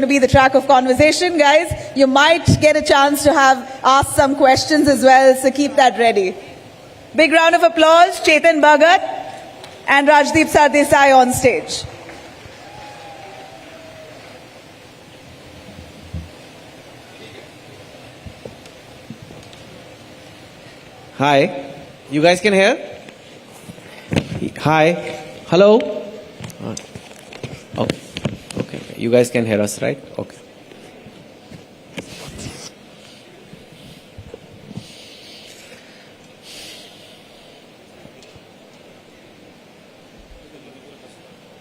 to be the track of conversation, guys. You might get a chance to ask some questions as well, so keep that ready. Big round of applause, Chetan Bhagat and Rajdeep Sardesai on stage. Hi, you guys can hear? Hi, hello? Okay. Okay, you guys can hear us, right? Okay.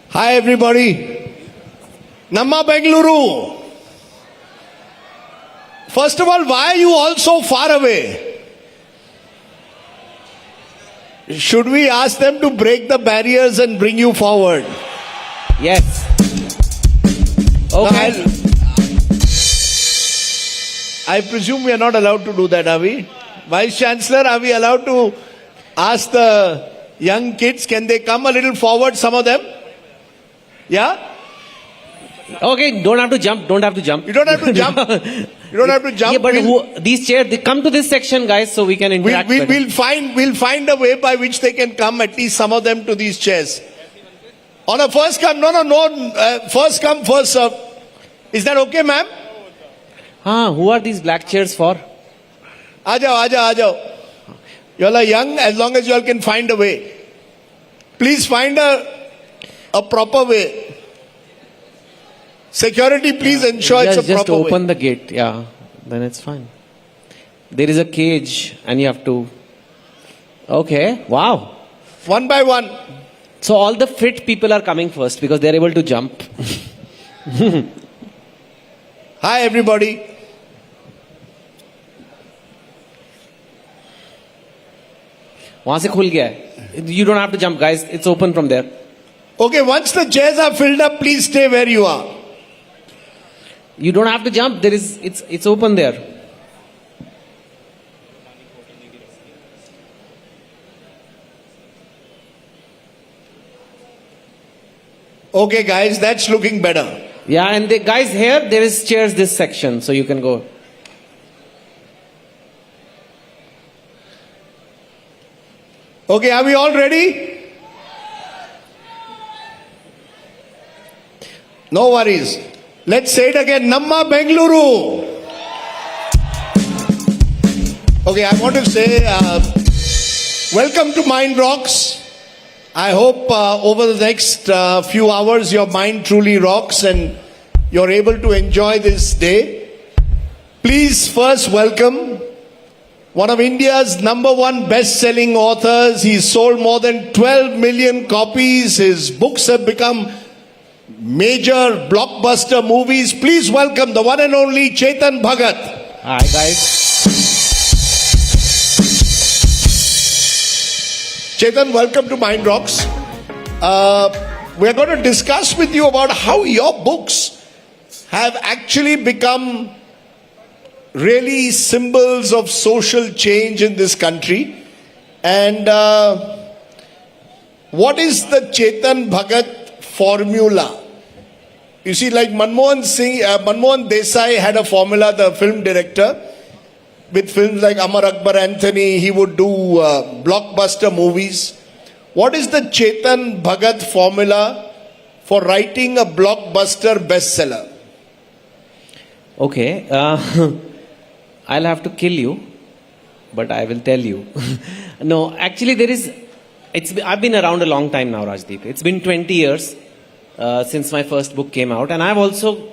Hi everybody. Namma Bengaluru. First of all, why are you all so far away? Should we ask them to break the barriers and bring you forward? Yes. Okay. Now, I presume we are not allowed to do that, are we? Vice Chancellor, are we allowed to ask the young kids, can they come a little forward, some of them? Yeah? Okay, don't have to jump, don't have to jump. You don't have to jump. You don't have to jump. Yeah, but these chairs, they come to this section, guys, so we can interact. We'll find a way by which they can come, at least some of them, to these chairs. On a first come, first come, first serve. Is that okay, ma'am? Who are these black chairs for? Ajao. You all are young, as long as you all can find a way. Please find a proper way. Security, please ensure it's a proper way. Just open the gate, yeah, then it's fine. There is a cage and you have to... Okay, wow. One by one. So all the fit people are coming first because they're able to jump. Hi everybody. वहां से खुल गया है. You don't have to jump, guys. It's open from there. Okay, once the chairs are filled up, please stay where you are. You don't have to jump. It's open there. Okay, guys, that's looking better. Yeah, and guys, here there is chairs this section, so you can go. Okay, are we all ready? No worries. Let's say it again. Namma Bengaluru. Okay, I want to say welcome to E-mindrocks. I hope over the next few hours your mind truly rocks and you're able to enjoy this day. Please first welcome one of India's #1 best-selling authors. He's sold more than 12 million copies. His books have become major blockbuster movies. Please welcome the one and only Chetan Bhagat. Hi, guys. Chetan, welcome to E-mindrocks. We're going to discuss with you about how your books have actually become really symbols of social change in this country. And what is the Chetan Bhagat formula? You see, like Manmohan Desai had a formula, the film director. With films like Amar Akbar Anthony, he would do blockbuster movies. What is the Chetan Bhagat formula for writing a blockbuster bestseller? Okay, I'll have to kill you, but I will tell you. No, actually I've been around a long time now, Rajdeep. It's been 20 years since my first book came out, and I've also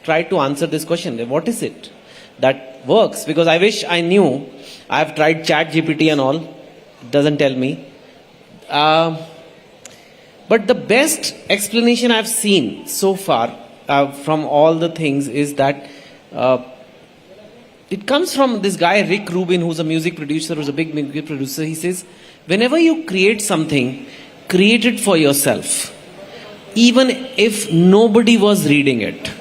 tried to answer this question. What is it that works? Because I wish I knew. I've tried ChatGPT and all. It doesn't tell me. But the best explanation I've seen so far from all the things is that it comes from this guy Rick Rubin, who's a music producer, who's a big music producer. He says, whenever you create something, create it for yourself. Even if nobody was reading it.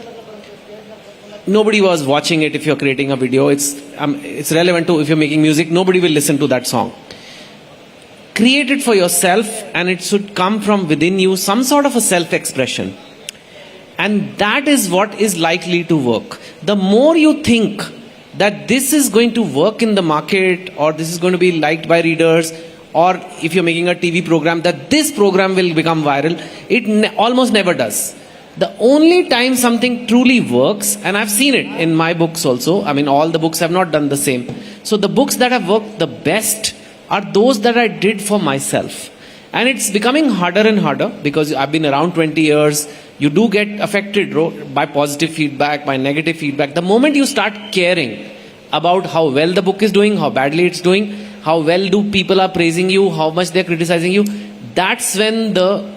Nobody was watching it. If you're creating a video, it's relevant to if you're making music. Nobody will listen to that song. Create it for yourself, and it should come from within you, some sort of a self-expression. And that is what is likely to work. The more you think that this is going to work in the market, or this is going to be liked by readers, or if you're making a TV program, that this program will become viral, it almost never does. The only time something truly works, and I've seen it in my books also, I mean all the books have not done the same. So the books that have worked the best are those that I did for myself. And it's becoming harder and harder because I've been around 20 years. You do get affected by positive feedback, by negative feedback. The moment you start caring about how well the book is doing, how badly it's doing, how well do people are praising you, how much they're criticizing you, that's when the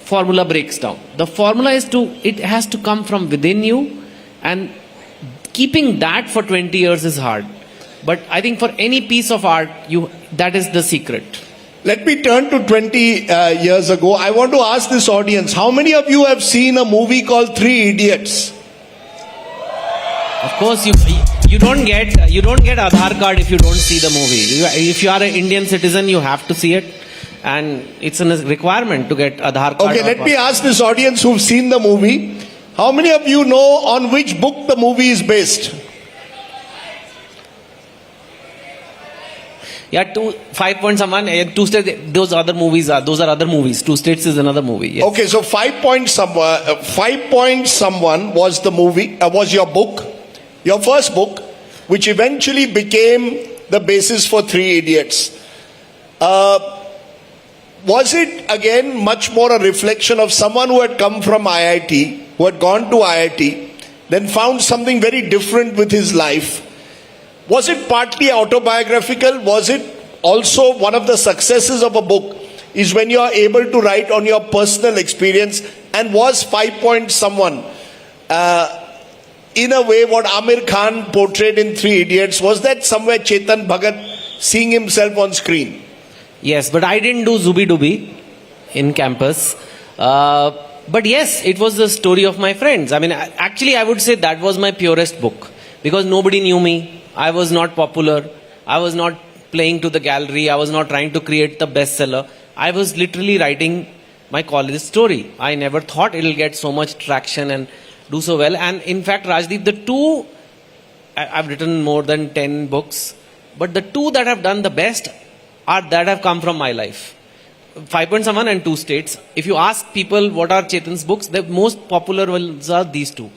formula breaks down. The formula is it has to come from within you, and keeping that for 20 years is hard. But I think for any piece of art, that is the secret. Let me turn to 20 years ago. I want to ask this audience, how many of you have seen a movie called Three Idiots? Of course, you don't get Aadhaar card if you don't see the movie. If you are an Indian citizen, you have to see it, and it's a requirement to get Aadhaar card. Okay, let me ask this audience who've seen the movie, how many of you know on which book the movie is based? Yeah, 5 Point Someone, 2 States, those are other movies. 2 States is another movie. Yes. Okay, so 5 Point Someone was the movie, was your book, your first book, which eventually became the basis for Three Idiots. Was it again much more a reflection of someone who had come from IIT, who had gone to IIT, then found something very different with his life? Was it partly autobiographical? Was it also one of the successes of a book is when you are able to write on your personal experience? And was 5 Point Someone, in a way, what Amir Khan portrayed in Three Idiots, was that somewhere Chetan Bhagat seeing himself on screen? Yes, but I didn't do Zubi Dubi in campus. But yes, it was the story of my friends. I mean, actually, I would say that was my purest book because nobody knew me. I was not popular. I was not playing to the gallery. I was not trying to create the bestseller. I was literally writing my college story. I never thought it'll get so much traction and do so well. And in fact, Rajdeep, I've written more than 10 books, but the two that have done the best are that have come from my life. 5 Point Someone and 2 States. If you ask people what are Chetan's books, the most popular ones are these two.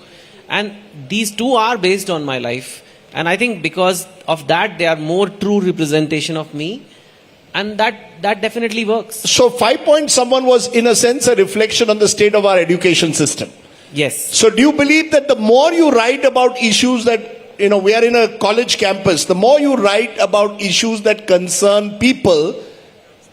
And these two are based on my life. And I think because of that, they are more true representation of me. And that definitely works. So 5 Point Someone was in a sense a reflection on the state of our education system. Yes. So do you believe that the more you write about issues that, we are in a college campus, the more you write about issues that concern people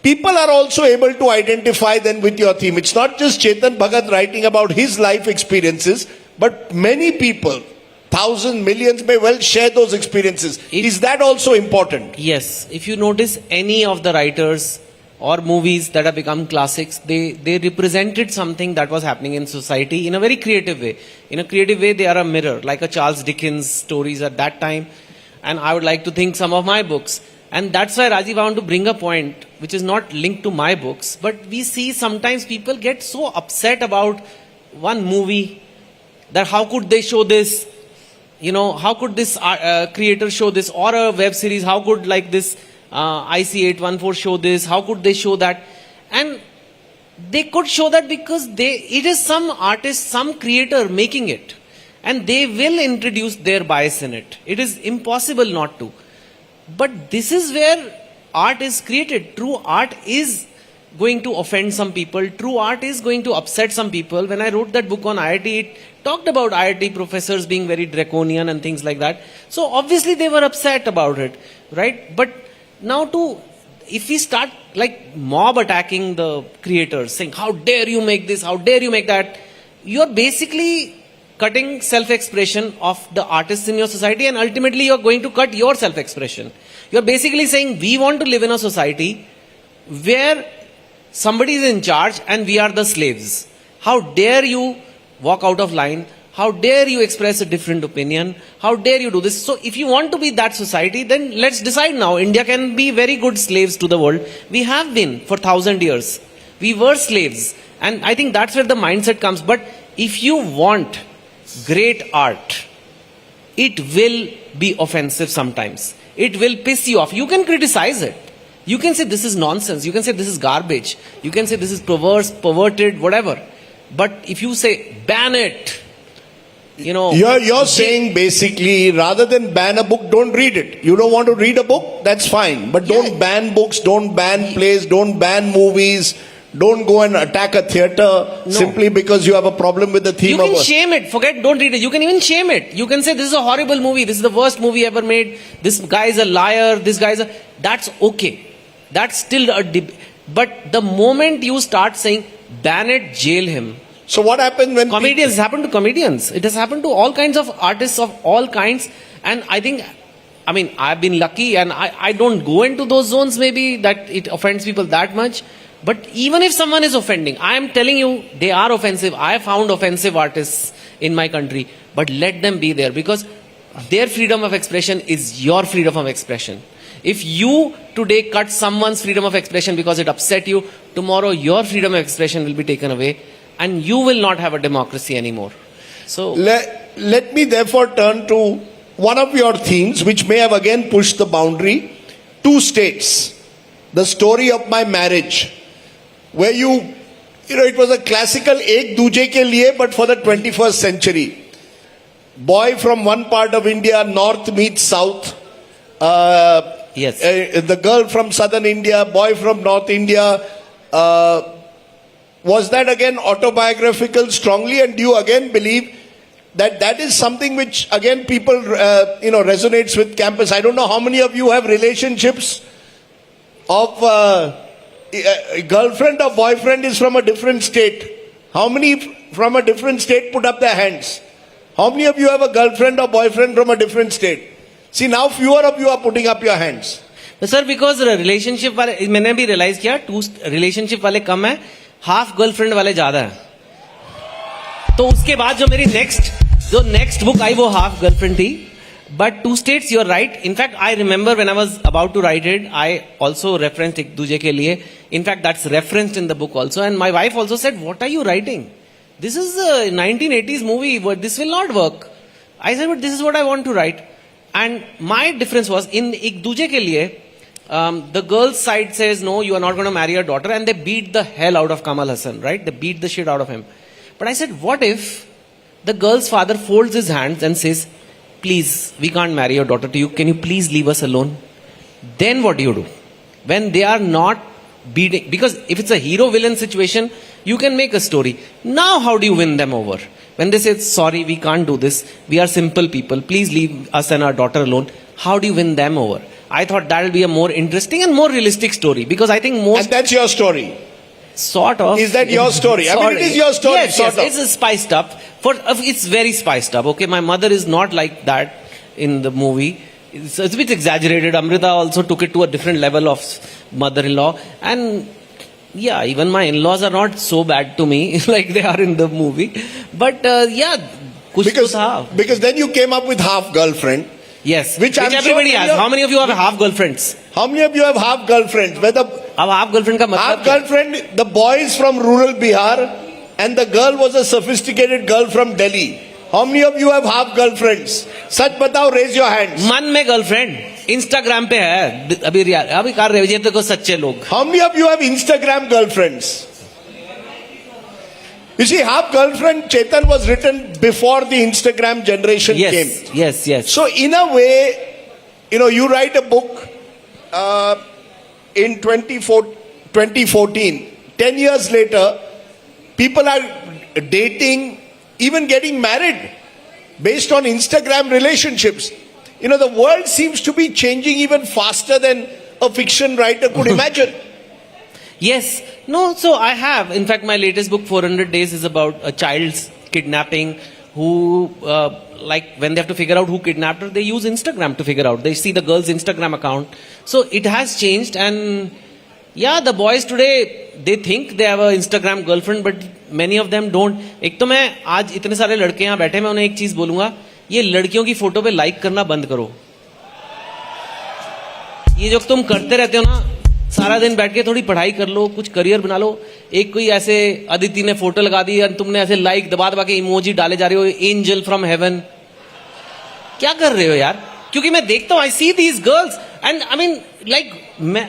are also able to identify then with your theme. It's not just Chetan Bhagat writing about his life experiences, but many people, thousands, millions may well share those experiences. Is that also important? Yes. If you notice any of the writers or movies that have become classics, they represented something that was happening in society in a very creative way. In a creative way, they are a mirror, like a Charles Dickens stories at that time. And I would like to think some of my books. And that's why, Rajiv, I want to bring a point which is not linked to my books, but we see sometimes people get so upset about one movie that how could they show this? How could this creator show this? Or a web series, how could like this IC814 show this? How could they show that? And they could show that because it is some artist, some creator making it. And they will introduce their bias in it. It is impossible not to. But this is where art is created. True art is going to offend some people. True art is going to upset some people. When I wrote that book on IIT, it talked about IIT professors being very draconian and things like that. So obviously they were upset about it, right? But now if we start like mob attacking the creators, saying, how dare you make this, how dare you make that, you're basically cutting self-expression of the artists in your society, and ultimately you're going to cut your self-expression. You're basically saying, we want to live in a society where somebody is in charge and we are the slaves. How dare you walk out of line? How dare you express a different opinion? How dare you do this? So if you want to be that society, then let's decide now. India can be very good slaves to the world. We have been for 1,000 years. We were slaves. And I think that's where the mindset comes. But if you want great art, it will be offensive sometimes. It will piss you off. You can criticize it. You can say this is nonsense. You can say this is garbage. You can say this is perverse, perverted, whatever. But if you say ban it, you know. You're saying basically, rather than ban a book, don't read it. You don't want to read a book? That's fine. But don't ban books, don't ban plays, don't ban movies. Don't go and attack a theatre simply because you have a problem with the theme You of can shame it. Forget, don't read it. You can even shame it. You can say this is a horrible movie. This is the worst movie ever made. This guy is a liar. This guy is a... That's okay. That's still a... But the moment you start saying, ban it, jail him. So what happens when... Comedians, it has happened to comedians. It has happened to all kinds of artists of all kinds. And I think... I mean, I've been lucky and I don't go into those zones maybe that it offends people that much. But even if someone is offending, I am telling you, they are offensive. I have found offensive artists in my country. But let them be there because their freedom of expression is your freedom of expression. If you today cut someone's freedom of expression because it upset you, tomorrow your freedom of expression will be taken away and you will not have a democracy anymore. So let me therefore turn to one of your themes, which may have again pushed the boundary. 2 states. The story of my marriage. Where it was a classical ek duje ke liye, but for the 21st century. Boy from one part of India, north meets south. yes. The girl from southern India, boy from north India. Was that again autobiographical strongly? And do you again believe that is something which again people resonates with campus? I don't know how many of you have relationships of a girlfriend or boyfriend is from a different state. How many from a different state put up their hands? How many of you have a girlfriend or boyfriend from a different state? See, now fewer of you are putting up your hands. Sir, because relationship वाले मैंने भी realize किया 2 relationship वाले कम है, half girlfriend वाले ज़्यादा है. तो उसके बाद जो मेरी next book आई वो half girlfriend थी. But 2 states, you're right. In fact, I remember when I was about to write it, I also referenced ek duje ke liye. In fact, that's referenced in the book also. And my wife also said, what are you writing? This is a 1980s movie, but this will not work. I said, but this is what I want to write. And my difference was, in ek duje ke liye, the girl's side says, no, you are not going to marry your daughter. And they beat the hell out of Kamal Hassan, right? They beat the shit out of him. But I said, what if the girl's father folds his hands and says, please, we can't marry your daughter to you. Can you please leave us alone? Then what do you do? When they are not beating, because if it's a hero-villain situation, you can make a story. Now how do you win them over? When they say, sorry, we can't do this. We are simple people. Please leave us and our daughter alone. How do you win them over? I thought that will be a more interesting and more realistic story. Because I think most... And that's your story? Sort of. Is that your story? I mean, it is your story, yes, sort of. It's spiced up. It's very spiced up. Okay, my mother is not like that in the movie. It's a bit exaggerated. Amrita also took it to a different level of mother-in-law. And yeah, even my in-laws are not so bad to me like they are in the movie. But yeah, because then you came up with half girlfriend. Yes, which everybody has. How many of you have half girlfriends? How many of you have half girlfriends? Where the half girlfriend ka matlab half girlfriend, the boy is from rural Bihar and the girl was a sophisticated girl from Delhi. How many of you have half girlfriends? Sach batao, raise your hands. मन में girlfriend, Instagram पे है. अभी कर रहे हो को सच्चे लोग. How many of you have Instagram girlfriends? You see, half girlfriend Chetan was written before the Instagram generation came. Yes. So in a way, you write a book in 2014. 10 years later, people are dating, even getting married based on Instagram relationships. The world seems to be changing even faster than a fiction writer could imagine. Yes. No, so I have. In fact, my latest book, 400 Days, is about a child's kidnapping who, when they have to figure out who kidnapped her, they use Instagram to figure out. They see the girl's Instagram account. So it has changed. And yeah, the boys today, they think they have an Instagram girlfriend, but many of them don't. एक तो मैं आज इतने सारे लड़के यहाँ बैठे, मैं उन्हें एक चीज बोलूँगा, ये लड़कियों की फोटो पे लाइक करना बंद करो. ये जो तुम करते रहते हो ना, सारा दिन बैठ के थोड़ी पढ़ाई कर लो, कुछ करियर बना लो। एक कोई ऐसे अदिति ने फोटो लगा दी और तुमने ऐसे लाइक दबा दबा के इमोजी डाले जा रहे हो, एंजल फ्रॉम हेवन, क्या कर रहे हो यार? क्योंकि मैं देखता हूं, I see these girls and I mean like,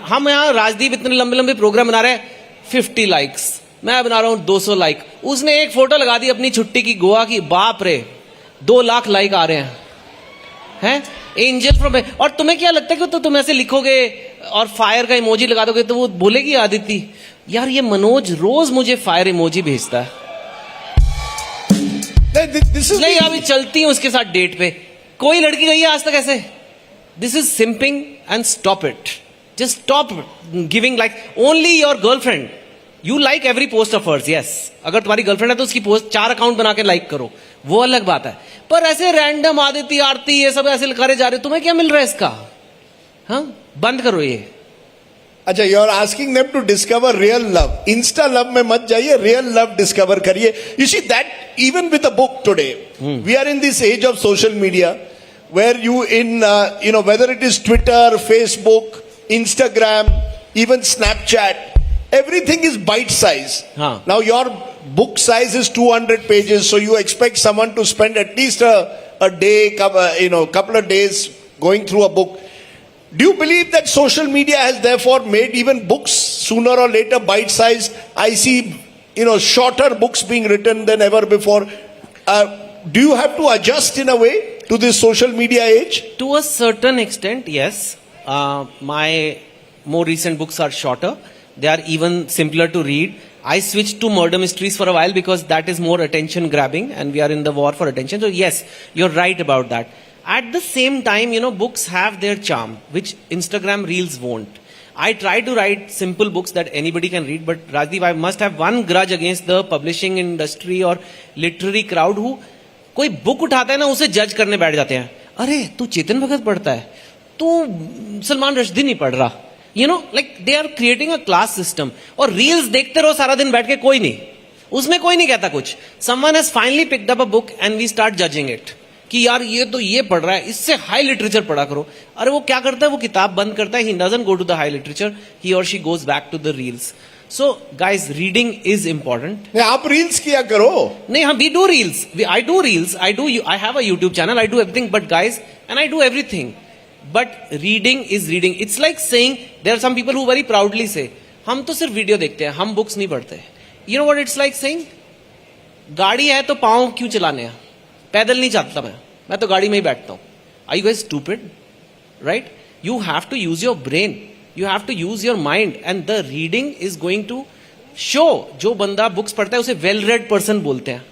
हम यहाँ राजदीप इतने लंबे लंबे प्रोग्राम बना रहे हैं, 50 लाइक्स, मैं बना रहा हूं 200 लाइक। उसने एक फोटो लगा दी अपनी छुट्टी की गोवा की, बाप रे 2 लाख लाइक आ रहे हैं एंजल फ्रॉम। और तुम्हें क्या लगता है कि तो तुम ऐसे लिखोगे और फायर का इमोजी लगा दोगे तो वो बोलेगी आदिति यार ये मनोज रोज मुझे फायर इमोजी भेजता है, नहीं अभी चलती हूं उसके साथ डेट पे। कोई लड़की गई है आज तक ऐसे? This is simping and stop it, just stop giving like only your girlfriend. You like every post of hers, yes, अगर तुम्हारी गर्लफ्रेंड है तो उसकी पोस्ट 4 अकाउंट बना के लाइक करो, वो अलग बात है। पर ऐसे रैंडम आदिति आरती ये सब ऐसे करे जा रहे हो, तुम्हें क्या मिल रहा है इसका? हाँ, बंद करो ये। अच्छा, you are asking them to discover real love. Insta love में मत जाइए, रियल लव डिस्कवर करिए। You see that even with a book today, we are in this age of social media where you in whether it is Twitter, Facebook, Instagram, even Snapchat, everything is bite size. Now your book size is 200 pages, so you expect someone to spend at least a day, couple of days going through a book. Do you believe that social media has therefore made even books sooner or later bite sized? I see shorter books being written than ever before. Do you have to adjust in a way to this social media age? To a certain extent, yes. My more recent books are shorter. They are even simpler to read. I switched to murder mysteries for a while because that is more attention grabbing and we are in the war for attention. So yes, you're right about that. At the same time, books have their charm, which Instagram reels won't. I try to write simple books that anybody can read, but Rajdeep, I must have one grudge against the publishing industry or literary crowd who कोई book उठाता है ना उसे जज करने बैठ जाते हैं। अरे तू चेतन भगत पढ़ता है, तू सलमान रश्दी नहीं पढ़ रहा, like they are creating a class system. और रील्स देखते रहो सारा दिन बैठ के, कोई नहीं, उसमें कोई नहीं कहता कुछ। Someone has finally picked up a book and we start judging it कि यार ये तो ये पढ़ रहा है, इससे हाई लिटरेचर पढ़ा करो। अरे वो क्या करता है, वो किताब बंद करता है, he doesn't go to the high literature, he or she goes back to the reels. So guys, reading is important. नहीं, आप रील्स किया करो। नहीं, हाँ, we do reels. I do reels. I have a YouTube channel. I do everything. But guys, and I do everything. But reading is reading. It's like saying there are some people who very proudly say, हम तो सिर्फ video देखते हैं, हम books नहीं पढ़ते। You know what it's like saying? गाड़ी है तो पाँव क्यों चलाने हैं? पैदल नहीं जाता मैं तो गाड़ी में ही बैठता हूँ। Are you guys stupid? Right? You have to use your brain. You have to use your mind and the reading is going to show। जो बंदा बुक्स पढ़ता है उसे वेल रेड पर्सन बोलते हैं।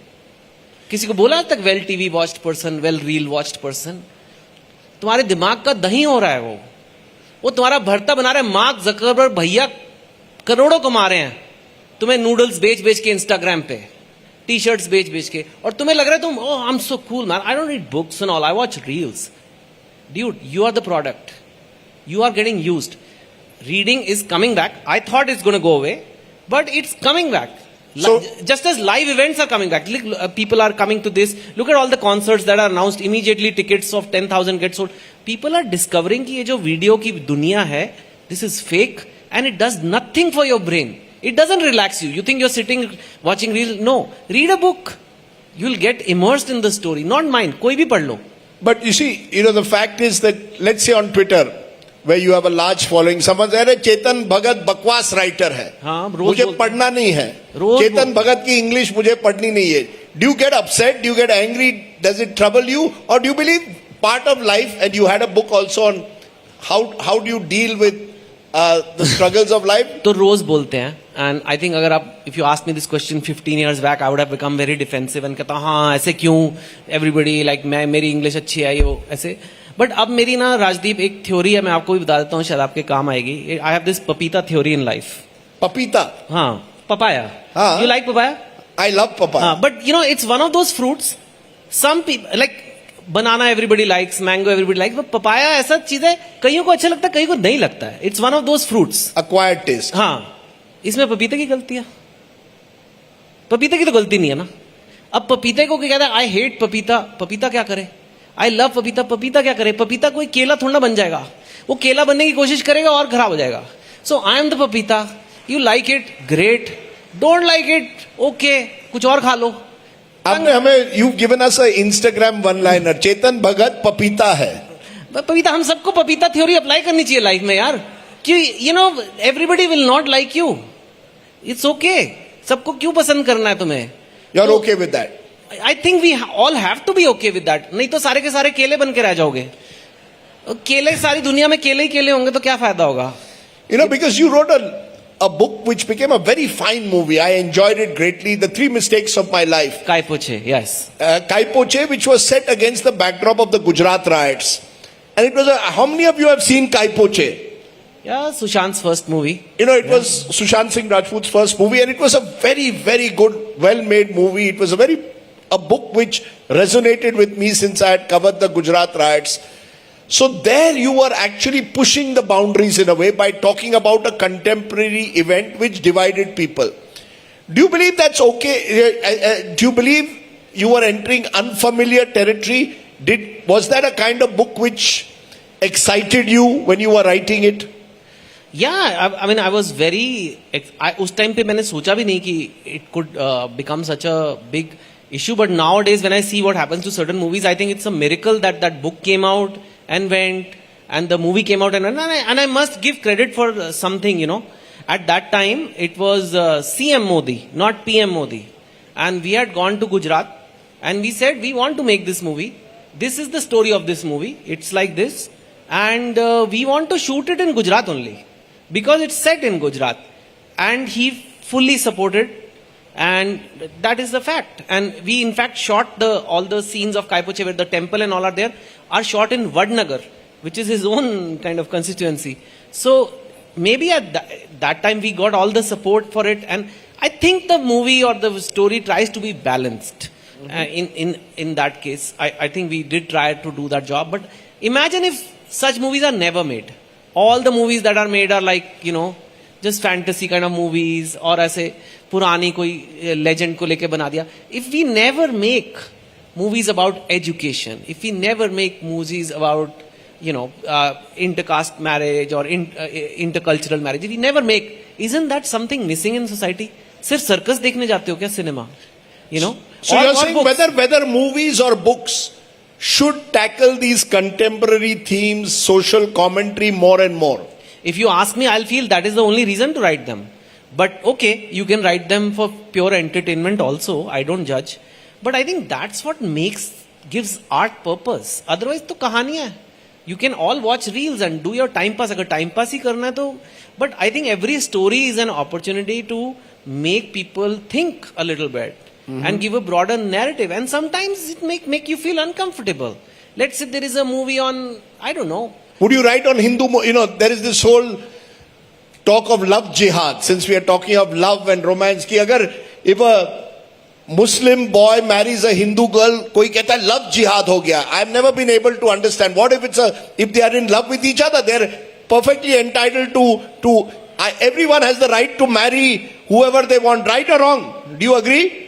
किसी को बोला आज तक well TV watched person, well reel watched person? तुम्हारे दिमाग का दही हो रहा है वो तुम्हारा भरता बना रहा है। मार्क जकरबर्ग भैया करोड़ों कमा रहे हैं, तुम्हें नूडल्स बेच बेच के इंस्टाग्राम पे, टी शर्ट्स बेच बेच के, और तुम्हें लग रहा है तुम I am so cool man, I don't read books and all, I watch reels. Dude, you are the product, you are getting used. Reading is coming back. I thought it's going to go away, but it's coming back. So, just as live events are coming back, people are coming to this. Look at all the concerts that are announced. Immediately tickets of 10,000 get sold. People are discovering कि ये जो video की दुनिया है, this is fake and it does nothing for your brain. It doesn't relax you. You think you're sitting watching reels? No. Read a book. You'll get immersed in the story. Not mine. कोई भी पढ़ लो. But you see, the fact is that, let's say on Twitter, where you have a large following, someone said Chetan Bhagat बकवास writer है, मुझे पढ़ना नहीं है, चेतन भगत की इंग्लिश मुझे पढ़नी नहीं है। Do you get upset? Do you get angry? Does it trouble you? Or do you believe part of life, and you had a book also on how do you deal with the struggles of life? तो रोज बोलते हैं, and I think अगर आप if you asked me this question 15 years back, I would have become very defensive and कहता हाँ ऐसे क्यों, everybody like मेरी इंग्लिश अच्छी है, ये ऐसे। बट अब मेरी ना राजदीप एक थ्योरी है, मैं आपको भी बता देता हूँ, शायद आपके काम आएगी। I have this papita theory in life. पपीता? हाँ, papaya. You like papaya? I love papaya. But it's one of those fruits, some people like banana everybody likes, mango everybody likes, but papaya ऐसा चीज है कईयों को अच्छा लगता है, कईयों को नहीं लगता है। It's one of those fruits, acquired taste. हाँ, इसमें पपीते की गलती है? पपीते की तो गलती नहीं है ना। अब पपीते को क्या कहता है, आई हेट पपीता, पपीता क्या करे? आई लव पपीता, पपीता क्या करे? पपीता कोई केला थोड़ा ना बन जाएगा, वो केला बनने की कोशिश करेगा और खराब हो जाएगा। So I am the papita. You like it, great. Don't like it, okay. कुछ और खा लो. आपने हमें you've given us a Instagram one liner. Chetan Bhagat पपीता है. पपीता, हम सबको पपीता थ्योरी अप्लाई करनी चाहिए लाइफ में यार. कि you know everybody will not like you. It's okay. सबको क्यों पसंद करना है तुम्हें? You're okay with that? I think we all have to be okay with that. नहीं तो सारे के सारे केले बन के रह जाओगे. केले, सारी दुनिया में केले ही केले होंगे तो क्या फायदा होगा? You know, because you wrote a book which became a very fine movie. I enjoyed it greatly. The 3 Mistakes of My Life. Kai Poche, yes. Kai Poche, which was set against the backdrop of the Gujarat riots. And it was how many of you have seen Kai Poche? Yeah, Sushant's first movie. You know, it was Sushant Singh Rajput's first movie, and it was a very, very good, well-made movie. It was a book which resonated with me since I had covered the Gujarat riots. So there you were actually pushing the boundaries in a way by talking about a contemporary event which divided people. Do you believe that's okay? Do you believe you were entering unfamiliar territory? Was that a kind of book which excited you when you were writing it? Yeah, I mean, I was very. उस time पे मैंने सोचा भी नहीं कि it could become such a big issue. But nowadays, when I see what happens to certain movies, I think it's a miracle that that book came out and went, and the movie came out, and I must give credit for something. You know, at that time it was CM Modi, not PM Modi, and we had gone to Gujarat, and we said we want to make this movie. This is the story of this movie. It's like this, and we want to shoot it in Gujarat only. Because it's set in Gujarat, and he fully supported, and that is the fact. And we in fact shot all the scenes of Kai Poche where the temple and all are there are shot in Vadnagar, which is his own kind of constituency. So maybe at that time we got all the support for it, and I think the movie or the story tries to be balanced. In that case, I think we did try to do that job. But imagine if such movies are never made. All the movies that are made are like, you know, just fantasy kind of movies, or ऐसे पुरानी कोई legend को लेके बना दिया. If we never make movies about education, if we never make movies about, you know, intercaste marriage or intercultural marriage, if we never make, isn't that something missing in society? सिर्फ circus देखने जाते हो क्या cinema? You know? So you're saying whether movies or books should tackle these contemporary themes, social commentary more and more? If you ask me, I'll feel that is the only reason to write them. But okay, you can write them for pure entertainment also. I don't judge. But I think that's what gives art purpose. Otherwise, to kahani hai. You can all watch reels and do your time pass. Agar time pass hi karna hai to. But I think every story is an opportunity to make people think a little bit. And give a broader narrative, and sometimes it make you feel uncomfortable. Let's say there is a movie on, I don't know. Would you write on Hindu? You know, there is this whole talk of love jihad. Since we are talking of love and romance, ki agar if a Muslim boy marries a Hindu girl, koi kehta hai love jihad ho gaya. I've never been able to understand. What if if they are in love with each other? They're perfectly entitled to. Everyone has the right to marry whoever they want, right or wrong? Do you agree?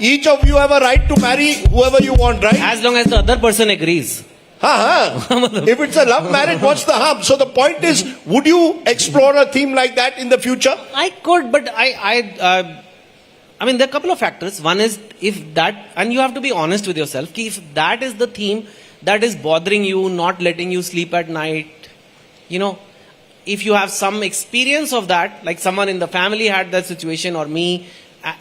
Each of you have a right to marry whoever you want, right? As long as the other person agrees. If it's a love marriage, what's the harm? So the point is, would you explore a theme like that in the future? I could, but I mean, there are a couple of factors. One is if that, and you have to be honest with yourself, if that is the theme that is bothering you, not letting you sleep at night, you know, if you have some experience of that, like someone in the family had that situation or me,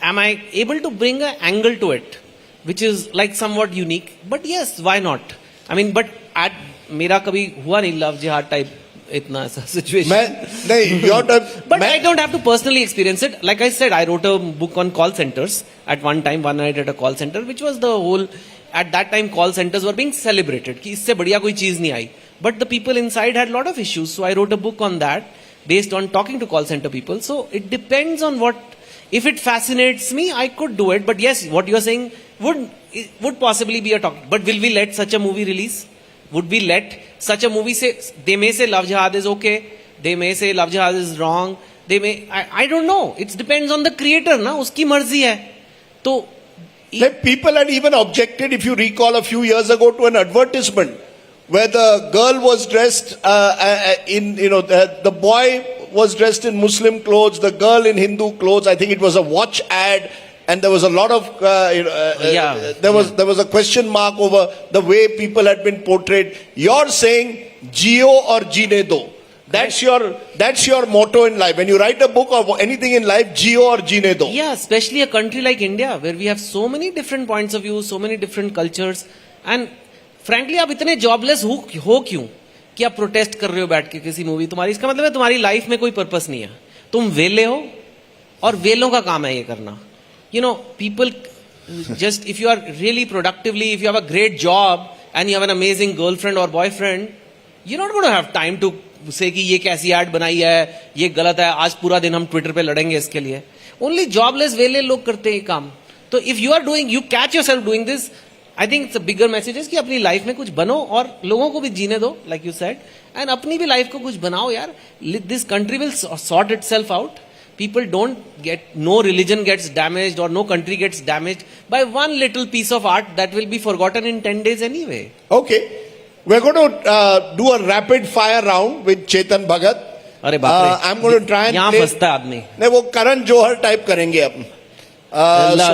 am I able to bring an angle to it, which is like somewhat unique? But yes, why not? I mean, but at मेरा कभी हुआ नहीं love jihad type इतना ऐसा situation. But I don't have to personally experience it. Like I said, I wrote a book on call centers at one time, one night at a call center, which was the whole. At that time, call centers were being celebrated. कि इससे बढ़िया कोई चीज नहीं आई. But the people inside had a lot of issues, so I wrote a book on that based on talking to call center people. So it depends on what. If it fascinates me, I could do it. But yes, what you're saying would possibly be a talk. But will we let such a movie release? Would we let such a movie say? They may say love jihad is okay. They may say love jihad is wrong. They may. I don't know. It depends on the creator, na. Uski marzi hai. So, like people had even objected, if you recall, a few years ago to an advertisement where the girl was dressed in, you know, the boy was dressed in Muslim clothes, the girl in Hindu clothes. I think it was a watch ad, and there was a lot of there was a question mark over the way people had been portrayed. You're saying Gio or Jeene Do. That's your motto in life. When you write a book or anything in life, Gio or Jeene Do. Yeah, especially a country like India, where we have so many different points of view, so many different cultures, and frankly, आप इतने jobless हो क्यों कि आप protest कर रहे हो बैठ के किसी मूवी? तुम्हारी, इसका मतलब है तुम्हारी लाइफ में कोई पर्पस नहीं है, तुम वेले हो और वेलों का काम है ये करना. You know, people just, if you are really productively, if you have a great job and you have an amazing girlfriend or boyfriend, you're not going to have time to say कि ये कैसी add बनाई है, ये गलत है, आज पूरा दिन हम ट्विटर पे लड़ेंगे इसके लिए. ओनली जॉबलेस वेले लोग करते हैं काम. तो if you are doing, you catch yourself doing this, I think it's a bigger message कि अपनी लाइफ में कुछ बनो और लोगों को भी जीने दो, लाइक यू सेड, एंड अपनी भी लाइफ को कुछ बनाओ यार. This country will sort it self out. People don't get, no religion gets damaged or no country gets damaged by one little piece of art that will be forgotten in 10 days anyway. Okay. We're going to do a rapid fire round with Chetan Bhagat. अरे बाप रे. I'm going to try and यहाँ play. फंसता आदमी. नहीं, वो Karan Johar type करेंगे अपन.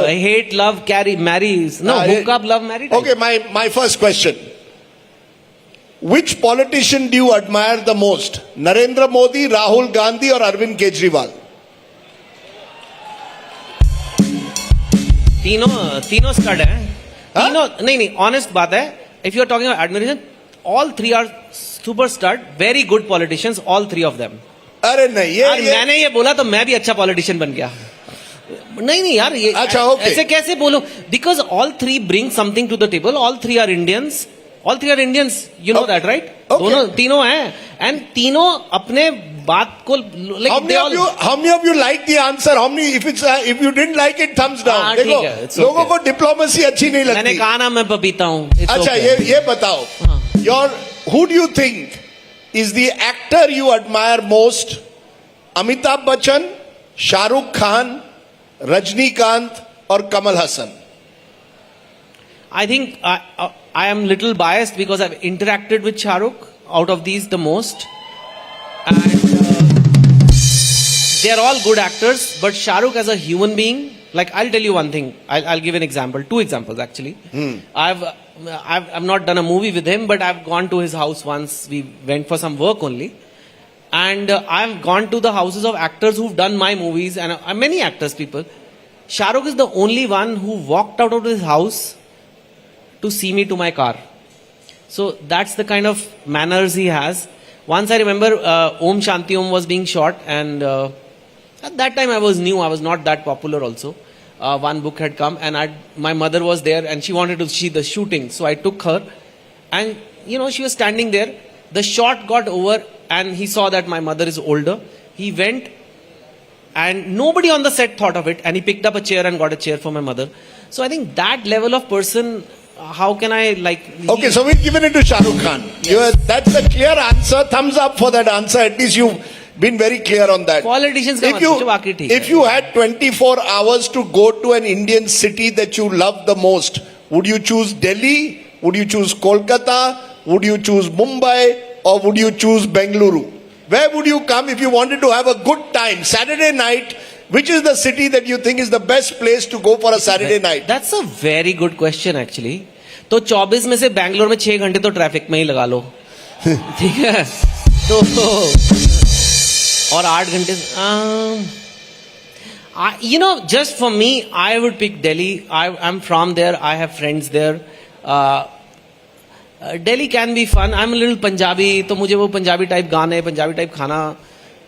I hate, love, carry, marry. No, hook up, love, marry. Type. Okay, my first question. Which politician do you admire the most? Narendra Modi, Rahul Gandhi or Arvind Kejriwal? तीनों stud है. तीनों नहीं, honest बात है. If you are talking admiration, all three are super stud, very good politicians, all three of them. अरे नहीं, मैंने ये बोला तो मैं भी अच्छा पॉलिटिशियन बन गया. नहीं यार, ये अच्छा, okay. ऐसे कैसे बोलो? Because all three bring something to the table. All three are Indians. All three are Indians. You know that, right? दोनों, तीनों हैं, एंड तीनों अपने बात को. How many of you like the answer? How many? If you didn't like it, thumbs down. देखो, लोगों को डिप्लोमेसी अच्छी नहीं लगती. मैंने कहा ना मैं पपीता हूँ. अच्छा, ये बताओ. Who do you think is the actor you admire most? Amitabh Bachchan, Shah Rukh Khan, Rajnikant or Kamal Hassan? I think I am little biased because I've interacted with Shah Rukh out of these the most, and they are all good actors. But Shah Rukh as a human being, like, I'll tell you one thing. I'll give an example. Two examples actually. I've not done a movie with him, but I've gone to his house once. We went for some work only, and I've gone to the houses of actors who've done my movies, and many actors, people. Shah Rukh is the only one who walked out of his house to see me to my car. So that's the kind of manners he has. Once I remember Om Shanti Om was being shot, and at that time I was new, I was not that popular also. One book had come, and my mother was there and she wanted to see the shooting. So I took her, and she was standing there. The shot got over and he saw that my mother is older. He went, and nobody on the set thought of it, and he picked up a chair and got a chair for my mother. So I think that level of person, how can I Okay, so we've given it to Shah Rukh Khan. Yes. That's a clear answer. Thumbs up for that answer. At least you've been very clear on that. Politicians if you had 24 hours to go to an Indian city that you love the most, would you choose Delhi? Would you choose Kolkata? Would you choose Mumbai? Or would you choose Bengaluru? Where would you come if you wanted to have a good time? Saturday night, which is the city that you think is the best place to go for a Saturday night? That's a very good question actually. तो 24 में से बैंगलोर में 6 घंटे तो traffic में ही लगा लो. ठीक है, तो और 8 घंटे. Just for me, I would pick Delhi. I'm from there. I have friends there. Delhi can be fun. I'm a little Punjabi, तो मुझे वो पंजाबी टाइप गाने, पंजाबी टाइप खाना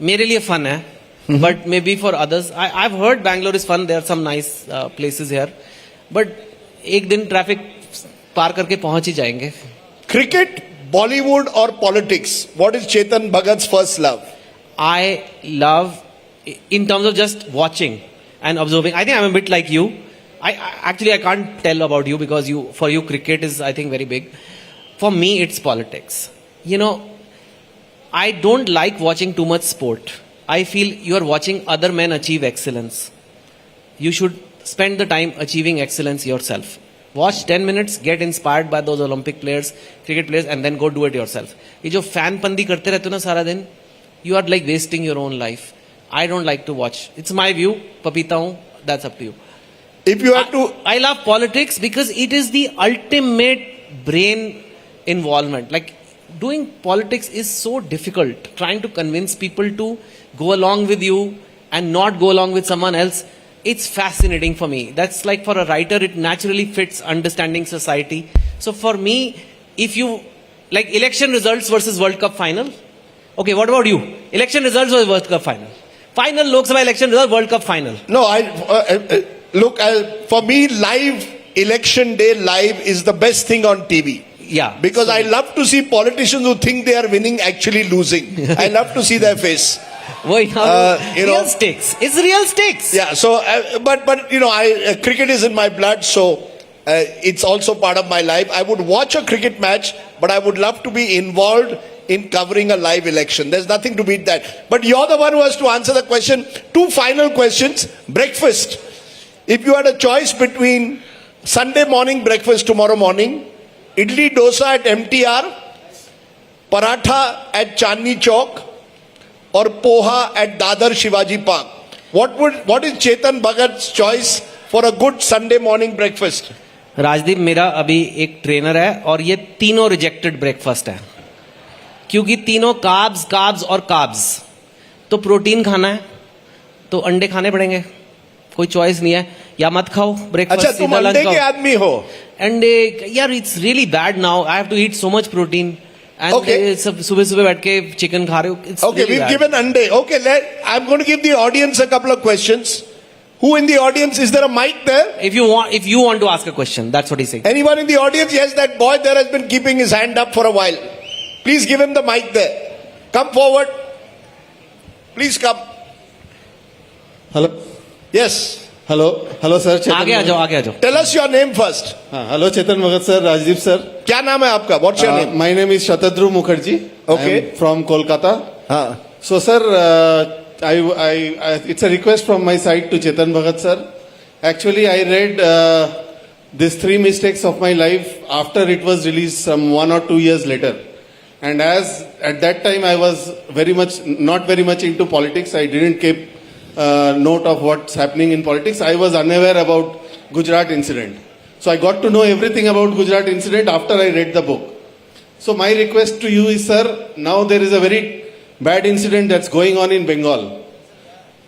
मेरे लिए fun है. But maybe for others, I've heard Bangalore is fun. There are some nice places here. But एक दिन ट्रैफिक पार करके पहुंच ही जाएंगे. Cricket, Bollywood or politics? What is Chetan Bhagat's first love? I love, in terms of just watching and observing. I think I'm a bit like you. I can't tell about you because for you cricket is, I think, very big. For me, it's politics. I don't like watching too much sport. I feel you are watching other men achieve excellence. You should spend the time achieving excellence yourself. Watch 10 minutes, get inspired by those Olympic players, cricket players, and then go do it yourself. ये जो fan पंदी करते रहते हो ना सारा दिन, you are like wasting your own life. I don't like to watch. It's my view. Papita hu, that's up to you. If you had to, I love politics because it is the ultimate brain involvement. Like, doing politics is so difficult. Trying to convince people to go along with you and not go along with someone else. It's fascinating for me. That's like, for a writer, it naturally fits understanding society. So for me, if you, like, election results versus World Cup final. Okay, what about you? Election results versus World Cup final. Final Lok Sabha election result, World Cup final. no, look, for me, live, election day live is the best thing on TV. Yeah. Because I love to see politicians who think they are winning actually losing. I love to see their face. Wait, real stakes. It's real stakes. Yeah, so, but you know, cricket is in my blood, so it's also part of my life. I would watch a cricket match, but I would love to be involved in covering a live election. There's nothing to beat that. But you're the one who has to answer the question. 2 final questions. Breakfast. If you had a choice between Sunday morning breakfast tomorrow morning, idli dosa at MTR, paratha at Chandni Chowk, or poha at Dadar Shivaji Park, what is Chetan Bhagat's choice for a good Sunday morning breakfast? Rajdeep, मेरा अभी एक trainer है और ये तीनों rejected breakfast है, क्योंकि तीनों कार्ब्स और कार्ब्स. तो प्रोटीन खाना है तो अंडे खाने पड़ेंगे, कोई चॉइस नहीं है. या मत खाओ ब्रेकफास्ट. अच्छा, तुम अंडे के आदमी हो? अंडे, यार, it's really bad now. I have to eat so much protein. And सुबह बैठ के चिकन खा रहे हो. Okay, we've given ande. Okay, I'm going to give the audience a couple of questions. Who in the audience? Is there a mic there? If you want to ask a question, that's what he's saying. Anyone in the audience? Yes, that boy there has been keeping his hand up for a while. Please give him the mic there. Come forward. Please come. Hello. Yes. Hello sir. आगे आ जाओ. Tell us your name first. Hello Chetan Bhagat sir, Rajdeep sir. क्या नाम है आपका? What's your name? My name is Shatadru Mukherjee. Okay. I am from Kolkata. So sir, it's a request from my side to Chetan Bhagat sir. Actually, I read these 3 mistakes of my life after it was released some 1 or 2 years later. And as at that time I was not very much into politics, I didn't keep note of what's happening in politics. I was unaware about Gujarat incident. So I got to know everything about Gujarat incident after I read the book. So my request to you is, sir, now there is a very bad incident that's going on in Bengal.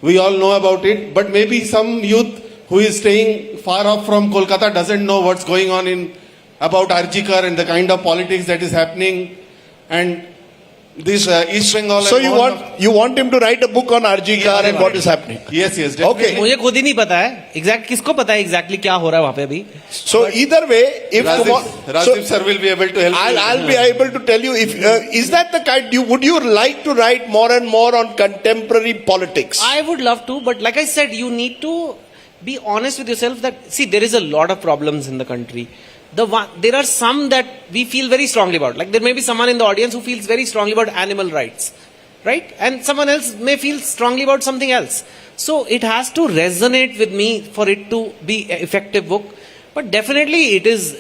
We all know about it, but maybe some youth who is staying far off from Kolkata doesn't know what's going on about Arjikar and the kind of politics that is happening, and this East Bengal. So you want him to write a book on Arjikar and what is happening? Yes, definitely. Okay. मुझे खुद ही नहीं पता है किसको पता है exactly क्या हो रहा है वहाँ पे अभी. So either way, if Rajdeep sir will be able to help. I'll be able to tell you if is that the kind. Would you like to write more and more on contemporary politics? I would love to, but like I said, you need to be honest with yourself that, see, there is a lot of problems in the country. There are some that we feel very strongly about. Like there may be someone in the audience who feels very strongly about animal rights, right? And someone else may feel strongly about something else. So it has to resonate with me for it to be an effective book. But definitely it is,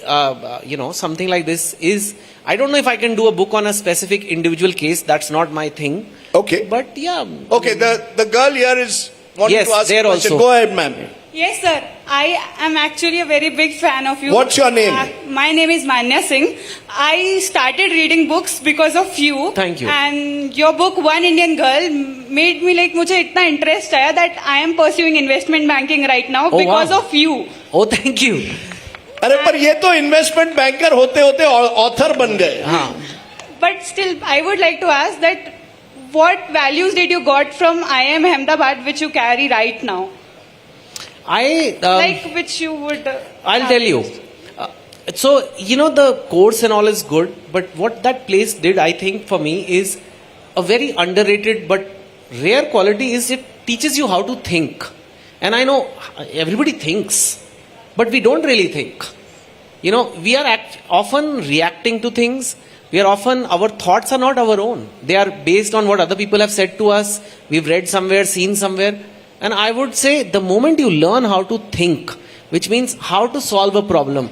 something like this is, I don't know if I can do a book on a specific individual case. That's not my thing. Okay. But yeah. Okay, the girl here is wanting to ask a question. Also. Go ahead, ma'am. Yes, sir. I am actually a very big fan of you. What's your name? My name is Manya Singh. I started reading books because of you. Thank you. And your book, One Indian Girl, made me like, मुझे इतना interest आया that I am pursuing investment banking right now because of you. Oh, thank you. अरे पर ये तो investment banker होते होते author बन गए. हाँ. But still, I would like to ask that what values did you got from IIM Ahmedabad which you carry right now? Like which you would... I'll tell you. So, the course and all is good, but what that place did, I think, for me, is a very underrated but rare quality is it teaches you how to think. And I know everybody thinks, but we don't really think. We are often reacting to things. Our thoughts are not our own. They are based on what other people have said to us. We've read somewhere, seen somewhere. And I would say the moment you learn how to think, which means how to solve a problem,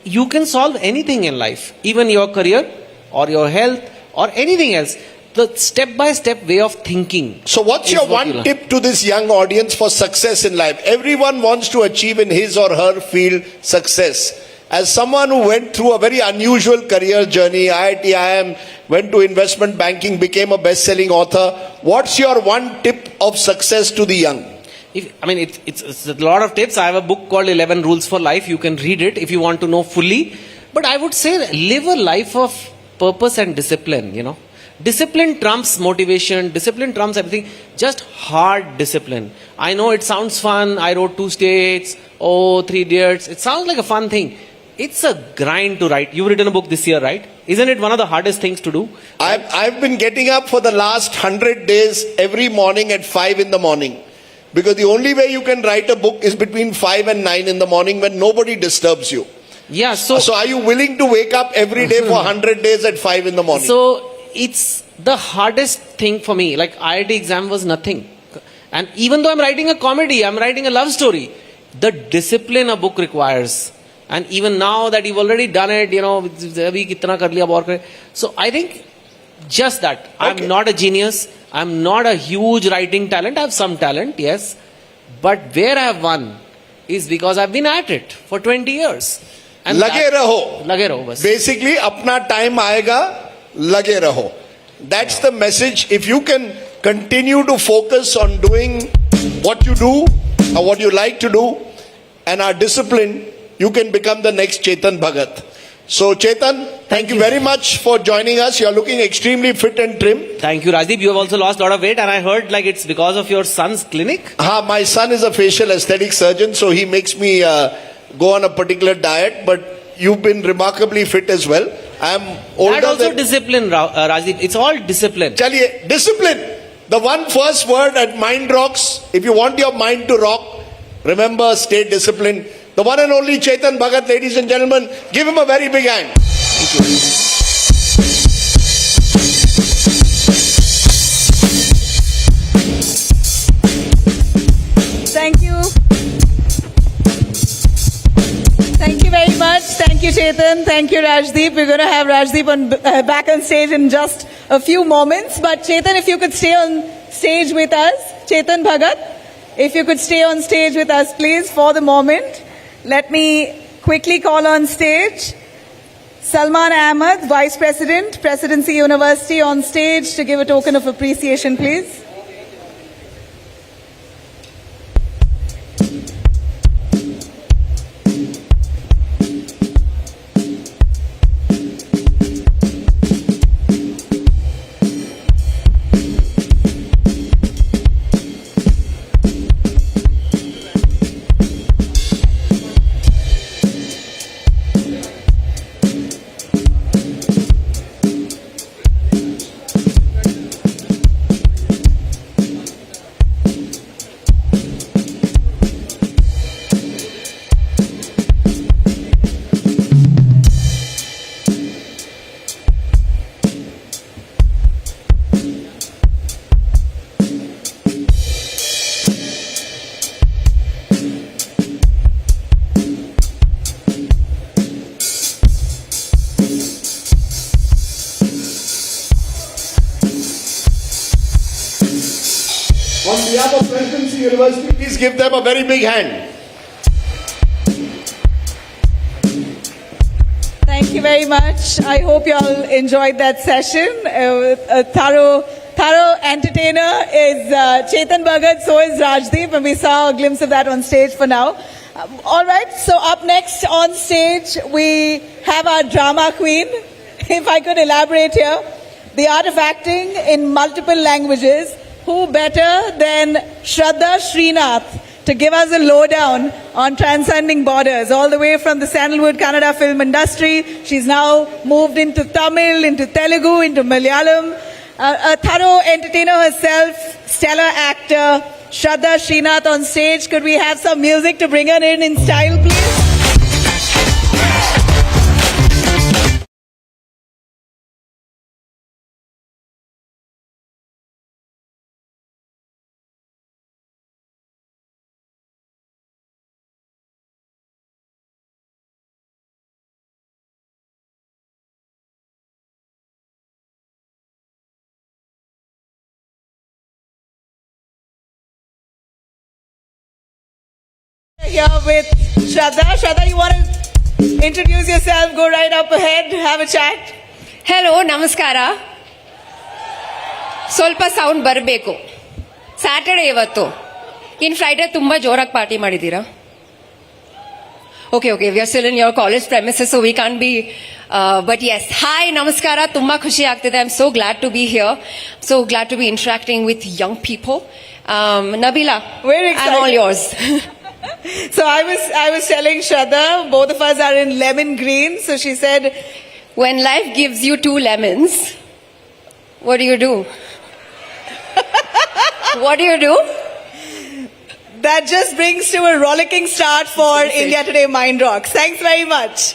you can solve anything in life, even your career or your health or anything else. the step-by-step way of thinking. So what's is your what you one learn. tip to this young audience for success in life? Everyone wants to achieve in his or her field success. As someone who went through a very unusual career journey, IIT, IIM, went to investment banking, became a best-selling author, what's your one tip of success to the young? It's a lot of tips. I have a book called 11 Rules for Life. You can read it if you want to know fully. But I would say live a life of purpose and discipline, you know. Discipline trumps motivation. Discipline trumps everything. Just hard discipline. I know it sounds fun. I wrote 2 states. 3 idiots. It sounds like a fun thing. It's a grind to write. You've written a book this year, right? Isn't it one of the hardest things to do? I've been getting up for the last 100 days every morning at 5 in the morning. Because the only way you can write a book is between 5 and 9 in the morning when nobody disturbs you. Yeah, So are you willing to wake up every day for 100 days at 5 in the morning? So it's the hardest thing for me. Like IIT exam was nothing. And even though I'm writing a comedy, I'm writing a love story, the discipline a book requires. And even now that you've already done it, you know, so I think just that. Okay. I'm not a genius. I'm not a huge writing talent. I have some talent, yes. But where I have won is because I've been at it for 20 years. And Lage raho. Lage raho, bas. Basically, apna time aayega, lage raho. That's the message. If you can continue to focus on doing what you do or what you like to do and are disciplined, you can become the next Chetan Bhagat. So Chetan, thank you very much for joining us. You're looking extremely fit and trim. Thank you, Rajdeep. You have also lost a lot of weight, and I heard like it's because of your son's clinic. My son is a facial aesthetic surgeon, so he makes me go on a particular diet, but you've been remarkably fit as well. I'm older That also than... discipline, Rajdeep. It's all discipline. Chaliye, discipline. The one first word at Mind Rocks, if you want your mind to rock, remember, stay disciplined. The one and only Chetan Bhagat, ladies and gentlemen, give him a very big hand. Thank you. Thank you very much. Thank you, Chetan. Thank you, Rajdeep. We're going to have Rajdeep back on stage in just a few moments. But Chetan, if you could stay on stage with us. Chetan Bhagat, if you could stay on stage with us, please, for the moment. Let me quickly call on stage Salman Ahmed, Vice President, Presidency University, on stage to give a token of appreciation, please. On behalf of Presidency University, please give them a very big hand. Thank you very much. I hope you all enjoyed that session. A thorough entertainer is Chetan Bhagat, so is Rajdeep, and we saw a glimpse of that on stage for now. All right, so up next on stage, we have our drama queen. If I could elaborate here, the art of acting in multiple languages. Who better than Shraddha Srinath to give us a lowdown on transcending borders, all the way from the sandalwood Kannada film industry. She's now moved into Tamil, into Telugu, into Malayalam. A thorough entertainer herself, stellar actor, Shraddha Srinath on stage. Could we have some music to bring her in style, please? here with Shraddha. Shraddha, you want to introduce yourself? Go right up ahead, have a chat. Hello ನಮಸ್ಕಾರ. ಸ್ವಲ್ಪ sound ಬರಬೇಕು. Saturday ಇವತ್ತು. ಇನ್ Friday ತುಂಬಾ ಜೋರಾಗಿ party ಮಾಡಿದ್ದೀರಾ? Okay we are still in your college premises, so we can't be. But yes, hi ನಮಸ್ಕಾರ. ತುಂಬಾ ಖುಷಿ ಆಗ್ತಿದೆ. I am so glad to be here, so glad to be interacting with young people. Nabila, Very excited. I'm all yours. So I was telling Shraddha, both of us are in lemon green. So she said, When life gives you 2 lemons, what do? What do? that just brings to a rollicking start for India Today Mind Rocks. Thanks very much.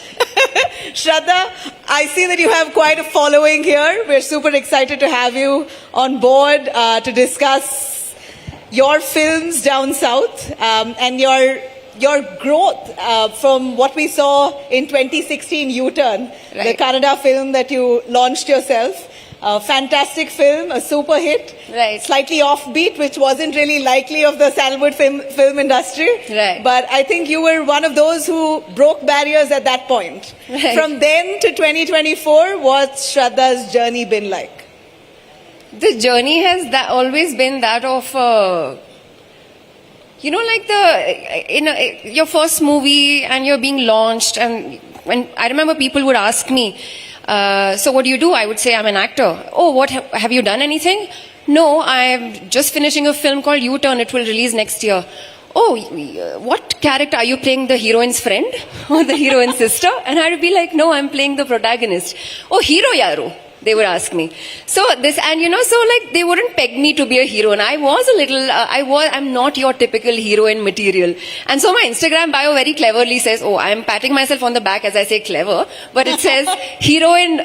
Shraddha, I see that you have quite a following here. We're super excited to have you on board to discuss your films down south and your growth from what we saw in 2016 U-Turn, Right. the Kannada film that you launched yourself. A fantastic film, a super hit, Right. slightly offbeat, which wasn't really likely of the Salwood film industry. Right. But I think you were one of those who broke barriers at that point. Right. From then to 2024, what's Shraddha's journey been like? The journey has always been that of, like your first movie and you're being launched, and when I remember people would ask me, so what do? I would say I'm an actor. Oh, what have you done anything? No, I'm just finishing a film called U-Turn. It will release next year. Oh, what character are you playing? The heroine's friend or the heroine's sister? And I would be like, no, I'm playing the protagonist. Oh, hero yaru, they would ask me. So they wouldn't peg me to be a hero. And I was a little, I'm not your typical heroine material. And so my Instagram bio very cleverly says, oh, I'm patting myself on the back as I say clever, but it says heroine,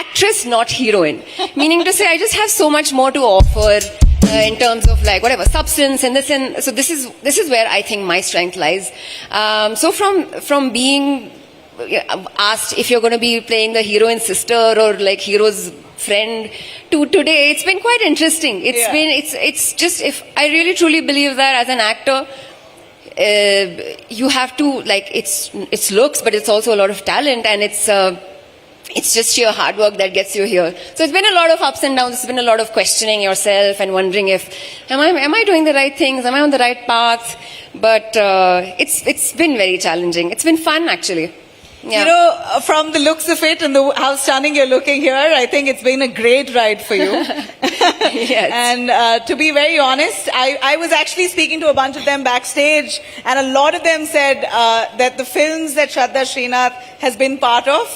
actress, not heroine. Meaning to say, I just have so much more to offer. In terms of like whatever substance and so this is where I think my strength lies. So from being asked if you're going to be playing the heroine's sister or like hero's friend to today, it's been quite interesting. It's just, if I really truly believe that as an actor, you have to, like, it's looks, but it's also a lot of talent, and it's just sheer hard work that gets you here. So it's been a lot of ups and downs. It's been a lot of questioning yourself and wondering if am I doing the right things? Am I on the right path? But it's been very challenging. It's been fun actually. Yeah. You know, from the looks of it and how stunning you're looking here, I think it's been a great ride for you. Yes. And to be very honest, I was actually speaking to a bunch of them backstage, and a lot of them said that the films that Shraddha Srinath has been part of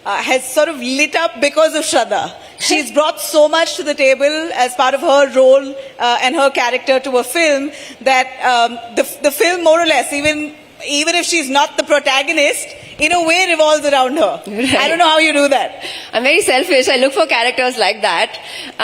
has sort of lit up because of Shraddha. She's brought so much to the table as part of her role and her character to a film that the film, more or less, even if she's not the protagonist, in a way revolves around her. Right. I don't know how you do that. I'm very selfish. I look for characters like that,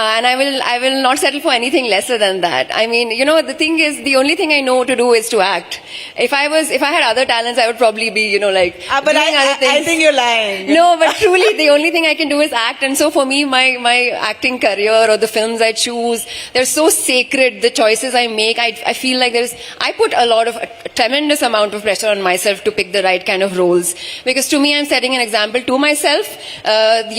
and I will not settle for anything lesser than that. I mean, the thing is, the only thing I know to do is to act. If I had other talents, I would probably be, But doing other things. I think you're lying. No, but truly, the only thing I can do is act. And so for me, my acting career or the films I choose, they're so sacred. The choices I make, I feel like I put a tremendous amount of pressure on myself to pick the right kind of roles. Because to me, I'm setting an example to myself. The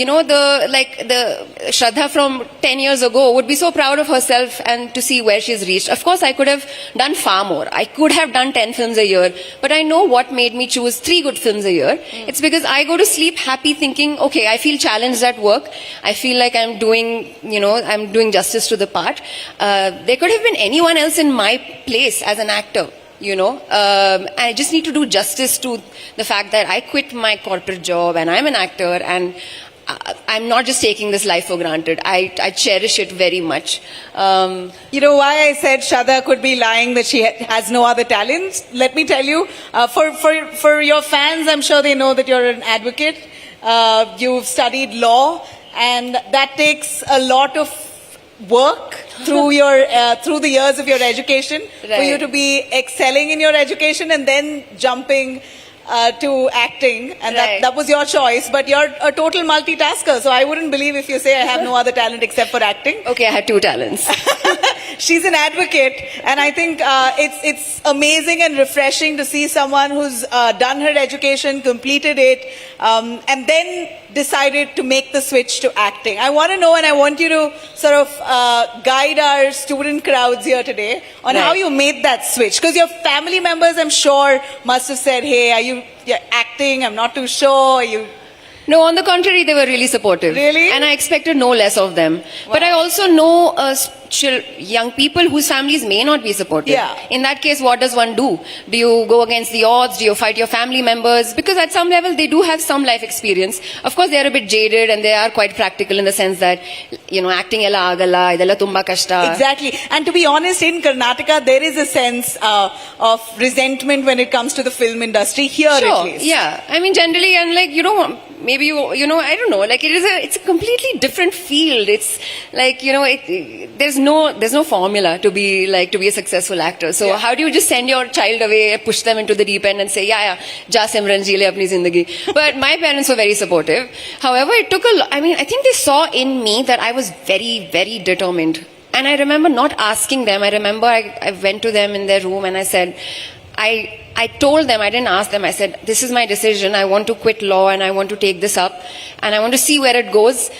Shraddha from 10 years ago would be so proud of herself and to see where she's reached. Of course, I could have done far more. I could have done 10 films a year. But I know what made me choose 3 good films a year. It's because I go to sleep happy thinking, okay, I feel challenged at work. I feel like I'm doing justice to the part. There could have been anyone else in my place as an actor. I just need to do justice to the fact that I quit my corporate job and I'm an actor, and I'm not just taking this life for granted. I cherish it very much. You know why I said Shraddha could be lying that she has no other talents? Let me tell you, for your fans, I'm sure they know that you're an advocate. You've studied law, and that takes a lot of work through the years of your education, for you to be excelling in your education and then jumping to acting, and that was your choice. But you're a total multitasker, so I wouldn't believe if you say I have no other talent except for acting. Okay, I had 2 talents. she's an advocate, and I think it's amazing and refreshing to see someone who's done her education, completed it, and then decided to make the switch to acting. I want to know, and I want you to sort of guide our student crowds here today on how you made that switch. Because your family members, I'm sure, must have said, hey, you're acting? I'm not too sure. No, on the contrary, they were really supportive. Really? And I expected no less of them. But I also know young people whose families may not be supportive. Yeah. In that case, what does one do? Do you go against the odds? Do you fight your family members? Because at some level, they do have some life experience. Of course, they are a bit jaded and they are quite practical in the sense that, acting ella agala, idella tumba kashta. Exactly. And to be honest, in Karnataka, there is a sense of resentment when it comes to the film industry here at least. Yeah. I mean, generally, and like, maybe I don't know, like it's a completely different field. It's like, there's no formula to be a successful actor. So how do you just send your child away, push them into the deep end and say, ja Simran, ji le apni zindagi. But my parents were very supportive. However, it took I think they saw in me that I was very, very determined. And I remember not asking them. I remember I went to them in their room and I said, I told them, I didn't ask them, I said, this is my decision, I want to quit law and I want to take this up and I want to see where it goes.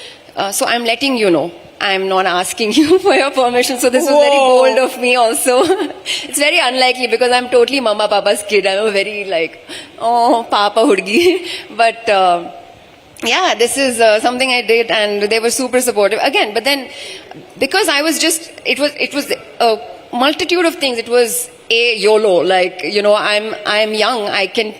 So I'm letting you know. I'm not asking you for your permission. So this was very bold of me also. It's very unlikely because I'm totally mama papa's kid. I'm a very papa hudgi. But yeah, this is something I did and they were super supportive. Again, but then because I was it was a multitude of things. It was YOLO, I'm young, I can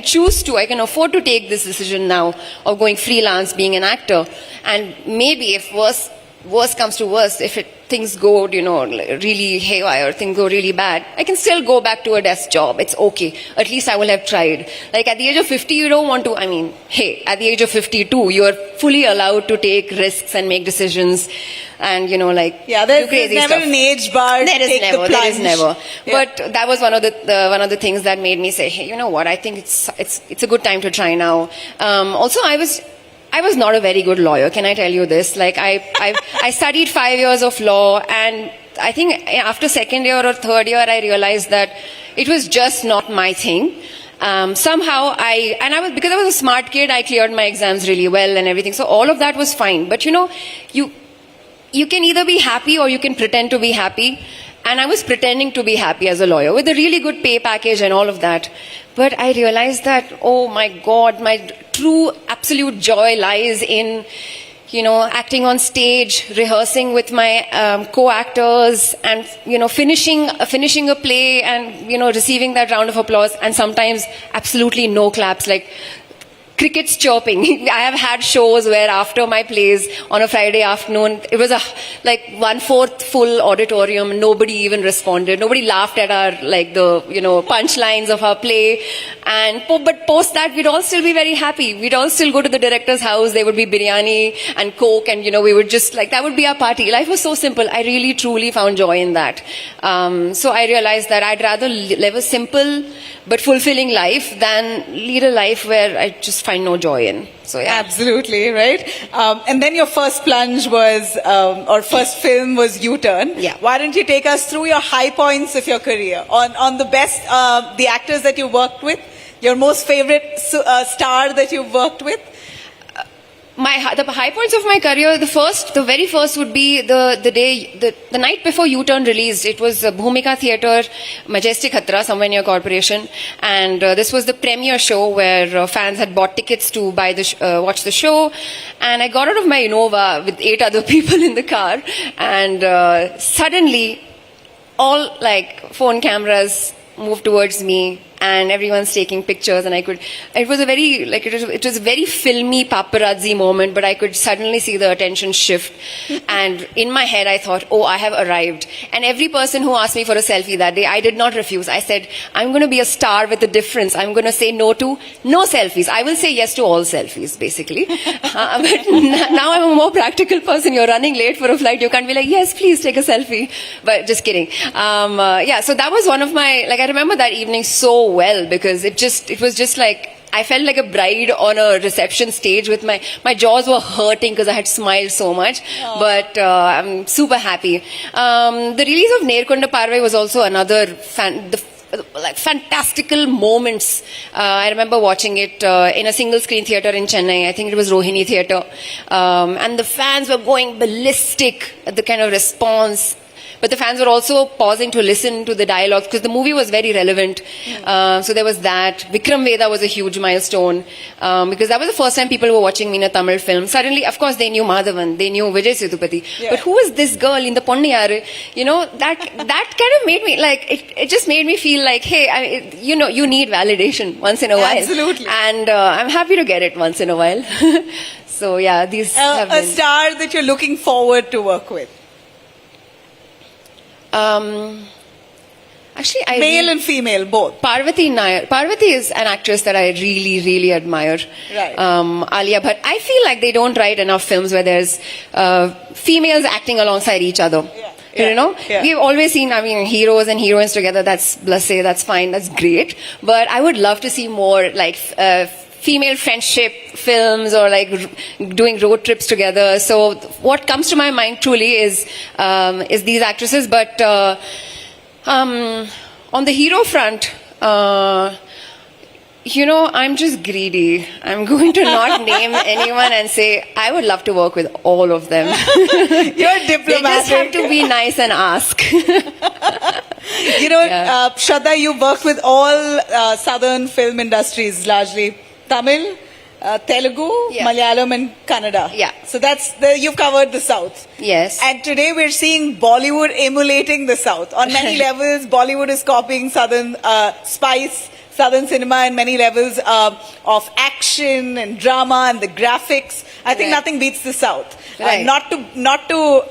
choose to, I can afford to take this decision now of going freelance, being an actor, and maybe if worse comes to worse, if things go, really haywire, things go really bad, I can still go back to a desk job. It's okay. At least I will have tried. Like at the age of 50, you don't want to, at the age of 52, you are fully allowed to take risks and make decisions and, do crazy never stuff. An age bar. There is never. Yeah. But that was one of the things that made me say, hey, you know what? I think it's a good time to try now. Also, I was not a very good lawyer. Can I tell you this? Like I studied 5 years of law, and I think after second year or third year, I realized that it was just not my thing. Somehow because I was a smart kid, I cleared my exams really well and everything. So all of that was fine. But you can either be happy or you can pretend to be happy. And I was pretending to be happy as a lawyer with a really good pay package and all of that. But I realized that, oh my God, my true absolute joy lies in, acting on stage, rehearsing with my co-actors and, finishing a play and, receiving that round of applause and sometimes absolutely no claps, like crickets chirping. I have had shows where after my plays on a Friday afternoon, it was 1/4 full auditorium. Nobody even responded. Nobody laughed at our, punchlines of our play. But post that, we'd all still be very happy. We'd all still go to the director's house. There would be biryani and coke and, we would just that would be our party. Life was so simple. I really, truly found joy in that. So I realized that I'd rather live a simple but fulfilling life than lead a life where I just find no joy in. So yeah. Absolutely, right? And then your first plunge was, or first film was U-Turn. Yeah. Why don't you take us through your high points of your career? On the best, the actors that you worked with, your most favorite star that you've worked with? The high points of my career, the very first would be the night before U-Turn released. It was Bhumika Theatre, Majestic Hatra, somewhere near Corporation, and this was the premiere show where fans had bought tickets to watch the show, and I got out of my Innova with 8 other people in the car, and suddenly all phone cameras moved towards me. And everyone's taking pictures, and it was a very filmy paparazzi moment, but I could suddenly see the attention shift. And in my head, I thought, oh, I have arrived. And every person who asked me for a selfie that day, I did not refuse. I said, I'm going to be a star with a difference. I'm going to say no to no selfies. I will say yes to all selfies, basically. But now I'm a more practical person. You're running late for a flight. You can't be like, yes, please take a selfie. But just kidding. So that was one of my, I remember that evening so well because it was just I felt like a bride on a reception stage with my jaws were hurting because I had smiled so much. But I'm super happy. The release of Nerkonda Parvai was also another fantastical moments. I remember watching it in a single screen theater in Chennai. I think it was Rohini Theatre. And the fans were going ballistic at the kind of response. But the fans were also pausing to listen to the dialogues because the movie was very relevant. So there was that. Vikram Veda was a huge milestone because that was the first time people were watching me in a Tamil film. Suddenly, of course, they knew Madhavan, they knew Vijay Sethupathi. Yeah. But who was this girl in the Ponniyaru? You know, that kind of made me like, it just made me feel like, hey, you need validation once in a while. Absolutely. And I'm happy to get it once in a while. So yeah, these have been... A star that you're looking forward to work with. Actually, male and female, both. Parvati Nair. Parvati is an actress that I really, really admire. Right. Alia Bhatt. I feel like they don't write enough films where there's females acting alongside each other. Yeah. You know, we've always seen, heroes and heroines together. That's blasé, that's fine, that's great. But I would love to see more like female friendship films or like doing road trips together. So what comes to my mind truly is these actresses. But on the hero front, I'm just greedy. I'm going to not name anyone and say I would love to work with all of them. You're diplomatic. They just have to be nice and ask. Shraddha, you worked with all southern film industries largely. Tamil, Telugu, Malayalam and Kannada. Yeah. So you've covered the South. Yes. And today we're seeing Bollywood emulating the South. On many levels, Bollywood is copying Southern spice, Southern cinema in many levels of action and drama and the graphics. I think nothing beats the South. Right. Not to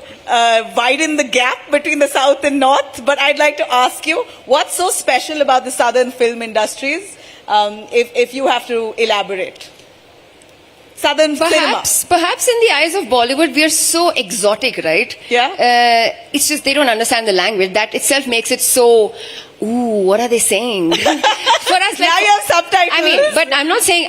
widen the gap between the South and North, but I'd like to ask you, what's so special about the Southern film industries? If you have to elaborate. Southern cinema. Perhaps in the eyes of Bollywood, we are so exotic, right? Yeah. It's just they don't understand the language. That itself makes it so, ooh, what are they saying? For us, now you have subtitles. But I'm saying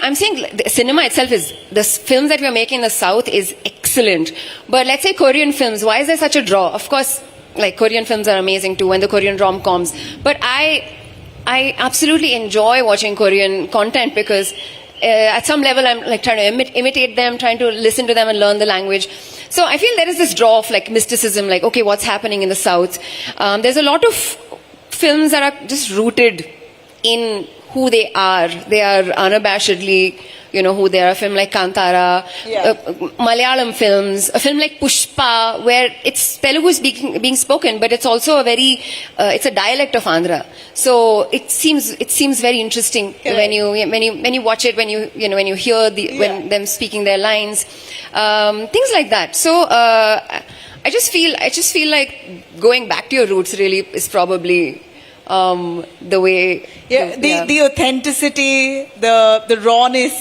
the cinema itself the films that we are making in the South is excellent. But let's say Korean films, why is there such a draw? Of course, like Korean films are amazing too, and the Korean rom-coms. But I absolutely enjoy watching Korean content because at some level I'm like trying to imitate them, trying to listen to them and learn the language. So I feel there is this draw of like mysticism, like, okay, what's happening in the South? There's a lot of films that are just rooted in who they are. They are unabashedly, who they are. A film like Kantara, Malayalam films, a film like Pushpa, where it's Telugu is being spoken, but it's also it's a dialect of Andhra. So it seems very interesting when you watch it, when you hear when them speaking their lines, things like that. So I just feel like going back to your roots really is probably the way the authenticity, the rawness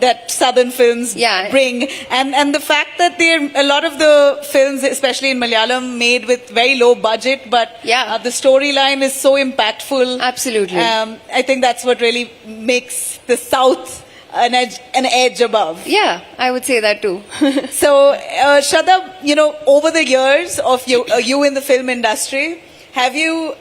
that southern films bring, and the fact that a lot of the films, especially in Malayalam, made with very low budget, but the storyline is so impactful. Absolutely. I think that's what really makes the South an edge above. Yeah, I would say that too. So Shraddha, over the years of you in the film industry, have you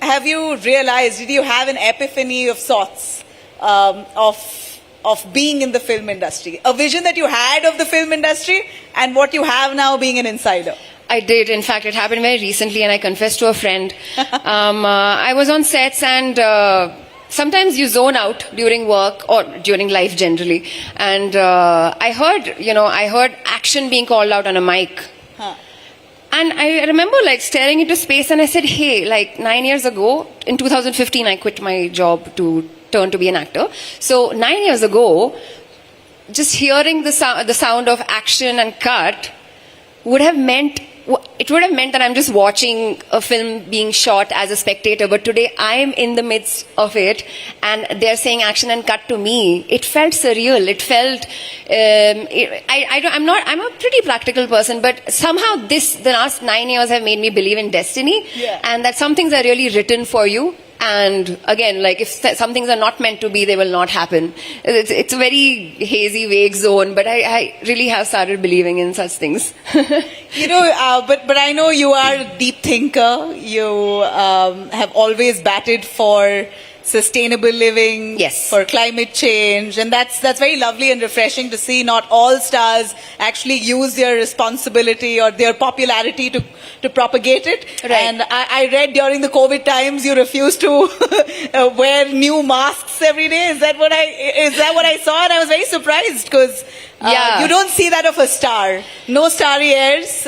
realized, did you have an epiphany of sorts of being in the film industry? A vision that you had of the film industry and what you have now being an insider? I did. In fact, it happened very recently and I confessed to a friend. I was on sets and sometimes you zone out during work or during life generally. And I heard action being called out on a mic. And I remember like staring into space and I said, hey, like 9 years ago, in 2015, I quit my job to turn to be an actor. So 9 years ago, just hearing the sound of action and cut would have meant that I'm just watching a film being shot as a spectator. But today I'm in the midst of it and they're saying action and cut to me. It felt surreal. It felt, I'm a pretty practical person, but somehow the last 9 years have made me believe in destiny and that some things are really written for you And again, like if some things are not meant to be, they will not happen. It's a very hazy, vague zone, but I really have started believing in such things. But I know you are a deep thinker. You have always batted for sustainable living, Yes. for climate change, and that's very lovely and refreshing to see. Not all stars actually use their responsibility or their popularity to propagate it. Right. And I read during the COVID times you refused to wear new masks every day. Is that what I saw? And I was very surprised because Yeah. you don't see that of a star. No starry airs.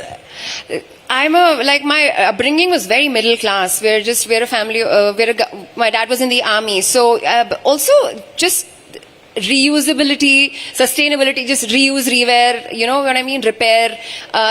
My upbringing was very middle class. We're a family, my dad was in the army. So, also just reusability, sustainability, just reuse, rewear, you know what I mean? Repair,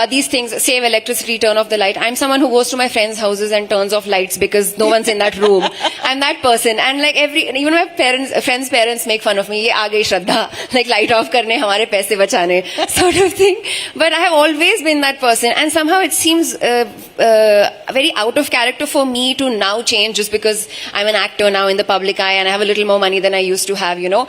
these things, save electricity, turn off the light. I'm someone who goes to my friends' houses and turns off lights because no one's in that room. I'm that person. And like even my friends' parents make fun of me. Ye aa gayi Shraddha, like light off karne, hamare paise bachane, sort of thing. But I have always been that person. And somehow it seems very out of character for me to now change just because I'm an actor now in the public eye and I have a little more money than I used to have, you know.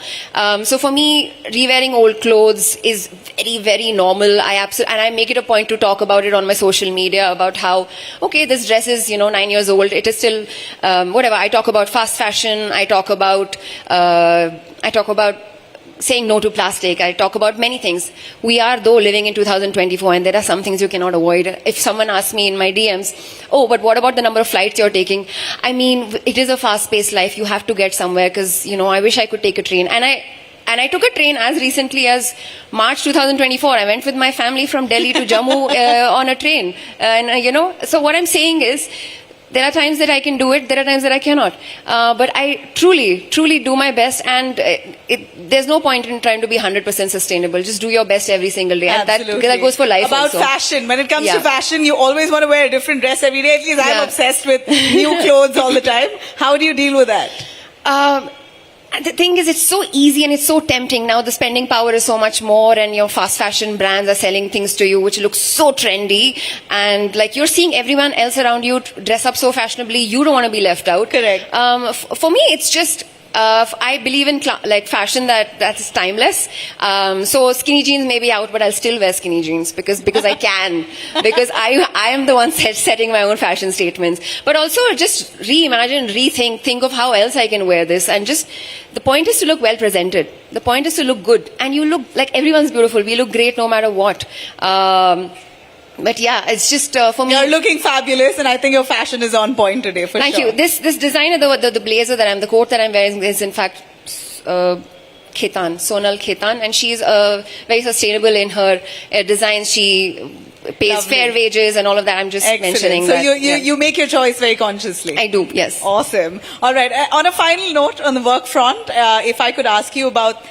So for me, re-wearing old clothes is very, very normal. And I make it a point to talk about it on my social media about how, okay, this dress is, 9 years old. It is still, whatever. I talk about fast fashion. I talk about saying no to plastic. I talk about many things. We are, though, living in 2024, and there are some things you cannot avoid. If someone asks me in my DMs, oh, but what about the number of flights you're taking? I mean, it is a fast-paced life. You have to get somewhere because, I wish I could take a train. And I took a train as recently as March 2024. I went with my family from Delhi to Jammu on a train. So what I'm saying is, there are times that I can do it, there are times that I cannot. But I truly, truly do my best, and there's no point in trying to be 100% sustainable. Just do your best every single day. And Absolutely. that goes for life About also. fashion. When it comes Yeah. to fashion, you always want to wear a different dress every day. At least I'm Yeah. obsessed with new clothes all the time. How do you deal with that? The thing is, it's so easy and it's so tempting. Now the spending power is so much more, and your fast fashion brands are selling things to you which look so trendy, and like you're seeing everyone else around you dress up so fashionably, you don't want to be left out. Correct. For me, it's just I believe in fashion that is timeless. So skinny jeans may be out, but I'll still wear skinny jeans because I can, because I am the one setting my own fashion statements. But also just reimagine, think of how else I can wear this, and just the point is to look well presented. The point is to look good, and you look like everyone's beautiful. We look great no matter what. But yeah, it's just for me. You're looking fabulous, and I think your fashion is on point today, for Thank sure. you. This designer, the blazer the coat that I'm wearing is in fact Sonal Khetan, and she's very sustainable in her designs. She pays Lovely. fair wages and all of that. I'm just Excellent. mentioning So that. you make your choice very consciously. I do, yes. Awesome. All right. On a final note on the work front, if I could ask you about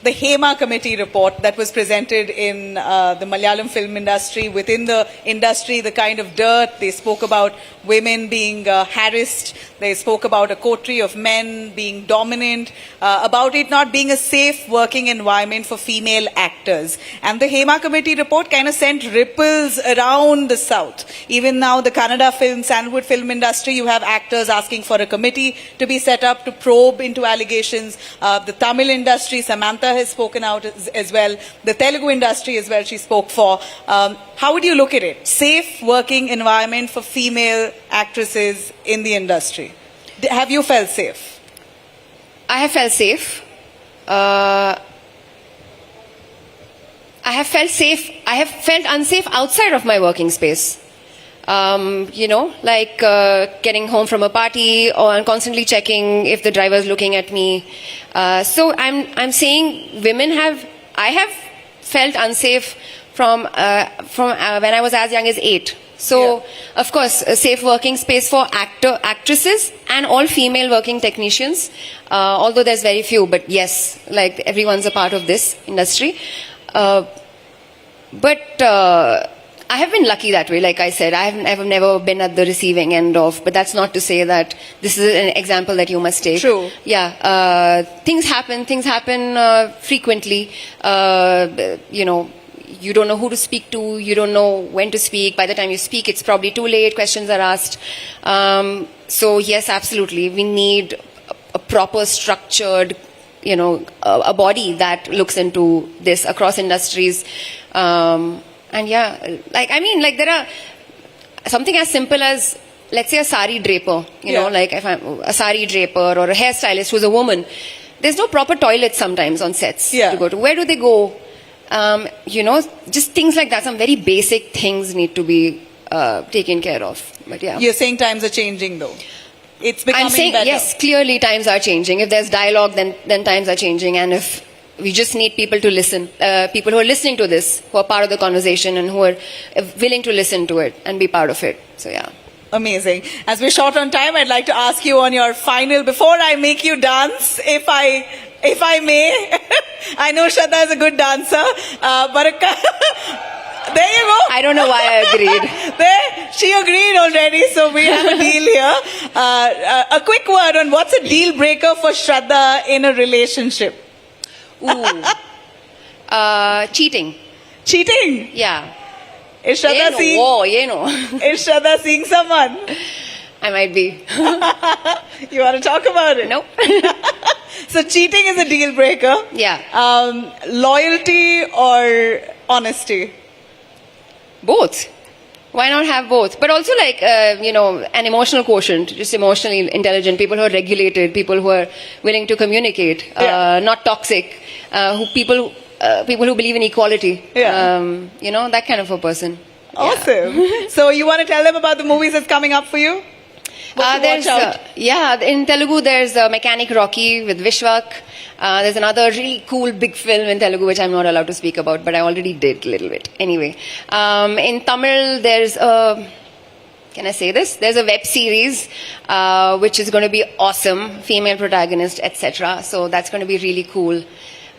the HEMA committee report that was presented in the Malayalam film industry. Within the industry, the kind of dirt, they spoke about women being harassed, they spoke about a coterie of men being dominant, about it not being a safe working environment for female actors. And the HEMA committee report kind of sent ripples around the South. Even now, the Kannada film, Sandalwood film industry, you have actors asking for a committee to be set up to probe into allegations. The Tamil industry, Samantha has spoken out as well. The Telugu industry as well, she spoke for. How would you look at it? Safe working environment for female actresses in the industry. Have you felt safe? I have felt safe. I have felt safe. I have felt unsafe outside of my working space. Getting home from a party or constantly checking if the driver is looking at me. So I'm saying I have felt unsafe from when I was as young as 8. So, Of course, a safe working space for actresses and all female working technicians, although there's very few, but yes, like everyone's a part of this industry. I have been lucky that way, like I said. I have never been at the receiving end of, but that's not to say that this is an example that you must take. True. Yeah, things happen frequently. you don't know who to speak to, you don't know when to speak. By the time you speak, it's probably too late, questions are asked. So yes, absolutely. We need a proper structured, a body that looks into this across industries. And yeah, there are something as simple as, let's say, a sari draper, like if I'm a sari draper or a hairstylist who's a woman, there's no proper toilets sometimes on sets to go to. Where do they go? Just things like that. Some very basic things need to be taken care of. But yeah. You're saying times are changing though. It's becoming I'm saying, better. yes, clearly times are changing. If there's dialogue, then times are changing. And if we just need people to listen, people who are listening to this, who are part of the conversation and who are willing to listen to it and be part of it. So yeah. Amazing. As we're short on time, I'd like to ask you on your final, before I make you dance, if I may. I know Shraddha is a good dancer, but there you go. I don't know why I agreed. There, she agreed already, so we have a deal here. A quick word on what's a deal breaker for Shraddha in a relationship? Ooh. Cheating. Cheating? Yeah. Is Shraddha Is Shraddha seeing someone? I might be. You want to talk about it? Nope. So cheating is a deal breaker. Yeah. Loyalty or honesty? Both. Why not have both? But also an emotional quotient, just emotionally intelligent, people who are regulated, people who are willing to communicate, not toxic, people who believe in equality. Yeah. That kind of a person. Awesome. So you want to tell them about the movies that's coming up for you? In Telugu there's Mechanic Rocky with Vishwak. There's another really cool big film in Telugu which I'm not allowed to speak about, but I already did a little bit. Anyway, in Tamil there's can I say this? There's a web series which is going to be awesome, female protagonist, etc. So that's going to be really cool.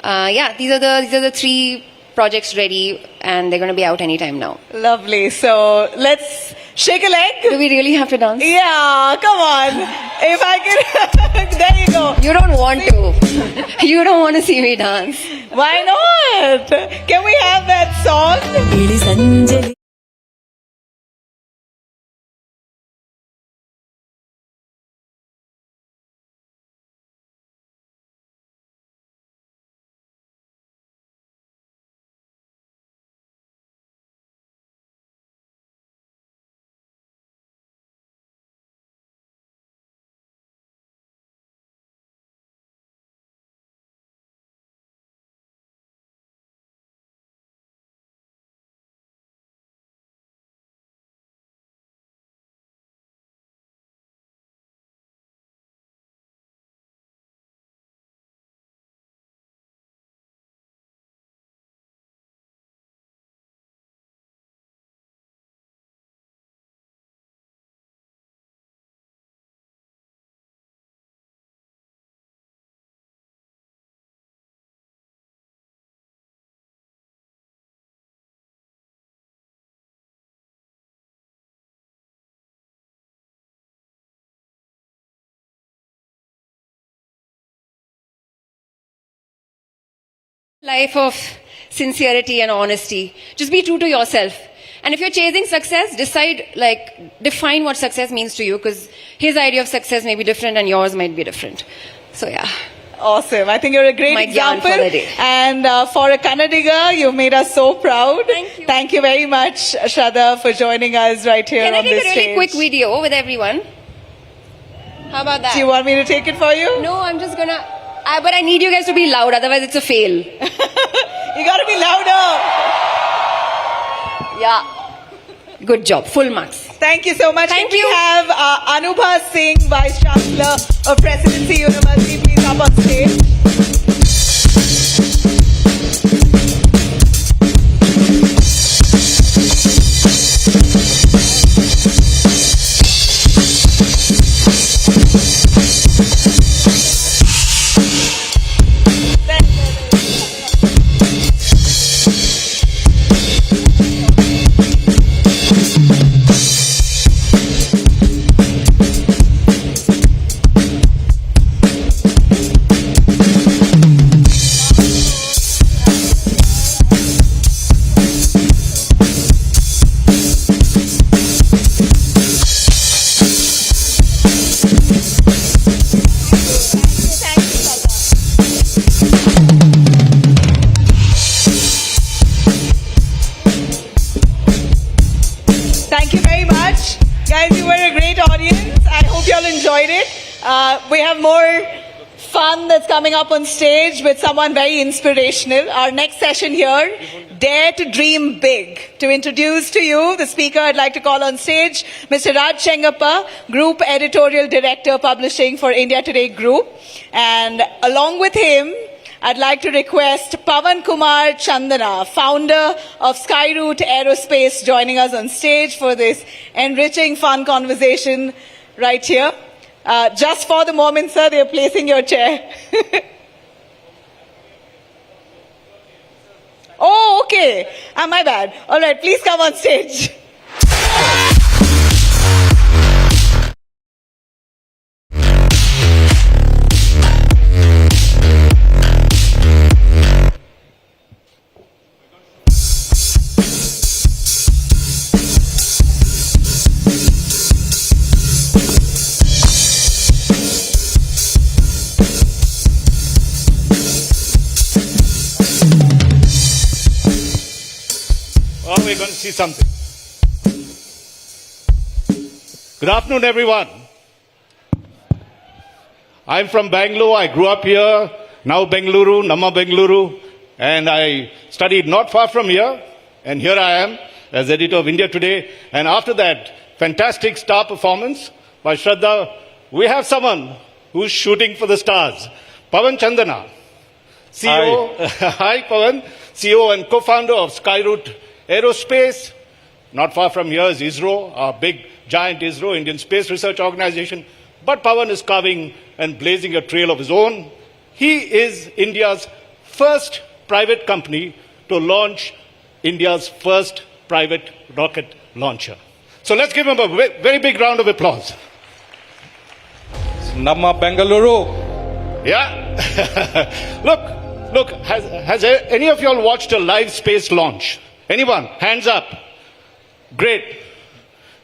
These are the three projects ready, and they're going to be out anytime now. Lovely. So let's shake a leg. Do we really have to dance? Yeah, come on. If I can, there you go. You don't want to. You don't want to see me dance. Why not? Can we have that song? Life of sincerity and honesty. Just be true to yourself. And if you're chasing success, define what success means to you, because his idea of success may be different and yours might be different. So yeah. Awesome. I think you're a great My example. gyan for the day. And for a Kannadiga, you've made us so proud. Thank you. Thank you very much, Shraddha, for joining us right here Can I on take this a really stage. quick video with everyone? How about that? Do you want me to take it for you? No, I'm just gonna... but I need you guys to be loud, otherwise it's a fail. You gotta be louder. Yeah. Good job. Full marks. Thank you so much. Thank Can you. we have Anubha Singh, Vice Chancellor of Presidency University, please up on stage. Thank you very much. Guys, you were a great audience. I hope you all enjoyed it. We have more fun that's coming up on stage with someone very inspirational. Our next session here, Dare to Dream Big. To introduce to you the speaker I'd like to call on stage, Mr. Raj Chengappa, Group Editorial Director Publishing for India Today Group. And along with him, I'd like to request Pavan Kumar Chandana, founder of Skyroot Aerospace, joining us on stage for this enriching, fun conversation right here. Just for the moment, sir, they are placing your chair. Oh, okay. My bad. All right, please come on stage. We're going to see something. Good afternoon, everyone. I'm from Bangalore. I grew up here. Now Bengaluru, Namma Bengaluru. And I studied not far from here. And here I am as editor of India Today. And after that fantastic star performance by Shraddha, we have someone who's shooting for the stars. Pavan Chandana, CEO. Hi, Pavan. CEO and co-founder of Skyroot Aerospace. Not far from here is ISRO, our big giant ISRO, Indian Space Research Organization. But Pavan is carving and blazing a trail of his own. He is India's first private company to launch India's first private rocket launcher. So let's give him a very big round of applause. Namma Bengaluru. Yeah. Look, has any of y'all watched a live space launch? Anyone? Hands up. Great.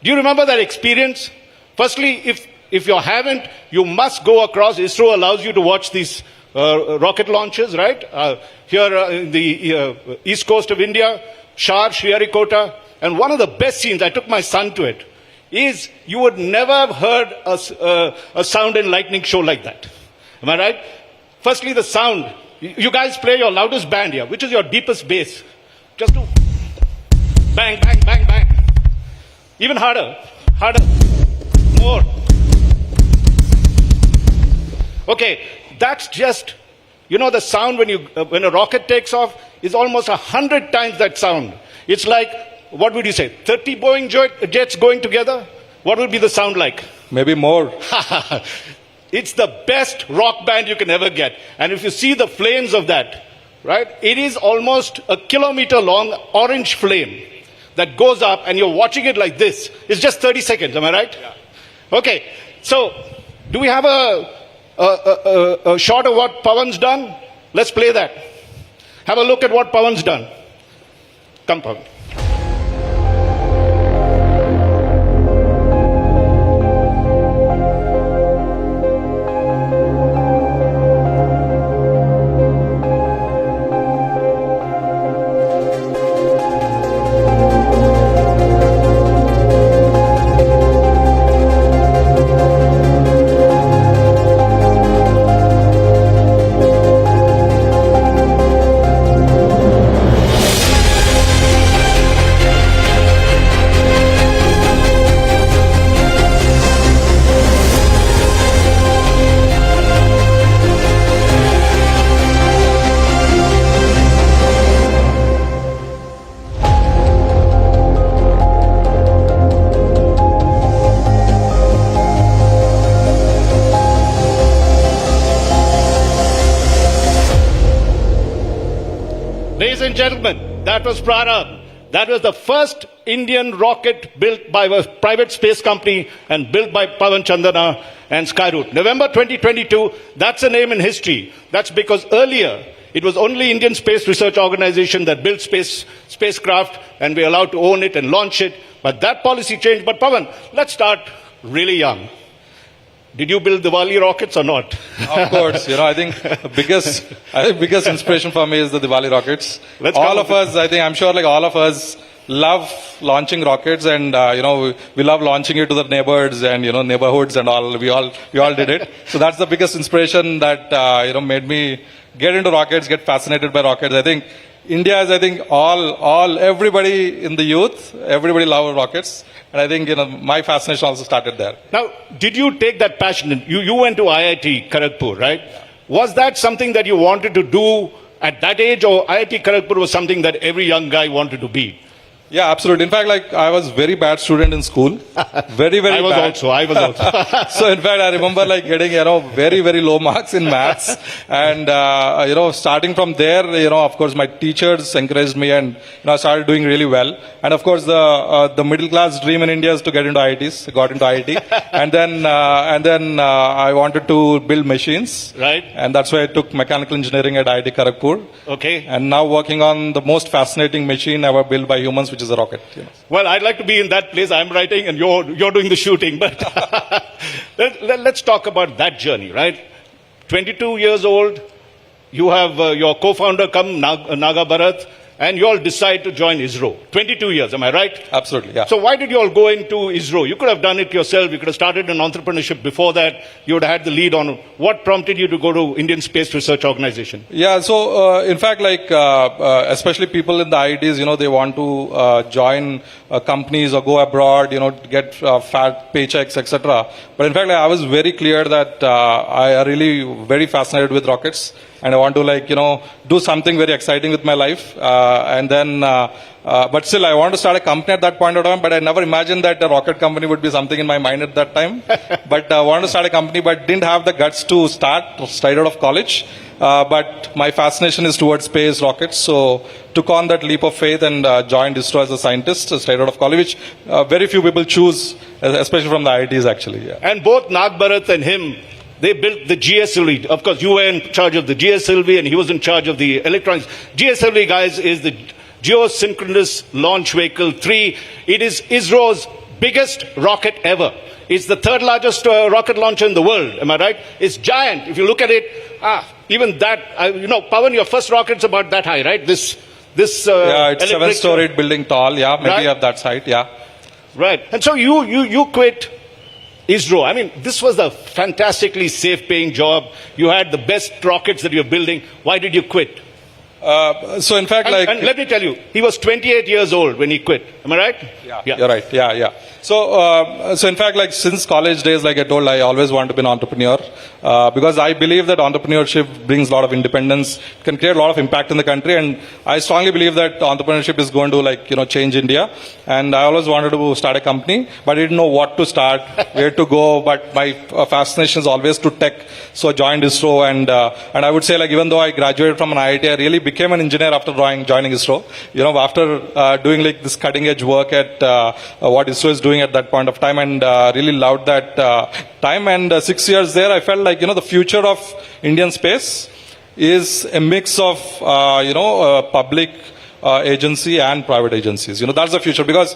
Do you remember that experience? Firstly, if you haven't, you must go across. ISRO allows you to watch these rocket launches, right? Here in the east coast of India, Shar, Sriharikota. And one of the best scenes, I took my son to it, is you would never have heard a sound and lightning show like that. Am I right? Firstly, the sound. You guys play your loudest band here. Which is your deepest bass? Just do bang, bang, bang, bang. Even harder, more. Okay, that's just, the sound when a rocket takes off is almost 100 times that sound. It's like, what would you say, 30 Boeing jets going together? What would be the sound like? Maybe more. It's the best rock band you can ever get. And if you see the flames of that, right, it is almost a kilometer long orange flame that goes up and you're watching it like this. It's just 30 seconds, am I right? Yeah. Okay, so do we have a shot of what Pavan's done? Let's play that. Have a look at what Pavan's done. Come, Pavan. Ladies and gentlemen, that was Pradhan. That was the first Indian rocket built by a private space company and built by Pavan Chandana and Skyroot. November 2022, that's a name in history. That's because earlier it was only Indian Space Research Organization that built spacecraft and we're allowed to own it and launch it. But that policy changed. But Pavan, let's start really young. Did you build Diwali rockets or not? Of course, I think biggest inspiration for me is the Diwali rockets. Let's all of us, I'm sure all of us love launching rockets, and we love launching it to the neighbors and neighborhoods and all. We all did it. So that's the biggest inspiration that made me get into rockets, get fascinated by rockets. I think India is, everybody in the youth, everybody loves rockets. And I think, my fascination also started there. Now, did you take that passion? You went to IIT Kharagpur, right? Was that something that you wanted to do at that age, or IIT Kharagpur was something that every young guy wanted to be? Yeah, absolutely. In fact, I was very bad student in school. Very, very bad. I was also. So in fact, I remember getting, very, very low marks in maths. And, starting from there, of course, my teachers encouraged me, and, I started doing really well. And of course, the middle class dream in India is to get into IITs. I got into IIT. and then I wanted to build machines. Right. And that's why I took mechanical engineering at IIT Kharagpur. Okay. And now working on the most fascinating machine ever built by humans, which is a rocket. Well, I'd like to be in that place. I'm writing and you're doing the shooting. But let's talk about that journey, right? 22 years old, you have your co-founder come, Naga Bharat, and you all decide to join ISRO. 22 years, am I right? Absolutely, yeah. So why did you all go into ISRO? You could have done it yourself. You could have started an entrepreneurship before that. You would have had the lead on what prompted you to go to Indian Space Research Organization. Yeah, so in fact, especially people in the IITs, they want to join companies or go abroad, get fat paychecks, etc. But in fact, I was very clear that I are really very fascinated with rockets. And I want to do something very exciting with my life. But still I want to start a company at that point of time, but I never imagined that a rocket company would be something in my mind at that time. But I wanted to start a company, but didn't have the guts to start straight out of college. But my fascination is towards space, rockets, so took on that leap of faith and joined ISRO as a scientist straight out of college, which very few people choose, especially from the IITs actually. Yeah. And both Nag Bharat and him, they built the GSLV. Of course, you were in charge of the GSLV and he was in charge of the electronics. GSLV, guys, is the Geosynchronous Launch Vehicle 3. It is ISRO's biggest rocket ever. It's the third largest rocket launcher in the world. Am I right? It's giant. If you look at it, even that, Pawan, your first rocket's about that high, right? This yeah, it's 7-storied building tall. Yeah, maybe right? Of that height. Yeah. Right. And so you quit ISRO. I mean, this was a fantastically safe-paying job. You had the best rockets that you're building. Why did you quit? So in fact, and let me tell you, he was 28 years old when he quit. Am I right? Yeah. You're right. Yeah. So in fact, since college days, I told, I always wanted to be an entrepreneur because I believe that entrepreneurship brings a lot of independence, can create a lot of impact in the country, and I strongly believe that entrepreneurship is going to change India. And I always wanted to start a company, but I didn't know what to start, where to go. But my fascination is always to tech, so I joined ISRO, and I would say even though I graduated from an IIT, I really became an engineer after joining ISRO. After doing this cutting edge work at what ISRO is doing at that point of time, and really loved that time. And 6 years there, I felt the future of Indian space is a mix of public agency and private agencies. That's the future, because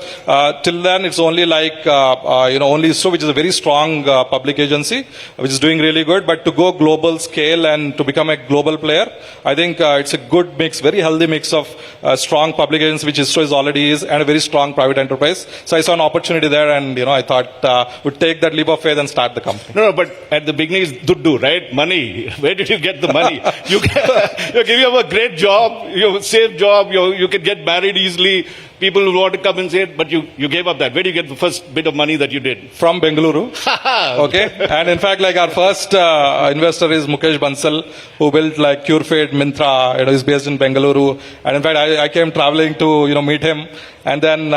till then it's only only ISRO, which is a very strong public agency, which is doing really good. But to go global scale and to become a global player, I think it's a good mix, very healthy mix of strong public agency, which ISRO already is, and a very strong private enterprise. So I saw an opportunity there, and I thought would take that leap of faith and start the company. No, but at the beginning is duddu, right? Money. Where did you get the money? You have a great job, you have a safe job, you can get married easily. People will want to come and say it, but you gave up that. Where did you get the first bit of money that you did? From Bengaluru. Okay. And in fact, our first investor is Mukesh Bansal, who built CureFit, Mintra. It is based in Bengaluru. And in fact, I came traveling to, meet him, and then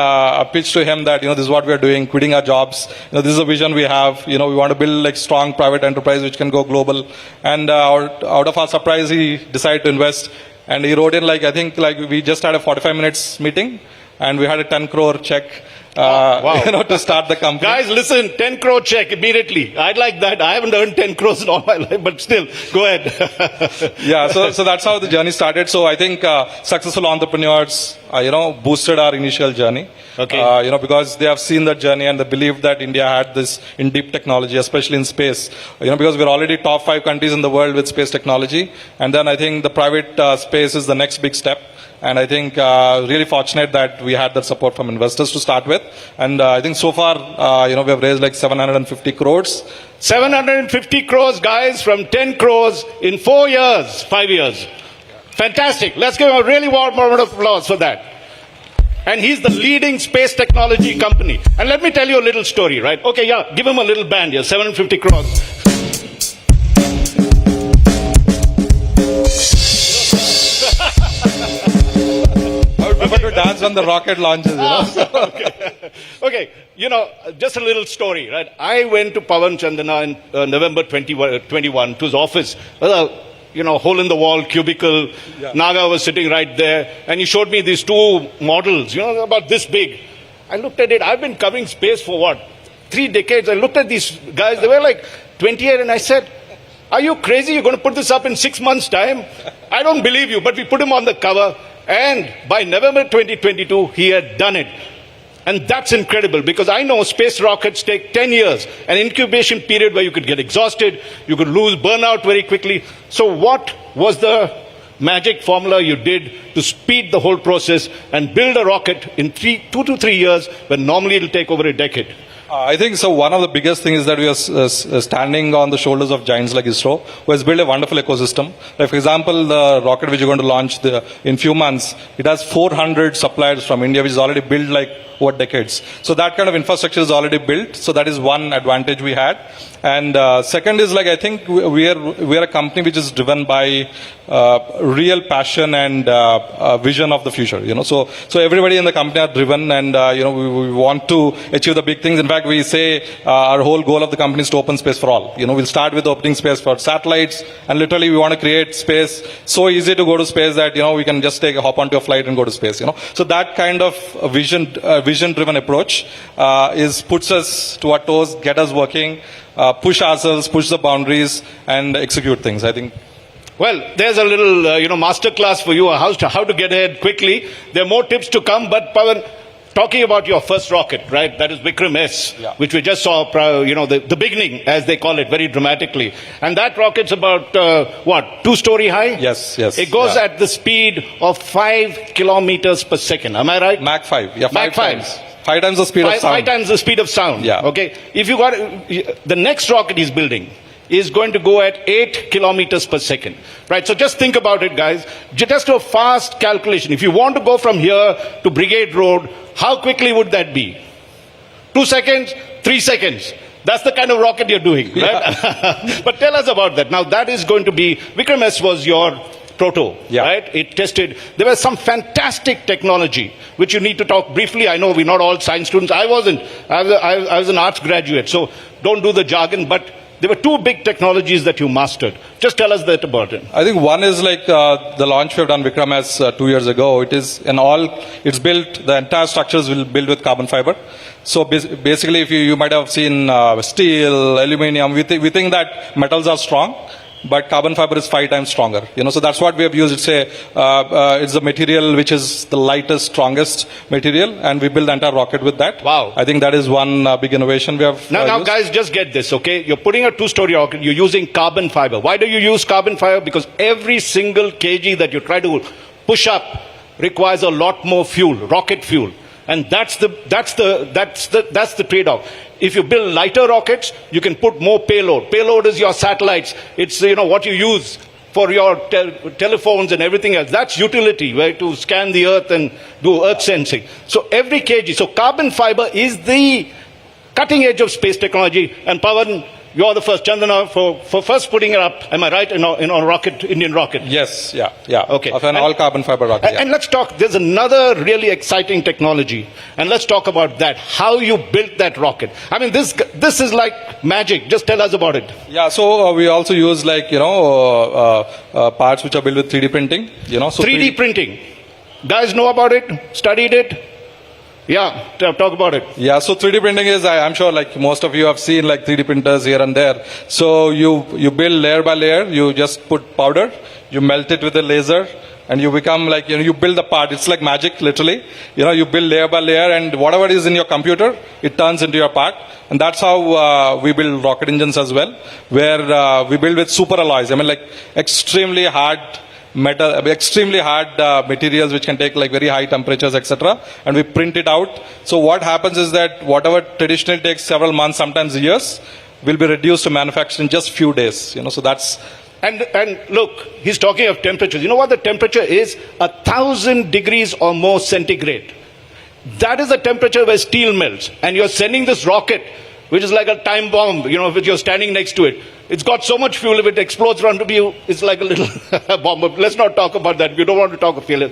pitched to him that, this is what we are doing, quitting our jobs. This is a vision we have. We want to build strong private enterprise which can go global. And out of our surprise, he decided to invest. And he wrote in I think we just had a 45 minutes meeting, and we had a 10 crore check wow. To start the company. Guys, listen, 10 crore check immediately. I'd like that. I haven't earned 10 crores in all my life, but still, go ahead. Yeah, so that's how the journey started. So I think successful entrepreneurs, boosted our initial journey. Okay. Because they have seen that journey and they believe that India had this in deep technology, especially in space. Because we're already top 5 countries in the world with space technology. And then I think the private space is the next big step. And I think really fortunate that we had that support from investors to start with. And I think so far, we have raised like 750 crores. 750 crores, guys, from 10 crores in 4 years, 5 years. Fantastic. Let's give him a really warm round of applause for that. And he's the leading space technology company. And let me tell you a little story, right? Okay, yeah, give him a little band here, 750 crores. I would prefer to dance on the rocket launches, Okay, just a little story, right? I went to Pawan Chandana in November 21 to his office. Hole in the wall, cubicle. Yeah. Naga was sitting right there. And he showed me these two models, about this big. I looked at it. I've been covering space for 3 decades. I looked at these guys. They were like 28. And I said, are you crazy? You're going to put this up in 6 months' time? I don't believe you. But we put him on the cover. And by November 2022, he had done it. And that's incredible because I know space rockets take 10 years, an incubation period where you could get exhausted, you could burn out very quickly. So what was the magic formula you did to speed the whole process and build a rocket in 2 to 3 years when normally it'll take over a decade? I think so. One of the biggest things is that we are standing on the shoulders of giants like ISRO, who has built a wonderful ecosystem. Like, for example, the rocket which you're going to launch in few months, it has 400 suppliers from India, which is already built like over decades. So that kind of infrastructure is already built. So that is one advantage we had. And second is, like, I think we are a company which is driven by real passion and vision of the future. So everybody in the company are driven, and we want to achieve the big things. In fact, we say our whole goal of the company is to open space for all. We'll start with opening space for satellites, and literally we want to create space so easy to go to space that we can just hop onto a flight and go to space. So that kind of vision-driven approach puts us to our toes, get us working, push ourselves, push the boundaries, and execute things. I think. Well, there's a little masterclass for you how to get ahead quickly. There are more tips to come, but Pawan, talking about your first rocket, right? That is Vikram S, which we just saw, the beginning, as they call it, very dramatically. And that rocket's about, 2-story high? Yes. It goes at the speed of 5 kilometers per second. Am I right? Mach 5. Yeah, Mach 5. 5 times the speed of sound. 5 times the speed of sound. Yeah. Okay. If you got the next rocket he's building is going to go at 8 kilometers per second. Right? So just think about it, guys. Just a fast calculation. If you want to go from here to Brigade Road, how quickly would that be? 2 seconds? 3 seconds? That's the kind of rocket you're doing, right? But tell us about that. Now, that is going to be... Vikram S was your proto, right? It tested... There was some fantastic technology, which you need to talk briefly. I know we're not all science students. I wasn't. I was an arts graduate, so don't do the jargon, but... There were 2 big technologies that you mastered. Just tell us that about it. I think one is like the launch we have done Vikram S 2 years ago. It is it's built, the entire structures will build with carbon fiber. So basically, if you might have seen steel, aluminium, we think that metals are strong, but carbon fiber is 5 times stronger. So that's what we have used. It's the material which is the lightest, strongest material, and we build the entire rocket with that. Wow. I think that is one big innovation we have Now guys, just get this, okay? You're putting a 2-story rocket, you're using carbon fiber. Why do you use carbon fiber? Because every single kg that you try to push up requires a lot more fuel, rocket fuel. And that's the trade-off. If you build lighter rockets, you can put more payload. Payload is your satellites. It's what you use for your telephones and everything else. That's utility, right? To scan the earth and do earth sensing. So every kg. So carbon fiber is the cutting edge of space technology. And Pawan, you're the first, Chandana, for first putting it up, am I right, in a rocket, Indian rocket? Yes, yeah. Okay. Of an all-carbon fiber rocket, And let's talk, there's another really exciting technology, and let's talk about that, how you built that rocket. I mean, this is like magic. Just tell us about it. Yeah, so we also use parts which are built with 3D printing, So 3D printing. Guys know about it? Studied it? Yeah, talk about it. Yeah, so 3D printing is, I'm sure like most of you have seen like 3D printers here and there. So you build layer by layer, you just put powder, you melt it with a laser, and you become like, you build the part. It's like magic, literally. You build layer by layer, and whatever is in your computer, it turns into your part. And that's how we build rocket engines as well, where we build with super alloys. I mean, like extremely hard metal, extremely hard materials which can take like very high temperatures, etc. And we print it out. So what happens is that whatever traditionally takes several months, sometimes years, will be reduced to manufacture in just few days. So that's. And look, he's talking of temperatures. You know what the temperature is? 1,000 degrees or more centigrade. That is the temperature where steel melts. And you're sending this rocket, which is like a time bomb, which you're standing next to it. It's got so much fuel, if it explodes around you, it's like a little bomb. But let's not talk about that. We don't want to talk of failure.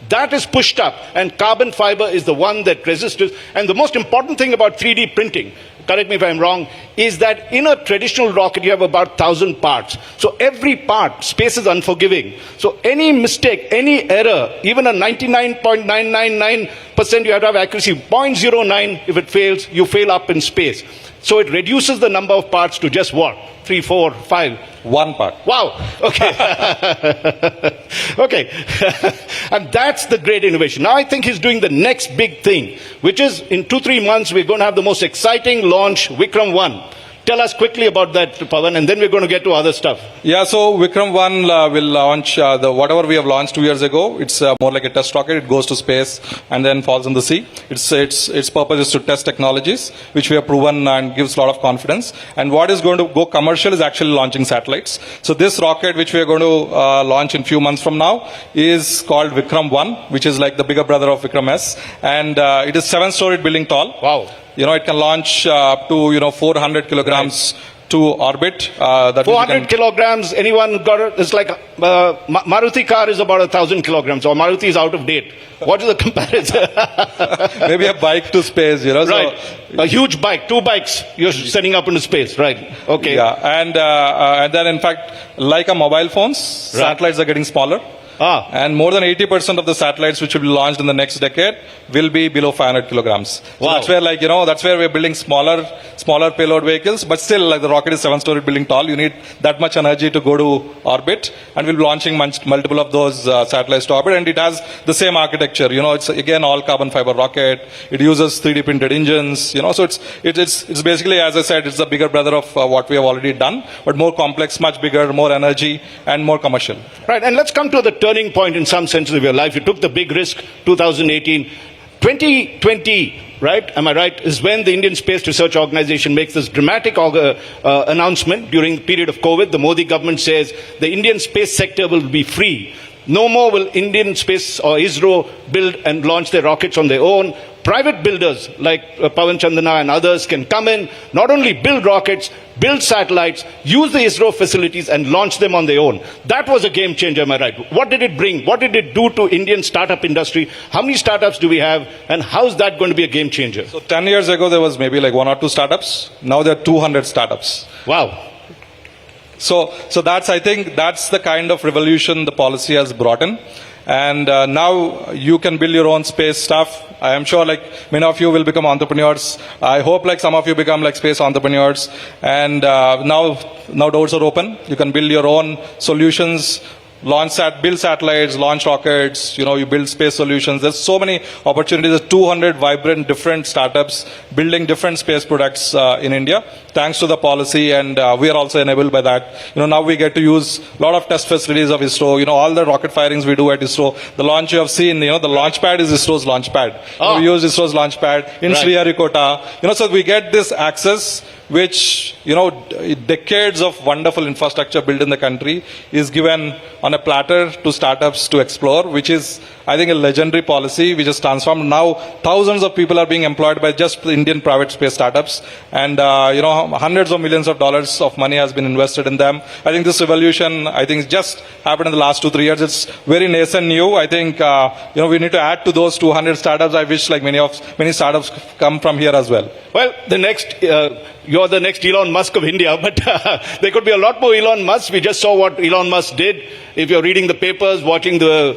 That is pushed up, and carbon fiber is the one that resists it. And the most important thing about 3D printing, correct me if I'm wrong, is that in a traditional rocket you have about 1,000 parts. So every part, space is unforgiving. So any mistake, any error, even a 99.999% you have to have accuracy, 0.09, if it fails, you fail up in space. So it reduces the number of parts to just what? 3, 4, 5? One part. Wow. Okay. Okay. And that's the great innovation. Now I think he's doing the next big thing, which is in 2-3 months we're going to have the most exciting launch, Vikram 1. Tell us quickly about that, Pawan, and then we're going to get to other stuff. Yeah, so Vikram 1 will launch whatever we have launched 2 years ago. It's more like a test rocket. It goes to space and then falls in the sea. Its purpose is to test technologies, which we have proven and gives a lot of confidence. And what is going to go commercial is actually launching satellites. So this rocket, which we are going to launch in few months from now, is called Vikram 1, which is like the bigger brother of Vikram S. And it is 7-storied building tall. Wow. It can launch up to 400 kilograms to orbit. 400 kilograms, anyone got it? It's like Maruti car is about 1,000 kilograms, or Maruti is out of date. What is the comparison? Maybe a bike to space, Right. So, a huge bike, 2 bikes you're sending up into space, right? Okay. Yeah, and then in fact, like a mobile phones, satellites are getting smaller. And more than 80% of the satellites which will be launched in the next decade will be below 500 kilograms. So wow. That's where that's where we're building smaller payload vehicles, but still like the rocket is 7-story building tall. You need that much energy to go to orbit, and we'll be launching multiple of those satellites to orbit, and it has the same architecture. It's again all carbon fiber rocket. It uses 3D printed engines, so it's basically, as I said, it's the bigger brother of what we have already done, but more complex, much bigger, more energy, and more commercial. Right, and let's come to the turning point in some sense of your life. You took the big risk, 2018. 2020, right, am I right, is when the Indian Space Research Organization makes this dramatic announcement during the period of COVID. The Modi government says the Indian space sector will be free. No more will Indian Space or ISRO build and launch their rockets on their own. Private builders like Pawan Chandana and others can come in, not only build rockets, build satellites, use the ISRO facilities and launch them on their own. That was a game changer, am I right? What did it bring? What did it do to Indian startup industry? How many startups do we have? And how's that going to be a game changer? So 10 years ago, there was maybe like 1 or 2 startups. Now there are 200 startups. Wow. So I think that's the kind of revolution the policy has brought in. And now you can build your own space stuff. I am sure like many of you will become entrepreneurs. I hope like some of you become like space entrepreneurs. And now doors are open. You can build your own solutions, build satellites, launch rockets, you build space solutions. There's so many opportunities. There's 200 vibrant different startups building different space products in India, thanks to the policy, and we are also enabled by that. Now we get to use a lot of test facilities of ISRO. All the rocket firings we do at ISRO. The launch you have seen, the launch pad is ISRO's launch pad. We use ISRO's launch pad in Sriharikota. So we get this access, which, decades of wonderful infrastructure built in the country is given on a platter to startups to explore, which is, I think, a legendary policy which has transformed. Now, thousands of people are being employed by just Indian private space startups, and, hundreds of millions of dollars of money has been invested in them. I think this revolution, just happened in the last 2-3 years. It's very nascent new. I think, we need to add to those 200 startups. I wish like many startups come from here as well. Well, you're the next Elon Musk of India, but there could be a lot more Elon Musk. We just saw what Elon Musk did. If you're reading the papers, watching your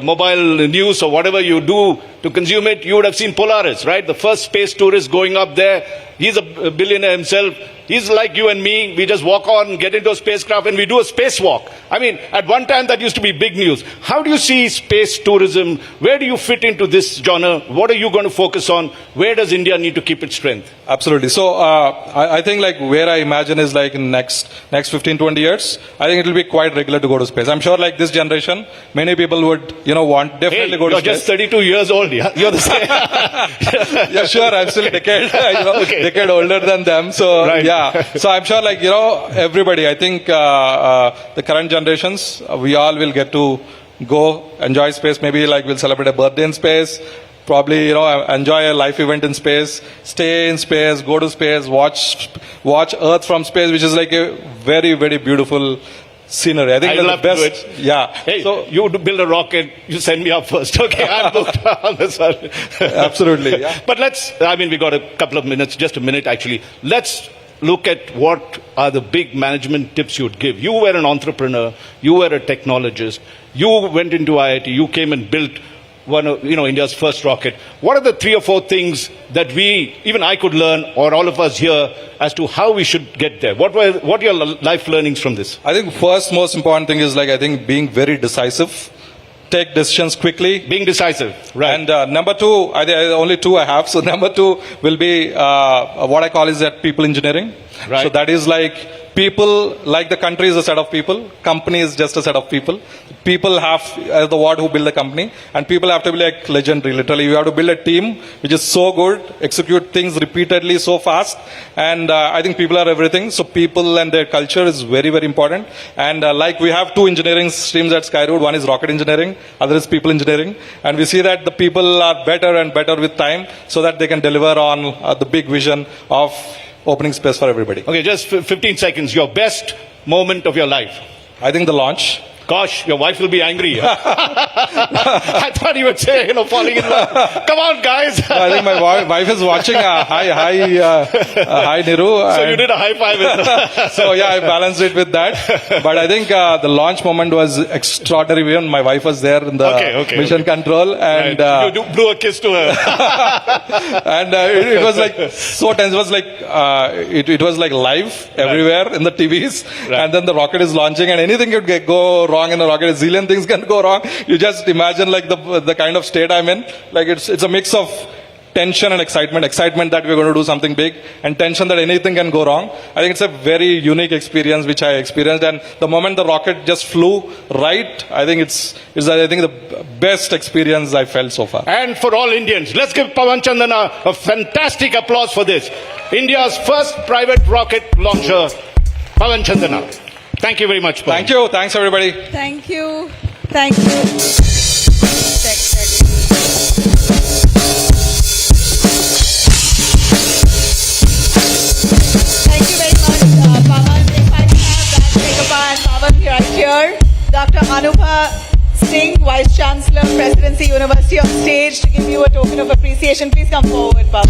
mobile news or whatever you do to consume it, you would have seen Polaris, right? The first space tourist going up there. He's a billionaire himself. He's like you and me. We just walk on, get into a spacecraft, and we do a spacewalk. I mean, at one time that used to be big news. How do you see space tourism? Where do you fit into this genre? What are you going to focus on? Where does India need to keep its strength? Absolutely. So I think like where I imagine is like in next 15, 20 years, I think it will be quite regular to go to space. I'm sure like this generation, many people would, want definitely go to you're space. just 32 years old. Yeah? You're the same. Yeah, sure. I'm still a decade older than them. So Right. yeah. So I'm sure like, everybody, I think the current generations, we all will get to go enjoy space. Maybe like we'll celebrate a birthday in space. Probably, enjoy a life event in space, stay in space, go to space, watch Earth from space, which is like a very, very beautiful scenery. I think I that's love the to best. do it. Yeah. Hey, So you build a rocket, you send me up first. Okay, I'm booked on this one. absolutely. Yeah. But we got a couple of minutes, just a minute actually. Let's look at what are the big management tips you'd give. You were an entrepreneur, you were a technologist, you went into IIT, you came and built one of India's first rocket. What are the 3 or 4 things that even I could learn, or all of us here, as to how we should get there? What are your life learnings from this? I think first most important thing is like, I think being very decisive. Take decisions quickly. Being decisive, right. And number 2, I think only 2 I have. So number 2 will be what I call is that people engineering. Right. So that is like people, like the country is a set of people. Company is just a set of people. People have the what who build the company, and people have to be like legendary. Literally, you have to build a team which is so good, execute things repeatedly so fast, and I think people are everything. So people and their culture is very, very important. And like we have 2 engineering streams at Skyroot. One is rocket engineering, other is people engineering, and we see that the people are better and better with time, so that they can deliver on the big vision of opening space for everybody. Okay, just 15 seconds. Your best moment of your life. I think the launch. Gosh, your wife will be angry. I thought you would say, falling in love. Come on, guys. I think my wife is watching. Hi, Niru. So you did a high five with her. So yeah, I balanced it with that. But I think the launch moment was extraordinary. Even my wife was there in the mission control, and right. You blew a kiss to her. and it was like so tense. It was like it was like live everywhere in the TVs, Right. and then the rocket is launching, and anything could go wrong in a rocket. A zillion things can go wrong. You just imagine like the kind of state I'm in. Like it's a mix of tension and excitement. Excitement that we're going to do something big, and tension that anything can go wrong. I think it's a very unique experience which I experienced. And the moment the rocket just flew right, I think it's the best experience I felt so far. And for all Indians, let's give Pavan Chandana a fantastic applause for this. India's first private rocket launcher, Pavan Chandana. Thank you very much, Pavan. Thank you. Thanks, everybody. Thank you. Thank you. Check. Thank you very much, Pavan. If I can have Raj Kapoor and Pavan right here. Dr. Anubha Singh, Vice Chancellor, Presidency University, on stage to give you a token of appreciation. Please come forward, Pavan.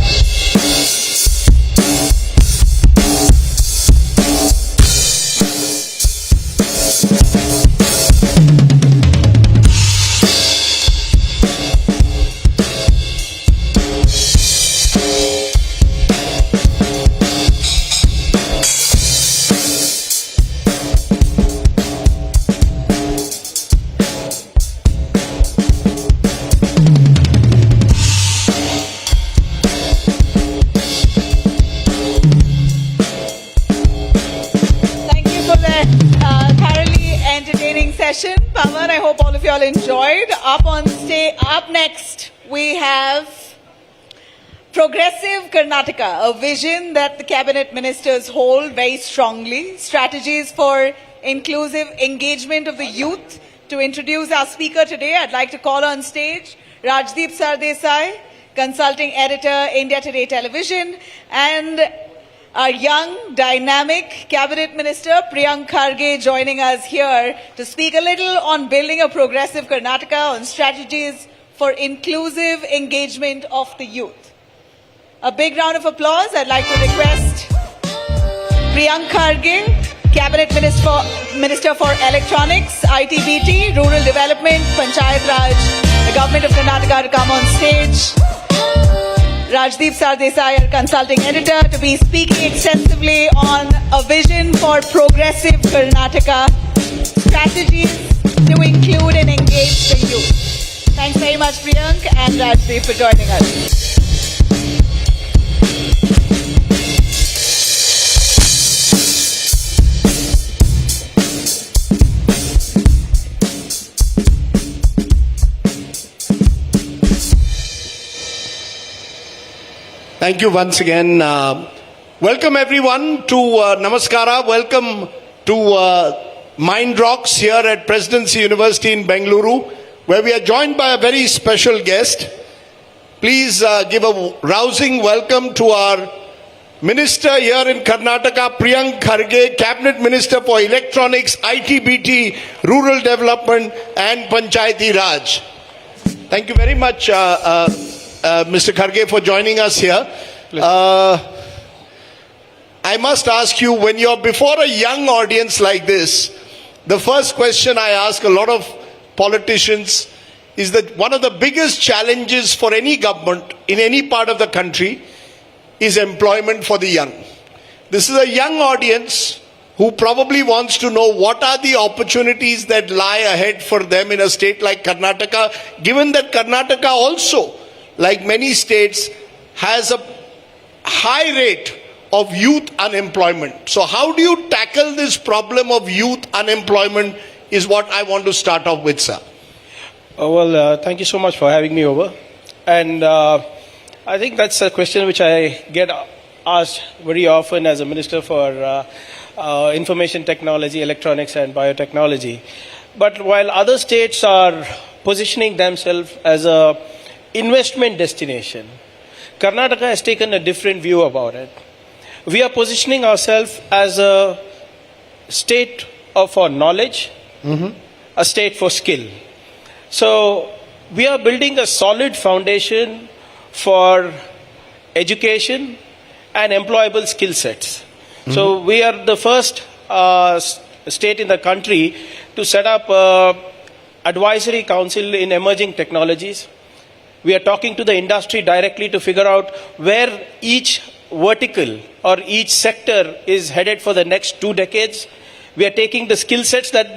Pavan, I hope all of you all enjoyed. Up next, we have Progressive Karnataka, a vision that the cabinet ministers hold very strongly. Strategies for inclusive engagement of the youth. To introduce our speaker today, I'd like to call on stage Rajdeep Sardesai, consulting editor, India Today Television, and our young, dynamic Cabinet Minister, Priyank Kharge, joining us here to speak a little on building a progressive Karnataka, on strategies for inclusive engagement of the youth. A big round of applause. I'd like to request Priyank Kharge, Cabinet Minister for Electronics, ITBT, Rural Development, Panchayat Raj, the Government of Karnataka, to come on stage. Rajdeep Sardesai, our consulting editor, to be speaking extensively on a vision for progressive Karnataka, strategies to include and engage the youth. Thanks very much, Priyank and Rajdeep, for joining us. Thank you once again. Welcome everyone to Namaskara. Welcome to Mindrocks here at Presidency University in Bengaluru, where we are joined by a very special guest. Please give a rousing welcome to our Minister here in Karnataka, Priyank Kharge, Cabinet Minister for Electronics, ITBT, Rural Development and Panchayati Raj. Thank you very much, Mr. Kharge, for joining us here. I must ask you, when you're before a young audience like this, the first question I ask a lot of politicians is that one of the biggest challenges for any government in any part of the country is employment for the young. This is a young audience who probably wants to know what are the opportunities that lie ahead for them in a state like Karnataka, given that Karnataka also, like many states, has a high rate of youth unemployment. So how do you tackle this problem of youth unemployment is what I want to start off with, sir. Thank you so much for having me over. And I think that's a question which I get asked very often as a Minister for Information Technology, Electronics and Biotechnology. But while other states are positioning themselves as a investment destination, Karnataka has taken a different view about it. We are positioning ourselves as a state for knowledge, a state for skill. So we are building a solid foundation for education and employable skill sets. So we are the first state in the country to set up an advisory council in emerging technologies. We are talking to the industry directly to figure out where each vertical or each sector is headed for the next 2 decades. We are taking the skill sets that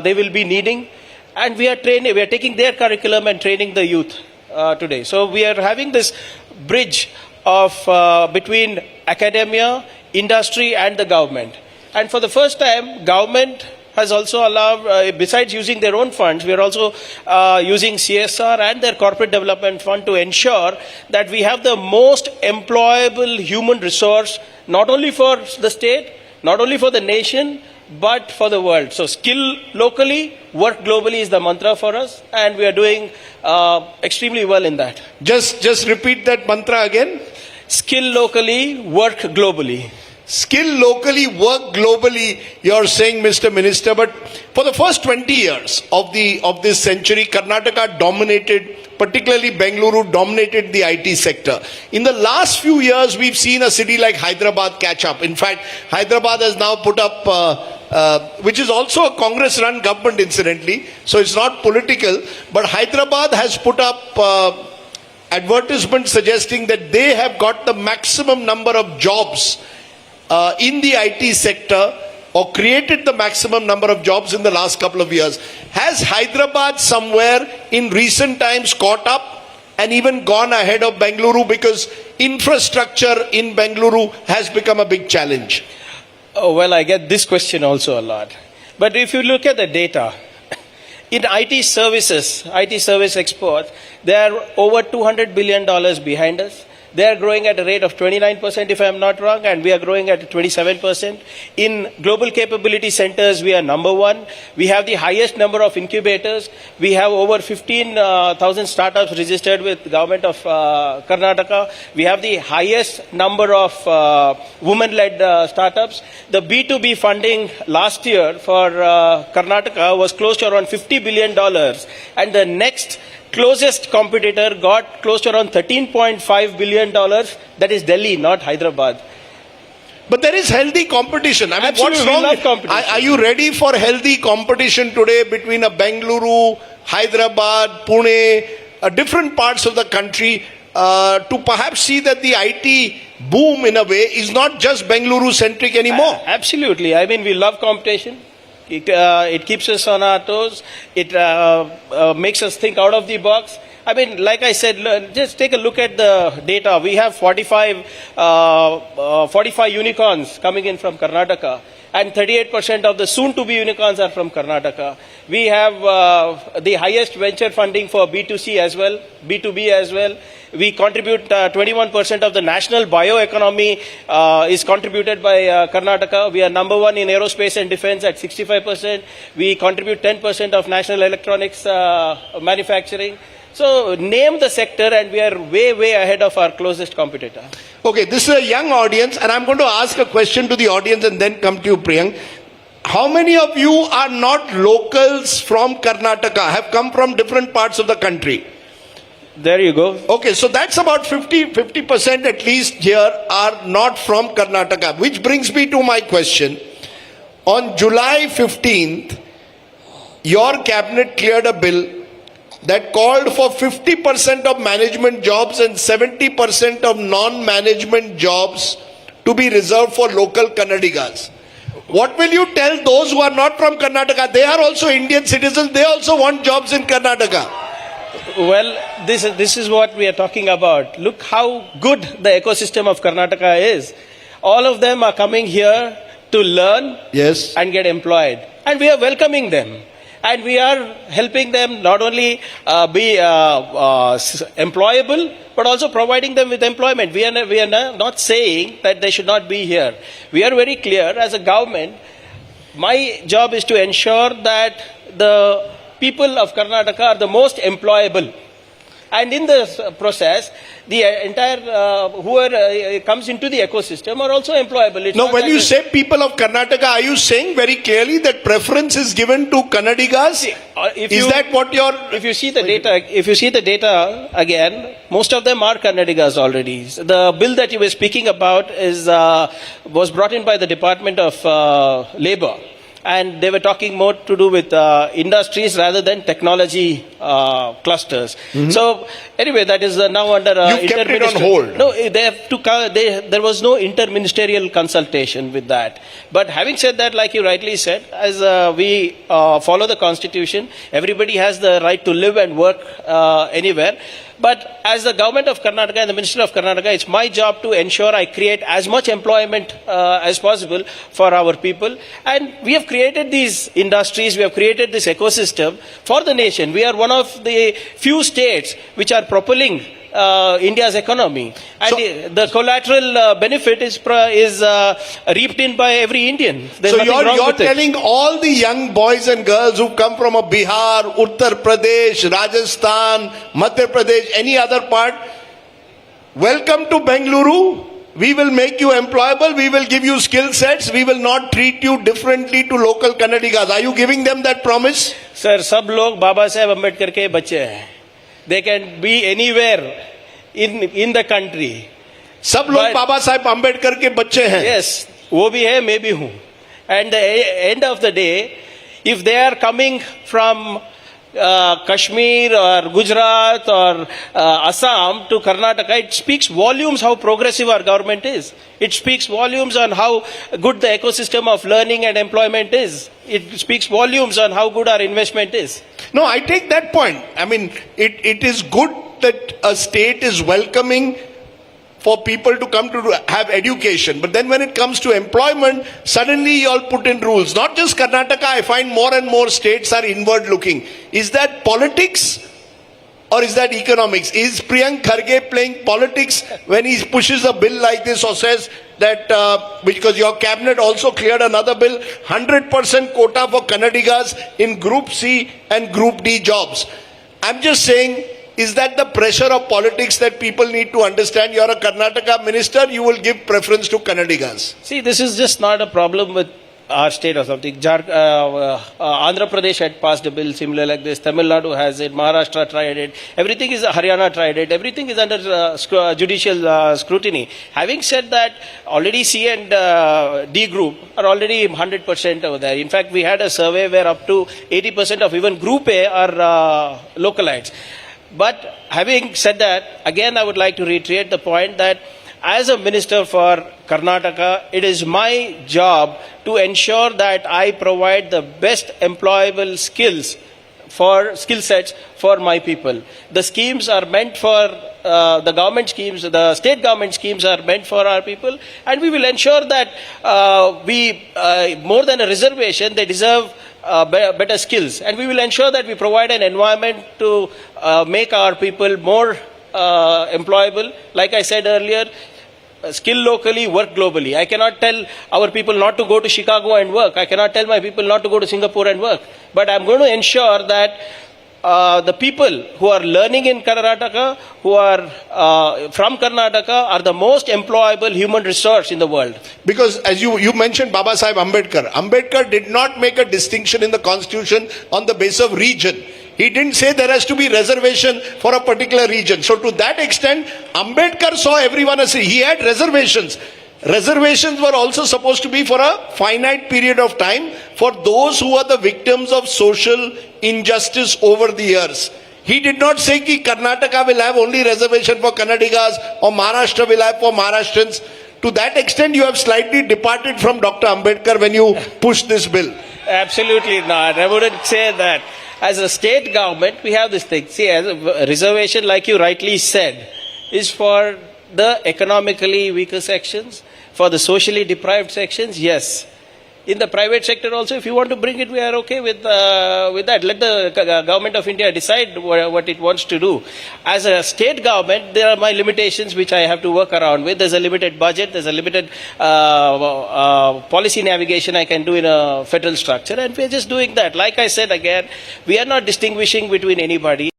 they will be needing, and we are taking their curriculum and training the youth today. So we are having this bridge of between academia, industry and the government. And for the first time, government has also allowed, besides using their own funds, we are also using CSR and their corporate development fund to ensure that we have the most employable human resource, not only for the state, not only for the nation, but for the world. So skill locally, work globally is the mantra for us, and we are doing extremely well in that. Just repeat that mantra again. Skill locally, work globally. Skill locally, work globally, you're saying, Mr. Minister. But for the first 20 years of this century, Karnataka dominated, particularly Bengaluru dominated the IT sector. In the last few years, we've seen a city like Hyderabad catch up. In fact, Hyderabad has now put up, which is also a Congress-run government, incidentally, so it's not political, but Hyderabad has put up advertisements suggesting that they have got the maximum number of jobs in the IT sector, or created the maximum number of jobs in the last couple of years. Has Hyderabad somewhere in recent times caught up and even gone ahead of Bengaluru, because infrastructure in Bengaluru has become a big challenge? Oh, well, I get this question also a lot. But if you look at the data, in IT services, IT service exports, they are over $200 billion behind us. They are growing at a rate of 29%, if I am not wrong, and we are growing at 27%. In global capability centers, we are number one. We have the highest number of incubators. We have over 15,000 startups registered with the government of Karnataka. We have the highest number of women-led startups. The B2B funding last year for Karnataka was close to around $50 billion, and the next closest competitor got close to around $13.5 billion. That is Delhi, not Hyderabad. But there is healthy competition. I mean, Absolutely, what's wrong? we love competition. Are you ready for healthy competition today between a Bengaluru, Hyderabad, Pune, different parts of the country? to perhaps see that the IT boom in a way is not just Bengaluru centric anymore. Absolutely. I mean, we love competition. It keeps us on our toes. It makes us think out of the box. I mean, like I said, just take a look at the data. We have 45 unicorns coming in from Karnataka, and 38% of the soon-to-be unicorns are from Karnataka. We have the highest venture funding for B2C as well, B2B as well. We contribute 21% of the national bioeconomy is contributed by Karnataka. We are number one in aerospace and defense at 65%. We contribute 10% of national electronics manufacturing. So name the sector and we are way, way ahead of our closest competitor. Okay, this is a young audience and I'm going to ask a question to the audience and then come to you, Priyank. How many of you are not locals from Karnataka, have come from different parts of the country? There you go. Okay, so that's about 50% at least here are not from Karnataka, which brings me to my question. On July 15th, your cabinet cleared a bill that called for 50% of management jobs and 70% of non-management jobs to be reserved for local Kannadigas. What will you tell those who are not from Karnataka? They are also Indian citizens. They also want jobs in Karnataka. Well, this is what we are talking about. Look how good the ecosystem of Karnataka is. All of them are coming here to learn and get employed. And we are welcoming them. And we are helping them not only be employable, but also providing them with employment. We are not saying that they should not be here. We are very clear as a government. My job is to ensure that the people of Karnataka are the most employable. And in this process, the entire whoever comes into the ecosystem are also employable. It's no, when you say people of Karnataka, are you saying very clearly that preference is given to Kannadigas? Is that what you're... If you see the data again, most of them are Kannadigas already. The bill that you were speaking about was brought in by the Department of Labour. And they were talking more to do with industries rather than technology clusters. Mm-hmm. So anyway, that is now under you've kept it on hold. No, they have to. There was no interministerial consultation with that. But having said that, like you rightly said, as we follow the constitution, everybody has the right to live and work anywhere. But as the government of Karnataka and the Minister of Karnataka, it's my job to ensure I create as much employment as possible for our people. And we have created these industries, we have created this ecosystem for the nation. We are one of the few states which are propelling India's economy. And so, the collateral benefit is reaped in by every Indian. There's so you're telling all the young boys and girls who come from a Bihar, Uttar Pradesh, Rajasthan, Madhya Pradesh, any other part, welcome to Bengaluru. We will make you employable. We will give you skill sets. We will not treat you differently to local Kannadigas. Are you giving them that promise? Sir, sab log Baba Saheb Ambedkar ke bache hain. They can be anywhere in the country. सब लोग बाबा साहेब अम्बेडकर के बच्चे हैं. Yes, वो भी है, मैं भी हूँ. And the end of the day, if they are coming from Kashmir or Gujarat or Assam to Karnataka, it speaks volumes how progressive our government is. It speaks volumes on how good the ecosystem of learning and employment is. It speaks volumes on how good our investment is. No, I take that point. I mean, it is good that a state is welcoming for people to come to have education. But then when it comes to employment, suddenly you all put in rules. Not just Karnataka, I find more and more states are inward looking. Is that politics or is that economics? Is Priyank Kharge playing politics when he pushes a bill like this or says that, because your cabinet also cleared another bill, 100% quota for Kannadigas in Group C and Group D jobs. I'm just saying, is that the pressure of politics that people need to understand? You're a Karnataka minister, you will give preference to Kannadigas. See, this is just not a problem with our state or something. Andhra Pradesh had passed a bill similar like this. Tamil Nadu has it. Maharashtra tried it. Everything is, Haryana tried it. Everything is under judicial scrutiny. Having said that, already C and D group are already 100% over there. In fact, we had a survey where up to 80% of even Group A are localites. But having said that, again, I would like to reiterate the point that as a minister for Karnataka, it is my job to ensure that I provide the best employable skill sets for my people. The schemes are meant for the government schemes, the state government schemes are meant for our people, and we will ensure that more than a reservation, they deserve better skills, and we will ensure that we provide an environment to make our people more employable. Like I said earlier, skill locally, work globally. I cannot tell our people not to go to Chicago and work. I cannot tell my people not to go to Singapore and work. But I'm going to ensure that the people who are learning in Karnataka, who are from Karnataka, are the most employable human resource in the world. Because as you mentioned Baba Sahib Ambedkar. Ambedkar did not make a distinction in the constitution on the basis of region. He didn't say there has to be reservation for a particular region. So to that extent, Ambedkar saw everyone as he had reservations. Reservations were also supposed to be for a finite period of time for those who are the victims of social injustice over the years. He did not say that Karnataka will have only reservation for Kannadigas or Maharashtra will have for Maharashtrians. To that extent, you have slightly departed from Dr. Ambedkar when you pushed this bill. Absolutely not. I wouldn't say that. As a state government, we have this thing. See, as a reservation, like you rightly said, is for the economically weaker sections, for the socially deprived sections, yes. In the private sector also, if you want to bring it, we are okay with that. Let the government of India decide what it wants to do. As a state government, there are my limitations which I have to work around with. There's a limited budget, there's a limited policy navigation I can do in a federal structure, and we're just doing that. Like I said again, we are not distinguishing between anybody.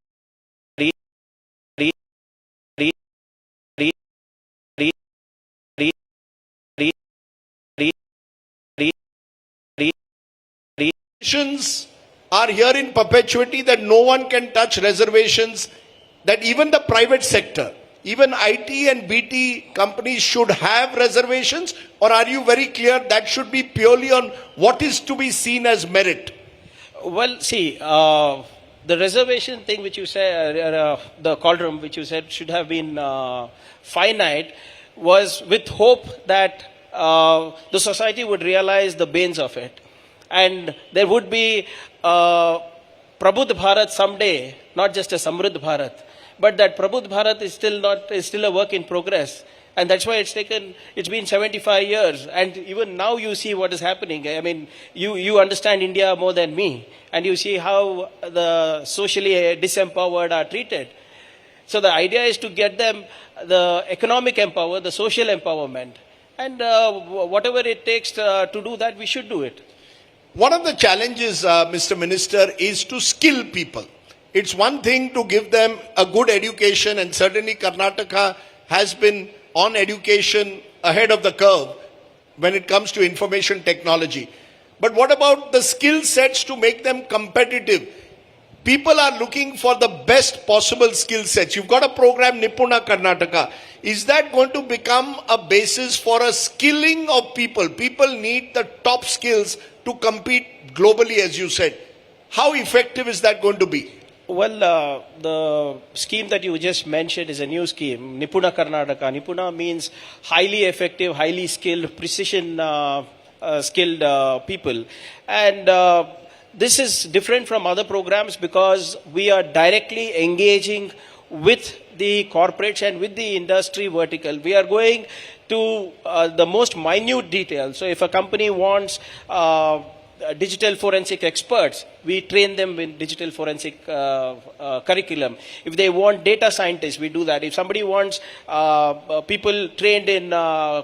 Are here in perpetuity that no one can touch reservations, that even the private sector, even IT and BT companies should have reservations, or are you very clear that should be purely on what is to be seen as merit? Well, see, the reservation thing which you said, the cauldron which you said should have been finite, was with hope that the society would realize the banes of it. And there would be Prabudh Bharat someday, not just a Samruddh Bharat, but that Prabudh Bharat is still a work in progress. And that's why it's been 75 years. And even now you see what is happening. I mean, you understand India more than me. And you see how the socially disempowered are treated. So the idea is to get them the economic empower, the social empowerment. And whatever it takes to do that, we should do it. One of the challenges, Mr. Minister, is to skill people. It's one thing to give them a good education, and certainly Karnataka has been on education ahead of the curve when it comes to information technology. But what about the skill sets to make them competitive? People are looking for the best possible skill sets. You've got a program, Nipuna Karnataka. Is that going to become a basis for a skilling of people? People need the top skills to compete globally, as you said. How effective is that going to be? Well, the scheme that you just mentioned is a new scheme, Nipuna Karnataka. Nipuna means highly effective, highly skilled, precision skilled people. And this is different from other programs because we are directly engaging with the corporates and with the industry vertical. We are going to the most minute detail. So if a company wants digital forensic experts, we train them in digital forensic curriculum. If they want data scientists, we do that. If somebody wants people trained in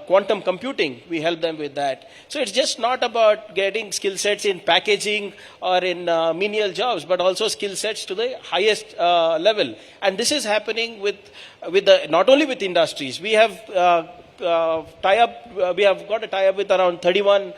quantum computing, we help them with that. So it's just not about getting skill sets in packaging or in menial jobs, but also skill sets to the highest level. And this is happening with not only with industries. We have we have got a tie-up with around 31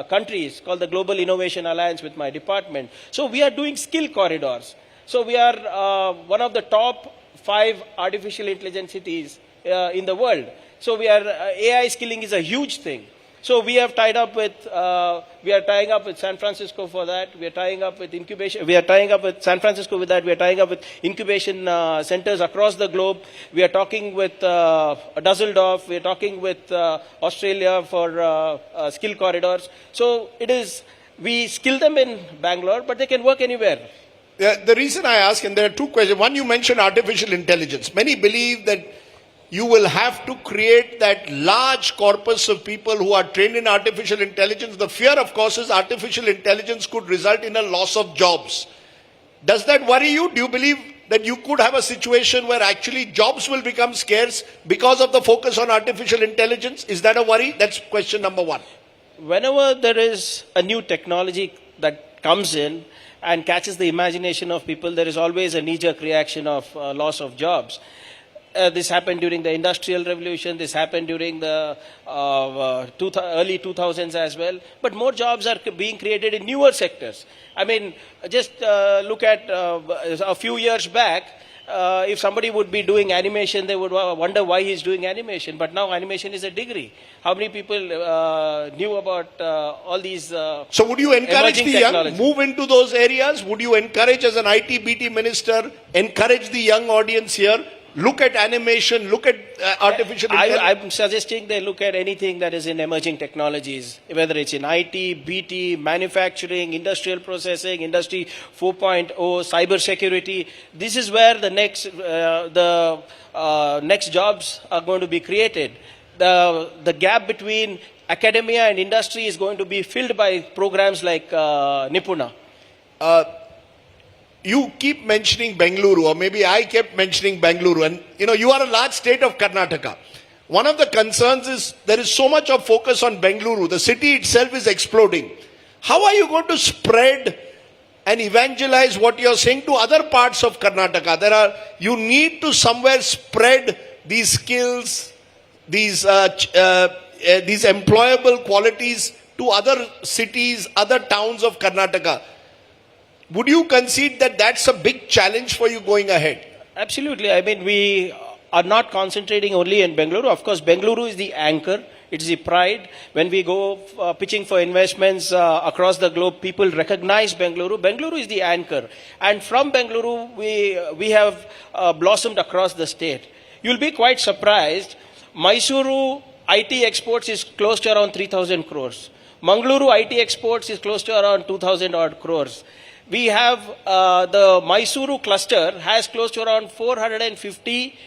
countries called the Global Innovation Alliance with my department. So we are doing skill corridors. So we are one of the top 5 artificial intelligence cities in the world. So we are AI skilling is a huge thing. So we have tied up with, we are tying up with San Francisco for that. We are tying up with incubation. We are tying up with San Francisco with that. We are tying up with incubation centers across the globe. We are talking with Dusseldorf. We are talking with Australia for skill corridors. So it is, we skill them in Bangalore, but they can work anywhere. The reason I ask, and there are two questions. One, you mentioned artificial intelligence. Many believe that you will have to create that large corpus of people who are trained in artificial intelligence. The fear, of course, is artificial intelligence could result in a loss of jobs. Does that worry you? Do you believe that you could have a situation where actually jobs will become scarce because of the focus on artificial intelligence? Is that a worry? That's question number one. Whenever there is a new technology that comes in and catches the imagination of people, there is always a knee-jerk reaction of loss of jobs. This happened during the Industrial Revolution. This happened during the early 2000s as well. But more jobs are being created in newer sectors. I mean, just look at a few years back, if somebody would be doing animation, they would wonder why he's doing animation. But now animation is a degree. How many people knew about all these So would you encourage the young move into those areas? Would you encourage, as an IT BT minister, encourage the young audience here? Look at animation, look at artificial intelligence. I'm suggesting they look at anything that is in emerging technologies, whether it's in IT, BT, manufacturing, industrial processing, industry 4.0, cyber security. This is where the next jobs are going to be created. The gap between academia and industry is going to be filled by programs like Nipuna. You keep mentioning Bengaluru, or maybe I kept mentioning Bengaluru, and you are a large state of Karnataka. One of the concerns is there is so much of focus on Bengaluru. The city itself is exploding. How are you going to spread and evangelize what you're saying to other parts of Karnataka? You need to somewhere spread these skills, these employable qualities to other cities, other towns of Karnataka. Would you concede that that's a big challenge for you going ahead? Absolutely. I mean, we are not concentrating only in Bengaluru. Of course, Bengaluru is the anchor. It's the pride. When we go pitching for investments across the globe, people recognize Bengaluru. Bengaluru is the anchor. And from Bengaluru, we have blossomed across the state. You'll be quite surprised. Mysuru IT exports is close to around 3,000 crores. Mangaluru IT exports is close to around 2,000 odd crores. We have the Mysuru cluster has close to around 450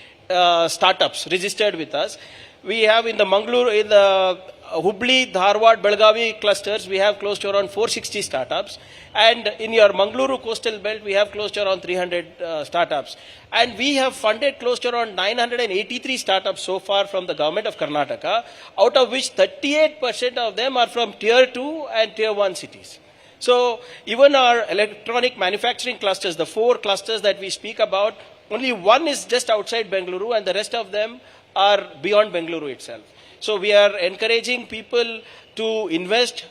startups registered with us. We have in the Mangaluru, in the Hubli, Dharwad, Belgavi clusters, we have close to around 460 startups. And in your Mangaluru coastal belt, we have close to around 300 startups. And we have funded close to around 983 startups so far from the government of Karnataka, out of which 38% of them are from Tier 2 and Tier 1 cities. So even our electronic manufacturing clusters, the 4 clusters that we speak about, only one is just outside Bengaluru and the rest of them are beyond Bengaluru itself. So we are encouraging people to invest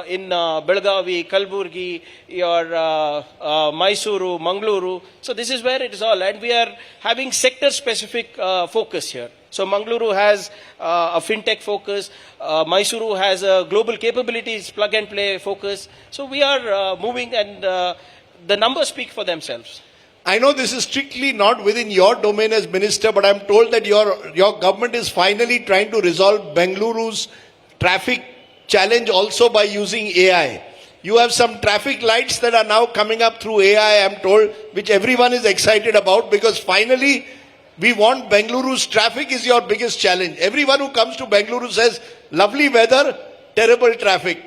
in Belgavi, Kalburgi, your Mysuru, Mangaluru. So this is where it is all. And we are having sector-specific focus here. So Mangaluru has a fintech focus. Mysuru has a global capabilities plug-and-play focus. So we are moving, and the numbers speak for themselves. I know this is strictly not within your domain as minister, but I'm told that your government is finally trying to resolve Bengaluru's traffic challenge also by using AI. You have some traffic lights that are now coming up through AI, I'm told, which everyone is excited about, because finally we want Bengaluru's traffic is your biggest challenge. Everyone who comes to Bengaluru says, lovely weather, terrible traffic.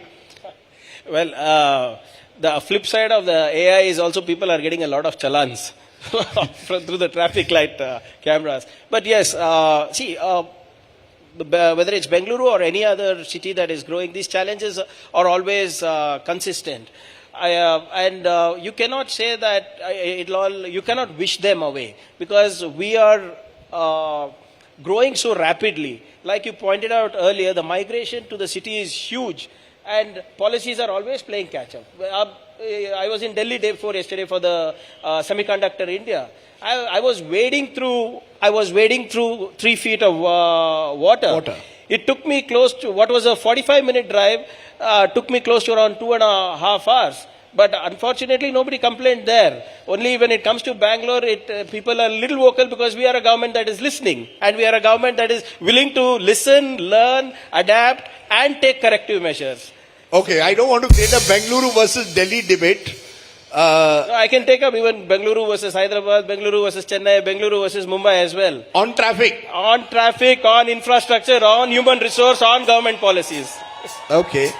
Well, the flip side of the AI is also people are getting a lot of challans through the traffic light cameras. But yes, whether it's Bengaluru or any other city that is growing, these challenges are always consistent. You cannot say that you cannot wish them away, because we are growing so rapidly. Like you pointed out earlier, the migration to the city is huge. And policies are always playing catch up. I was in Delhi day before yesterday for the Semiconductor India. I was wading through 3 feet of water. It took me close to, what was a 45-minute drive, took me close to around 2.5 hours. But unfortunately, nobody complained there. Only when it comes to Bangalore, people are a little vocal because we are a government that is listening. And we are a government that is willing to listen, learn, adapt, and take corrective measures. Okay, I don't want to create a Bengaluru versus Delhi debate. No, I can take up even Bengaluru versus Hyderabad, Bengaluru versus Chennai, Bengaluru versus Mumbai as well. On traffic. On traffic, on infrastructure, on human resource, on government policies. Okay.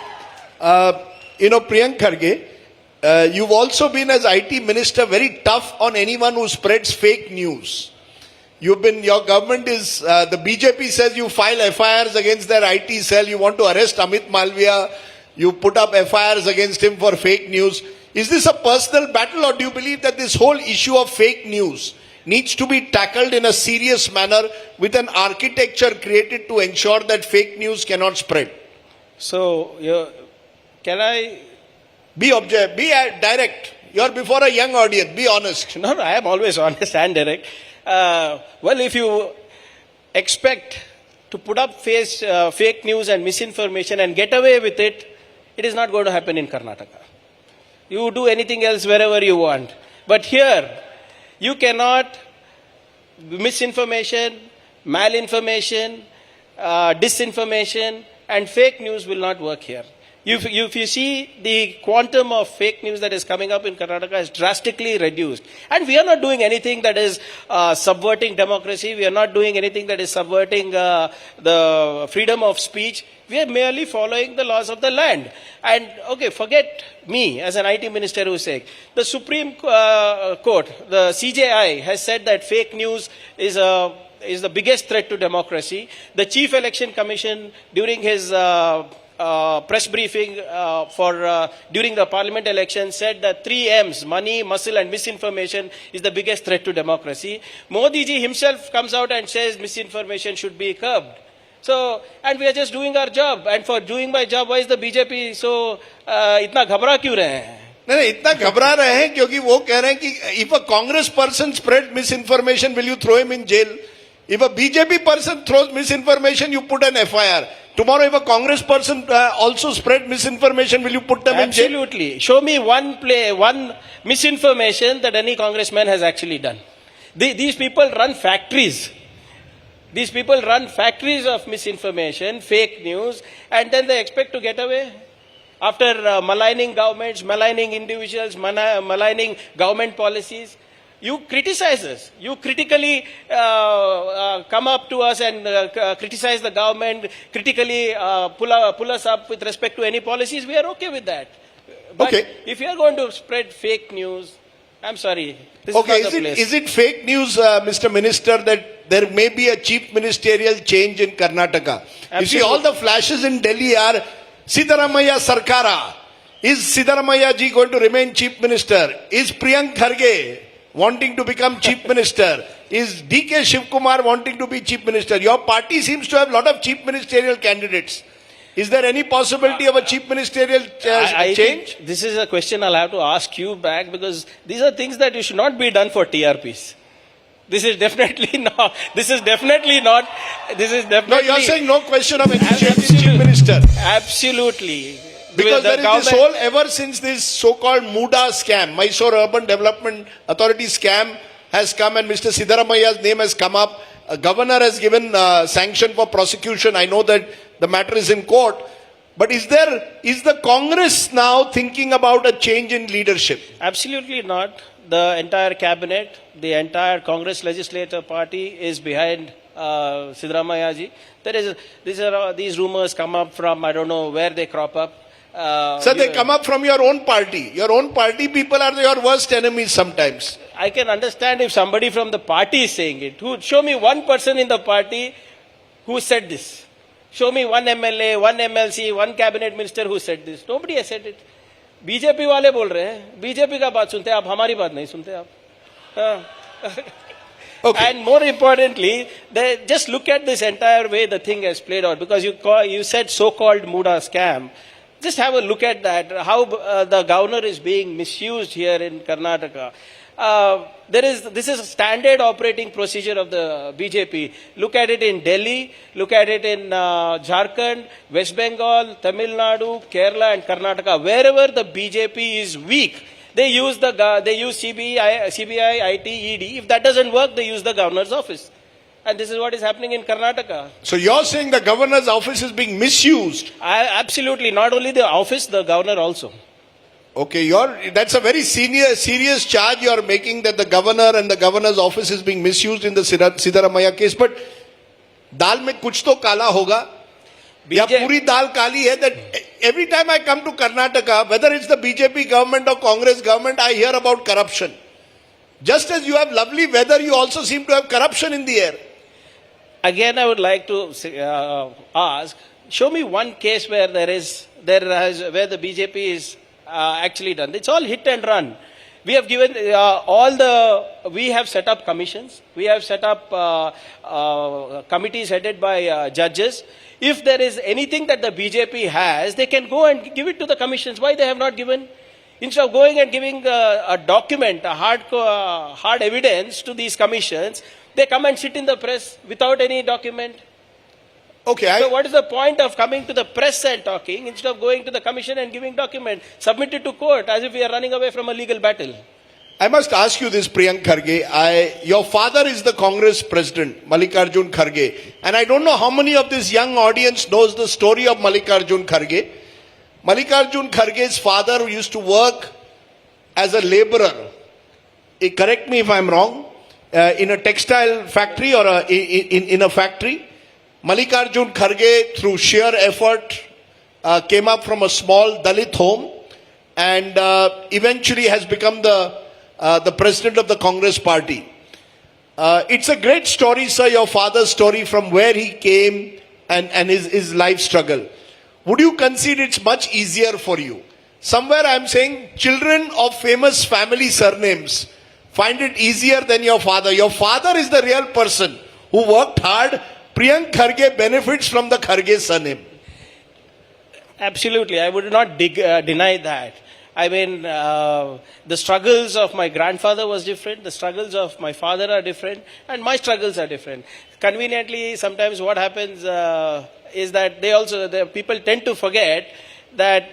Priyank Kharge, you've also been as IT minister very tough on anyone who spreads fake news. Your government is, the BJP says you file FIRs against their IT cell, you want to arrest Amit Malviya, you put up FIRs against him for fake news. Is this a personal battle, or do you believe that this whole issue of fake news needs to be tackled in a serious manner with an architecture created to ensure that fake news cannot spread? So, can I... Be direct. You're before a young audience. Be honest. No, I am always honest and direct. Well, if you expect to put up fake news and misinformation and get away with it, it is not going to happen in Karnataka. You do anything else wherever you want. But here, you cannot, misinformation, malinformation, disinformation, and fake news will not work here. If you see, the quantum of fake news that is coming up in Karnataka is drastically reduced. And we are not doing anything that is subverting democracy. We are not doing anything that is subverting the freedom of speech. We are merely following the laws of the land. And, okay, forget me as an IT minister who's saying. The Supreme Court, the CJI, has said that fake news is the biggest threat to democracy. The Chief Election Commission, during his press briefing during the parliament election, said that 3 M's, money, muscle and misinformation, is the biggest threat to democracy. Modi ji himself comes out and says misinformation should be curbed. So, and we are just doing our job. And for doing my job, why is the BJP so itna घबरा क्यों रहे हैं? नहीं, इतना घबरा रहे हैं क्योंकि वो कह रहे हैं कि if a Congress person spread misinformation, will you throw him in jail? If a BJP person throws misinformation, you put an FIR. Tomorrow, if a Congress person also spread misinformation, will you put them in jail? Absolutely. Show me one misinformation that any congressman has actually done. These people run factories. These people run factories of misinformation, fake news, and then they expect to get away. After maligning governments, maligning individuals, maligning government policies, you criticize us. You critically come up to us and criticize the government, critically pull us up with respect to any policies. We are okay with that. But if you are going to spread fake news, I'm sorry. This is not the place. Is it fake news, Mr. Minister, that there may be a chief ministerial change in Karnataka? Absolutely. You see, all the flashes in Delhi are Siddaramaiah Sarkara. Is Siddaramaiah ji going to remain chief minister? Is Priyank Kharge wanting to become chief minister? Is DK Shivkumar wanting to be chief minister? Your party seems to have a lot of chief ministerial candidates. Is there any possibility of a chief ministerial change? This is a question I'll have to ask you back, because these are things that you should not be done for TRPs. This is definitely not. No, you're saying no question of any change in chief minister. Absolutely. Because there is this whole, ever since this so-called MUDA scam, Mysore Urban Development Authority scam has come and Mr. Siddaramaiah's name has come up. A governor has given sanction for prosecution. I know that the matter is in court. But is the Congress now thinking about a change in leadership? Absolutely not. The entire cabinet, the entire Congress legislature party is behind Siddaramaiah ji. These rumors come up from, I don't know where they crop up. So they come up from your own party. Your own party people are your worst enemies sometimes. I can understand if somebody from the party is saying it. Show me one person in the party who said this. Show me one MLA, one MLC, one cabinet minister who said this. Nobody has said it. BJP वाले बोल रहे हैं, BJP का बात सुनते हैं आप, हमारी बात नहीं सुनते आप. Okay. And more importantly, just look at this entire way the thing has played out. Because you said so-called MUDA scam. Just have a look at that, how the governor is being misused here in Karnataka. this is a standard operating procedure of the BJP. Look at it in Delhi, look at it in Jharkhand, West Bengal, Tamil Nadu, Kerala and Karnataka. Wherever the BJP is weak, they use CBI, IT, ED. If that doesn't work, they use the governor's office. And this is what is happening in Karnataka. So you're saying the governor's office is being misused? Absolutely. Not only the office, the governor also. Okay, that's a very serious charge you're making, that the governor and the governor's office is being misused in the Siddaramaiah case. But dal mein kuch to kala hoga. Ya puri dal kali hai, that every time I come to Karnataka, whether it's the BJP government or Congress government, I hear about corruption. Just as you have lovely weather, you also seem to have corruption in the air. Again, I would like to ask, show me one case where where the BJP is actually done. It's all hit and run. We have given we have set up commissions. We have set up committees headed by judges. If there is anything that the BJP has, they can go and give it to the commissions. Why they have not given? Instead of going and giving a document, a hard evidence to these commissions, they come and sit in the press without any document. Okay. So what is the point of coming to the press and talking instead of going to the commission and giving document, submit it to court as if we are running away from a legal battle? I must ask you this, Priyank Kharge. Your father is the Congress president, Mallikarjun Kharge. And I don't know how many of this young audience knows the story of Mallikarjun Kharge. Mallikarjun Kharge's father used to work as a laborer. Correct me if I'm wrong. In a textile factory or in a factory. Mallikarjun Kharge, through sheer effort, came up from a small Dalit home and eventually has become the president of the Congress party. It's a great story, sir, your father's story, from where he came and his life struggle. Would you concede it's much easier for you? Somewhere I'm saying children of famous family surnames find it easier than your father. Your father is the real person who worked hard. Priyank Kharge benefits from the Kharge surname. Absolutely. I would not deny that. I mean, the struggles of my grandfather was different. The struggles of my father are different. And my struggles are different. Conveniently, sometimes what happens is that the people tend to forget that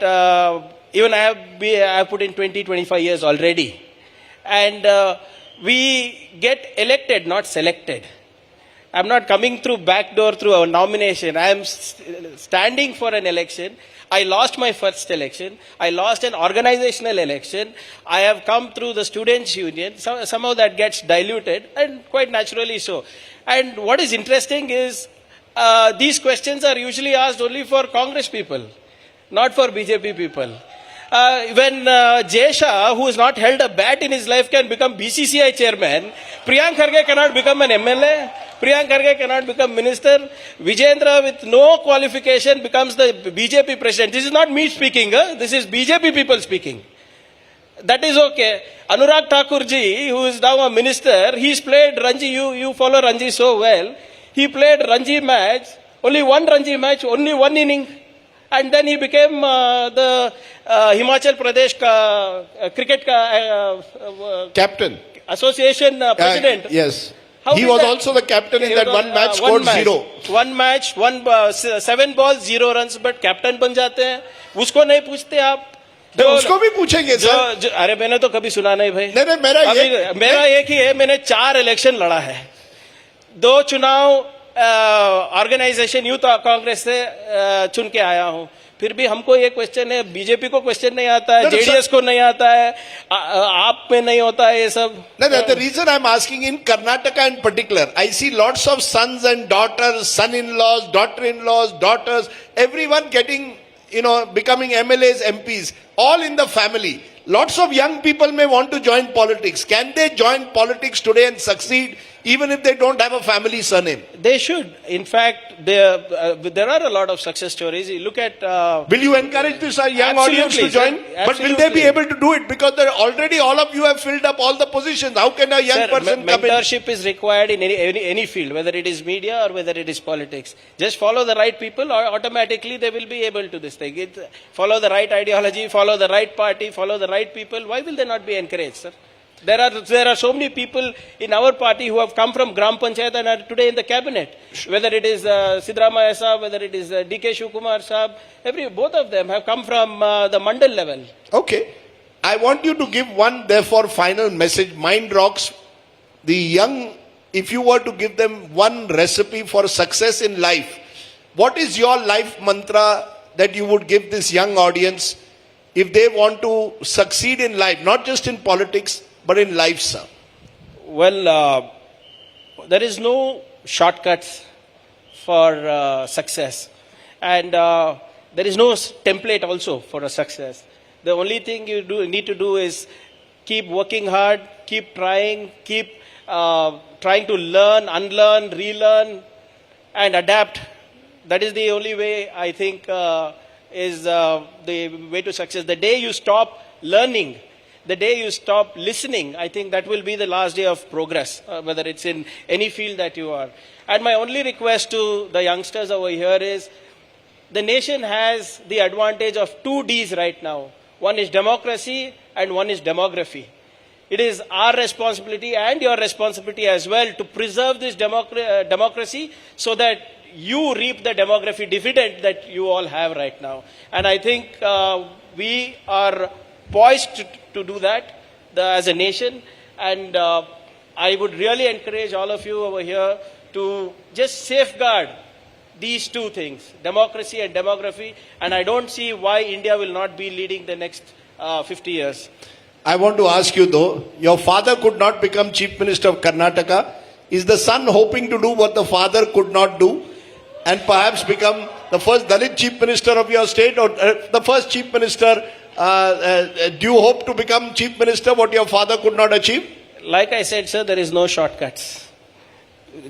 even I have put in 20-25 years already. And we get elected, not selected. I'm not coming through back door through a nomination. I am standing for an election. I lost my first election. I lost an organizational election. I have come through the students' union. Somehow that gets diluted, and quite naturally so. And what is interesting is these questions are usually asked only for Congress people, not for BJP people. When Jay Shah, who has not held a bat in his life, can become BCCI chairman, Priyank Kharge cannot become an MLA, Priyank Kharge cannot become minister, Vijayendra with no qualification becomes the BJP president. This is not me speaking, this is BJP people speaking. That is okay. Anurag Thakur ji, who is now a minister, he's played Ranji, you follow Ranji so well. He played Ranji match, only one Ranji match, only one inning. And then he became the Himachal Pradesh cricket Captain. Association president. Yes. He was also the captain in that one match, scored 0. One match, 7 balls, 0 runs, but captain बन जाते हैं. उसको नहीं पूछते आप. उसको भी पूछेंगे सर. अरे मैंने तो कभी सुना नहीं भाई. नहीं मेरा एक ही है, मैंने 4 इलेक्शन लड़ा है. 2 चुनाव ऑर्गेनाइजेशन यूथ कांग्रेस से चुन के आया हूं. फिर भी हमको ये क्वेश्चन है, बीजेपी को क्वेश्चन नहीं आता है, जेडीएस को नहीं आता है, आप में नहीं होता है ये सब. The reason I'm asking, in Karnataka in particular, I see lots of sons and daughters, son-in-laws, daughter-in-laws, daughters, everyone getting, becoming MLAs, MPs, all in the family. Lots of young people may want to join politics. Can they join politics today and succeed even if they don't have a family surname? They should. In fact, there are a lot of success stories. You look at... will you encourage this young audience to join? But will they be able to do it? Because already all of you have filled up all the positions. How can a young person come in? Mentorship is required in any field, whether it is media or whether it is politics. Just follow the right people, or automatically they will be able to this thing. Follow the right ideology, follow the right party, follow the right people. Why will they not be encouraged, sir? There are so many people in our party who have come from Gram Panchayat and are today in the cabinet. Whether it is Sidramaya Saab, whether it is DK Shivkumar Saab, both of them have come from the Mandal level. Okay. I want you to give one, therefore, final message. Mind Rocks, the young, if you were to give them one recipe for success in life, what is your life mantra that you would give this young audience if they want to succeed in life, not just in politics, but in life, sir? Well, there is no shortcuts for success. And there is no template also for a success. The only thing you need to do is keep working hard, keep trying, keep trying to learn, unlearn, relearn, and adapt. That is the only way, I think, is the way to success. The day you stop learning, the day you stop listening, I think that will be the last day of progress, whether it's in any field that you are. And my only request to the youngsters over here is, the nation has the advantage of 2 Ds right now. One is democracy and one is demography. It is our responsibility and your responsibility as well to preserve this democracy so that you reap the demography dividend that you all have right now. And I think we are poised to do that as a nation. And I would really encourage all of you over here to just safeguard these 2 things, democracy and demography. And I don't see why India will not be leading the next 50 years. I want to ask you though, your father could not become Chief Minister of Karnataka. Is the son hoping to do what the father could not do and perhaps become the first Dalit Chief Minister of your state, or the first Chief Minister? Do you hope to become Chief Minister what your father could not achieve? Like I said, sir, there is no shortcuts.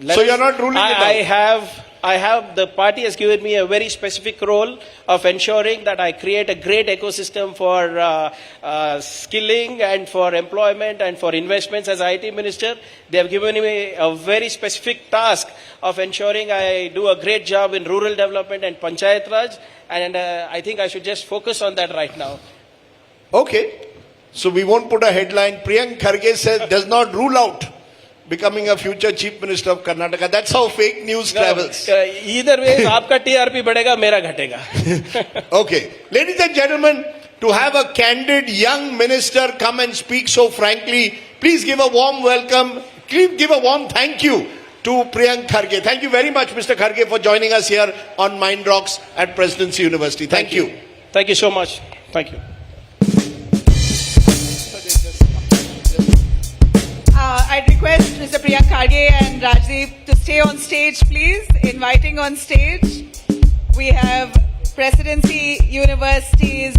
So you're not ruling it out? I have, the party has given me a very specific role of ensuring that I create a great ecosystem for skilling and for employment and for investments as IT Minister. They have given me a very specific task of ensuring I do a great job in rural development and Panchayat Raj. And I think I should just focus on that right now. Okay. So we won't put a headline. Priyank Kharge says does not rule out becoming a future Chief Minister of Karnataka. That's how fake news travels. Either way, आपका TRP बढ़ेगा, मेरा घटेगा. Okay. Ladies and gentlemen, to have a candid young minister come and speak so frankly, please give a warm welcome, please give a warm thank you to Priyank Kharge. Thank you very much, Mr. Kharge, for joining us here on Mind Rocks at Presidency University. Thank you. Thank you so much. Thank you. I'd request Mr. Priyank Kharge and Rajdeep to stay on stage, please. Inviting on stage, we have Presidency University's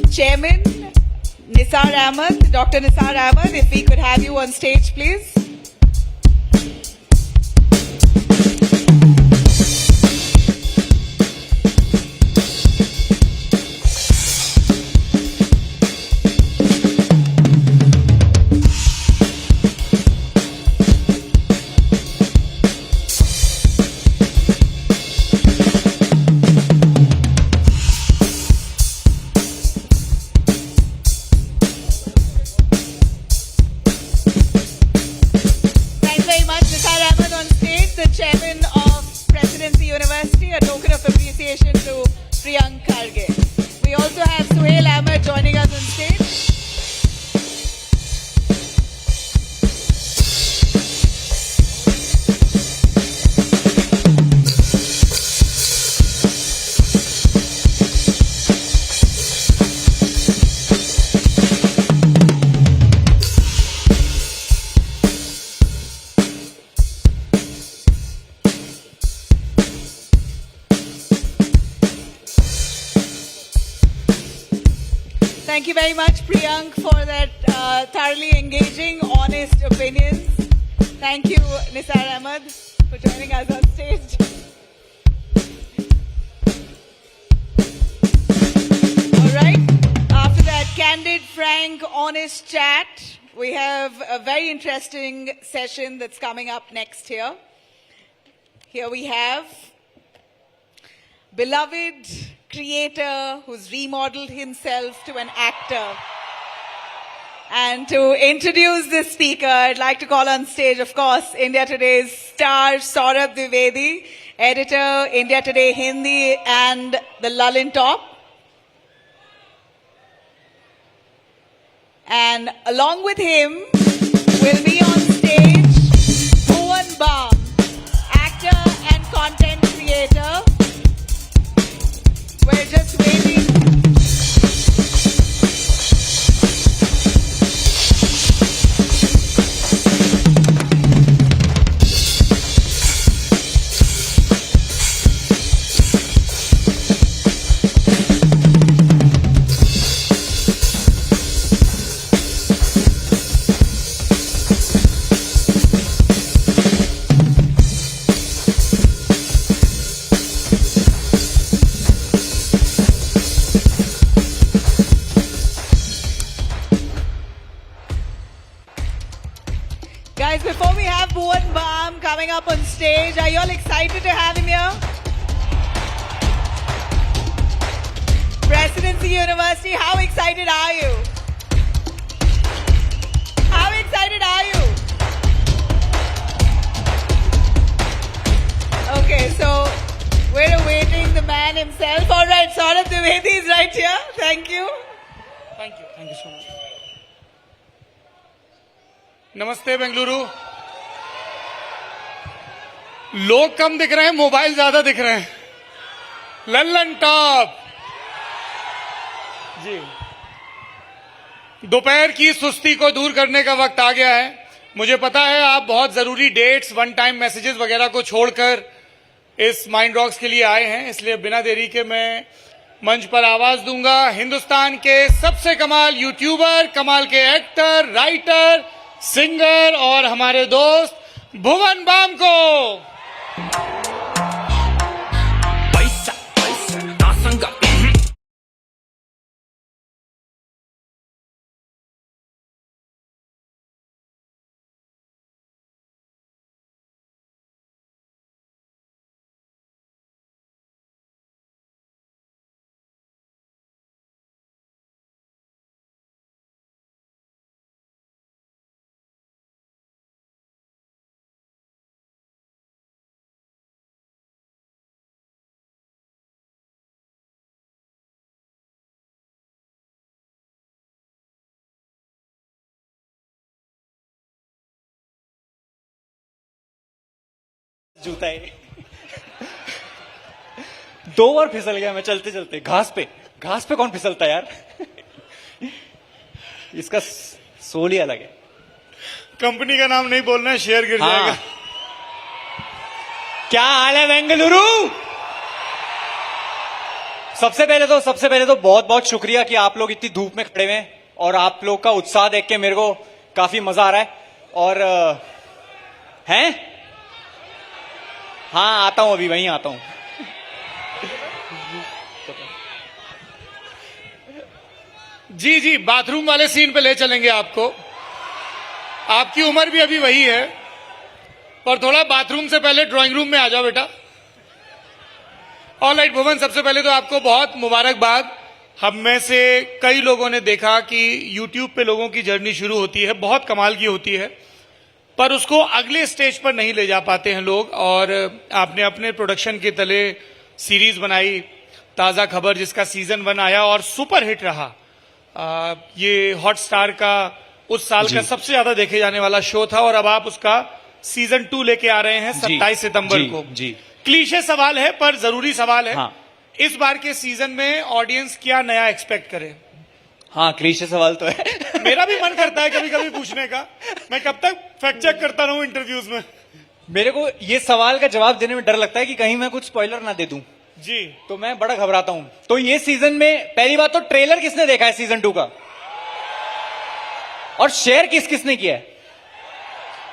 Chairman, Nisar Ahmed, Dr. Nisar Ahmed. If we could have you on stage, please. Thank you very much, Priyank, for that thoroughly engaging, honest opinions. Thank you, Nisar Ahmed, for joining us on stage. All right. After that candid, frank, honest chat, we have a very interesting session that's coming up next here. Here we have beloved creator who's remodeled himself to an actor. And to introduce this speaker, I'd like to call on stage, of course, India Today's star Saurabh Dwivedi, editor, India Today Hindi and the Lullin Top. And along with him will be on stage Bhuvan Bam, actor and content creator. We're just waiting. Guys, before we have Bhuvan Bam coming up on stage, are you all excited to have him here? Presidency University, how excited are you? How excited are you? Okay, so we're awaiting the man himself. All right, Saurabh Dwivedi is right here. Thank you. Thank you so much. नमस्ते बेंगलुरु. लोग कम दिख रहे हैं, mobile ज्यादा दिख रहे हैं. Lallan top जी. दोपहर की सुस्ती को दूर करने का वक्त आ गया है. मुझे पता है आप बहुत जरूरी डेट्स, वन टाइम मैसेजेस वगैरह को छोड़कर इस माइंड रॉक्स के लिए आए हैं, इसलिए बिना देरी के मैं मंच पर आवाज दूंगा हिंदुस्तान के सबसे कमाल यूट्यूबर, कमाल के एक्टर, राइटर, सिंगर और हमारे दोस्त भुवन बाम को. जूता है 2 बार फिसल गया मैं चलते चलते. घास पे कौन फिसलता यार. इसका सोल ही अलग है. कंपनी का नाम नहीं बोलना है, शेयर गिर जाएगा. क्या हाल है बेंगलुरु. सबसे पहले तो बहुत बहुत शुक्रिया कि आप लोग इतनी धूप में खड़े हुए हैं और आप लोग का उत्साह देख के मेरे को काफी मजा आ रहा है. और हैं हाँ आता हूं, अभी वहीं आता हूं. जी बाथरूम वाले सीन पे ले चलेंगे आपको. आपकी उम्र भी अभी वही है, पर थोड़ा बाथरूम से पहले ड्राइंग रूम में आ जाओ बेटा. ऑलराइट भुवन, सबसे पहले तो आपको बहुत मुबारकबाद. हम में से कई लोगों ने देखा कि यूट्यूब पे लोगों की जर्नी शुरू होती है, बहुत कमाल की होती है, पर उसको अगले स्टेज पर नहीं ले जा पाते हैं लोग. और आपने अपने प्रोडक्शन के तले सीरीज बनाई ताज़ा खबर, जिसका सीजन 1 आया और सुपर हिट रहा. ये हॉटस्टार का उस साल का सबसे ज्यादा देखे जाने वाला शो था और अब आप उसका सीजन 2 लेके आ रहे हैं 27 सितंबर को. क्लीशे सवाल है पर जरूरी सवाल है. इस बार के सीजन में ऑडियंस क्या नया एक्सपेक्ट करे. हाँ क्लीशे सवाल तो है. मेरा भी मन करता है कभी कभी पूछने का. मैं कब तक फैक्ट चेक करता रहूं इंटरव्यूज में. मेरे को ये सवाल का जवाब देने में डर लगता है कि कहीं मैं कुछ स्पॉइलर ना दे दूं जी, तो मैं बड़ा घबराता हूं. तो ये सीजन में पहली बात तो ट्रेलर किसने देखा है सीजन 2 का, और शेयर किसने किया है.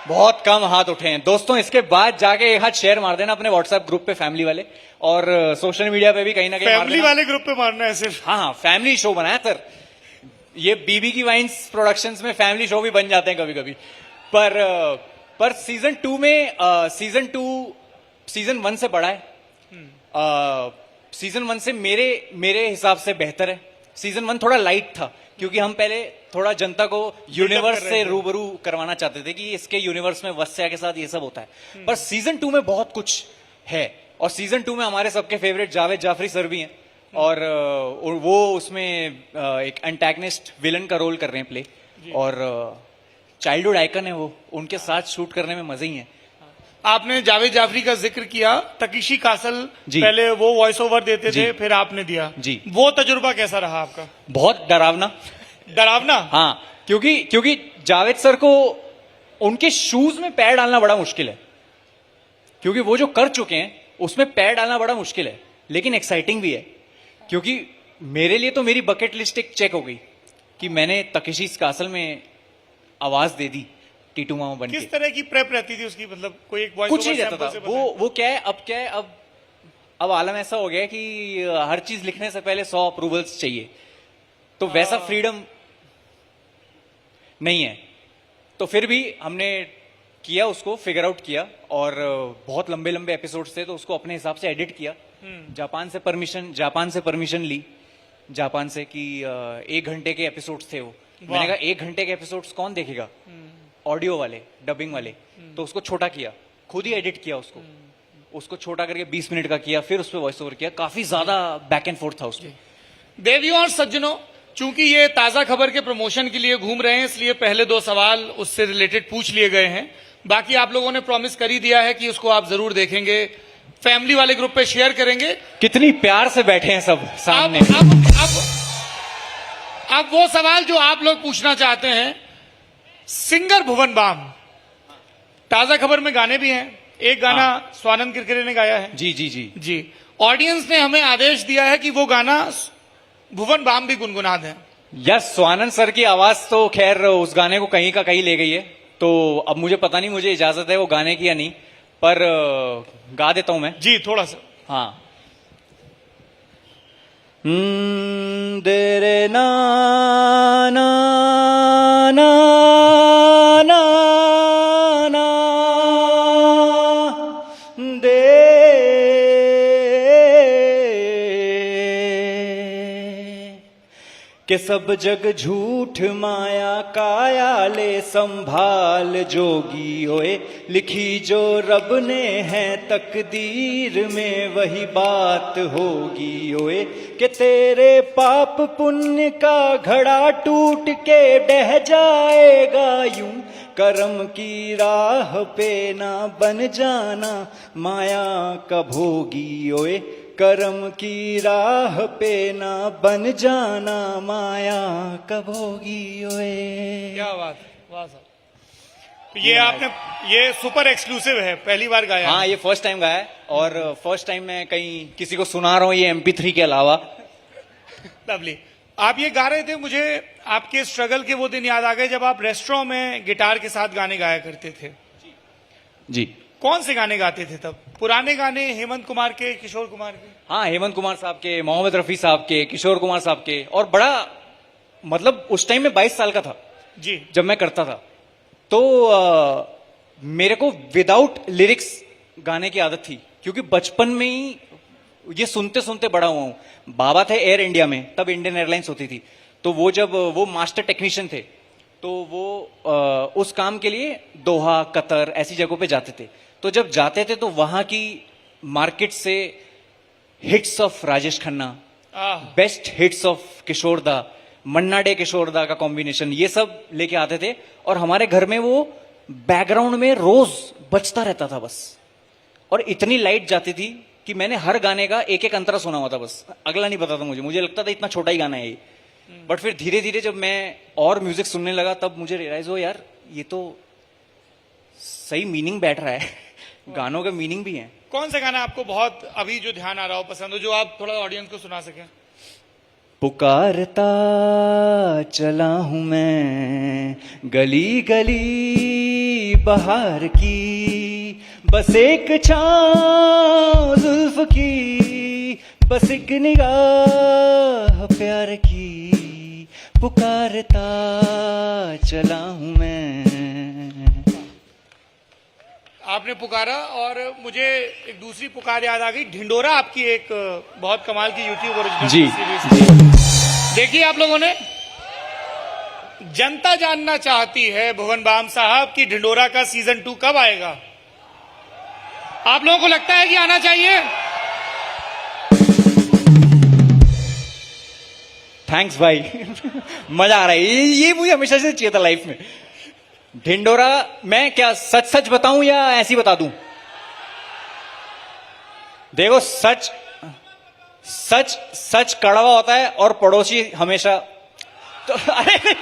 बहुत कम हाथ उठे हैं दोस्तों. इसके बाद जाके एक हाथ शेयर मार देना अपने व्हाट्सएप ग्रुप पे फैमिली वाले, और सोशल मीडिया पे भी कहीं ना कहीं फैमिली वाले ग्रुप पे मारना है सिर्फ. हाँ फैमिली शो बनाया सर. ये बीबी की वाइन्स प्रोडक्शंस में फैमिली शो भी बन जाते हैं कभी कभी. पर सीजन 2 में सीजन 1 से बड़ा है. सीजन 1 से मेरे हिसाब से बेहतर है. सीजन 1 थोड़ा लाइट था क्योंकि हम पहले थोड़ा जनता को यूनिवर्स से रूबरू करवाना चाहते थे कि इसके यूनिवर्स में वत्स्या के साथ ये सब होता है। पर सीजन 2 में बहुत कुछ है, और सीजन 2 में हमारे सबके फेवरेट जावेद जाफरी सर भी हैं, और वो उसमें एक एंटैगनिस्ट विलन का रोल कर रहे हैं प्ले, और चाइल्डहुड आइकन है वो, उनके साथ शूट करने में मजे ही है। आपने जावेद जाफरी का जिक्र किया, तकीशी कासल पहले वो वॉइस ओवर देते थे, फिर आपने दिया जी। वो तजुर्बा कैसा रहा आपका? बहुत डरावना। डरावना? हाँ, क्योंकि जावेद सर को उनके शूज में पैर डालना बड़ा मुश्किल है, क्योंकि वो जो कर चुके हैं उसमें पैर डालना बड़ा मुश्किल है, लेकिन एक्साइटिंग भी है। क्योंकि मेरे लिए तो मेरी बकेट लिस्ट एक चेक हो गई कि मैंने तकेशी कासल में आवाज दे दी टीटू मामा बन के। किस तरह की प्रेप रहती थी उसकी? मतलब कोई एक वॉइस कुछ नहीं रहता था। वो क्या है, अब आलम ऐसा हो गया है कि हर चीज लिखने से पहले 100 अप्रूवल्स चाहिए, तो वैसा फ्रीडम नहीं है। तो फिर भी हमने किया, उसको फिगर आउट किया, और बहुत लंबे लंबे एपिसोड्स थे तो उसको अपने हिसाब से एडिट किया। जापान से परमिशन ली, जापान से कि 1 घंटे के एपिसोड्स थे वो। मैंने कहा 1 घंटे के एपिसोड्स कौन देखेगा, ऑडियो वाले, डबिंग वाले, तो उसको छोटा किया, खुद ही एडिट किया उसको छोटा करके 20 मिनट का किया, फिर उस पर वॉइस ओवर किया। काफी ज्यादा बैक एंड फोर्थ था उसमें। देवियों और सज्जनों, चूंकि ये ताजा खबर के प्रमोशन के लिए घूम रहे हैं, इसलिए पहले 2 सवाल उससे रिलेटेड पूछ लिए गए हैं। बाकी आप लोगों ने प्रॉमिस कर ही दिया है कि उसको आप जरूर देखेंगे, फैमिली वाले ग्रुप पे शेयर करेंगे। कितनी प्यार से बैठे हैं सब सामने। अब वो सवाल जो आप लोग पूछना चाहते हैं, सिंगर भुवन बाम, ताजा खबर में गाने भी हैं, एक गाना स्वानंद किरकिरे ने गाया है। जी। ऑडियंस ने हमें आदेश दिया है कि वो गाना भुवन बाम भी गुनगुना दें। यस, स्वानंद सर की आवाज तो खैर उस गाने को कहीं का कहीं ले गई है, तो अब मुझे पता नहीं मुझे इजाजत है वो गाने की या नहीं, पर गा देता हूं मैं। जी, थोड़ा सा। हाँ। देरे ना ना ना ना ना दे के सब जग झूठ माया काया ले संभाल जोगी होए, लिखी जो रब ने है तकदीर में वही बात होगी होए, कि तेरे पाप पुण्य का घड़ा टूट के बह जाएगा यूं, कर्म की राह पे ना बन जाना माया का भोगी होए, कर्म की राह पे ना बन जाना माया का भोगी होए। क्या बात है, वाह साहब। तो ये आपने, ये सुपर एक्सक्लूसिव है, पहली बार गाया? हाँ, ये फर्स्ट टाइम गाया है, और फर्स्ट टाइम मैं कहीं किसी को सुना रहा हूँ ये MP3 के अलावा। लवली। आप ये गा रहे थे, मुझे आपके स्ट्रगल के वो दिन याद आ गए जब आप रेस्टोरेंट में गिटार के साथ गाने गाया करते थे। जी। कौन से गाने गाते थे तब? पुराने गाने हेमंत कुमार के, किशोर कुमार के? हाँ, हेमंत कुमार साहब के, मोहम्मद रफी साहब के, किशोर कुमार साहब के, और बड़ा मतलब उस टाइम में 22 साल का था जी जब मैं करता था, तो मेरे को विदाउट लिरिक्स गाने की आदत थी, क्योंकि बचपन में ही ये सुनते सुनते बड़ा हुआ हूं। बाबा थे एयर इंडिया में, तब इंडियन एयरलाइंस होती थी, तो वो जब वो मास्टर टेक्नीशियन थे, तो वो उस काम के लिए दोहा, कतर ऐसी जगहों पे जाते थे। तो जब जाते थे तो वहां की मार्केट से hits of Rajesh Khanna, best hits of Kishoreda, Manna De Kishoreda का कॉम्बिनेशन, ये सब लेके आते थे, और हमारे घर में वो बैकग्राउंड में रोज बजता रहता था बस। और इतनी लाइट जाती थी कि मैंने हर गाने का एक एक अंतरा सुना हुआ था, बस अगला नहीं पता था मुझे लगता था इतना छोटा ही गाना है ये। बट फिर धीरे धीरे जब मैं और म्यूजिक सुनने लगा, तब मुझे रियलाइज हो यार ये तो सही मीनिंग बैठ रहा है, गानों का मीनिंग भी है। कौन सा गाना आपको बहुत अभी जो ध्यान आ रहा हो, पसंद हो, जो आप थोड़ा ऑडियंस को सुना सकें? पुकारता चला हूं मैं गली गली बहार की, बस एक छाँव जुल्फ की, बस एक निगाह प्यार की, पुकारता चला हूं मैं। आपने पुकारा, और मुझे एक दूसरी पुकार याद आ गई, ढिंडोरा आपकी एक बहुत कमाल की यूट्यूब ओरिजिनल सीरीज थी। देखिए आप लोगों ने, जनता जानना चाहती है भुवन बाम साहब कि ढिंडोरा का सीजन 2 कब आएगा? आप लोगों को लगता है कि आना चाहिए? थैंक्स भाई मजा आ रहा है, ये मुझे हमेशा से चाहिए था लाइफ में। ढिंडोरा मैं क्या सच सच बताऊं या ऐसी बता दूं? देखो सच सच सच कड़वा होता है और पड़ोसी हमेशा तो अरे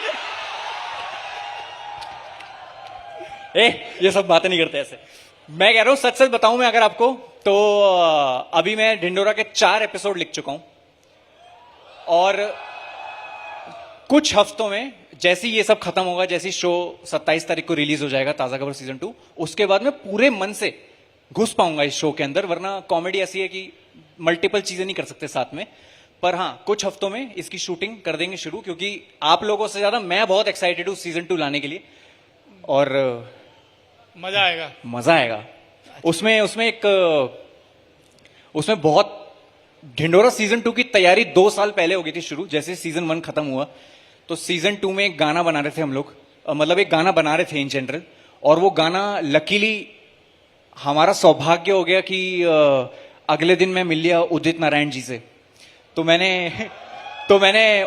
ये सब बातें नहीं करते ऐसे। मैं कह रहा हूं सच सच बताऊं मैं अगर आपको तो अभी मैं ढिंडोरा के 4 एपिसोड लिख चुका हूं और कुछ हफ्तों में जैसे ये सब खत्म होगा, जैसी शो 27 तारीख को रिलीज हो जाएगा ताजा खबर सीजन 2, उसके बाद मैं पूरे मन से घुस पाऊंगा इस शो के अंदर। वरना कॉमेडी ऐसी है कि मल्टीपल चीजें नहीं कर सकते साथ में। पर हाँ, कुछ हफ्तों में इसकी शूटिंग कर देंगे शुरू, क्योंकि आप लोगों से ज्यादा मैं बहुत एक्साइटेड हूं सीजन 2 लाने के लिए और मजा आएगा। मजा आएगा उसमें बहुत। ढिंडोरा सीजन 2 की तैयारी 2 साल पहले हो गई थी शुरू, जैसे सीजन 1 खत्म हुआ तो सीजन 2 में एक गाना बना रहे थे हम लोग, मतलब एक गाना बना रहे थे इन जनरल, और वो गाना लकीली हमारा सौभाग्य हो गया कि अगले दिन मैं मिल लिया उदित नारायण जी से। तो मैंने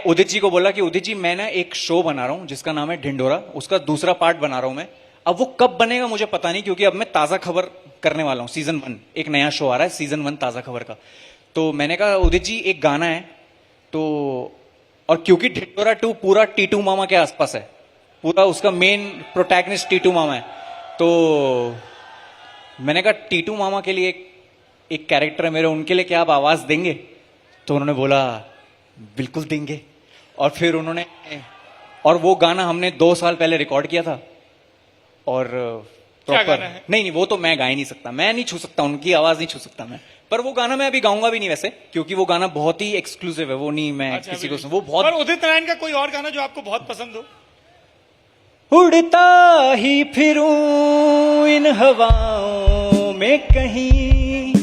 उदित जी को बोला कि उदित जी मैं ना एक शो बना रहा हूं जिसका नाम है ढिंडोरा, उसका दूसरा पार्ट बना रहा हूं मैं। अब वो कब बनेगा मुझे पता नहीं, क्योंकि अब मैं ताजा खबर करने वाला हूं सीजन 1, एक नया शो आ रहा है सीजन 1 ताजा खबर का। तो मैंने कहा उदित जी एक गाना है तो, और क्योंकि ढिंडोरा 2 पूरा टीटू मामा के आसपास है, पूरा उसका मेन प्रोटैगनिस्ट टीटू मामा है, तो मैंने कहा टीटू मामा के लिए एक कैरेक्टर है मेरे, उनके लिए क्या आप आवाज देंगे? तो उन्होंने बोला बिल्कुल देंगे। और फिर और वो गाना हमने 2 साल पहले रिकॉर्ड किया था और प्रॉपर नहीं वो तो मैं गा ही नहीं सकता, मैं नहीं छू सकता, उनकी आवाज नहीं छू सकता मैं। पर वो गाना मैं अभी गाऊंगा भी नहीं वैसे, क्योंकि वो गाना बहुत ही एक्सक्लूसिव है, वो नहीं मैं किसी को वो बहुत। और उदित नारायण का कोई और गाना जो आपको बहुत पसंद हो? उड़ता ही फिरूं इन हवाओं में कहीं,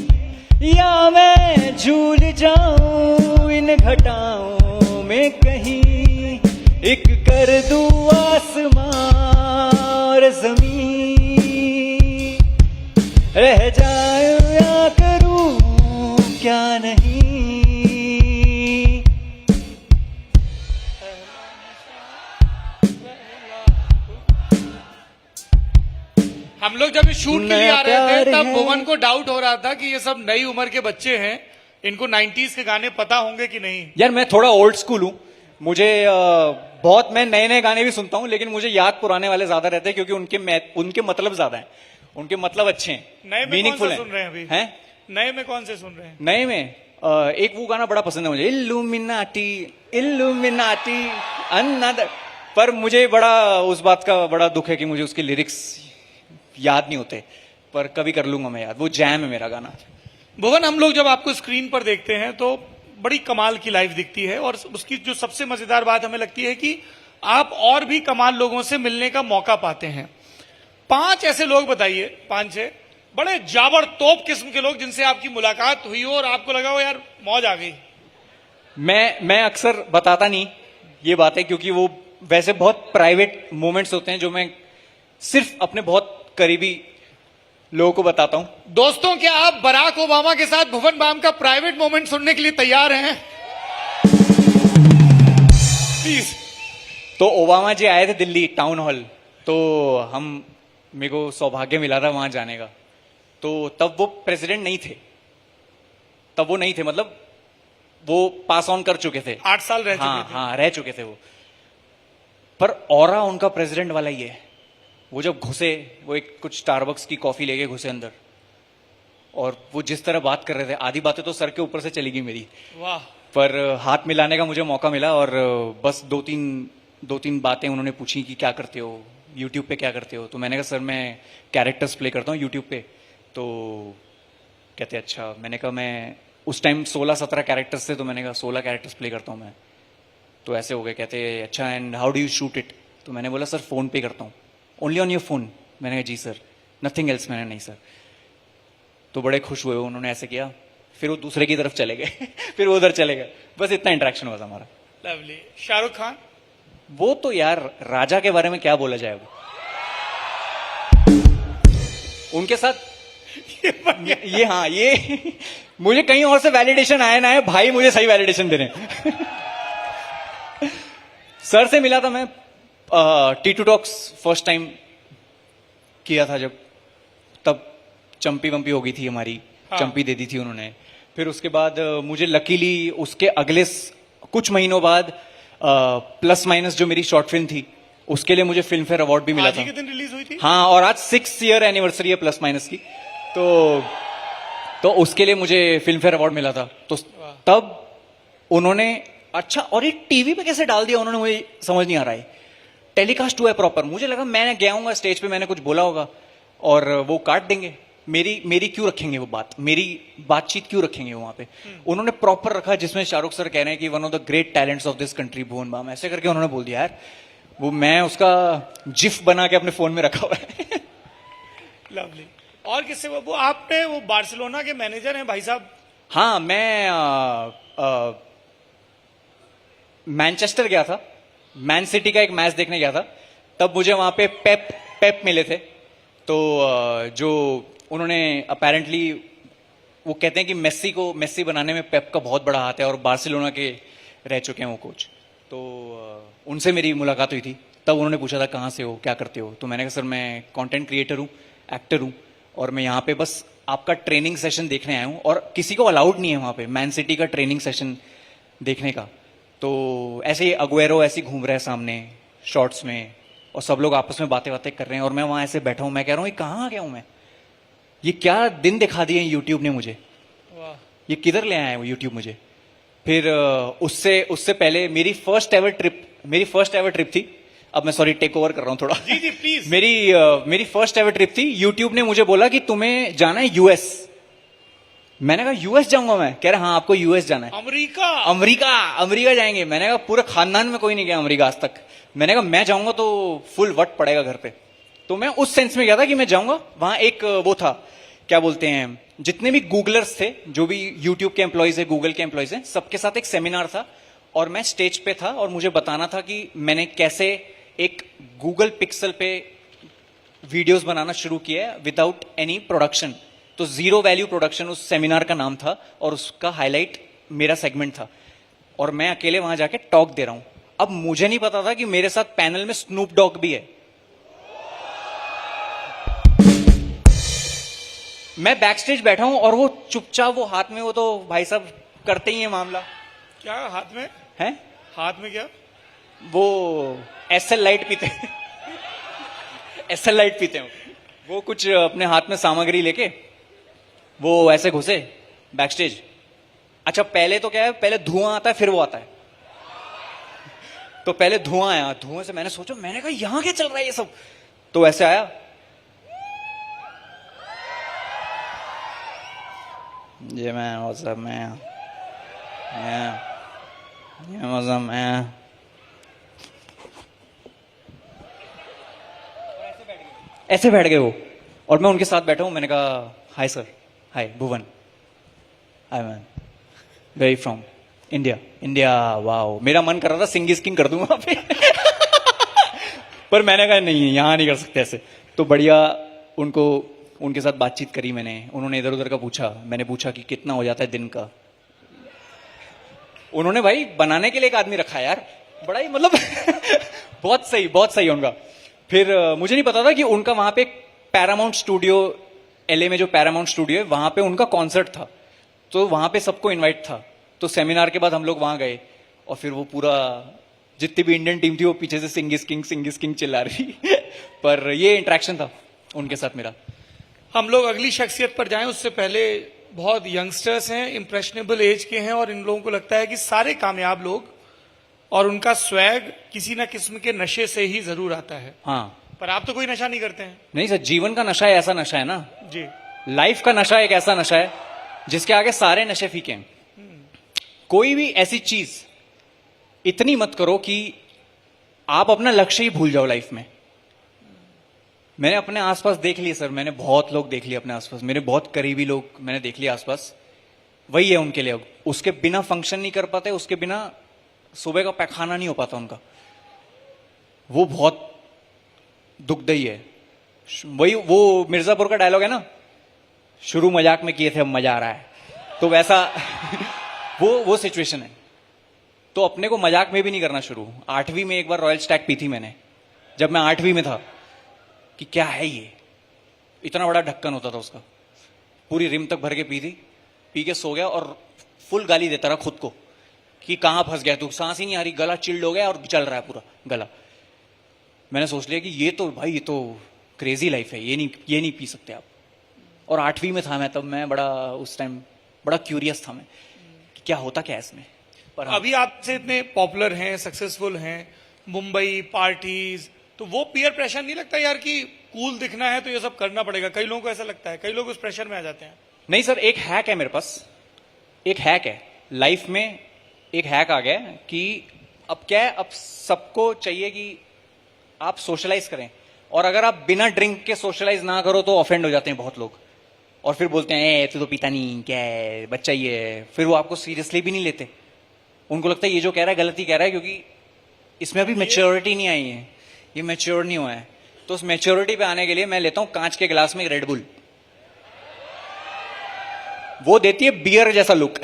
या मैं झूल जाऊं इन घटाओं में कहीं, एक कर दूं आसमां और जमीन, रह जाऊं या करूं क्या नहीं। हम लोग जब शूट के लिए आ रहे थे तब भुवन को डाउट हो रहा था कि ये सब नई उम्र के बच्चे हैं, इनको 90s के गाने पता होंगे कि नहीं। यार मैं थोड़ा ओल्ड स्कूल हूं, मुझे मैं नए नए गाने भी सुनता हूं, लेकिन मुझे याद पुराने वाले ज्यादा रहते हैं, क्योंकि उनके मतलब ज्यादा हैं, उनके मतलब अच्छे हैं, नए में मीनिंगफुल कौन से सुन रहे हैं अभी? हैं? नए में कौन से सुन रहे हैं? नए में एक वो गाना बड़ा पसंद है मुझे, इल्लुमिनाटी अनदर। पर मुझे बड़ा उस बात का बड़ा दुख है कि मुझे उसके लिरिक्स याद नहीं होते, पर कभी कर लूंगा मैं याद, वो जैम है मेरा गाना। भुवन, हम लोग जब आपको स्क्रीन पर देखते हैं तो बड़ी कमाल की लाइफ दिखती है, और उसकी जो सबसे मजेदार बात हमें लगती है कि आप और भी कमाल लोगों से मिलने का मौका पाते हैं। 5 ऐसे लोग बताइए, 5-6 बड़े जाबर तोप किस्म के लोग जिनसे आपकी मुलाकात हुई हो और आपको लगा हो यार मौज आ गई। मैं अक्सर बताता नहीं ये बातें, क्योंकि वो वैसे बहुत प्राइवेट मोमेंट्स होते हैं जो मैं सिर्फ अपने बहुत करीबी लोगों को बताता हूं। दोस्तों, क्या आप बराक ओबामा के साथ भुवन बाम का प्राइवेट मोमेंट सुनने के लिए तैयार हैं? प्लीज। तो ओबामा जी आए थे दिल्ली टाउन हॉल, तो मेरे को सौभाग्य मिला था वहां जाने का। तो तब वो प्रेसिडेंट नहीं थे, मतलब वो पास ऑन कर चुके थे, 8 साल रह चुके थे। हाँ रह चुके थे वो। पर ऑरा उनका प्रेसिडेंट वाला ही है। वो जब घुसे, वो एक कुछ स्टारबक्स की कॉफी लेके घुसे अंदर, और वो जिस तरह बात कर रहे थे, आधी बातें तो सर के ऊपर से चली गई मेरी। वाह। पर हाथ मिलाने का मुझे मौका मिला, और बस दो तीन बातें उन्होंने पूछी कि क्या करते हो, यूट्यूब पे क्या करते हो। तो मैंने कहा सर मैं कैरेक्टर्स प्ले करता हूँ यूट्यूब पे। तो कहते अच्छा। मैंने कहा मैं उस टाइम 16-17 कैरेक्टर्स थे, तो मैंने कहा 16 कैरेक्टर्स प्ले करता हूँ मैं। तो ऐसे हो गए। कहते अच्छा and how do you shoot it? तो मैंने बोला सर फोन पे करता हूँ। Only on your phone? मैंने कहा जी सर, नथिंग एल्स। मैंने नहीं सर। तो बड़े खुश हुए उन्होंने ऐसे किया, फिर वो दूसरे की तरफ चले गए फिर वो उधर चले गए। बस इतना इंटरेक्शन हुआ था हमारा। लवली। शाहरुख खान? वो तो यार राजा के बारे में क्या बोला जाए, उनके साथ ये हाँ ये मुझे कहीं और से वैलिडेशन आया ना है, भाई मुझे सही वैलिडेशन दे रहे हैं। सर से मिला था मैं T2 टॉक्स फर्स्ट टाइम किया था जब, तब चंपी वंपी हो गई थी हमारी, चंपी दे दी थी उन्होंने। फिर उसके बाद मुझे लकीली उसके अगले कुछ महीनों बाद प्लस माइनस जो मेरी शॉर्ट फिल्म थी उसके लिए मुझे फिल्म फेयर अवार्ड भी मिला था। आज ही के दिन रिलीज हुई थी। हाँ, और आज 6 ईयर एनिवर्सरी है प्लस माइनस की, तो उसके लिए मुझे फिल्म फेयर अवार्ड मिला था। तो तब उन्होंने अच्छा, और ये टीवी पे कैसे डाल दिया उन्होंने, मुझे समझ नहीं आ रहा है। टेलीकास्ट हुआ है प्रॉपर, मुझे लगा मैं गया हूँ स्टेज पे, मैंने कुछ बोला होगा और वो काट देंगे, मेरी क्यों रखेंगे वो बात, मेरी बातचीत क्यों रखेंगे वहां पे। उन्होंने प्रॉपर रखा, जिसमें शाहरुख सर कह रहे हैं कि one of the great talents of this country Bhuvan Bam, ऐसे करके उन्होंने बोल दिया यार। वो मैं उसका जिफ बना के अपने फोन में रखा हुआ है। लवली। और किससे वो आपने वो बार्सिलोना के मैनेजर हैं भाई साहब? हाँ, मैं मैनचेस्टर गया था, मैन सिटी का एक मैच देखने गया था, तब मुझे वहां पे पेप मिले थे। तो जो उन्होंने अपेरेंटली वो कहते हैं कि मेस्सी बनाने में पेप का बहुत बड़ा हाथ है, और बार्सिलोना के रह चुके हैं वो कोच। तो उनसे मेरी मुलाकात हुई थी, तब उन्होंने पूछा था कहाँ से हो, क्या करते हो। तो मैंने कहा सर मैं कंटेंट क्रिएटर हूँ, एक्टर हूँ, और मैं यहाँ पे बस आपका ट्रेनिंग सेशन देखने आया हूँ, और किसी को अलाउड नहीं है वहाँ पे मैन सिटी का ट्रेनिंग सेशन देखने का। तो ऐसे ही अगुएरो ऐसे घूम रहे हैं सामने शॉर्ट्स में, और सब लोग आपस में बातें कर रहे हैं, और मैं वहाँ ऐसे बैठा हूँ, मैं कह रहा हूँ ये कहाँ आ गया हूँ मैं, ये क्या दिन दिखा दिए यूट्यूब ने मुझे, ये किधर ले आया है वो यूट्यूब मुझे। फिर उससे पहले मेरी फर्स्ट एवर ट्रिप थी। अब मैं सॉरी टेक ओवर कर रहा हूँ थोड़ा। जी जी प्लीज। मेरी फर्स्ट एवर ट्रिप थी। यूट्यूब ने मुझे बोला कि तुम्हें जाना है यूएस। मैंने कहा यूएस जाऊंगा मैं? कह रहा हाँ आपको यूएस जाना है। अमेरिका जाएंगे। मैंने कहा पूरे खानदान में कोई नहीं गया अमेरिका आज तक। मैंने कहा मैं जाऊंगा तो फुल वट पड़ेगा घर पे। तो मैं उस सेंस में गया था कि मैं जाऊंगा। वहां एक वो था, क्या बोलते हैं, जितने भी गूगलर्स थे, जो भी यूट्यूब के एम्प्लॉयज है, गूगल के एम्प्लॉयज हैं, सबके साथ एक सेमिनार था, और मैं स्टेज पे था, और मुझे बताना था कि मैंने कैसे एक गूगल पिक्सल पे वीडियोस बनाना शुरू किया है विदाउट एनी प्रोडक्शन। तो जीरो वैल्यू प्रोडक्शन उस सेमिनार का नाम था, और उसका हाईलाइट मेरा सेगमेंट था, और मैं अकेले वहां जाके टॉक दे रहा हूं। अब मुझे नहीं पता था कि मेरे साथ पैनल में स्नूप डॉग भी है। मैं बैक स्टेज बैठा हूं, और वो चुपचाप वो हाथ में, वो तो भाई साहब करते ही है मामला। क्या हाथ में है? हाथ में क्या? वो एसएल लाइट पीते एसएल लाइट पीते हैं वो, कुछ अपने हाथ में सामग्री लेके वो ऐसे घुसे बैक स्टेज। अच्छा पहले तो क्या है, पहले धुआं आता है फिर वो आता है। तो पहले धुआं आया, धुआं से मैंने सोचा, मैंने कहा यहां क्या चल रहा है ये सब। तो ऐसे आया, ये मैं मौसम में ये मौसम में ऐसे बैठ गए वो, और मैं उनके साथ बैठा हूं। मैंने कहा hi sir, hi Bhuvan, hi man, very from India. Wow, मेरा मन कर रहा था सिंगी स्किंग कर दूं वहां पे पर मैंने कहा नहीं, यहां नहीं कर सकते ऐसे। तो बढ़िया उनके साथ बातचीत करी मैंने। उन्होंने इधर उधर का पूछा, मैंने पूछा कि कितना हो जाता है दिन का। उन्होंने भाई बनाने के लिए एक आदमी रखा है यार, बड़ा ही मतलब बहुत सही उनका। फिर मुझे नहीं पता था कि उनका वहां पे पैरामाउंट स्टूडियो, एलए में जो पैरामाउंट स्टूडियो है, वहां पे उनका कॉन्सर्ट था। तो वहां पे सबको इनवाइट था। तो सेमिनार के बाद हम लोग वहां गए, और फिर वो पूरा जितनी भी इंडियन टीम थी वो पीछे से सिंगी स्किंग चिल्ला रही पर ये इंटरेक्शन था उनके साथ मेरा। हम लोग अगली शख्सियत पर जाएं उससे पहले, बहुत यंगस्टर्स हैं, इंप्रेशनेबल एज के हैं, और इन लोगों को लगता है कि सारे कामयाब लोग और उनका स्वैग किसी ना किस्म के नशे से ही जरूर आता है। हाँ, पर आप तो कोई नशा नहीं करते हैं। नहीं सर, जीवन का नशा ऐसा नशा है ना जी, लाइफ का नशा एक ऐसा नशा है जिसके आगे सारे नशे फीके हैं। कोई भी ऐसी चीज इतनी मत करो कि आप अपना लक्ष्य ही भूल जाओ लाइफ में। मैंने अपने आसपास देख लिया सर, मैंने बहुत लोग देख लिए अपने आसपास, मेरे बहुत करीबी लोग मैंने देख लिया आसपास। वही है उनके लिए, उसके बिना फंक्शन नहीं कर पाते, उसके बिना सुबह का पैखाना नहीं हो पाता उनका। वो बहुत दुखदाई है। वही वो मिर्जापुर का डायलॉग है ना, शुरू मजाक में किए थे अब मजा आ रहा है, तो वैसा वो सिचुएशन है। तो अपने को मजाक में भी नहीं करना शुरू। 8वीं में एक बार रॉयल स्टैग पी थी मैंने, जब मैं 8वीं में था, कि क्या है ये, इतना बड़ा ढक्कन होता था उसका, पूरी रिम तक भर के पी थी, पी के सो गया और फुल गाली देता रहा खुद को कि कहां फंस गया तू, सांस ही नहीं आ रही, गला चिल्ड हो गया और चल रहा है पूरा गला। मैंने सोच लिया कि ये तो भाई, ये तो क्रेजी लाइफ है, ये नहीं पी सकते आप। और 8वीं में था मैं तब, मैं बड़ा उस टाइम बड़ा क्यूरियस था मैं कि क्या होता क्या है इसमें। पर अभी आपसे इतने पॉपुलर हैं, सक्सेसफुल हैं, मुंबई पार्टीज, तो वो पीयर प्रेशर नहीं लगता यार कि कूल दिखना है तो ये सब करना पड़ेगा? कई लोगों को ऐसा लगता है, कई लोग उस प्रेशर में आ जाते हैं। नहीं सर, एक हैक है मेरे पास, एक हैक है लाइफ में, एक हैक आ गया है कि अब क्या है, अब सबको चाहिए कि आप सोशलाइज करें, और अगर आप बिना ड्रिंक के सोशलाइज ना करो तो ऑफेंड हो जाते हैं बहुत लोग, और फिर बोलते हैं तू तो पीता नहीं, क्या है बच्चा ही है, फिर वो आपको सीरियसली भी नहीं लेते। उनको लगता है ये जो कह रहा है गलत ही कह रहा है, क्योंकि इसमें अभी मैच्योरिटी नहीं आई है, ये मैच्योर नहीं हुआ है। तो उस मैच्योरिटी पे आने के लिए मैं लेता हूं कांच के गिलास में एक रेड बुल, वो देती है बियर जैसा लुक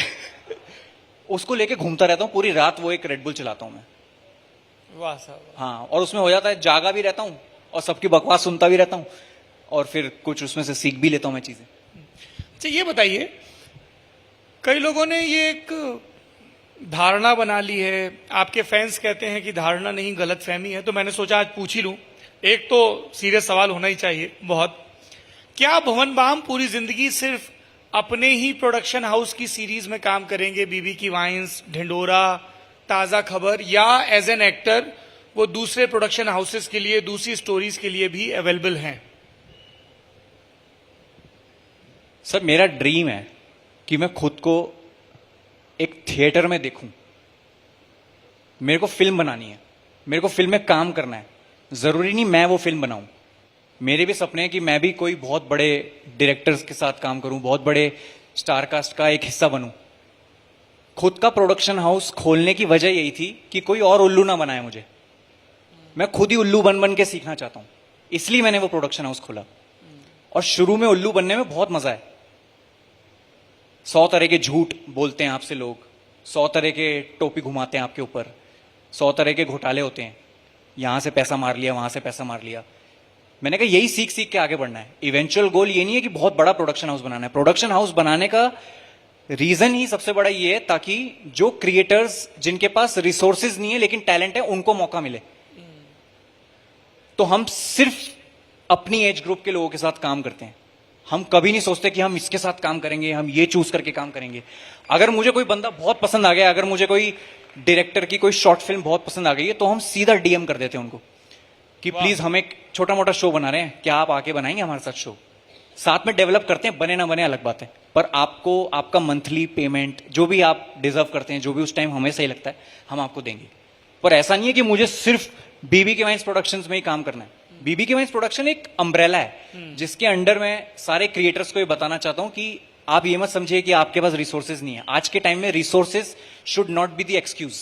उसको लेके घूमता रहता हूं पूरी रात, वो एक रेड बुल चलाता हूं मैं। वाह साहब। हाँ, और उसमें हो जाता है, जागा भी रहता हूं और सबकी बकवास सुनता भी रहता हूं, और फिर कुछ उसमें से सीख भी लेता हूं मैं चीजें। अच्छा ये बताइए, कई लोगों ने ये एक धारणा बना ली है, आपके फैंस कहते हैं कि धारणा नहीं गलत फहमी है, तो मैंने सोचा आज पूछ ही लूं। एक तो सीरियस सवाल होना ही चाहिए बहुत, क्या भुवन बाम पूरी जिंदगी सिर्फ अपने ही प्रोडक्शन हाउस की सीरीज में काम करेंगे, बीबी की वाइन्स, ढिंडोरा, ताजा खबर, या एज एन एक्टर वो दूसरे प्रोडक्शन हाउसेस के लिए, दूसरी स्टोरीज के लिए भी अवेलेबल हैं? सर मेरा ड्रीम है कि मैं खुद को एक थिएटर में देखूं। मेरे को फिल्म बनानी है, मेरे को फिल्म में काम करना है, जरूरी नहीं मैं वो फिल्म बनाऊं। मेरे भी सपने हैं कि मैं भी कोई बहुत बड़े डायरेक्टर्स के साथ काम करूं, बहुत बड़े स्टार कास्ट का एक हिस्सा बनूं। खुद का प्रोडक्शन हाउस खोलने की वजह यही थी कि कोई और उल्लू ना बनाए मुझे, मैं खुद ही उल्लू बन के सीखना चाहता हूं, इसलिए मैंने वो प्रोडक्शन हाउस खोला। और शुरू में उल्लू बनने में बहुत मजा है, 100 तरह के झूठ बोलते हैं आपसे लोग, 100 तरह के टोपी घुमाते हैं आपके ऊपर, 100 तरह के घोटाले होते हैं, यहां से पैसा मार लिया, वहां से पैसा मार लिया। मैंने कहा यही सीख सीख के आगे बढ़ना है। इवेंचुअल गोल ये नहीं है कि बहुत बड़ा प्रोडक्शन हाउस बनाना है। प्रोडक्शन हाउस बनाने का रीजन ही सबसे बड़ा ये है ताकि जो क्रिएटर्स जिनके पास रिसोर्सेज नहीं है लेकिन टैलेंट है, उनको मौका मिले। तो हम सिर्फ अपनी एज ग्रुप के लोगों के साथ काम करते हैं, हम कभी नहीं सोचते कि हम इसके साथ काम करेंगे, हम ये चूज करके काम करेंगे। अगर मुझे कोई बंदा बहुत पसंद आ गया, अगर मुझे कोई डायरेक्टर की कोई शॉर्ट फिल्म बहुत पसंद आ गई है, तो हम सीधा डीएम कर देते हैं उनको कि प्लीज हम एक छोटा मोटा शो बना रहे हैं, क्या आप आके बनाएंगे हमारे साथ शो? साथ में डेवलप करते हैं, बने ना बने अलग बात है, पर आपको आपका मंथली पेमेंट जो भी आप डिजर्व करते हैं, जो भी उस टाइम हमें सही लगता है, हम आपको देंगे। पर ऐसा नहीं है कि मुझे सिर्फ बीबी के वाइन्स प्रोडक्शंस में ही काम करना है। बीबी के वाइन्स प्रोडक्शन एक अम्ब्रेला है जिसके अंडर मैं सारे क्रिएटर्स को ये बताना चाहता हूं कि आप ये मत समझिए कि आपके पास रिसोर्सेज नहीं है। आज के टाइम में resources should not be the excuse.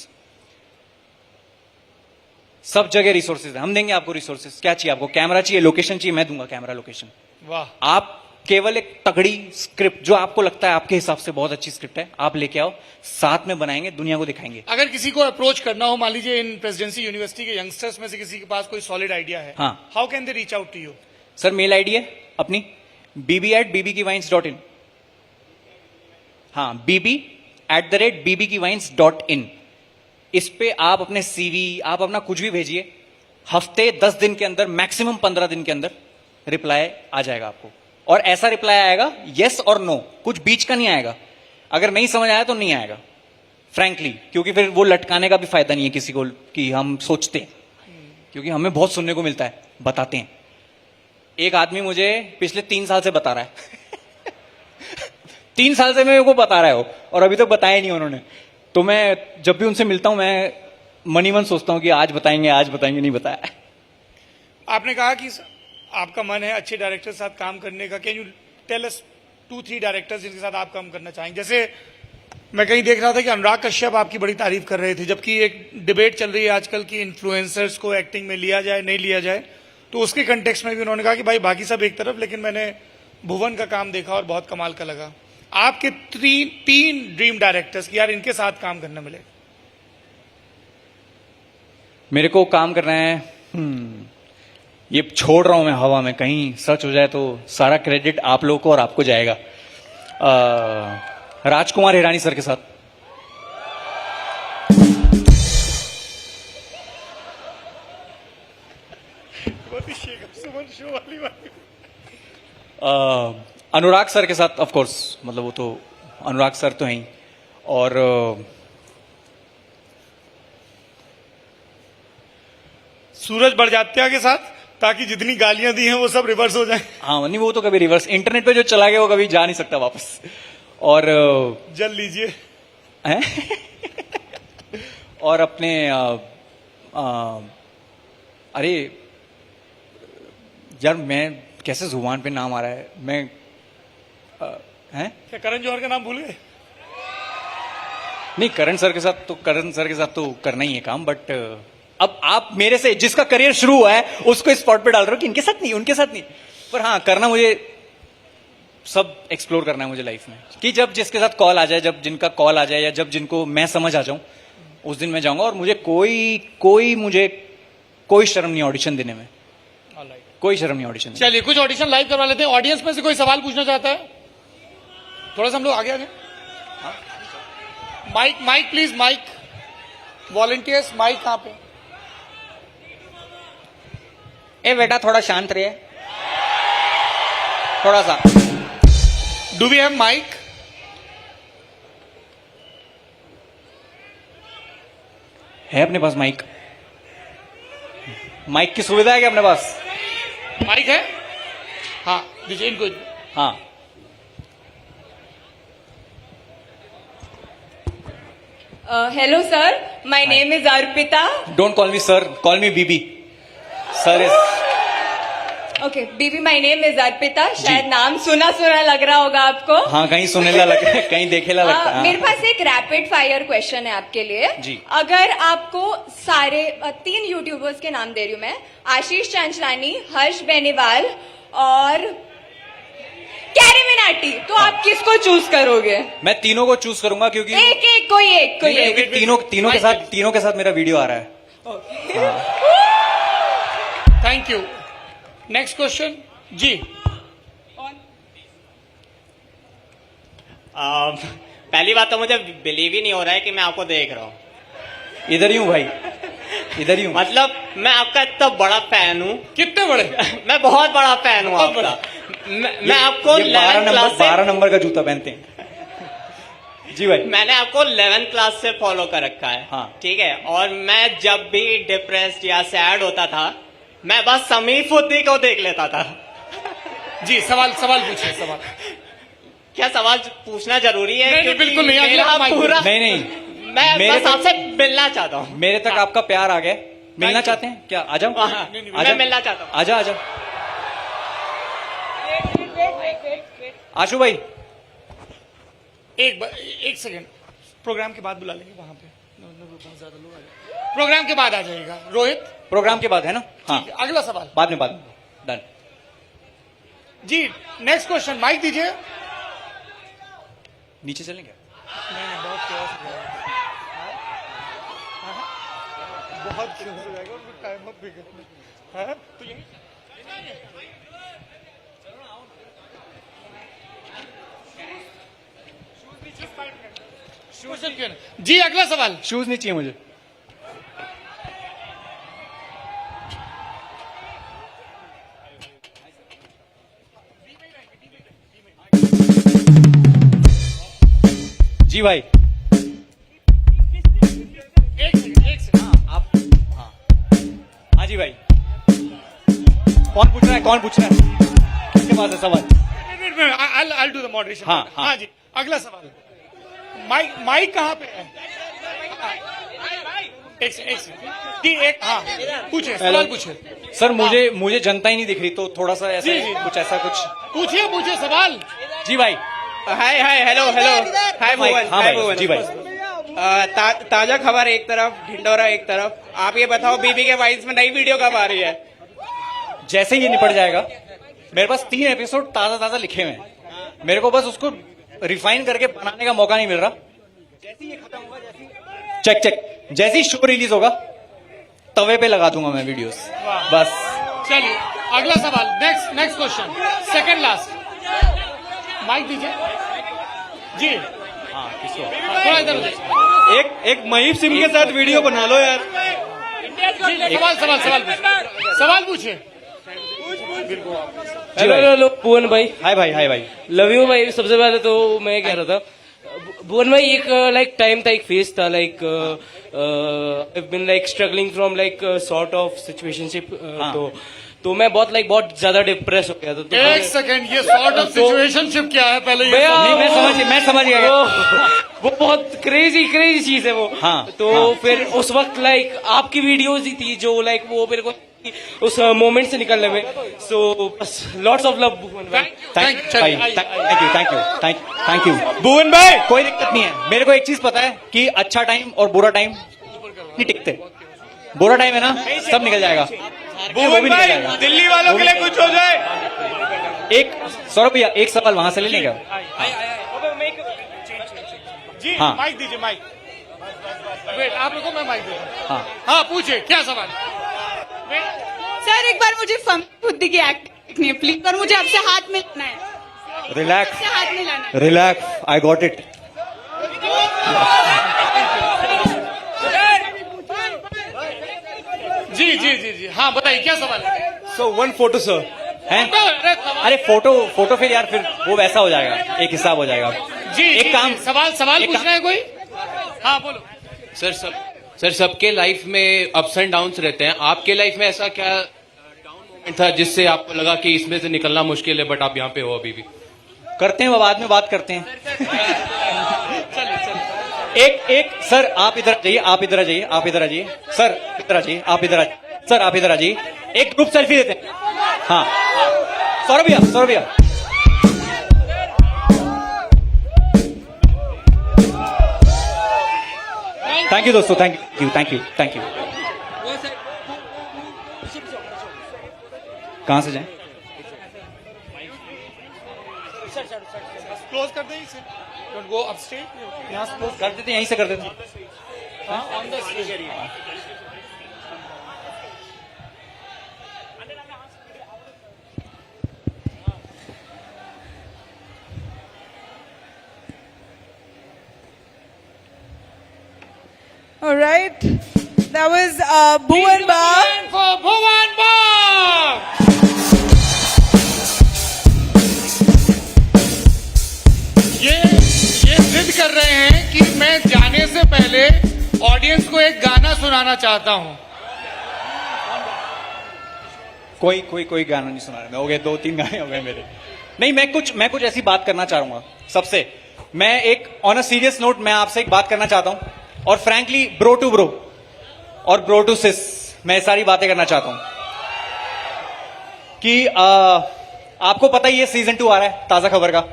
सब जगह रिसोर्सेज है, हम देंगे आपको रिसोर्सेज। क्या चाहिए आपको? कैमरा चाहिए, लोकेशन चाहिए, मैं दूंगा कैमरा लोकेशन। वाह। आप केवल एक तगड़ी स्क्रिप्ट जो आपको लगता है आपके हिसाब से बहुत अच्छी स्क्रिप्ट है, आप लेके आओ, साथ में बनाएंगे, दुनिया को दिखाएंगे। अगर किसी को अप्रोच करना हो, मान लीजिए इन प्रेसिडेंसी यूनिवर्सिटी के यंगस्टर्स में से किसी के पास कोई सॉलिड आइडिया है, हाँ, how can they reach out to you? Sir mail ID है अपनी bb@bbkivines.in। हाँ, bb@bbkivines.in। इस पे आप अपने सीवी, आप अपना कुछ भी भेजिए, हफ्ते 10 दिन के अंदर, मैक्सिमम 15 दिन के अंदर रिप्लाई आ जाएगा आपको। और ऐसा रिप्लाई आएगा यस और नो, कुछ बीच का नहीं आएगा। अगर नहीं समझ आया तो नहीं आएगा, फ्रैंकली, क्योंकि फिर वो लटकाने का भी फायदा नहीं है किसी को कि हम सोचते हैं, क्योंकि हमें बहुत सुनने को मिलता है, बताते हैं। एक आदमी मुझे पिछले 3 साल से बता रहा है 3 साल से मेरे को बता रहा है वो, और अभी तक बताया नहीं उन्होंने। तो मैं जब भी उनसे मिलता हूं, मैं मन ही मन सोचता हूं कि आज बताएंगे, आज बताएंगे, नहीं बताया। आपने कहा कि आपका मन है अच्छे डायरेक्टर के साथ काम करने का। Can you tell us 2-3 directors जिनके साथ आप काम करना चाहेंगे? जैसे मैं कहीं देख रहा था कि अनुराग कश्यप आपकी बड़ी तारीफ कर रहे थे, जबकि एक डिबेट चल रही है आजकल की इन्फ्लुएंसर्स को एक्टिंग में लिया जाए नहीं लिया जाए, तो उसके कंटेक्स्ट में भी उन्होंने कहा कि भाई बाकी सब एक तरफ, लेकिन मैंने भुवन का काम देखा और बहुत कमाल का लगा। आपके तीन ड्रीम डायरेक्टर्स की यार इनके साथ काम करने मिले। मेरे को काम करना है, ये छोड़ रहा हूं मैं हवा में, कहीं सच हो जाए तो सारा क्रेडिट आप लोगों को और आपको जाएगा। राजकुमार हिरानी सर के साथ। अनुराग सर के साथ ऑफ कोर्स, मतलब वो तो अनुराग सर तो हैं ही, और सूरज बड़जात्या के साथ, ताकि जितनी गालियां दी हैं वो सब रिवर्स हो जाए। हाँ नहीं, वो तो कभी रिवर्स, इंटरनेट पे जो चला गया वो कभी जा नहीं सकता वापस। और जल लीजिए हैं? और अपने अरे यार मैं कैसे जुबान पे नाम आ रहा है, मैं हैं? क्या करण जौहर का नाम भूल गए? नहीं, करण सर के साथ तो करना ही है काम, बट अब आप मेरे से जिसका करियर शुरू हुआ है उसको स्पॉट पे डाल रहे हो कि इनके साथ नहीं, उनके साथ नहीं। पर हाँ, करना मुझे सब एक्सप्लोर करना है मुझे लाइफ में, कि जब जिसके साथ कॉल आ जाए, जब जिनका कॉल आ जाए, या जब जिनको मैं समझ आ जाऊं, उस दिन मैं जाऊंगा। और मुझे कोई शर्म नहीं ऑडिशन देने में, कोई शर्म नहीं ऑडिशन। चलिए कुछ ऑडिशन लाइव करवा लेते हैं। ऑडियंस में से कोई सवाल पूछना चाहता है? थोड़ा सा हम लोग आगे आ जाए। Mike please, mike. Volunteers, mike कहां पे? ए बेटा थोड़ा शांत रहे, थोड़ा सा। Do we have mike? है अपने पास माइक? माइक की सुविधा है क्या अपने पास? माइक है? हाँ दीजिए इनको। हाँ, hello sir, my name is Arpita. Don't call me sir, call me BB. Sir is okay BB, my name is Arpita. शायद नाम सुना लग रहा होगा आपको। हाँ, कहीं सुनेला लग रहा है, कहीं देखेला लगता है। मेरे पास एक रैपिड फायर क्वेश्चन है आपके लिए जी। अगर आपको सारे 3 यूट्यूबर्स के नाम दे रही हूँ मैं, आशीष चांचलानी, हर्ष बेनीवाल और कैरी मिनाटी, तो आप किसको चूज करोगे? मैं तीनों को चूज करूंगा, क्योंकि कोई एक। तीनों के साथ मेरा वीडियो आ रहा है। Thank you. नेक्स्ट क्वेश्चन जी। पहली बात तो मुझे बिलीव ही नहीं हो रहा है कि मैं आपको देख रहा हूँ। इधर ही हूँ भाई, इधर ही हूँ। मतलब मैं आपका इतना बड़ा फैन हूँ। कितने बड़े? मैं बहुत बड़ा फैन हूँ आपका। मैं आपको 12 नंबर का जूता पहनते हैं जी भाई। मैंने आपको 11th क्लास से फॉलो कर रखा है। हाँ। ठीक है, और मैं जब भी डिप्रेस्ड या सैड होता था, मैं बस समीर फुद्दी को देख लेता था। जी सवाल पूछिए। सवाल क्या सवाल पूछना जरूरी है? नहीं, बिल्कुल नहीं। पूरा नहीं, मैं बस आपसे मिलना चाहता हूँ। मेरे तक आपका प्यार आ गया। मिलना चाहते हैं क्या? आ जाओ। मैं मिलना चाहता हूँ। आजा। आशु भाई एक सेकेंड, प्रोग्राम के बाद बुला लेंगे वहां पे, बहुत ज्यादा लोग आ जाए। प्रोग्राम के बाद आ जाएगा। रोहित, प्रोग्राम के बाद है ना? हाँ, अगला सवाल बाद में डन जी। नेक्स्ट क्वेश्चन, माइक दीजिए। नीचे चलेंगे? बहुत हो जाएगा, टाइम मत बिगड़ना। तो यही जी। अगला सवाल। शूज नहीं चाहिए मुझे। जी भाई, एक सेकंड। आप हाँ जी भाई। कौन पूछ रहा है? किसके पास है सवाल? I'll do the moderation। हाँ जी। अगला सवाल। माइक कहाँ पे है? एक सेकंड। हाँ पूछे, सवाल पूछे। सर मुझे जनता ही नहीं दिख रही, तो थोड़ा सा ऐसा कुछ पूछिए सवाल। जी भाई। Hi hello. हाय भुवन, हाँ हाय भाई, भुवन। जी भाई। ताजा खबर एक तरफ, ढिंडोरा एक तरफ। आप ये बताओ बीबी के वाइन्स में नई वीडियो कब आ रही है? जैसे ही ये निपट जाएगा, मेरे पास 3 एपिसोड ताजा ताजा लिखे हुए हैं, मेरे को बस उसको रिफाइन करके बनाने का मौका नहीं मिल रहा। जैसे ही ये खत्म होगा, चेक चेक, जैसे ही शो रिलीज होगा तवे पे लगा दूंगा मैं वीडियोस, बस। चलिए अगला सवाल, next question, second last. Mike दीजिए जी। हाँ, किसको? थोड़ा इधर उधर। एक महीप सिंह के साथ वीडियो बना लो यार। जी, सवाल पूछिए। हेलो भुवन भाई। हाय भाई। लव यू भाई। सबसे पहले तो मैं कह रहा था भुवन भाई, एक लाइक टाइम था, एक फेज था, like I been like struggling from like sort of situationship. तो मैं बहुत ज्यादा डिप्रेस हो गया था। तो एक सेकंड, ये सॉर्ट ऑफ सिचुएशनशिप क्या है पहले ये नहीं, मैं समझ गया। वो बहुत क्रेजी चीज है वो। हाँ, तो हाँ। फिर उस वक्त लाइक आपकी वीडियोज ही थी जो लाइक वो मेरे को उस मोमेंट से निकलने में। सो लॉट्स ऑफ लव भुवन भाई। थैंक यू भुवन भाई। कोई दिक्कत नहीं है, मेरे को एक चीज पता है कि अच्छा टाइम और बुरा टाइम नहीं टिकते। बुरा टाइम है ना, सब निकल जाएगा। भुवन भाई, दिल्ली वालों के लिए कुछ हो जाए। एक सौरभ भैया, एक सवाल वहां से लेने का। जी हाँ। माइक दीजिए, माइक। वेट, आप लोगों को मैं माइक देता हूँ। हाँ, हाँ पूछिए, क्या सवाल? सर एक बार मुझे बुद्धि की एक्टिंग देखनी है प्लीज, और मुझे आपसे हाथ मिलाना है। रिलैक्स आपसे हाथ मिलाना है। Relax, I got it. जी, हाँ बताइए, क्या सवाल है? सो 1 फोटो सर हैं? अरे फोटो फिर यार, फिर वो वैसा हो जाएगा, एक हिसाब हो जाएगा। जी, एक काम, सवाल पूछना है कोई? हाँ बोलो। सर सबके लाइफ में अप्स एंड डाउन्स रहते हैं, आपके लाइफ में ऐसा क्या डाउन मोमेंट था जिससे आपको लगा कि इसमें से निकलना मुश्किल है, बट आप यहाँ पे हो अभी भी? करते हैं वो, बाद में बात करते हैं। एक सर, आप इधर जाइए, आप इधर आ जाइए, आप इधर आ जाइए सर, इधर आ जाइए, आप इधर आ सर, आप इधर आ जाइए। एक ग्रुप सेल्फी लेते हैं। हाँ सौरभ भैया। थैंक यू दोस्तों, थैंक यू। कहां से जाएं? क्लोज कर दें इसे, डोंट गो अपस्टेज। यहाँ से क्लोज कर देते, यहीं से कर देते। On the stage. All right. That was Bhuvan Ba. For Bhuvan Ba. ये जिद कर रहे हैं कि मैं जाने से पहले ऑडियंस को एक गाना सुनाना चाहता हूं। कोई गाना नहीं सुना रहा। हो गए 2-3 गाने हो गए मेरे। नहीं, मैं कुछ ऐसी बात करना चाहूंगा सबसे। मैं एक ऑन अ सीरियस नोट मैं आपसे एक बात करना चाहता हूं, और फ्रैंकली ब्रो टू ब्रो और ब्रो टू सिस मैं सारी बातें करना चाहता हूं कि आपको पता ही है सीजन 2 आ रहा है ताजा खबर का,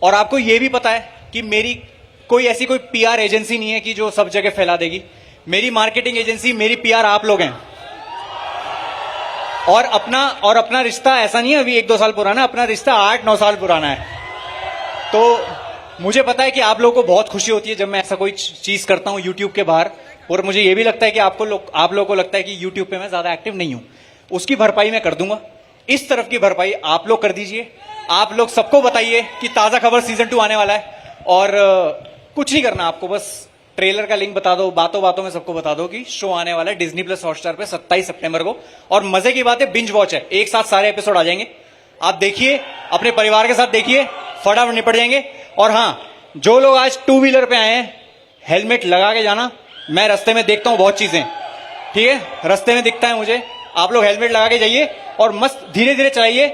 और आपको यह भी पता है कि मेरी कोई पीआर एजेंसी नहीं है कि जो सब जगह फैला देगी। मेरी मार्केटिंग एजेंसी, मेरी पीआर आप लोग हैं। और अपना रिश्ता ऐसा नहीं है अभी 1-2 साल पुराना, अपना रिश्ता 8-9 साल पुराना है। तो मुझे पता है कि आप लोगों को बहुत खुशी होती है जब मैं ऐसा कोई चीज करता हूं यूट्यूब के बाहर, और मुझे ये भी लगता है कि आप लोगों को लगता है कि यूट्यूब पे मैं ज्यादा एक्टिव नहीं हूं। उसकी भरपाई मैं कर दूंगा। इस तरफ की भरपाई आप लोग कर दीजिए। आप लोग सबको बताइए कि ताजा खबर सीजन 2 आने वाला है, और कुछ नहीं करना आपको, बस ट्रेलर का लिंक बता दो, बातों में सबको बता दो कि शो आने वाला है डिज्नी प्लस हॉटस्टार पे 27 सितंबर को। और मजे की बात है, बिंज वॉच है, एक साथ सारे एपिसोड आ जाएंगे। आप देखिए, अपने परिवार के साथ देखिए, फटाफट निपट जाएंगे। और हाँ, जो लोग आज 2 व्हीलर पे आए हैं, हेलमेट लगा के जाना। मैं रास्ते में देखता हूं बहुत चीजें, ठीक है, रास्ते में दिखता है मुझे। आप लोग हेलमेट लगा के जाइए और मस्त धीरे धीरे चलाइए।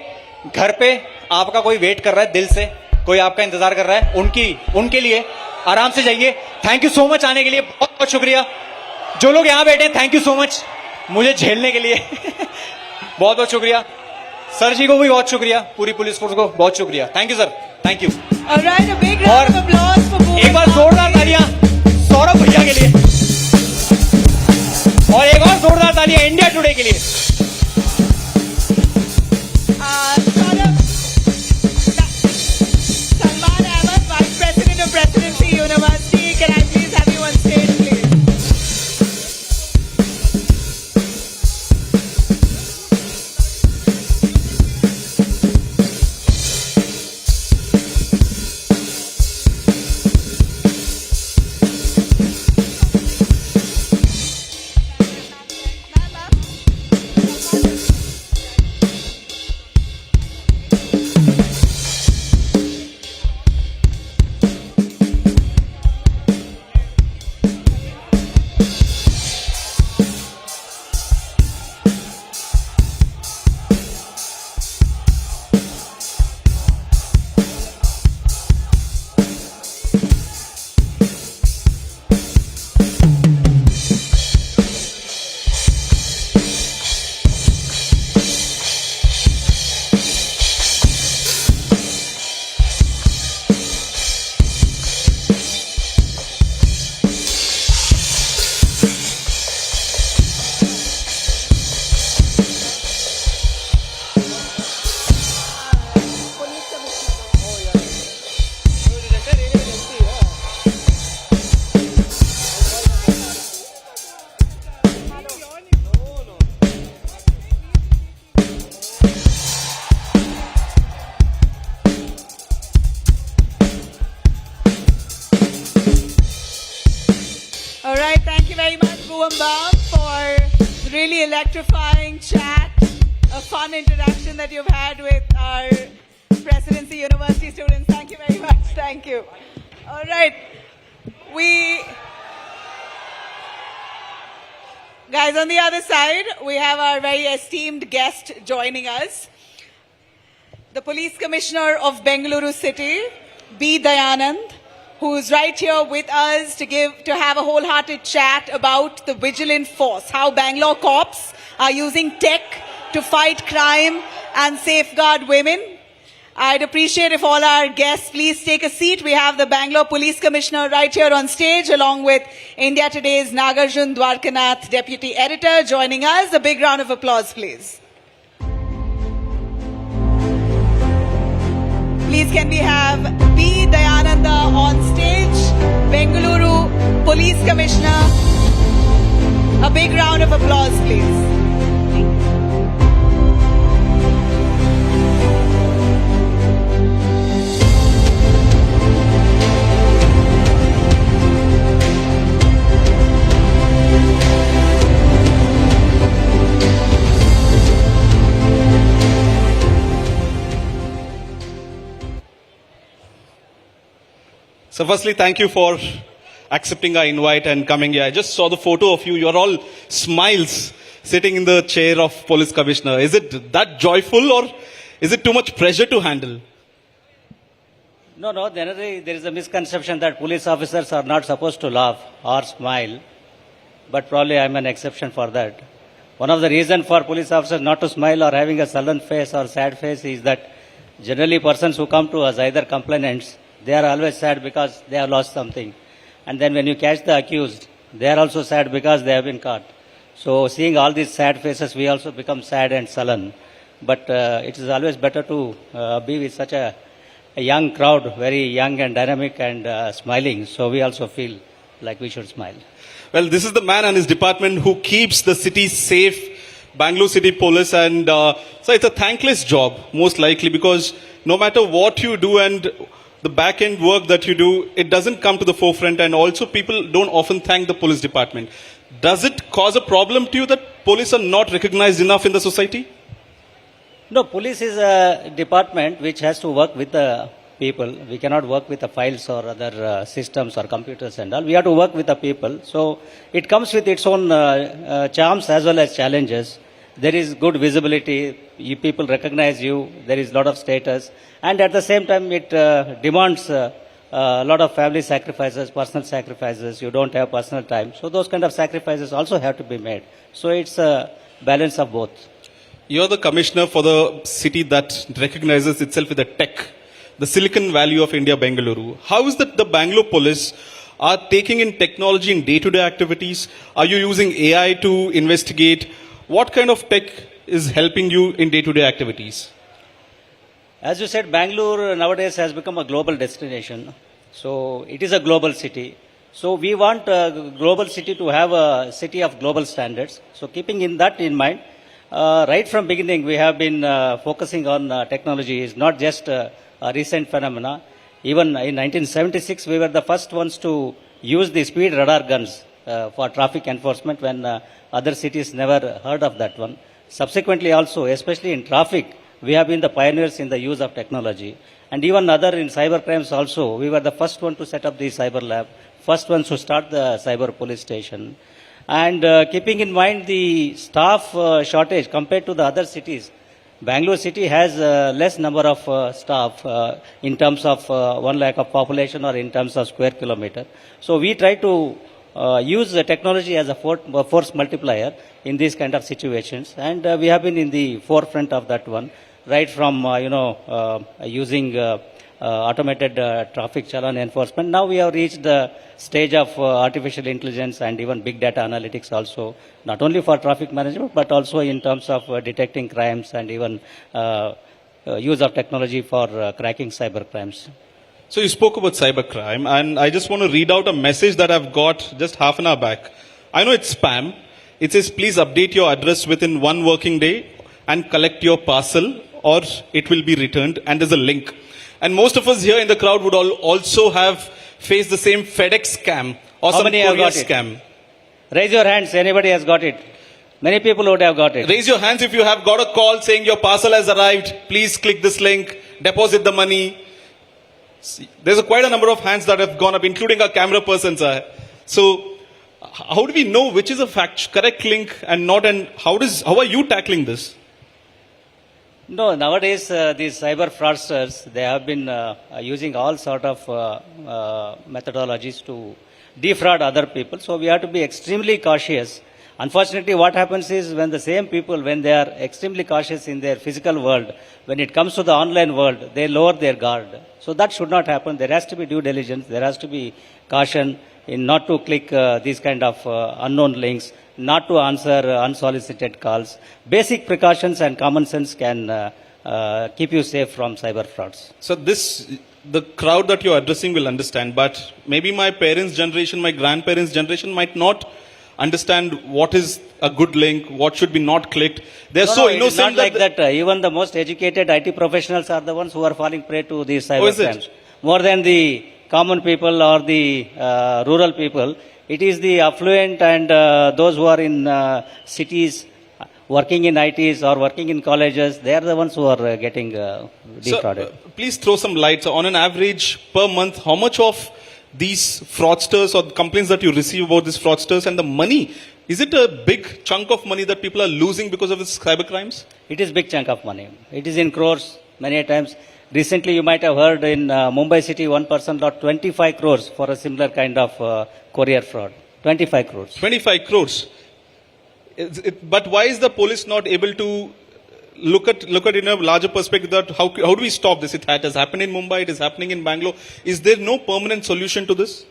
घर पे आपका कोई वेट कर रहा है, दिल से कोई आपका इंतजार कर रहा है, उनके लिए आराम से जाइए। थैंक यू सो मच आने के लिए, बहुत बहुत शुक्रिया। जो लोग यहां बैठे, थैंक यू सो मच मुझे झेलने के लिए। बहुत बहुत शुक्रिया। सर जी को भी बहुत शुक्रिया, पूरी पुलिस फोर्स को बहुत शुक्रिया। Thank you sir, thank you. All right, a big round of applause for All right, thank you very much, Boom Bam, for really electrifying chat, a fun interaction that you've had with our Presidency University students. Thank you very much. Thank you. All right. Guys, on the other side, we have our very esteemed guest joining us. The Police Commissioner of Bengaluru City, B. Dayanand, who's right here with us to have a wholehearted chat about the vigilant force, how Bangalore cops are using tech to fight crime and safeguard women. I'd appreciate if all our guests please take a seat. We have the Bangalore Police Commissioner right here on stage, along with India Today's Nagarjun Dwarkanath, Deputy Editor, joining us. A big round of applause, please. Please can we have B. Dayananda on stage, Bengaluru Police Commissioner. A big round of applause, please. So firstly, thank you for accepting our invite and coming here. I just saw the photo of you. You're all smiles sitting in the chair of Police Commissioner. Is it that joyful or is it too much pressure to handle? No, generally there is a misconception that police officers are not supposed to laugh or smile, but probably I'm an exception for that. One of the reasons for police officers not to smile or having a sullen face or sad face is that generally persons who come to us, either complainants, they are always sad because they have lost something. And then when you catch the accused, they are also sad because they have been caught. So seeing all these sad faces, we also become sad and sullen. But it is always better to be with such a young crowd, very young and dynamic and smiling. So we also feel like we should smile. Well, this is the man and his department who keeps the city safe, Bangalore City Police. And so it's a thankless job, most likely, because no matter what you do and the back-end work that you do, it doesn't come to the forefront, and also people don't often thank the police department. Does it cause a problem to you that police are not recognized enough in the society? No, police is a department which has to work with the people. We cannot work with the files or other systems or computers and all. We have to work with the people. So it comes with its own charms as well as challenges. There is good visibility, people recognize you, there is a lot of status, and at the same time it demands a lot of family sacrifices, personal sacrifices, you don't have personal time. So those kind of sacrifices also have to be made. So it's a balance of both. You're the commissioner for the city that recognizes itself with the tech, the Silicon Valley of India, Bengaluru. How is that the Bangalore police are taking in technology in day-to-day activities? Are you using AI to investigate? What kind of tech is helping you in day-to-day activities? As you said, Bangalore nowadays has become a global destination. So it is a global city. So we want a global city to have a city of global standards. So keeping that in mind, right from beginning we have been focusing on technology. It's not just a recent phenomena. Even in 1976 we were the first ones to use the speed radar guns for traffic enforcement when other cities never heard of that one. Subsequently also, especially in traffic, we have been the pioneers in the use of technology. And even other in cyber crimes also, we were the first one to set up the cyber lab, first ones to start the cyber police station. And keeping in mind the staff shortage compared to the other cities, Bangalore city has less number of staff in terms of 1 lakh of population or in terms of square kilometer. So we try to use the technology as a force multiplier in these kind of situations, and we have been in the forefront of that one, right from using automated traffic challan enforcement. Now we have reached the stage of artificial intelligence and even big data analytics also, not only for traffic management but also in terms of detecting crimes and even use of technology for cracking cyber crimes. So you spoke about cybercrime, and I just want to read out a message that I've got just half an hour back. I know it's spam. It says, please update your address within 1 working day and collect your parcel or it will be returned, and there's a link. And most of us here in the crowd would also have faced the same FedEx scam or some courier scam. Raise your hands. Anybody has got it? Many people would have got it. Raise your hands if you have got a call saying your parcel has arrived. Please click this link, deposit the money. See, there's quite a number of hands that have gone up, including our camera persons. So, how do we know which is a correct link and not? And how are you tackling this? No, nowadays these cyber fraudsters, they have been using all sort of methodologies to defraud other people. So we have to be extremely cautious. Unfortunately, what happens is when the same people, when they are extremely cautious in their physical world, when it comes to the online world, they lower their guard. So that should not happen. There has to be due diligence. There has to be caution in not to click these kind of unknown links, not to answer unsolicited calls. Basic precautions and common sense can keep you safe from cyber frauds. So the crowd that you're addressing will understand, but maybe my parents' generation, my grandparents' generation might not understand what is a good link, what should be not clicked. They're so innocent. It's not like that. Even the most educated IT professionals are the ones who are falling prey to these cyber crimes. More than the common people or the rural people, it is the affluent and those who are in cities, working in ITs or working in colleges, they are the ones who are getting defrauded. So, please throw some light. So on an average per month, how much of these fraudsters or complaints that you receive about these fraudsters and the money, is it a big chunk of money that people are losing because of these cyber crimes? It is big chunk of money. It is in crores many a times. Recently, you might have heard in Mumbai city, one person lost 25 crores for a similar kind of courier fraud. 25 crores. 25 crores. But why is the police not able to look at in a larger perspective that how do we stop this? It has happened in Mumbai, it is happening in Bangalore. Is there no permanent solution to this?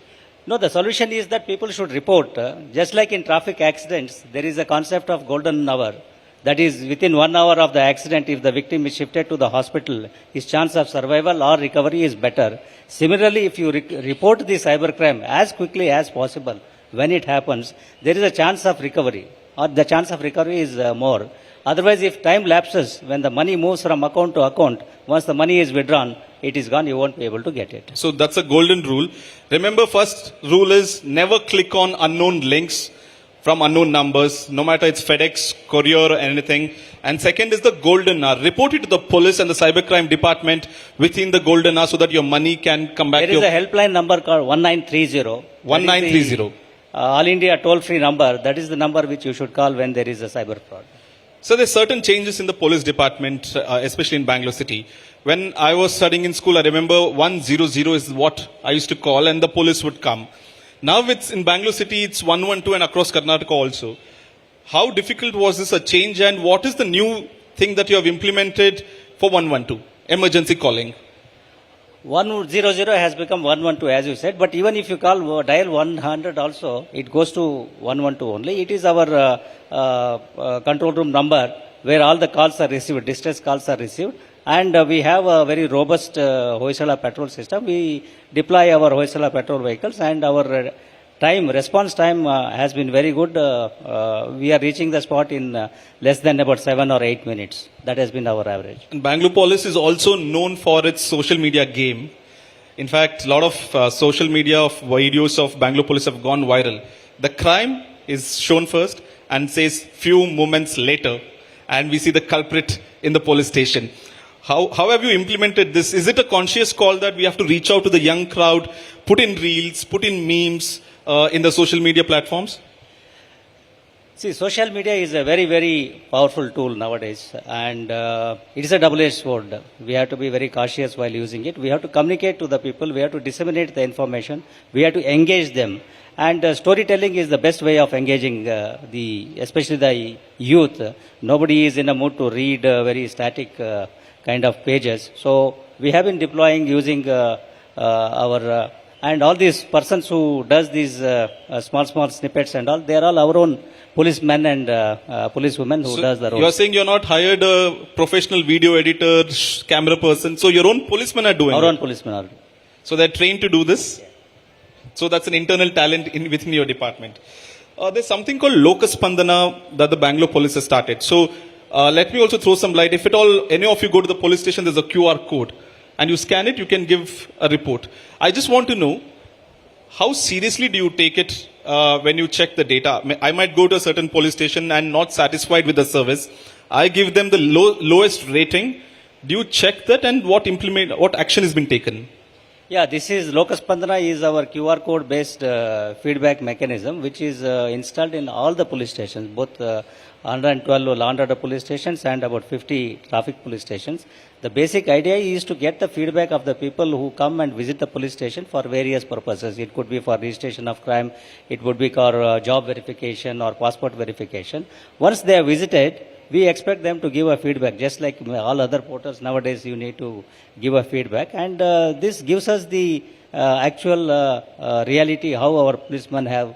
No, the solution is that people should report. Just like in traffic accidents, there is a concept of golden hour. That is, within 1 hour of the accident, if the victim is shifted to the hospital, his chance of survival or recovery is better. Similarly, if you report the cybercrime as quickly as possible, when it happens, there is a chance of recovery, or the chance of recovery is more. Otherwise, if time lapses, when the money moves from account to account, once the money is withdrawn, it is gone, you won't be able to get it. So that's a golden rule. Remember, first rule is never click on unknown links from unknown numbers, no matter it's FedEx, courier or anything. And second is the golden hour. Report it to the police and the cybercrime department within the golden hour so that your money can come back. There is a helpline number called 1930. 1930. All India toll-free number. That is the number which you should call when there is a cyber fraud. So there's certain changes in the police department, especially in Bangalore city. When I was studying in school, I remember 100 is what I used to call, and the police would come. Now it's in Bangalore city, it's 112 and across Karnataka also. How difficult was this a change, and what is the new thing that you have implemented for 112, emergency calling? 100 has become 112 as you said, but even if you dial 100 also, it goes to 112 only. It is our control room number where all the calls are received, distress calls are received, and we have a very robust Hoysala patrol system. We deploy our Hoysala patrol vehicles, and our response time has been very good. We are reaching the spot in less than about 7 or 8 minutes. That has been our average. And Bangalore police is also known for its social media game. In fact, a lot of social media of videos of Bangalore police have gone viral. The crime is shown first and says few moments later, and we see the culprit in the police station. How have you implemented this? Is it a conscious call that we have to reach out to the young crowd, put in reels, put in memes in the social media platforms? See, social media is a very, very powerful tool nowadays, and it is a double-edged sword. We have to be very cautious while using it. We have to communicate to the people. We have to disseminate the information. We have to engage them. And storytelling is the best way of engaging especially the youth. Nobody is in a mood to read very static kind of pages. So we have been deploying using our and all these persons who does these small snippets and all, they are all our own policemen and policewomen who does the role. You are saying you are not hired a professional video editor, camera person, so your own policemen are doing it? Our own policemen are doing it. So they are trained to do this? Yeah. So that's an internal talent within your department. There's something called Locus Spandana that the Bangalore police has started. So let me also throw some light. If at all any of you go to the police station, there's a QR code. And you scan it, you can give a report. I just want to know, how seriously do you take it when you check the data. I might go to a certain police station and not satisfied with the service. I give them the lowest rating. Do you check that, and what action has been taken? Yeah, this is Locus Spandana is our QR code based feedback mechanism, which is installed in all the police stations, both 112 law and order police stations and about 50 traffic police stations. The basic idea is to get the feedback of the people who come and visit the police station for various purposes. It could be for registration of crime, it would be for job verification or passport verification. Once they have visited, we expect them to give a feedback, just like all other portals nowadays. You need to give a feedback, and this gives us the actual reality how our policemen have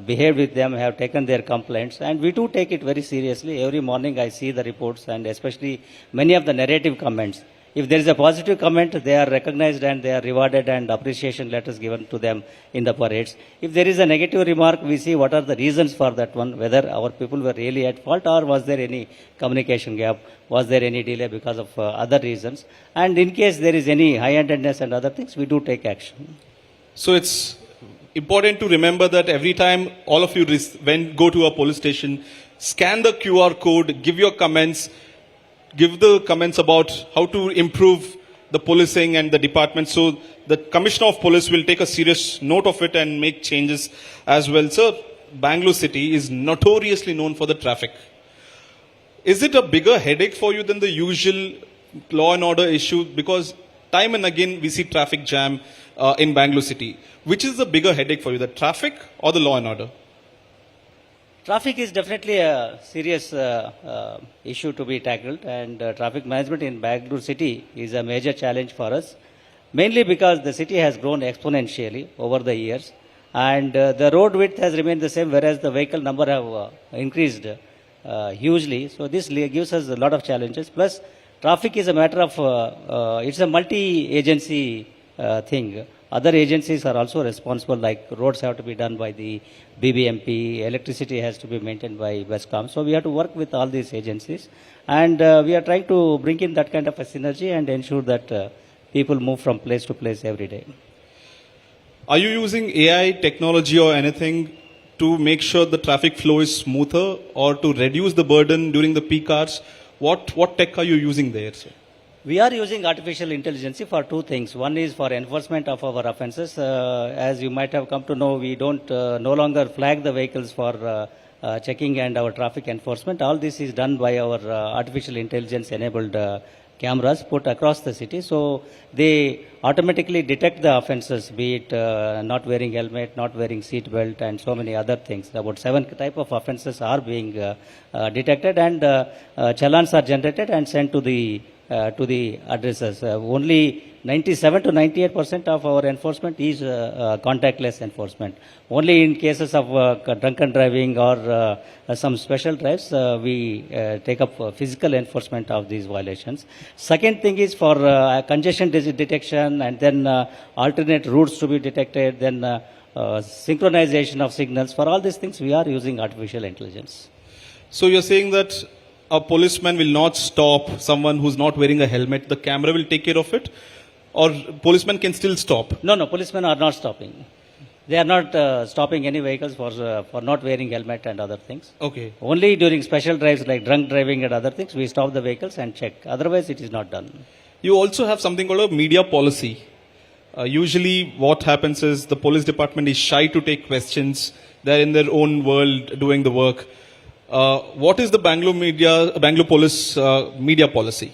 behaved with them, have taken their complaints, and we do take it very seriously. Every morning I see the reports, and especially many of the narrative comments. If there is a positive comment, they are recognized and they are rewarded, and appreciation letters given to them in the parades. If there is a negative remark, we see what are the reasons for that one, whether our people were really at fault or was there any communication gap, was there any delay because of other reasons. And in case there is any high-handedness and other things, we do take action. So it's important to remember that every time all of you go to a police station, scan the QR code, give your comments, give the comments about how to improve the policing and the department, so the Commissioner of Police will take a serious note of it and make changes as well. Sir, Bangalore city is notoriously known for the traffic. Is it a bigger headache for you than the usual law and order issue? Because time and again we see traffic jam in Bangalore city. Which is the bigger headache for you, the traffic or the law and order? Traffic is definitely a serious issue to be tackled, and traffic management in Bangalore city is a major challenge for us, mainly because the city has grown exponentially over the years, and the road width has remained the same, whereas the vehicle number have increased hugely. So this gives us a lot of challenges. Plus, traffic is a matter of, it's a multi-agency thing. Other agencies are also responsible, like roads have to be done by the BBMP, electricity has to be maintained by Westcom. So we have to work with all these agencies, and we are trying to bring in that kind of a synergy and ensure that people move from place to place every day. Are you using AI technology or anything to make sure the traffic flow is smoother or to reduce the burden during the peak hours? What tech are you using there, sir? We are using artificial intelligence for two things. One is for enforcement of our offences. As you might have come to know, we don't no longer flag the vehicles for checking and our traffic enforcement. All this is done by our artificial intelligence enabled cameras put across the city. So they automatically detect the offences, be it not wearing helmet, not wearing seat belt, and so many other things. About 7 type of offences are being detected, and challans are generated and sent to the addresses. Only 97 to 98% of our enforcement is contactless enforcement. Only in cases of drunken driving or some special drives, we take up physical enforcement of these violations. Second thing is for congestion detection, and then alternate routes to be detected, then synchronization of signals. For all these things, we are using artificial intelligence. So you're saying that a policeman will not stop someone who's not wearing a helmet, the camera will take care of it? Or policemen can still stop? No, policemen are not stopping. They are not stopping any vehicles for not wearing helmet and other things. Okay. Only during special drives like drunk driving and other things, we stop the vehicles and check. Otherwise, it is not done. You also have something called a media policy. Usually what happens is the police department is shy to take questions. They're in their own world doing the work. What is the Bangalore police media policy?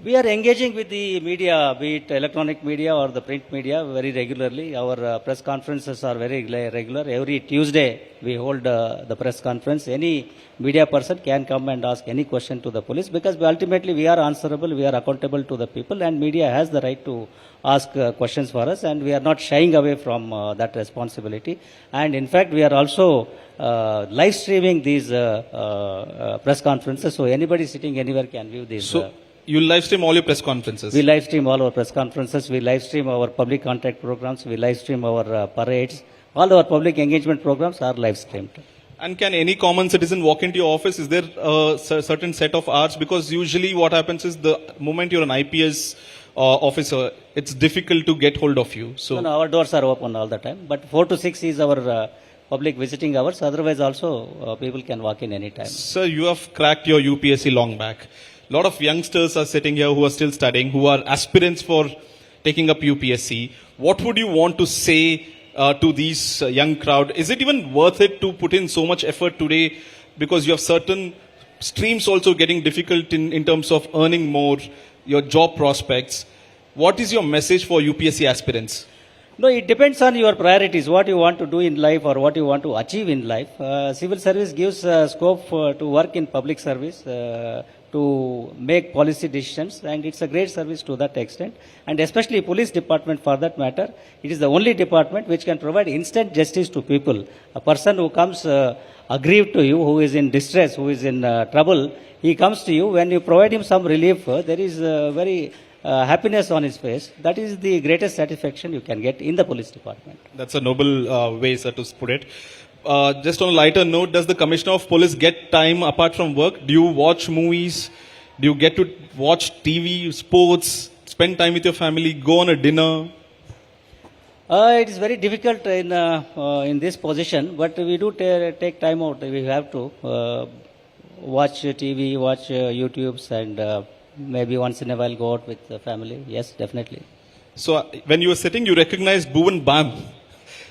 We are engaging with the media, be it electronic media or the print media, very regularly. Our press conferences are very regular. Every Tuesday we hold the press conference. Any media person can come and ask any question to the police, because ultimately we are answerable, we are accountable to the people, and media has the right to ask questions for us, and we are not shying away from that responsibility. And in fact, we are also live streaming these press conferences, so anybody sitting anywhere can view these. You live stream all your press conferences? We live stream all our press conferences. We live stream our public contact programs. We live stream our parades. All our public engagement programs are live streamed. And can any common citizen walk into your office? Is there a certain set of hours? Because usually what happens is the moment you're an IPS officer, it's difficult to get hold of you. So No, our doors are open all the time. But 4 to 6 is our public visiting hours. Otherwise, also people can walk in anytime. Sir, you have cracked your UPSC long back. A lot of youngsters are sitting here who are still studying, who are aspirants for taking up UPSC. What would you want to say to these young crowd? Is it even worth it to put in so much effort today, because you have certain streams also getting difficult in terms of earning more, your job prospects? What is your message for UPSC aspirants? No, it depends on your priorities, what you want to do in life or what you want to achieve in life. Civil service gives scope to work in public service, to make policy decisions, and it's a great service to that extent. And especially police department, for that matter, it is the only department which can provide instant justice to people. A person who comes aggrieved to you, who is in distress, who is in trouble, he comes to you. When you provide him some relief, there is very happiness on his face. That is the greatest satisfaction you can get in the police department. That's a noble way, sir, to put it. Just on a lighter note, does the Commissioner of Police get time apart from work? Do you watch movies? Do you get to watch TV, sports, spend time with your family, go on a dinner? It is very difficult in this position, but we do take time out. We have to watch TV, watch YouTubes, and maybe once in a while go out with the family. Yes, definitely. So when you were sitting, you recognized Bhuvan Bam.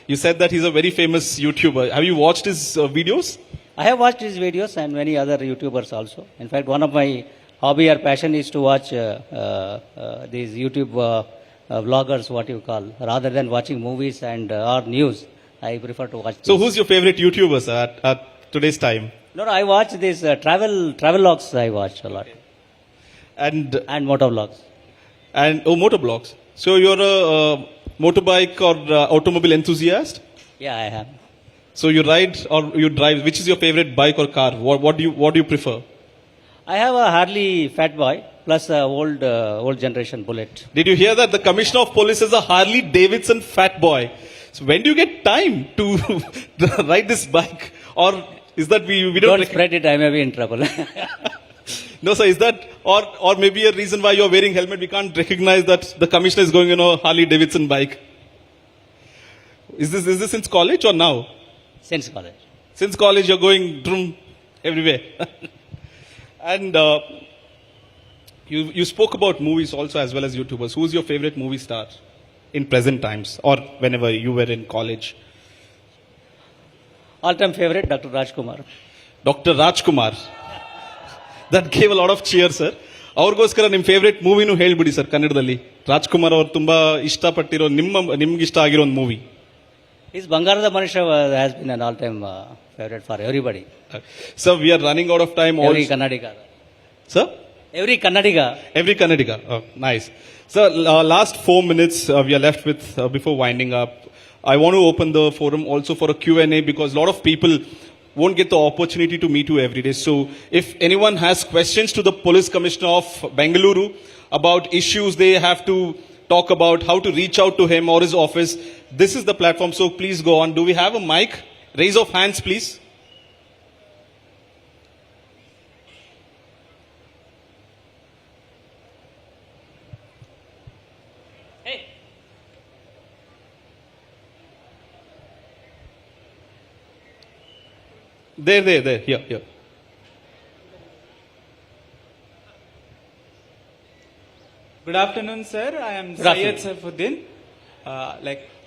You said that he's a very famous YouTuber. Have you watched his videos? I have watched his videos and many other YouTubers also. In fact, one of my hobby or passion is to watch these YouTube vloggers, what you call, rather than watching movies and or news. I prefer to watch. So who's your favorite YouTuber, sir, at today's time? No, I watch these travel logs. I watch a lot. And motor vlogs. And motor vlogs. So you're a motorbike or automobile enthusiast? Yeah, I am. So you ride or you drive? Which is your favorite bike or car? What do you prefer? I have a Harley Fat Boy plus a old generation Bullet. Did you hear that? The Commissioner of Police is a Harley Davidson Fat Boy. So when do you get time to ride this bike? Or is that we don't spread it, I may be in trouble. No, sir, is that, or maybe a reason why you're wearing helmet, we can't recognize that the commissioner is going on a Harley Davidson bike? Is this since college or now? Since college. Since college, you're going drum everywhere. And you spoke about movies also as well as YouTubers. Who's your favorite movie star in present times or whenever you were in college? All-time favorite, Dr. Rajkumar. Dr. Rajkumar. That gave a lot of cheer, sir. ಅವ್ರಿಗೋಸ್ಕರ ನಿಮ್ಮ favourite ಮೂವಿನೂ ಹೇಳ್ಬಿಡಿ sir ಕನ್ನಡದಲ್ಲಿ. ರಾಜ್ಕುಮಾರ್ ಅವರು ತುಂಬಾ ಇಷ್ಟಪಟ್ಟಿರೋ ನಿಮ್ಗೆ ಇಷ್ಟ ಆಗಿರೋ ಒಂದು movie. His Bangarada Manisha has been an all-time favorite for everybody. Sir, we are running out of time. Every Kannadiga. Sir? Every Kannadiga. Every Kannadiga. Oh, nice. Sir, last 4 minutes we are left with before winding up. I want to open the forum also for a Q&A because a lot of people won't get the opportunity to meet you every day. So if anyone has questions to the Police Commissioner of Bengaluru about issues they have to talk about, how to reach out to him or his office, this is the platform. So please go on. Do we have a mic? Raise of hands, please. There. Here. Good afternoon, sir. I am Syed Saifuddin.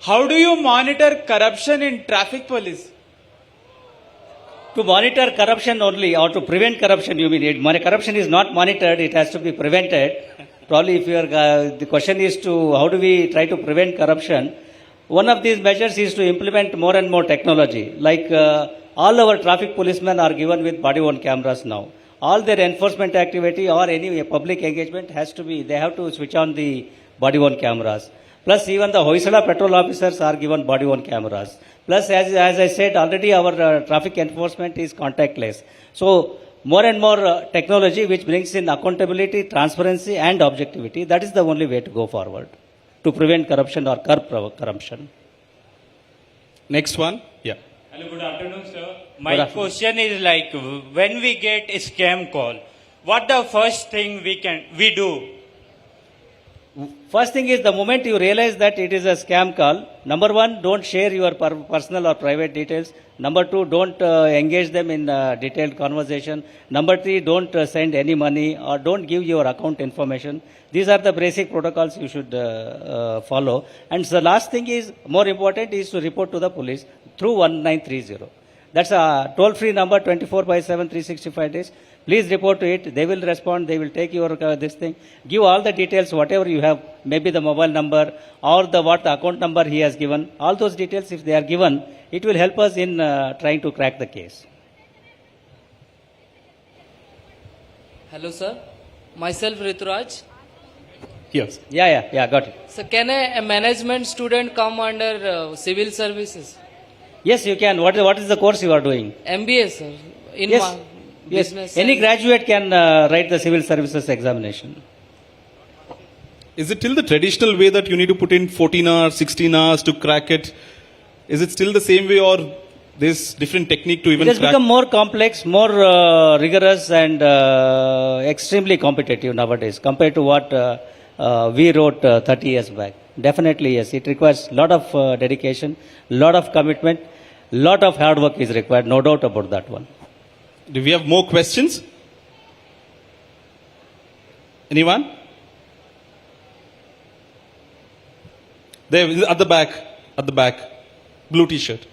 How do you monitor corruption in traffic police? To monitor corruption only, or to prevent corruption, you mean? Corruption is not monitored; it has to be prevented. Probably, if the question is to how do we try to prevent corruption, one of these measures is to implement more and more technology. All our traffic policemen are given with body-worn cameras now. All their enforcement activity or any public engagement they have to switch on the body-worn cameras. Plus, even the Hoysala patrol officers are given body-worn cameras. Plus, as I said already, our traffic enforcement is contactless. So, more and more technology which brings in accountability, transparency and objectivity. That is the only way to go forward to prevent corruption or curb corruption. Next one. Yeah. Hello, good afternoon, sir. My question is when we get a scam call, what the first thing we do? First thing is the moment you realize that it is a scam call, number one, don't share your personal or private details. Number two, don't engage them in detailed conversation. Number three, don't send any money or don't give your account information. These are the basic protocols you should follow. And the last thing is, more important, is to report to the police through 1930. That's a toll-free number, 24/7, 365 days. Please report to it. They will respond. They will take your this thing. Give all the details, whatever you have, maybe the mobile number or the account number he has given. All those details, if they are given, it will help us in trying to crack the case. Hello, sir. Myself, Rituraj. Yes. Yeah, got it. So, can a management student come under civil services? Yes, you can. What is the course you are doing? MBA, sir. In Yes. business. Any graduate can write the civil services examination. Is it still the traditional way that you need to put in 14 hours, 16 hours to crack it? Is it still the same way, or there's different technique to even It has crack? become more complex, more rigorous and extremely competitive nowadays compared to what we wrote 30 years back. Definitely, yes. It requires a lot of dedication, lot of commitment, lot of hard work is required, no doubt about that one. Do we have more questions? Anyone? There, at the back, blue t-shirt.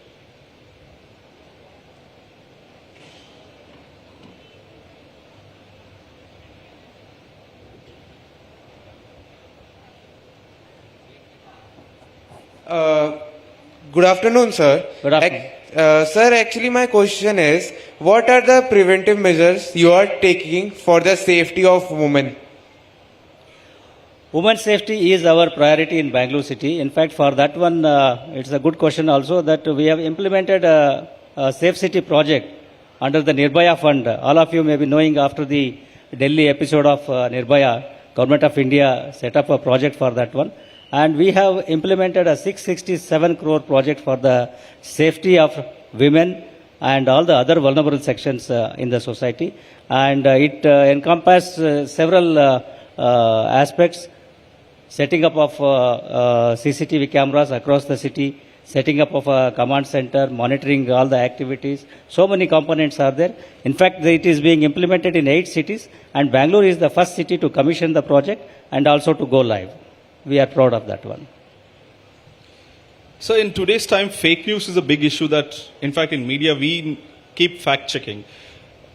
Good afternoon, sir. Good afternoon. Sir, actually my question is, what are the preventive measures you are taking for the safety of women? Women's safety is our priority in Bangalore city. In fact, for that one, it's a good question also that we have implemented a Safe City project under the Nirbhaya Fund. All of you may be knowing after the Delhi episode of Nirbhaya, Government of India set up a project for that one. And we have implemented a 667 crore project for the safety of women and all the other vulnerable sections in the society. And it encompasses several aspects: setting up of CCTV cameras across the city, setting up of a command center, monitoring all the activities. So many components are there. In fact, it is being implemented in 8 cities, and Bangalore is the first city to commission the project and also to go live. We are proud of that one. So in today's time, fake news is a big issue that, in fact, in media, we keep fact checking.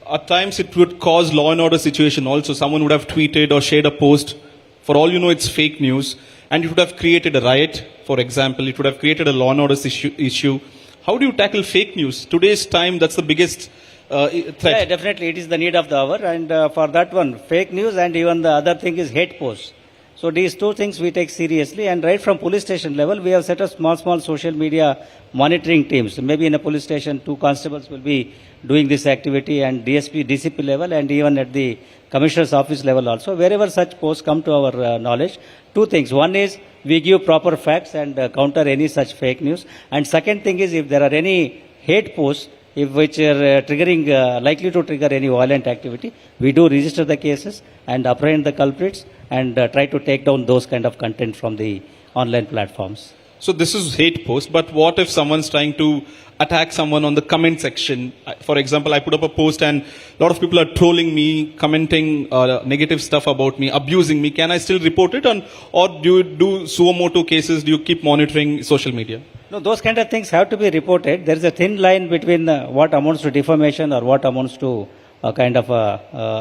At times, it would cause law and order situation also. Someone would have tweeted or shared a post. For all you know, it's fake news. And it would have created a riot, for example. It would have created a law and order issue. How do you tackle fake news? Today's time, that's the biggest threat. Yeah, definitely. It is the need of the hour. And for that one, fake news and even the other thing is hate posts. So these two things we take seriously, and right from police station level, we have set up small social media monitoring teams. Maybe in a police station, 2 constables will be doing this activity, and DSP, DCP level, and even at the commissioner's office level also. Wherever such posts come to our knowledge, 2 things. One is we give proper facts and counter any such fake news. And second thing is if there are any hate posts, which are likely to trigger any violent activity, we do register the cases and apprehend the culprits and try to take down those kind of content from the online platforms. So this is hate post, but what if someone's trying to attack someone on the comment section? For example, I put up a post and a lot of people are trolling me, commenting negative stuff about me, abusing me. Can I still report it or do you do suo motu cases? Do you keep monitoring social media? No, those kind of things have to be reported. There is a thin line between what amounts to defamation or what amounts to a kind of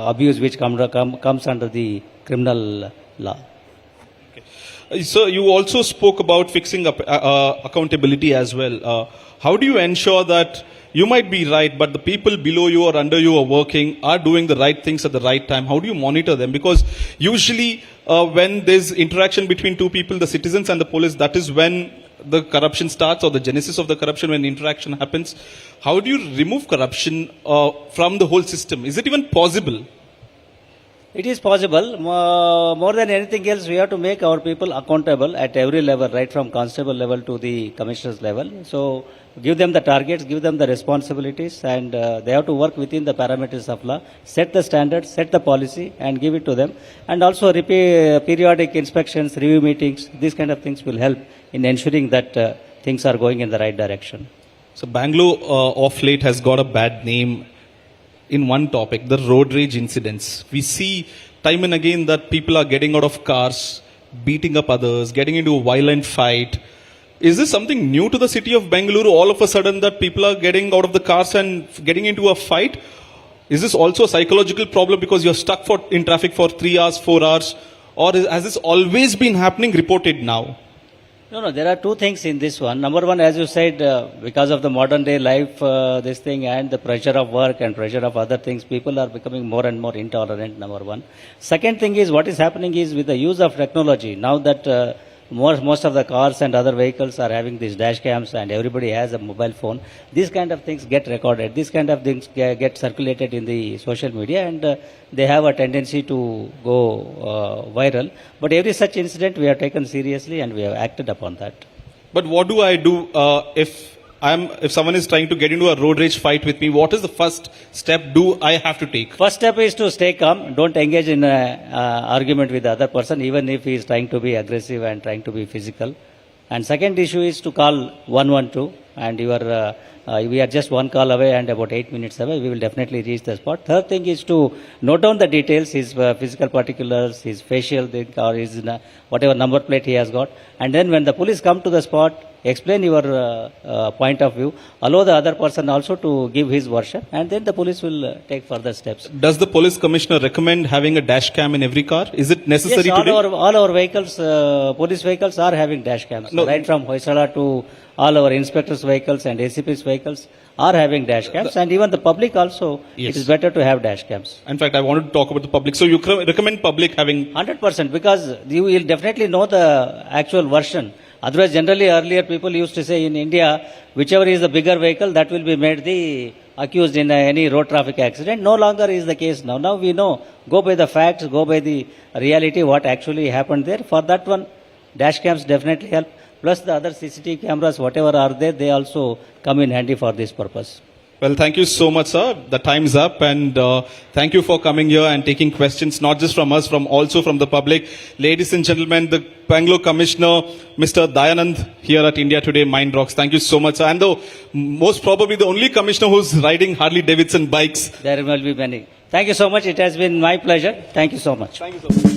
abuse which comes under the criminal law. So you also spoke about fixing up accountability as well. How do you ensure that you might be right, but the people below you or under you are doing the right things at the right time? How do you monitor them? Because usually when there's interaction between 2 people, the citizens and the police, that is when the corruption starts, or the genesis of the corruption, when interaction happens. How do you remove corruption from the whole system? Is it even possible? It is possible. More than anything else, we have to make our people accountable at every level, right from constable level to the commissioner's level. So, give them the targets, give them the responsibilities, and they have to work within the parameters of law, set the standards, set the policy, and give it to them. And also, periodic inspections, review meetings, these kind of things will help in ensuring that things are going in the right direction. So Bangalore of late has got a bad name in one topic, the road rage incidents. We see time and again that people are getting out of cars, beating up others, getting into a violent fight. Is this something new to the city of Bengaluru all of a sudden that people are getting out of the cars and getting into a fight? Is this also a psychological problem because you're stuck in traffic for 3 hours, 4 hours? Or has this always been happening, reported now? No, there are two things in this one. Number one, as you said, because of the modern day life, this thing and the pressure of work and pressure of other things, people are becoming more and more intolerant, number one. Second thing is what is happening is with the use of technology, now that most of the cars and other vehicles are having these dash cams and everybody has a mobile phone, these kind of things get recorded, these kind of things get circulated in the social media, and they have a tendency to go viral. But every such incident we have taken seriously and we have acted upon that. But what do I do if someone is trying to get into a road rage fight with me? What is the first step do I have to take? First step is to stay calm. Don't engage in an argument with the other person, even if he is trying to be aggressive and trying to be physical. And second issue is to call 112, and we are just one call away and about 8 minutes away. We will definitely reach the spot. Third thing is to note down the details, his physical particulars, his facial thing, or his whatever number plate he has got. And then when the police come to the spot, explain your point of view, allow the other person also to give his version, and then the police will take further steps. Does the police commissioner recommend having a dash cam in every car? Is it necessary yes, today? all our vehicles, police vehicles are having dash cams. No. Right from Hoysala to all our inspectors' vehicles and ACP's vehicles are having dash cams, and even the public also, Yes. it is better to have dash cams. In fact, I wanted to talk about the public. So you recommend public having... 100%, because you will definitely know the actual version. Otherwise, generally earlier people used to say in India, whichever is the bigger vehicle, that will be made the accused in any road traffic accident. No longer is the case now. Now we know, go by the facts, go by the reality, what actually happened there. For that one, dash cams definitely help. Plus the other CCTV cameras, whatever are there, they also come in handy for this purpose. Well, thank you so much, sir. The time's up, and thank you for coming here and taking questions, not just from us, also from the public. Ladies and gentlemen, the Bangalore Commissioner, Mr. Dayanand, here at India Today, Mindrocks. Thank you so much, sir. And most probably the only commissioner who's riding Harley Davidson bikes. There will be many. Thank you so much. It has been my pleasure. Thank you so much. Thank you so much.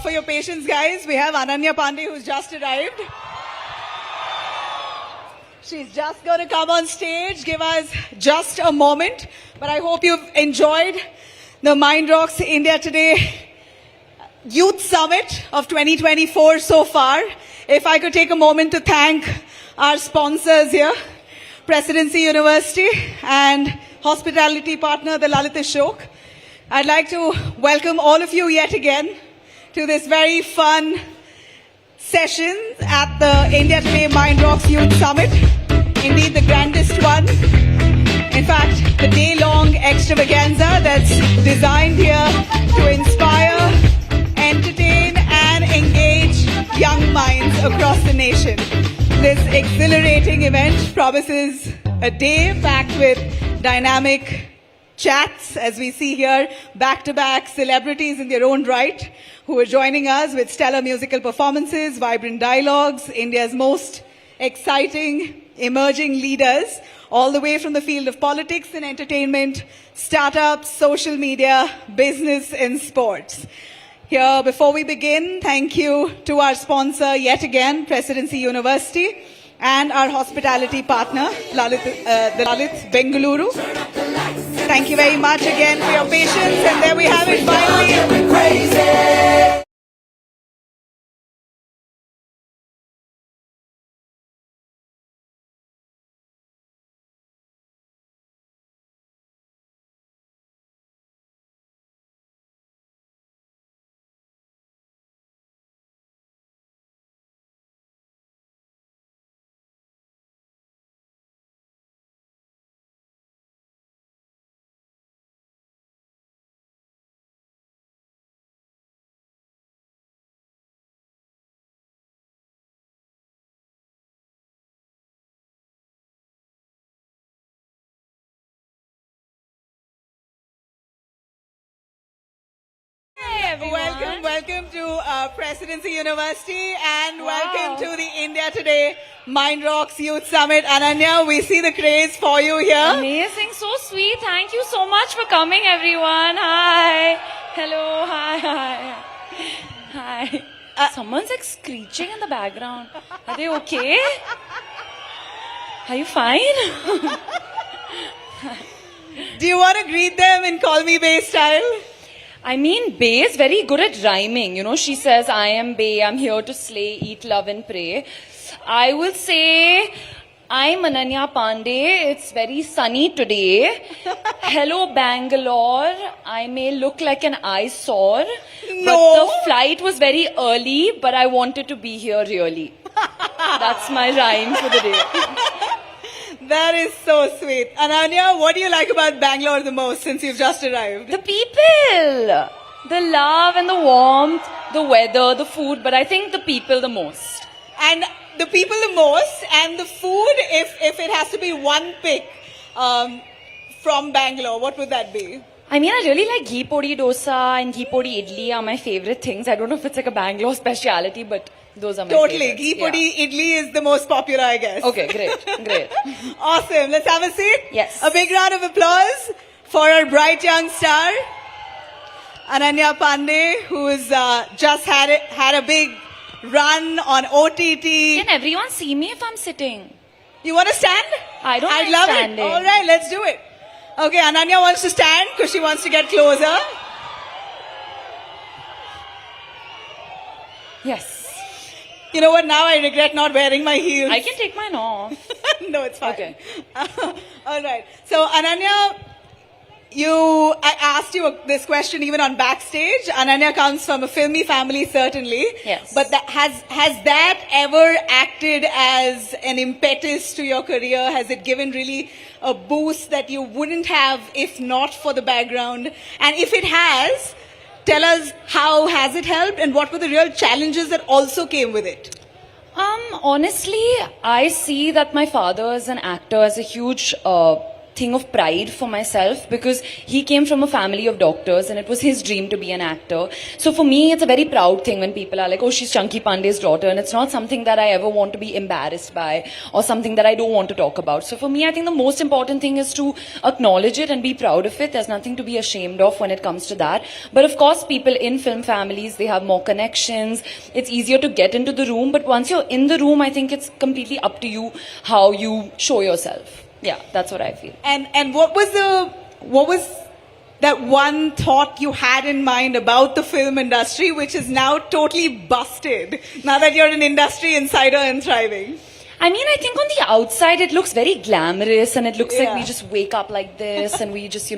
For your patience, guys, we have Ananya Pandey who's just arrived. She's just going to come on stage, give us just a moment. But I hope you've enjoyed the Mindrocks India Today Youth Summit of 2024 so far. If I could take a moment to thank our sponsors here, Presidency University and hospitality partner, the Lalit Ashok. I'd like to welcome all of you yet again to this very fun session at the India Today Mindrocks Youth Summit. Indeed, the grandest one. In fact, the day-long extravaganza that's designed here to inspire, entertain, across the nation. This exhilarating event promises a day packed with dynamic chats, as we see here, back-to-back celebrities in their own right, who are joining us with stellar musical performances, vibrant dialogues, India's most exciting emerging leaders, all the way from the field of politics and entertainment, startups, social media, business and sports. Here, before we begin, thank you to our sponsor yet again, Presidency University, and our hospitality partner, the Lalit Bengaluru. Thank you very much again for your patience, and there we have it finally. Welcome to Presidency University, and welcome to the India Today Mindrocks Youth Summit. Ananya, we see the craze for you here. Amazing, so sweet. Thank you so much for coming, everyone. Hi. Hello. Hi. Hi. Someone's like screeching in the background. Are they okay? Are you fine? Do you want to greet them in Call Me Bae style? I mean, Bae is very good at rhyming. You know, she says, I am Bae, I'm here to slay, eat, love and pray. I will say, I'm Ananya Pandey. It's very sunny today. Hello, Bangalore. I may look like an eyesore. No. But the flight was very early, but I wanted to be here really. That's my rhyme for the day. That is so sweet. Ananya, what do you like about Bangalore the most since you've just arrived? The people. The love and the warmth, the weather, the food, but I think the people the most. And the people the most, and the food, if it has to be one pick from Bangalore, what would that be? I mean, I really like ghee podi dosa and ghee podi idli are my favorite things. I don't know if it's like a Bangalore speciality, but those are my favorites. Ghee podi idli is the most popular, I guess. Okay, great. Awesome. Let's have a seat. Yes. A big round of applause for our bright young star, Ananya Pandey, who has just had a big run on OTT. Can everyone see me if I'm sitting? You want to stand? I'd love standing. it. All right, let's do it. Okay, Ananya wants to stand because she wants to get closer. Yes. You know what? Now I regret not wearing my heels. I can take mine off. No, it's fine. Okay. All right. So, Ananya, I asked you this question even on backstage. Ananya comes from a filmy family, certainly. Yes. But has that ever acted as an impetus to your career? Has it given really a boost that you wouldn't have if not for the background? And if it has, tell us how has it helped and what were the real challenges that also came with it? Honestly, I see that my father is an actor as a huge thing of pride for myself because he came from a family of doctors and it was his dream to be an actor. So for me, it's a very proud thing when people are like, oh, she's Chunky Pandey's daughter, and it's not something that I ever want to be embarrassed by or something that I don't want to talk about. So for me, I think the most important thing is to acknowledge it and be proud of it. There's nothing to be ashamed of when it comes to that. But of course, people in film families, they have more connections. It's easier to get into the room. But once you're in the room, I think it's completely up to you how you show yourself. Yeah, that's what I feel. And what was that one thought you had in mind about the film industry, which is now totally busted, now that you're an industry insider and thriving? I mean, I think on the outside it looks very glamorous and it looks like we just wake up like this and we just,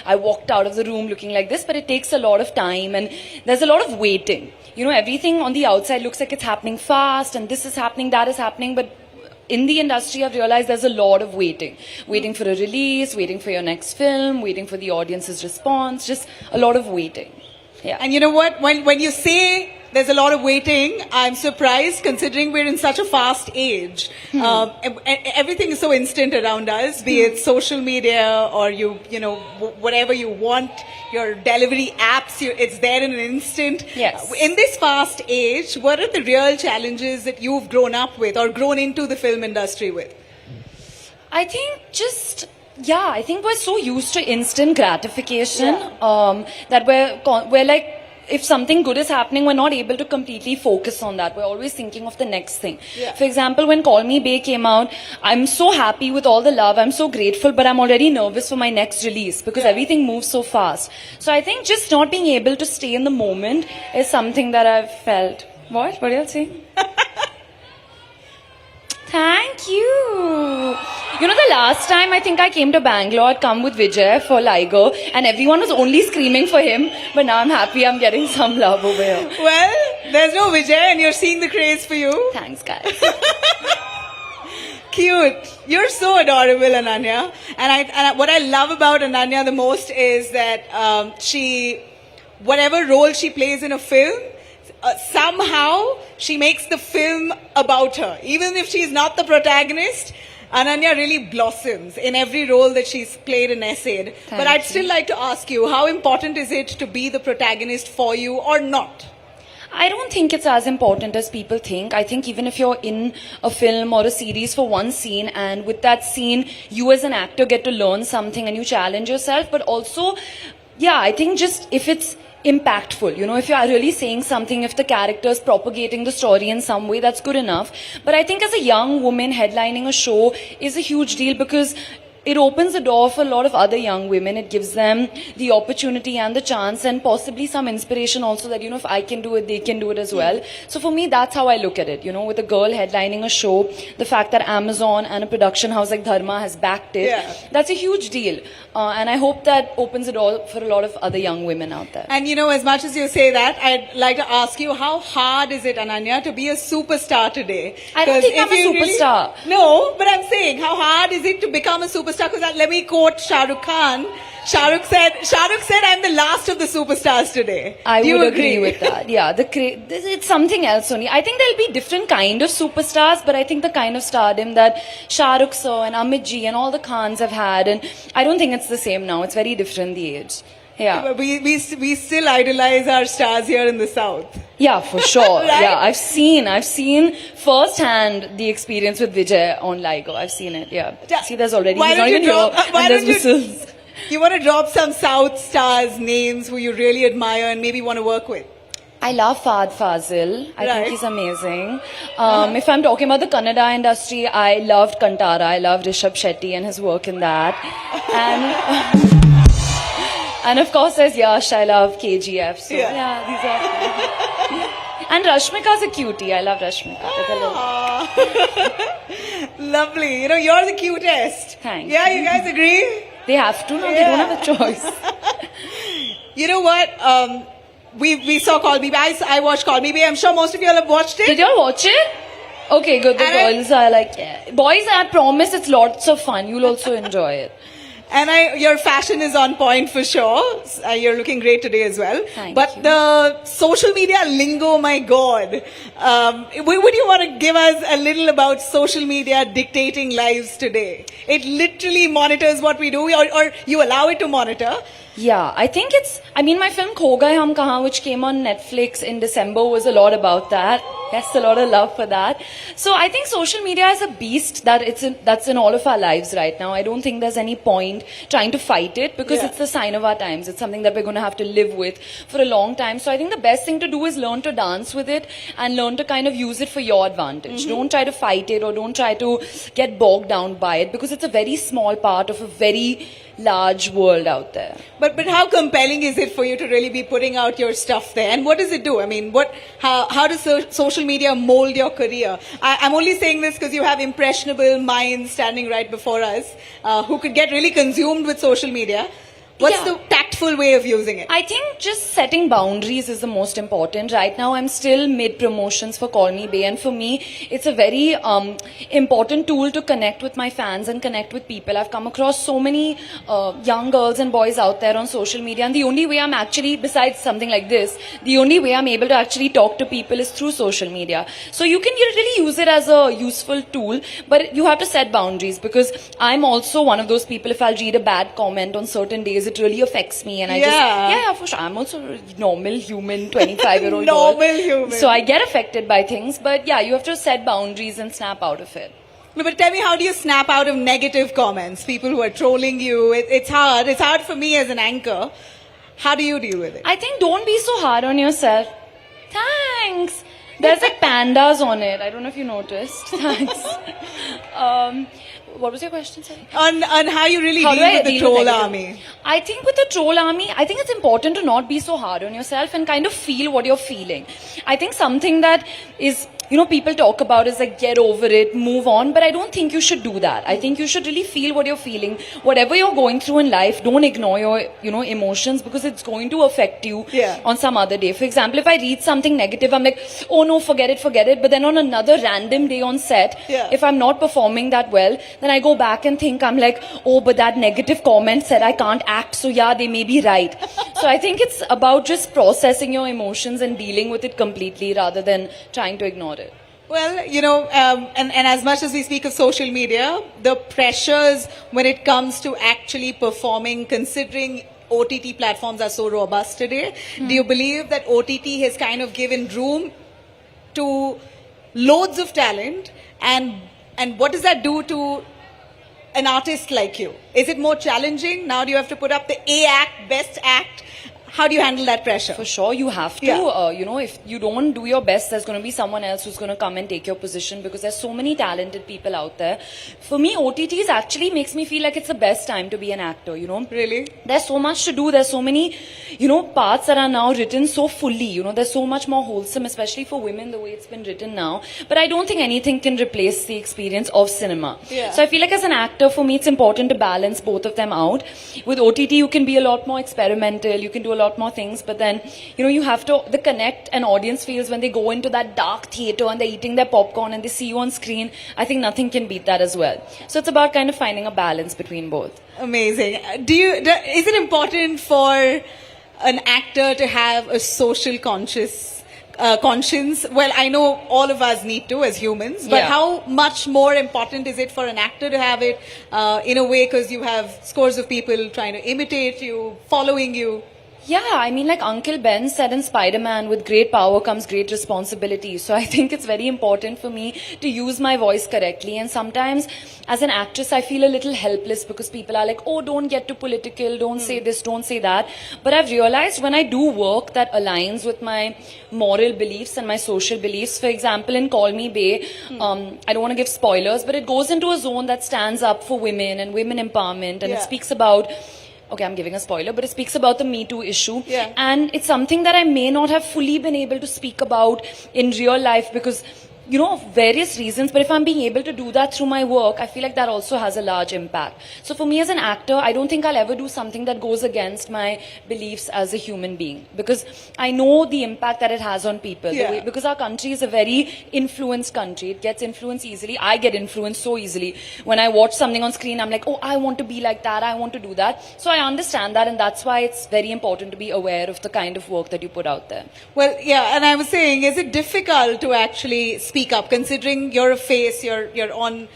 I walked out of the room looking like this, but it takes a lot of time and there's a lot of waiting. Everything on the outside looks like it's happening fast and this is happening, that is happening, but in the industry, I've realized there's a lot of waiting. Waiting for a release, waiting for your next film, waiting for the audience's response, just a lot of waiting. Yeah. And you know what? When you say there's a lot of waiting. I'm surprised considering we're in such a fast age. Everything is so instant around us, be it social media or whatever you want, your delivery apps, it's there in an instant. Yes. In this fast age, what are the real challenges that you've grown up with or grown into the film industry with? I think I think we're so used to instant gratification that we're like, if something good is happening, we're not able to completely focus on that. We're always thinking of the next thing. Yeah. For example, when Call Me Bae came out, I'm so happy with all the love. I'm so grateful, but I'm already nervous for my next release because everything moves so fast. So I think just not being able to stay in the moment is something that I've felt. What? What are you saying? Thank you. You know, the last time I think I came to Bangalore, I'd come with Vijay for Liger, and everyone was only screaming for him. But now I'm happy I'm getting some love over here. Well, there's no Vijay and you're seeing the craze for you. Thanks, guys. Cute. You're so adorable, Ananya. And what I love about Ananya the most is that whatever role she plays in a film, somehow she makes the film about her. Even if she's not the protagonist, Ananya really blossoms in every role that she's played and essayed. But I'd still like to ask you, how important is it to be the protagonist for you or not? I don't think it's as important as people think. I think even if you're in a film or a series for one scene, and with that scene, you as an actor get to learn something and you challenge yourself, but also, I think just if it's impactful, if you are really saying something, if the character is propagating the story in some way, that's good enough. But I think as a young woman headlining a show is a huge deal because it opens the door for a lot of other young women. It gives them the opportunity and the chance and possibly some inspiration also that, if I can do it, they can do it as well. So for me, that's how I look at it. With a girl headlining a show, the fact that Amazon and a production house like Dharma has backed it, that's a huge deal. And I hope that opens the door for a lot of other young women out there. And as much as you say that, I'd like to ask you, how hard is it, Ananya, to be a superstar today? I don't think I'm a superstar. No, but I'm saying, how hard is it to become a superstar? Because let me quote Shah Rukh Khan. Shah Rukh said, I'm the last of the superstars today. I would agree with that. Yeah, it's something else only. I think there'll be different kind of superstars, but I think the kind of stardom that Shah Rukh sir and Amit ji and all the Khans have had, and I don't think it's the same now. It's very different, the age. Yeah. We still idolize our stars here in the South. Yeah, for sure. Right? Yeah, I've seen firsthand the experience with Vijay on Ligo. I've seen it. Yeah. See, there's already. He's not even here, and there's whistles. You want to drop some South stars' names who you really admire and maybe want to work with? I love Fahad Fazil. I think he's amazing. If I'm talking about the Kannada industry, I loved Kantara. I loved Rishabh Shetty and his work in that. And of course, there's Yash. I love KGF. So these are. And Rashmika's a cutie. I love Rashmika. Lovely. You're the cutest. Thanks. Yeah, you guys agree? They have to. No, they don't have a choice. You know what? We saw Call Me Bae. I watched Call Me Bae. I'm sure most of you all have watched it. Did you all watch it? Okay, good. The girls are like, boys, I promise it's lots of fun. You'll also enjoy it. And your fashion is on point for sure. You're looking great today as well. Thank you. The social media lingo, my God. Would you want to give us a little about social media dictating lives today? It literally monitors what we do, or you allow it to monitor. Yeah, I think my film Kho Gaye Hum Kahan, which came on Netflix in December, was a lot about that. Yes, a lot of love for that. So I think social media is a beast that's in all of our lives right now. I don't think there's any point trying to fight it because it's the sign of our times. It's something that we're going to have to live with for a long time. So I think the best thing to do is learn to dance with it and learn to kind of use it for your advantage. Don't try to fight it or don't try to get bogged down by it because it's a very small part of a very large world out there. But how compelling is it for you to really be putting out your stuff there? And what does it do? How does social media mold your career? I'm only saying this because you have impressionable minds standing right before us who could get really consumed with social media. What's the tactful youthful way of using it? I think just setting boundaries is the most important. Right now, I'm still mid promotions for Call Me Bae, and for me, it's a very important tool to connect with my fans and connect with people. I've come across so many young girls and boys out there on social media, and the only way I'm actually, besides something like this, the only way I'm able to actually talk to people is through social media. So you can really use it as a useful tool, but you have to set boundaries, because I'm also one of those people, if I'll read a bad comment on certain days, it really affects me, and I just, for sure, I'm also a normal human 25-year-old Normal human. So I get affected by things, but yeah, you have to set boundaries and snap out of it. No, but tell me, how do you snap out of negative comments? People who are trolling you. It's hard. It's hard for me as an anchor. How do you deal with it? I think don't be so hard on yourself. Thanks. There's like pandas on it. I don't know if you noticed. Thanks. What was your question, sorry? On how you really deal with the troll army. I think with the troll army, I think it's important to not be so hard on yourself and kind of feel what you're feeling. I think something that is, people talk about is like, get over it, move on, but I don't think you should do that. I think you should really feel what you're feeling. Whatever you're going through in life, don't ignore your, emotions, because it's going to affect you on some other day. For example, if I read something negative, I'm like, oh no, forget it. But then on another random day on set, if I'm not performing that well, then I go back and think, I'm like, oh, but that negative comment said I can't act, so yeah, they may be right. So I think it's about just processing your emotions and dealing with it completely rather than trying to ignore it. Well, and as much as we speak of social media, the pressures when it comes to actually performing, considering OTT platforms are so robust today, do you believe that OTT has kind of given room to loads of talent, and what does that do to an artist like you? Is it more challenging? Now do you have to put up the A act, best act? How do you handle that pressure? For sure, you have to. If you don't do your best, there's going to be someone else who's going to come and take your position, because there's so many talented people out there. For me, OTTs actually makes me feel like it's the best time to be an actor, Really? There's so much to do. There's so many, parts that are now written so fully. There's so much more wholesome, especially for women, the way it's been written now. But I don't think anything can replace the experience of cinema. So I feel like as an actor, for me, it's important to balance both of them out. With OTT, you can be a lot more experimental. You can do a lot more things, but then you have to, the connect an audience feels when they go into that dark theater and they're eating their popcorn and they see you on screen. I think nothing can beat that as well. So it's about kind of finding a balance between both. Amazing. Is it important for an actor to have a social conscience? Well, I know all of us need to as humans, but how much more important is it for an actor to have it in a way, because you have scores of people trying to imitate you, following you? Yeah, I mean, like Uncle Ben said in Spider-Man, with great power comes great responsibility. So I think it's very important for me to use my voice correctly. And sometimes, as an actress, I feel a little helpless, because people are like, oh, don't get too political, don't say this, don't say that. But I've realized when I do work that aligns with my moral beliefs and my social beliefs, for example, in Call Me Bae, I don't want to give spoilers, but it goes into a zone that stands up for women and women empowerment, and it speaks about, okay, I'm giving a spoiler, but it speaks about the Me Too issue. And it's something that I may not have fully been able to speak about in real life, because various reasons, but if I'm being able to do that through my work, I feel like that also has a large impact. So for me as an actor, I don't think I'll ever do something that goes against my beliefs as a human being, because I know the impact that it has on people. Because our country is a very influenced country. It gets influenced easily. I get influenced so easily. When I watch something on screen, I'm like, oh, I want to be like that. I want to do that. So I understand that, and that's why it's very important to be aware of the kind of work that you put out there. Well, and I was saying, is it difficult to actually speak up, considering you're a face, you're on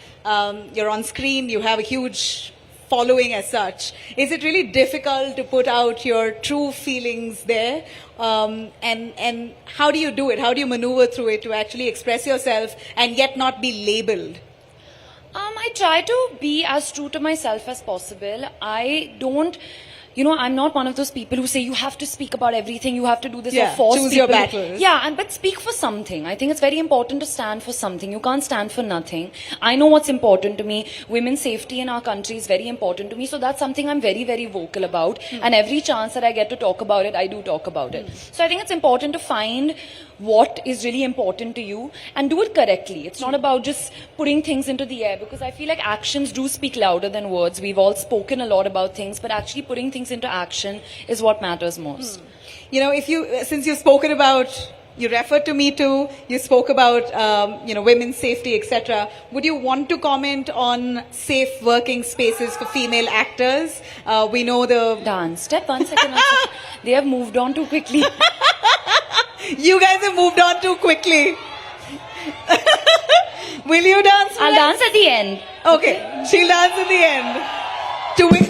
screen, you have a huge following as such? Is it really difficult to put out your true feelings there? And how do you do it? How do you maneuver through it to actually express yourself and yet not be labeled? I try to be as true to myself as possible. I don't, I'm not one of those people who say you have to speak about everything, you have to do this, or force choose people. your battles. But speak for something. I think it's very important to stand for something. You can't stand for nothing. I know what's important to me. Women's safety in our country is very important to me. So that's something I'm very, very vocal about. And every chance that I get to talk about it, I do talk about it. So I think it's important to find what is really important to you and do it correctly. It's not about just putting things into the air, because I feel like actions do speak louder than words. We've all spoken a lot about things, but actually putting things things into action is what matters most. You know, since you've spoken about, you referred to Me Too, you spoke about, women's safety, etc. Would you want to comment on safe working spaces for female actors? We know the... Dance. Step 1 second. 1 second. They have moved on too quickly. You guys have moved on too quickly. Will you dance? I'll dance at the end. Okay. She'll dance at the end. To win.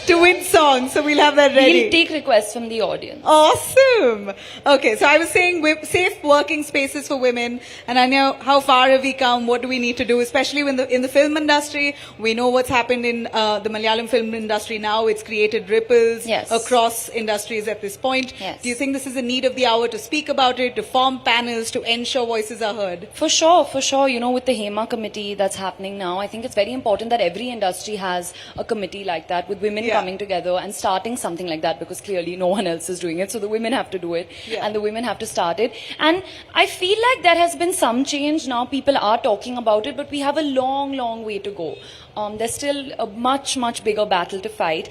To win songs, so we'll have that ready. We'll take requests from the audience. Awesome. Okay, so I was saying safe working spaces for women, and Anya, how far have we come? What do we need to do, especially in the film industry? We know what's happened in the Malayalam film industry now. It's created ripples across industries at this point. Yes. Do you think this is a need of the hour to speak about it, to form panels, to ensure voices are heard? For sure. You know, with the HEMA committee that's happening now, I think it's very important that every industry has a committee like that with women coming together and starting something like that, because clearly no one else is doing it. So the women have to do it and the women have to start it. And I feel like there has been some change now. People are talking about it, but we have a long, long way to go. There's still a much, much bigger battle to fight.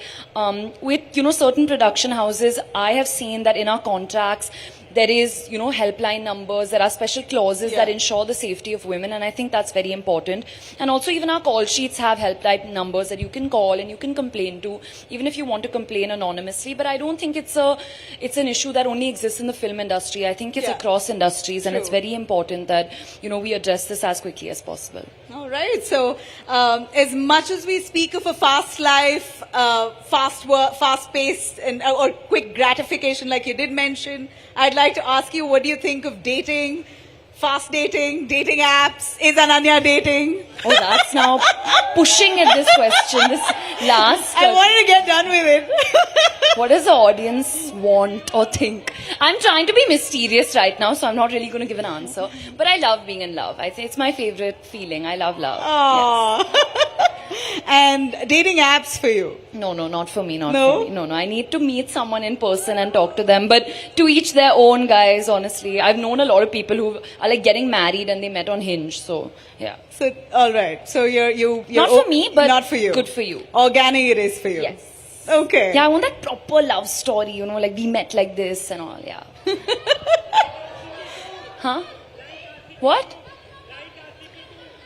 With, certain production houses, I have seen that in our contracts, there is, helpline numbers, there are special clauses that ensure the safety of women, and I think that's very important. And also even our call sheets have helpline numbers that you can call and you can complain to, even if you want to complain anonymously. But I don't think it's an issue that only exists in the film industry. I think it's across industries, and it's very important that, we address this as quickly as possible. All right. So, as much as we speak of a fast life, fast work, fast-paced, or quick gratification, like you did mention, I'd like to ask you, what do you think of dating, fast dating apps? Is Ananya dating? Oh, that's now pushing at this question. This last. I wanted to get done with it. What does the audience want or think? I'm trying to be mysterious right now, so I'm not really going to give an answer. But I love being in love. I think it's my favorite feeling. I love love. Yes. And dating apps for you? No, not for me. Not for me. No. I need to meet someone in person and talk to them. But to each their own, guys, honestly. I've known a lot of people who are like getting married and they met on Hinge. So, yeah. So, all right. So, you're not for me, but not for you. Good for you. Organic it is for you. Yes. Okay. Yeah, I want that proper love story, like we met like this and all, yeah. Huh? What?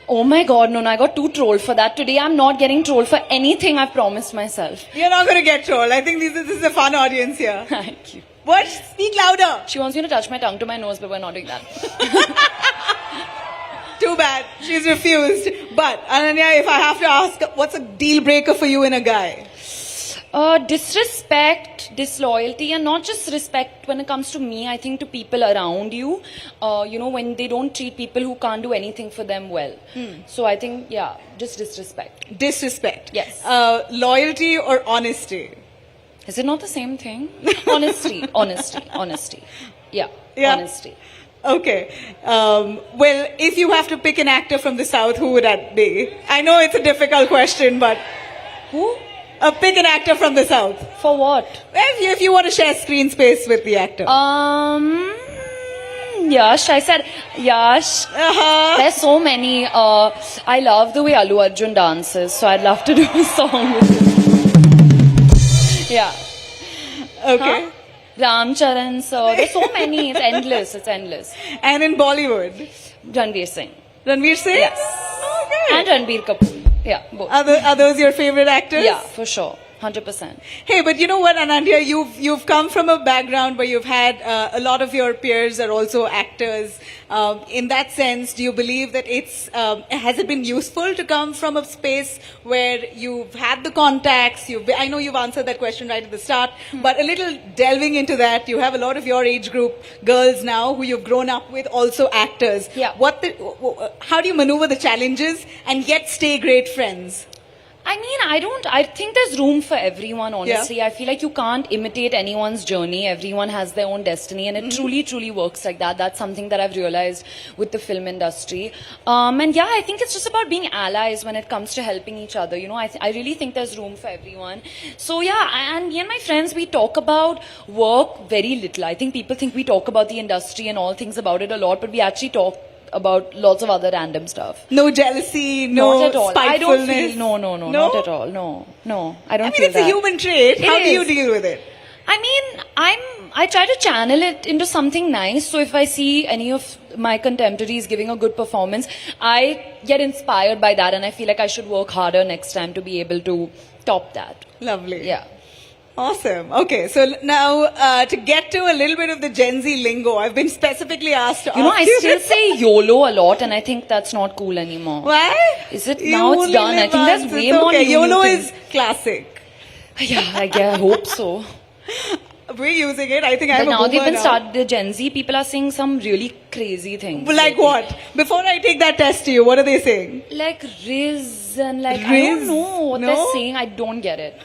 Oh my god, no, I got too trolled for that. Today I'm not getting trolled for anything I've promised myself. You're not going to get trolled. I think this is a fun audience here. Thank you. What? Speak louder. She wants me to touch my tongue to my nose, but we're not doing that. Too bad. She's refused. But, Ananya, if I have to ask, what's a deal breaker for you in a guy? Disrespect, disloyalty, and not just respect when it comes to me, I think to people around you, when they don't treat people who can't do anything for them well. So I think, just disrespect. Disrespect. Yes. Loyalty or honesty? Is it not the same thing? Honesty. Yeah, honesty. Okay. Well, if you have to pick an actor from the South, who would that be? I know it's a difficult question, but... Who? Pick an actor from the South. For what? If you want to share screen space with the actor. Yash. I said Yash. There's so many. I love the way Allu Arjun dances, so I'd love to do a song with him. Yeah. Okay. Ram Charan, so there's so many. It's endless. And in Bollywood? Ranveer Singh. Ranveer Singh? Yes. Okay. And Ranbir Kapoor. Yeah, both. Are those your favorite actors? Yeah, for sure. 100%. Hey, but you know what, Anandya, you've come from a background where you've had a lot of your peers are also actors. In that sense, do you believe that has it been useful to come from a space where you've had the contacts? I know you've answered that question right at the start, but a little delving into that, you have a lot of your age group girls now who you've grown up with, also actors. Yeah. How do you maneuver the challenges and yet stay great friends? I mean, I think there's room for everyone, honestly. Yeah. I feel like you can't imitate anyone's journey. Everyone has their own destiny, and it truly, truly works like that. That's something that I've realized with the film industry. I think it's just about being allies when it comes to helping each other. I really think there's room for everyone. So and me and my friends, we talk about work very little. I think people think we talk about the industry and all things about it a lot, but we actually talk about lots of other random stuff. No jealousy, no Not at all. I don't spitefulness. feel, no, not at all. No, I don't I mean, feel it's that. a human trait. How It do you is. deal with it? I mean, I try to channel it into something nice. So if I see any of my contemporaries giving a good performance, I get inspired by that and I feel like I should work harder next time to be able to top that. Lovely. Yeah. Awesome. Okay, so now to get to a little bit of the Gen Z lingo, I've been specifically asked to You know, ask I you still this. say YOLO a lot and I think that's not cool anymore. Why? Is it? You Now it's only done. I live think there's once, way it's more okay. new YOLO things. is classic. Yeah, I hope so. We're using it. I think But I'm a now they've boomer been started, the Gen Z people are saying some really crazy things. Like what? Before I take that test to you, what are they saying? Like Riz and like, I Riz? don't know what No? they're saying. I don't get it.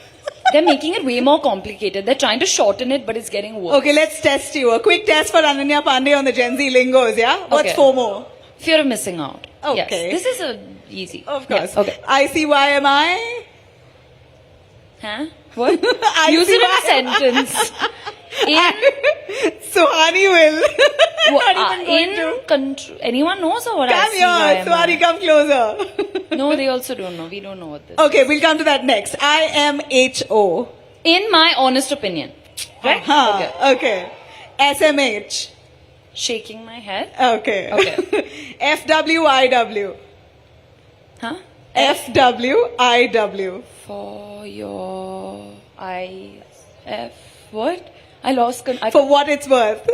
They're making it way more complicated. They're trying to shorten it, but it's getting worse. Okay, let's test you. A quick test for Ananya Pandey on the Gen Z lingos, yeah? What's Okay. FOMO? Fear of missing out. Okay. Yes. This is easy. Of course. Yes. Okay. ICYMI? Huh? What? Use it in a sentence. In Suhani will. What, anyone knows or what I Come see? here, Suhani, come closer. No, they also don't know. We don't know what this Okay, we'll come to that next. IMHO. In my honest opinion. Right? Okay. SMH. Shaking my head. Okay. FWIW. Huh? FWIW. For your what? I lost For what it's worth.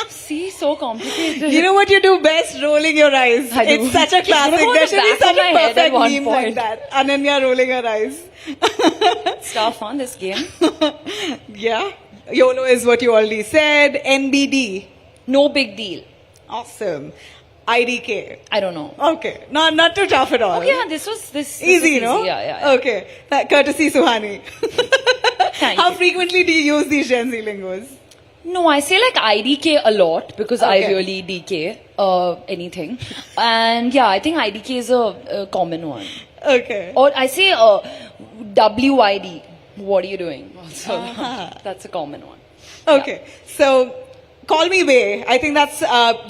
See, so complicated. You know what you do best? Rolling your eyes. I do. It's such a It's gonna classic. go on There the should be back such of my a head at perfect one meme like point. that. Ananya rolling her eyes. It's tough on this game. Yeah. YOLO is what you already said. NBD. No big deal. Awesome. IDK. I don't know. Okay. Not too tough at all. Okay, yeah, this was Easy, no? Yeah. Okay. Courtesy Suhani. Thank How you. frequently do you use these Gen Z lingos? No, I say like IDK a lot because I Okay. really DK anything. And yeah, I think IDK is a common one. Okay. Or I say WID. What are you doing? Also, that's a common one. Okay. So, Call Me Bay. I think that's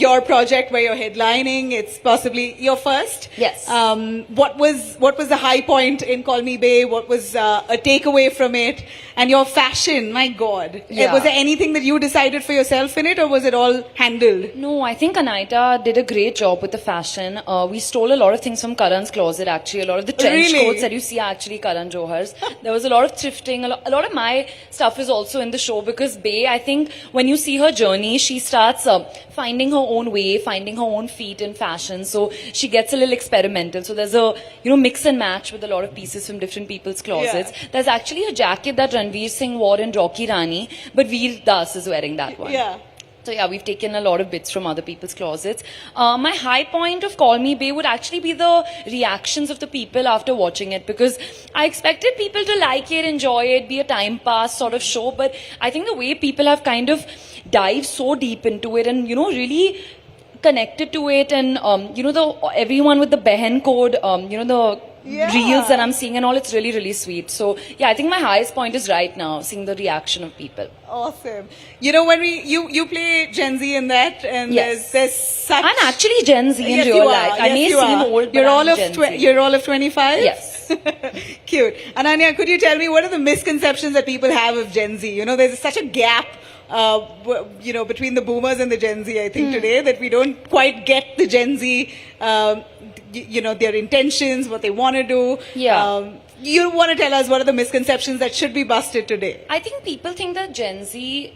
your project where you're headlining. It's possibly your first. Yes. What was the high point in Call Me Bay? What was a takeaway from it? And your fashion, my God. Yeah. Was there anything that you decided for yourself in it, or was it all handled? No, I think Anaita did a great job with the fashion. We stole a lot of things from Karan's closet, actually. A lot of the trench Really? coats that you see are actually Karan Johar's. There was a lot of thrifting. A lot of my stuff is also in the show because Bay, I think, when you see her journey, she starts finding her own way, finding her own feet in fashion. So she gets a little experimental. So there's a, mix and match with a lot of pieces from different people's closets. Yeah. There's actually a jacket that Ranveer Singh wore in Rocky Rani, but Veer Das is wearing that one. Yeah. So yeah, we've taken a lot of bits from other people's closets. My high point of Call Me Bay would actually be the reactions of the people after watching it, because I expected people to like it, enjoy it, be a time pass sort of show, but I think the way people have kind of dived so deep into it and, really connected to it, and, everyone with the Behen code, the reels that I'm seeing and all, it's really, really sweet. So yeah, I think my highest point is right now, seeing the reaction of people. Awesome. When you play Gen Z in that, and Yes. there's such. I'm actually Gen Z in Yes, real you are. life. I Yes, may you seem are. old, but You're all I'm of Gen Z. you're all of 25. Yes. Cute. Ananya, could you tell me what are the misconceptions that people have of Gen Z? There's such a gap. Between the boomers and the Gen Z, I think today, that we don't quite get the Gen Z, their intentions, what they want to do. Yeah. You want to tell us what are the misconceptions that should be busted today? I think people think that Gen Z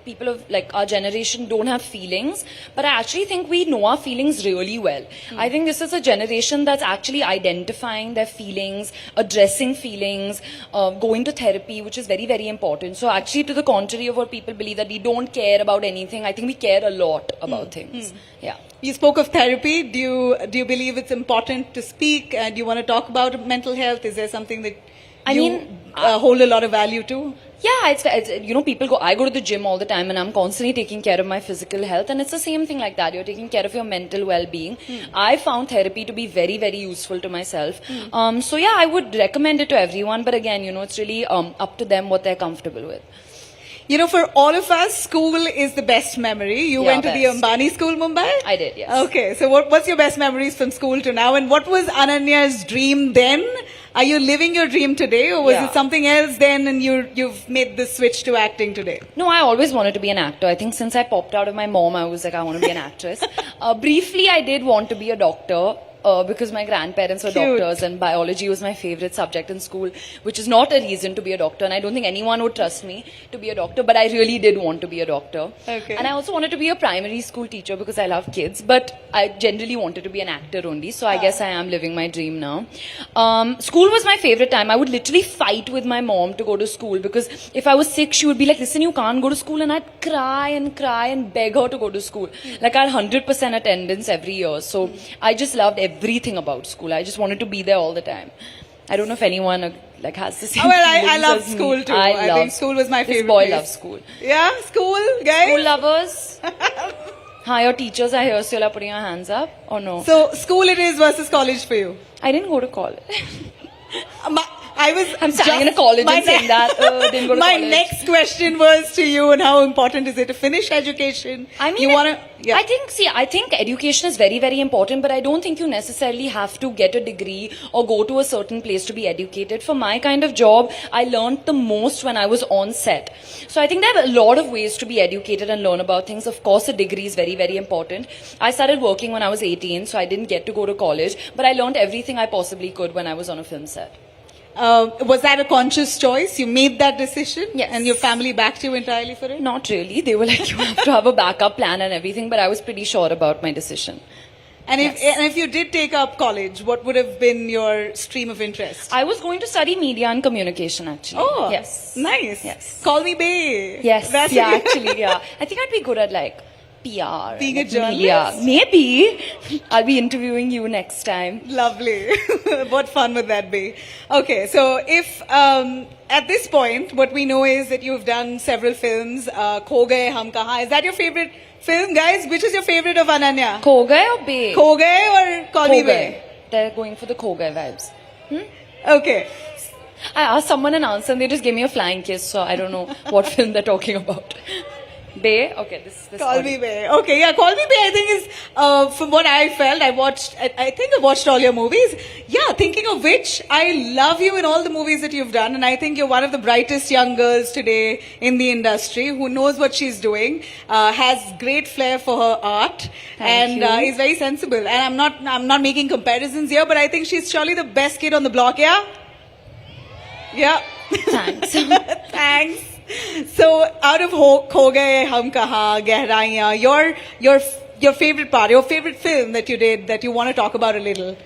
people of our generation don't have feelings, but I actually think we know our feelings really well. I think this is a generation that's actually identifying their feelings, addressing feelings, going to therapy, which is very, very important. So actually, to the contrary of what people believe that we don't care about anything, I think we care a lot about things. Yeah. You spoke of therapy. Do you believe it's important to speak? Do you want to talk about mental health? Is there something that hold a lot of value to? Yeah, it's people go. I go to the gym all the time, and I'm constantly taking care of my physical health, and it's the same thing like that. You're taking care of your mental well-being. I found therapy to be very, very useful to myself. So yeah, I would recommend it to everyone. But again, it's really up to them what they're comfortable with. You know, for all of us, school is the best memory. You Yeah, went to the best. Ambani School, Mumbai? I did, yes. Okay, so what's your best memories from school to now? And what was Ananya's dream then? Are you living your dream today, or was Yeah. it something else then and you've made the switch to acting today? No, I always wanted to be an actor. I think since I popped out of my mom, I was like, I want to be an actress. Briefly, I did want to be a doctor. Because my grandparents were Cute. doctors and biology was my favorite subject in school, which is not a reason to be a doctor. And I don't think anyone would trust me to be a doctor, but I really did want to be a doctor. Okay. And I also wanted to be a primary school teacher because I love kids, but I generally wanted to be an actor only. So I guess I am living my dream now. School was my favorite time. I would literally fight with my mom to go to school because if I was sick, she would be like, listen, you can't go to school. And I'd cry and beg her to go to school. Like I had 100% attendance every year. So I just loved everything about school. I just wanted to be there all the time. I don't know if anyone like has the same. Oh, well, I feelings love as me. school too. I think school was my favorite. This boy place. loves school. Yeah, school, guys. School lovers. Hi, your teachers are here, so you'll putting your hands up or no? So school it is versus college for you. I didn't go to college. I'm standing in a college and saying that. Didn't go to my college. next question was to you, and how important is it to finish education? I mean, you wanna? Yeah. I think education is very, very important, but I don't think you necessarily have to get a degree or go to a certain place to be educated. For my kind of job, I learned the most when I was on set. So I think there are a lot of ways to be educated and learn about things. Of course, a degree is very, very important. I started working when I was 18, so I didn't get to go to college, but I learned everything I possibly could when I was on a film set. Was that a conscious choice? You made that decision? Yes. And your family backed you entirely for it? Not really. They were like, you have to have a backup plan and everything, but I was pretty sure about my decision. And if you did take up college, what would have been your stream of interest? I was going to study media and communication, actually. Oh, yes. Nice. Yes. Call me Bay. Yes, That's yeah, it. actually, yeah. I think I'd be good at like PR. Being a and journalist? media. Maybe. I'll be interviewing you next time. Lovely. What fun would that be? Okay, so if at this point, what we know is that you've done several films. Kho Gaye Hum Kahan. Is that your favorite film, guys? Which is your favorite of Ananya? Kho Gaye or Bay? Kho Gaye or Call Me Kho Bay? Gaye. They're going for the Kho Gaye vibes. Okay. I asked someone an answer and they just gave me a flying kiss, so I don't know what film they're talking about. Bay? Okay, this Call Me Bay. Okay, yeah, Call Me Bay I think is, from what I felt, I think I watched all your movies. Yeah, thinking of which, I love you in all the movies that you've done, and I think you're one of the brightest young girls today in the industry who knows what she's doing, has great flair for her art, Thank and you. is very sensible. And I'm not making comparisons here, but I think she's surely the best kid on the block, yeah? Yeah. Thanks. Thanks. So, out of Kho Gaye Hum Kahan, Gehraiyan, your favorite part, your favorite film that you did that you want to talk about a little.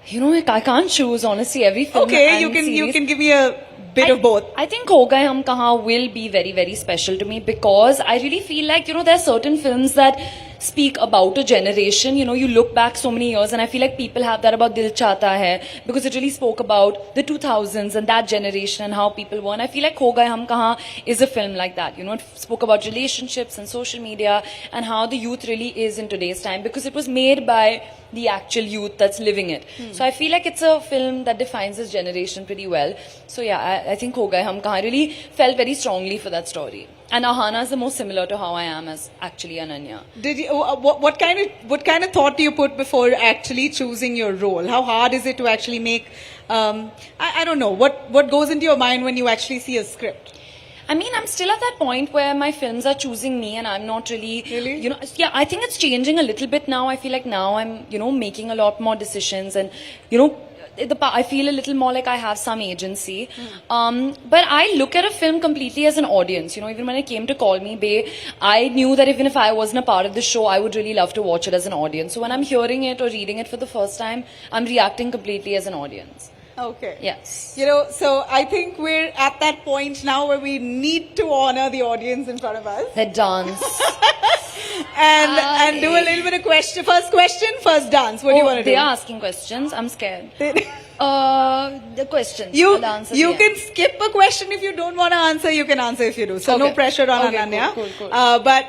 You know, I can't choose, honestly, every film. Okay, and you series. can give me a bit of both. I think Kho Gaye Hum Kahan will be very, very special to me because I really feel like, there are certain films that speak about a generation. You look back so many years and I feel like people have that about Dil Chahta Hai because it really spoke about the 2000s and that generation and how people were. And I feel like Kho Gaye Hum Kahan is a film like that. It spoke about relationships and social media and how the youth really is in today's time because it was made by the actual youth that's living it. So I feel like it's a film that defines this generation pretty well. So yeah, I think Kho Gaye Hum Kahan really felt very strongly for that story. And Ahana is the most similar to how I am as actually Ananya. Did you, what kind of thought do you put before actually choosing your role? How hard is it to actually make, I don't know, what goes into your mind when you actually see a script? I mean, I'm still at that point where my films are choosing me and I'm not really, yeah, I think it's changing a little bit now. I feel like now I'm, making a lot more decisions and, I feel a little more like I have some agency. But I look at a film completely as an audience. Even when it came to Call Me Bay, I knew that even if I wasn't a part of the show, I would really love to watch it as an audience. So when I'm hearing it or reading it for the first time, I'm reacting completely as an audience. Okay. Yes. So I think we're at that point now where we need to honor the audience in front of us. The dance. and do a little bit of question. First question, first dance. What do you want to do? They are asking questions. I'm scared. The questions. You I'll answer you the can skip a question if you don't want to answer. You can answer if you do. So no Okay. pressure on Okay, Ananya. cool. But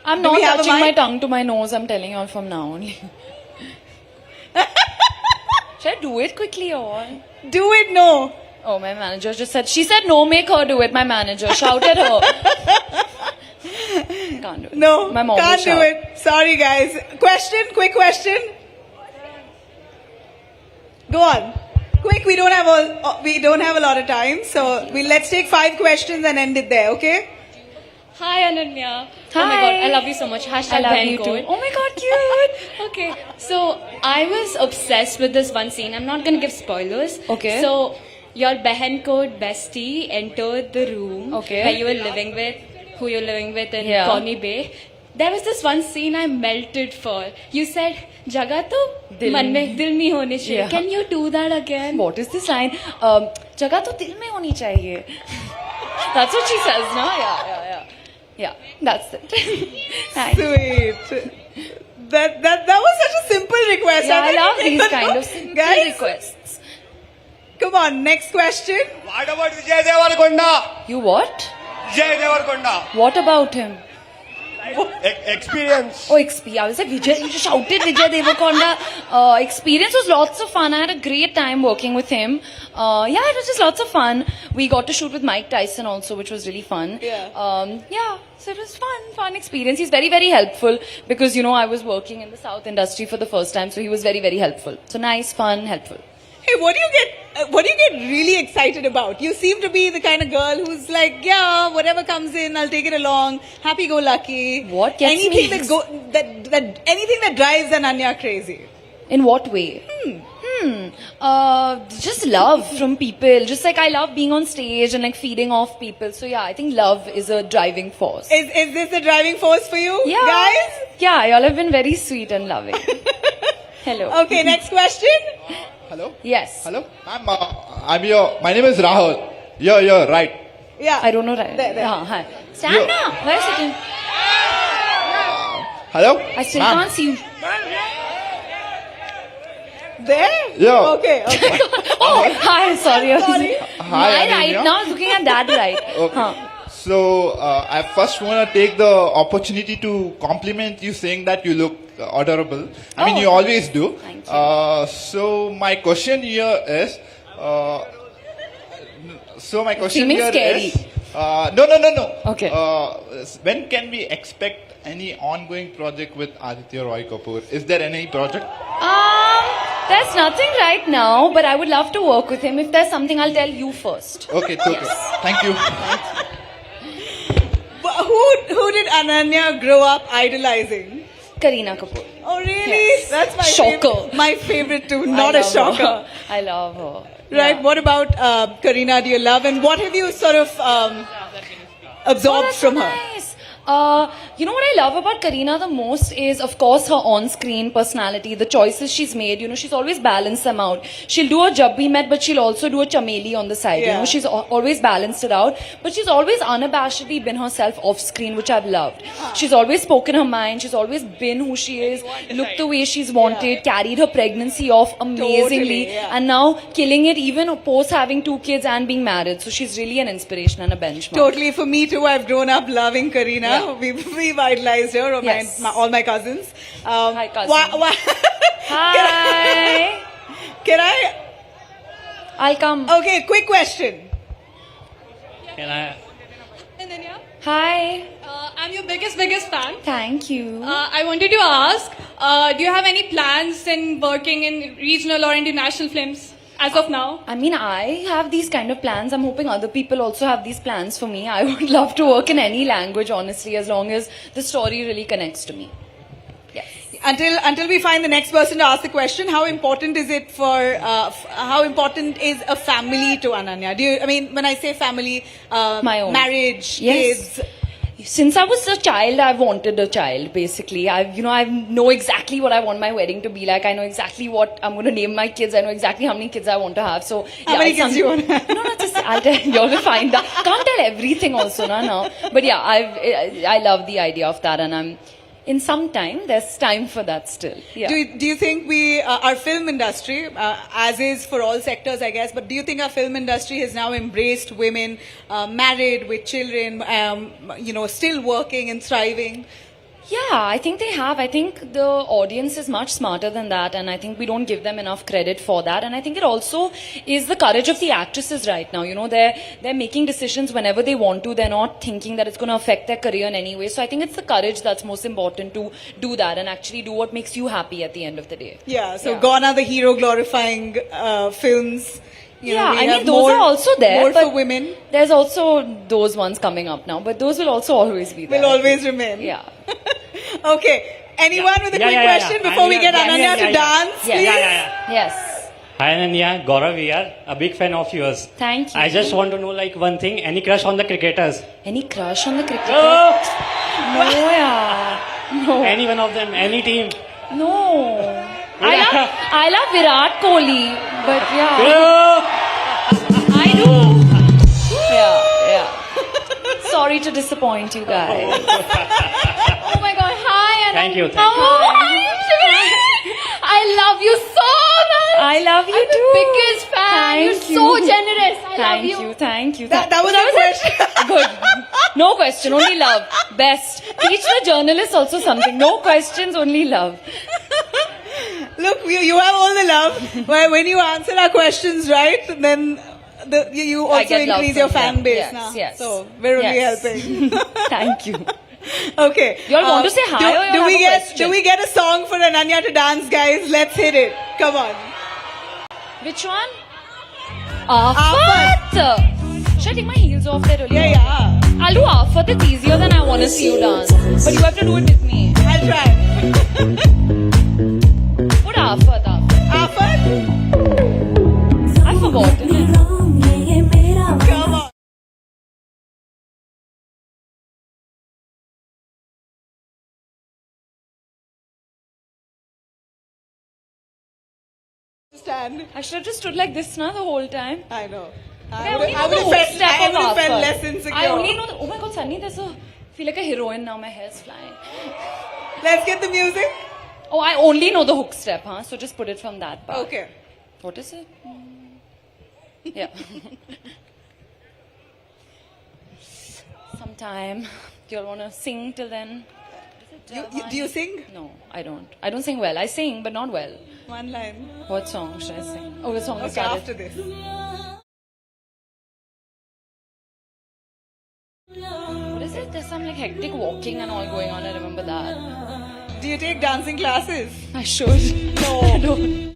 I'm do not we have a touching my mic? tongue to my nose. I'm telling you all from now only. Should I do it quickly or? Do it, no. Oh, my manager just said, she said no, make her do it, my manager. Shout at her. Can't do it. No, my mom can't will do shout. it. Sorry, guys. Question, quick question. Go on. Quick, we don't have a lot of time, so let's take 5 questions and end it there, okay? Hi Ananya. Hi. Oh my god, I love you so much. Hashtag I love Band you Code. too. Oh my god, cute. Okay, so I was obsessed with this one scene. I'm not gonna give spoilers. Okay. So your Behen Code bestie entered the room Okay. where you were living with, who you're living with in Yeah. Corny Bay. There was this one scene I melted for. You said, "Jaga to man mein dil nahi hone chahiye." Yeah. Can you do that again? What is this line? Jagah to dil mein honi chahiye. That's what she says, no? Yeah. Yeah, that's it. Thanks. Sweet. That was such a simple request. Yeah, I don't love even these know. kind of simple Guys, requests. Come on, next question. What about Vijay Devarkonda? You what? Vijay Devarkonda. What about him? Experience. Oh, I was like, Vijay, you just shouted Vijay Devarkonda. Experience was lots of fun. I had a great time working with him. Yeah, it was just lots of fun. We got to shoot with Mike Tyson also, which was really fun. Yeah. So it was fun experience. He's very, very helpful because, I was working in the South industry for the first time. So he was very, very helpful. So nice, fun, helpful. Hey, what do you get really excited about? You seem to be the kind of girl who's like, yeah, whatever comes in, I'll take it along. Happy-go-lucky. What gets anything me? anything that drives Ananya crazy. In what way? Just love from people. Just like I love being on stage and like feeding off people. So yeah, I think love is a driving force. Is this a driving force for you, Yeah. guys? Yeah, y'all have been very sweet and loving. Hello. Okay, next question. Hello? Yes. Hello? My name is Rahul. You're right. Yeah. I don't know. Right. There. Hi. Stand now. Where is it? Hello? I still Ma'am. can't see you. There? Yeah. Okay. Oh, hi. Sorry. Sorry. Hi, My Ananya. right now is looking at that right. Okay. Huh. So, I first want to take the opportunity to compliment you saying that you look adorable. I mean, you always do. Thank you. So, my question here is... Seeming scary. No. Okay. When can we expect any ongoing project with Aditya Roy Kapoor? Is there any project? There's nothing right now, but I would love to work with him. If there's something, I'll tell you first. Okay, okay. Thank you. Who did Ananya grow up idolizing? Kareena Kapoor. Oh, really? Yes. That's my Shocker. My favorite too. I Not a love shocker. her. I love her. Right. Yeah. What about Kareena? Do you love, and what have you sort of absorbed that's from so her? nice. You know what I love about Kareena the most is, of course, her on-screen personality, the choices she's made. She's always balanced them out. She'll do a Jab Bhi Met, but she'll also do a Chameli on the side. Yeah. She's always balanced it out. But she's always unabashedly been herself off-screen, which I've loved. She's always spoken her mind. She's always been who she is, looked the way she's wanted, carried her pregnancy off amazingly, Totally, yeah. and now killing it even post having 2 kids and being married. So she's really an inspiration and a benchmark. Totally. For me too, I've grown up loving Kareena. Yeah. We've idolized her, or Yes. all my cousins. Hi, cousin. Hi. Can I? I'll come. Okay, quick question. Can I? Ananya, Hi. I'm your biggest fan. Thank you. I wanted to ask, do you have any plans in working in regional or international films as of now? I mean, I have these kind of plans. I'm hoping other people also have these plans for me. I would love to work in any language, honestly, as long as the story really connects to me. Yes. Until we find the next person to ask the question, how important is it how important is a family to Ananya? When I say family, My own. marriage, Yes. kids. Since I was a child, I've wanted a child, basically. I know exactly what I want my wedding to be like. I know exactly what I'm going to name my kids. I know exactly how many kids I want to have. So, How many kids do you want to have? No, just, I'll tell you, all to find out. Can't tell everything also, no. But yeah, I love the idea of that, and in some time, there's time for that still. Yeah. Do you think our film industry, as is for all sectors, I guess, but do you think our film industry has now embraced women married with children, still working and thriving? Yeah, I think they have. I think the audience is much smarter than that, and I think we don't give them enough credit for that. And I think it also is the courage of the actresses right now. You know, they're making decisions whenever they want to. They're not thinking that it's going to affect their career in any way. So I think it's the courage that's most important to do that and actually do what makes you happy at the end of the day. Yeah, so gone are the hero glorifying films. You know, yeah, we I mean, have those more, are also there. More but for women. There's also those ones coming up now, but those will also always be there. Will always remain. Yeah. Okay. Anyone with a quick question before we get Ananya to dance, please? Yes. Hi Ananya, Gaurav here, a big fan of yours. Thank you. I just want to know like one thing, any crush on the cricketers? Any crush on the cricketers? Oh! No, yeah. No. Any one of them, any team? No. I love Virat Kohli, but yeah. I do. Yeah. Sorry to disappoint you guys. Oh my God! Hi, Ananya. Thank you. I love you so much. I love you I'm too. the biggest fan. Thank You're so generous. I love you. Thank you. That was a question. Good. No question, only love. Best. Teach the journalists also something. No questions, only love. Look, you have all the love. But when you answer our questions right, then you I also get love increase your from fan them. base Yes, now. yes. So we're only Yes. helping. Thank you. Okay. You all want to say hi or you have a question? Do we get a song for Ananya to dance, guys? Let's hit it. Come on. Which one? Afat. Should I take my heels off there? Really? Yeah. I'll do Afat. It's easier than I want to see you dance. But you have to do it with me. I'll try. What Afat? Afat? I've forgotten it. Come on. Stand. I should have just stood like this now the whole time. I know. I only know I the would hook have step of felt Afat. less insecure. I only know the, oh my God, Sunny, there's a, I feel like a heroine now, my hair's flying. Let's get the music. Oh, I only know the hook step, huh? So just put it from that part. Okay. What is it? Yeah. Sometime. Do you all want to sing till then? Do you sing? No, I don't. I don't sing well. I sing, but not well. One line. What song should I sing? Oh, the song Okay, started. after this. What is it? There's some like hectic walking and all going on. I remember that. Do you take dancing classes? I should. No, I don't.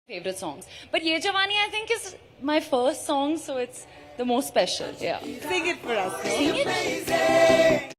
Favorite songs. But Ye Jawani, I think, is my first song, so it's the most special. Yeah. Sing it for us. Sing it.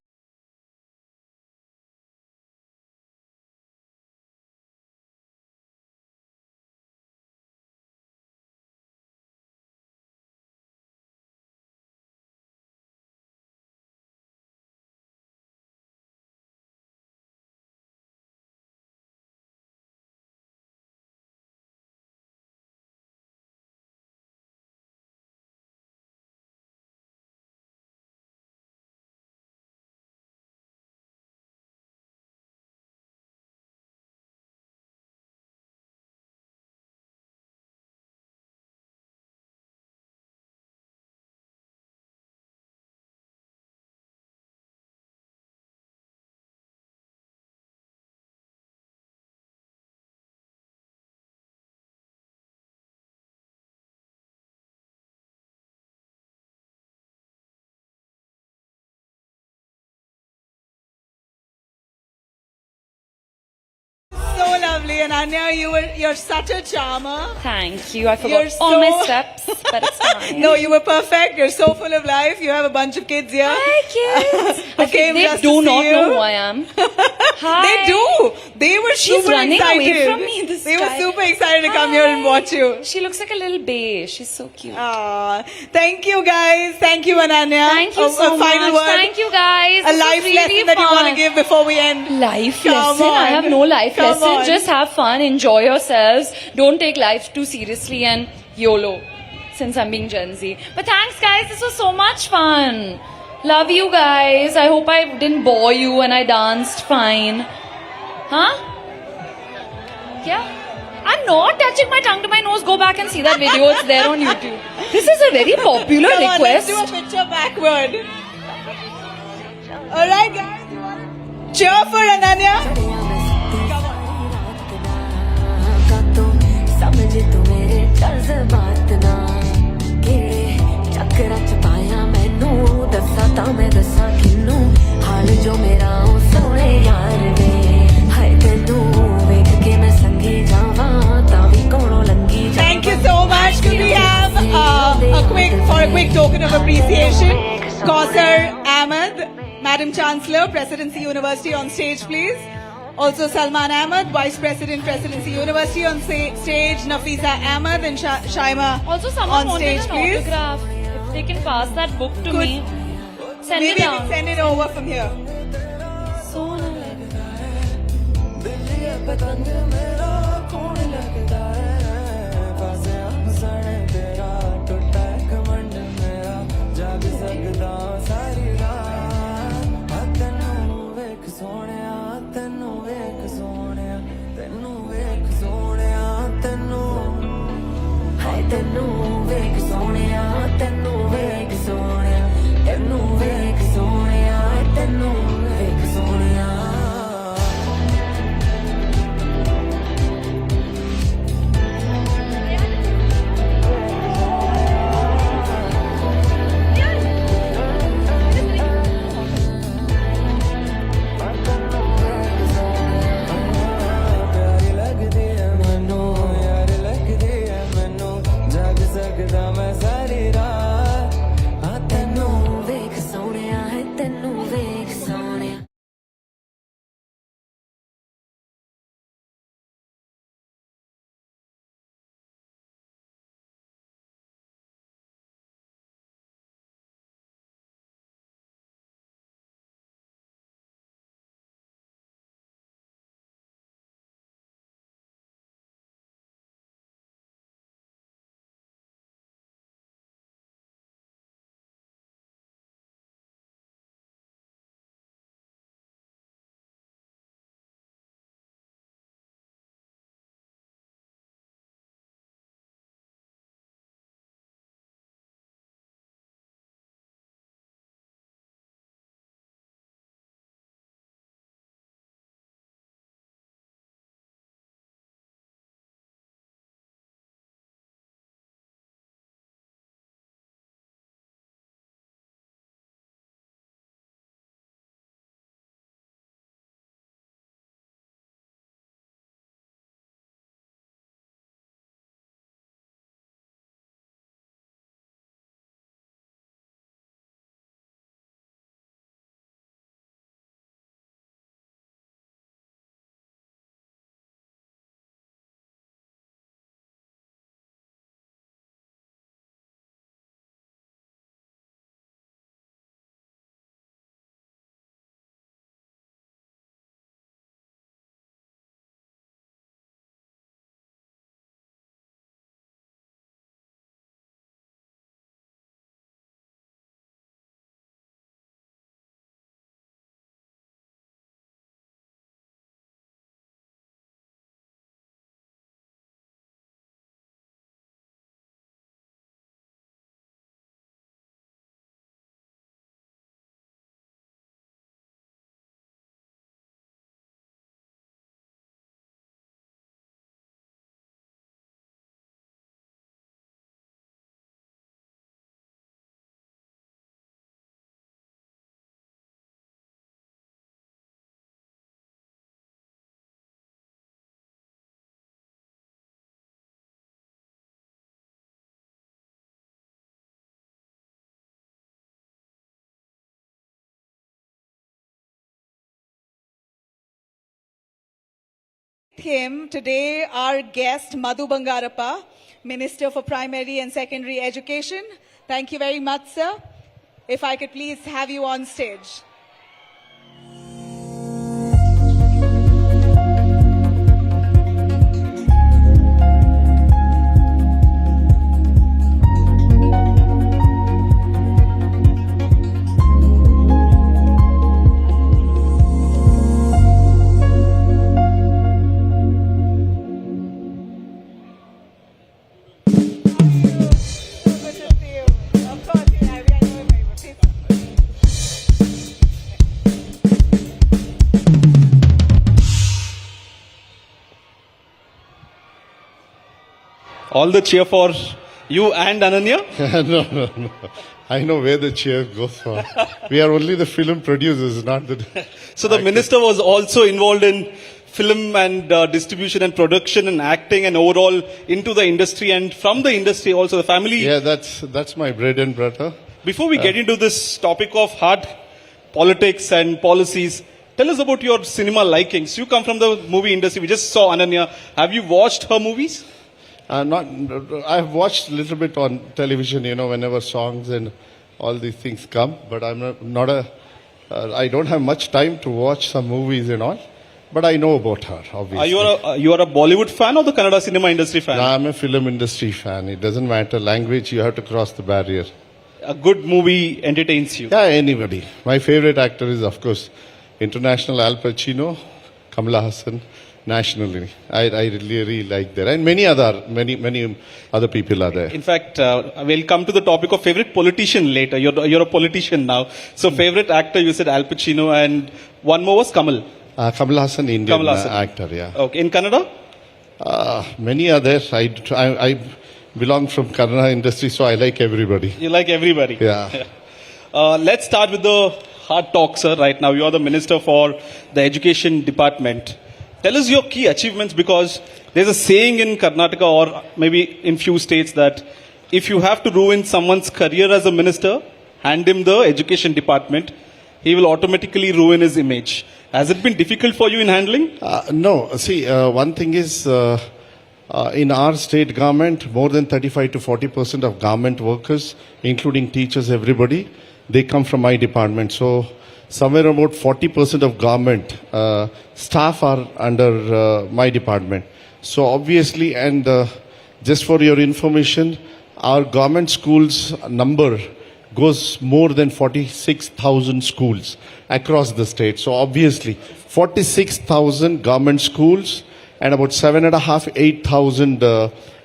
Ananya. You're such a charmer. Thank you. I forgot You're all so- my steps, but it's fine. No, you were perfect. You're so full of life. You have a bunch of kids here. Hi, kids. Who came They just do to see not you. know who I am. Hi. They do. They were She's super running excited. away from me this They were time. super excited to come here and watch you. She looks like a little bae. She's so cute. Thank you, guys. Thank you, Ananya. Thank you so a final much. word. Thank you, guys. A This was life really lesson that you want to fun. give before we end. Life Come lesson? I on. have no life Come lesson. on. Just have fun, enjoy yourselves. Don't take life too seriously and YOLO, since I'm being Gen Z. But thanks, guys. This was so much fun. Love you guys. I hope I didn't bore you and I danced fine. Huh? Yeah? I'm not touching my tongue to my nose. Go back and see that video. It's there on YouTube. This is a very popular Come on, let's request. do a picture backward. All right, guys. Cheer for Ananya. समझ तू मेरे जज्बात ना किड़े चक्कर च पाया मैनू दसा ता मैं दसा किनू हाल जो मेरा ओ सोने यार वे हाय तेनू वेख के मैं संगी जावा तावी कोलों लंगी जावा Thank you so much. Could we have a quick token of appreciation? Kausar Ahmed, Madam Chancellor, Presidency University on stage, please. Also Salman Ahmed, Vice President, Presidency University on stage. Nafisa Ahmed and Shaima Also, someone on wanted stage, an please. autograph. If they can pass that book to me, send Maybe it we down. send it over from here. So ਤੈਨੂੰ ਵੇਖ ਸੋਹਣਿਆ ਤੈਨੂੰ ਵੇਖ ਸੋਹਣਿਆ ਤੈਨੂੰ ਵੇਖ ਸੋਹਣਿਆ ਤੈਨੂੰ ਵੇਖ ਸੋਹਣਿਆ him today our guest Madhu Bangarappa, Minister for Primary and Secondary Education. Thank you very much, sir. If I could please have you on stage. All the cheer for you and Ananya? No. I know where the cheer goes for. We are only the film producers, not the... So the minister was also involved in film and distribution and production and acting and overall into the industry, and from the industry also the family. Yeah, that's my bread and butter. Before we get into this topic of hard politics and policies, tell us about your cinema likings. You come from the movie industry. We just saw Ananya. Have you watched her movies? I've watched a little bit on television, whenever songs and all these things come, but I'm I don't have much time to watch some movies and all, but I know about her, obviously. You are a Bollywood fan or the Kannada cinema industry fan? No, I'm a film industry fan. It doesn't matter language, you have to cross the barrier. A good movie entertains you? Yeah, anybody. My favorite actor is, of course, international Al Pacino, Kamala Hassan. Nationally, I really like that, and many other people are there. In fact, we'll come to the topic of favorite politician later. You're a politician now, so favorite actor you said Al Pacino, and one more was Kamal. Kamal Hassan, Indian actor, yeah. Okay, in Kannada? Many others. I belong from Kannada industry, so I like everybody. You like everybody? Yeah. Let's start with the hard talk, sir. Right now, you are the minister for the education department. Tell us your key achievements, because there's a saying in Karnataka or maybe in few states that if you have to ruin someone's career as a minister, hand him the education department, he will automatically ruin his image. Has it been difficult for you in handling? No. See, one thing is, in our state government, more than 35 to 40% of government workers, including teachers, everybody, they come from my department. So, somewhere about 40% of government staff are under my department. So obviously, and just for your information, our government schools number goes more than 46,000 schools across the state. So obviously, 46,000 government schools and about 7,500, 8,000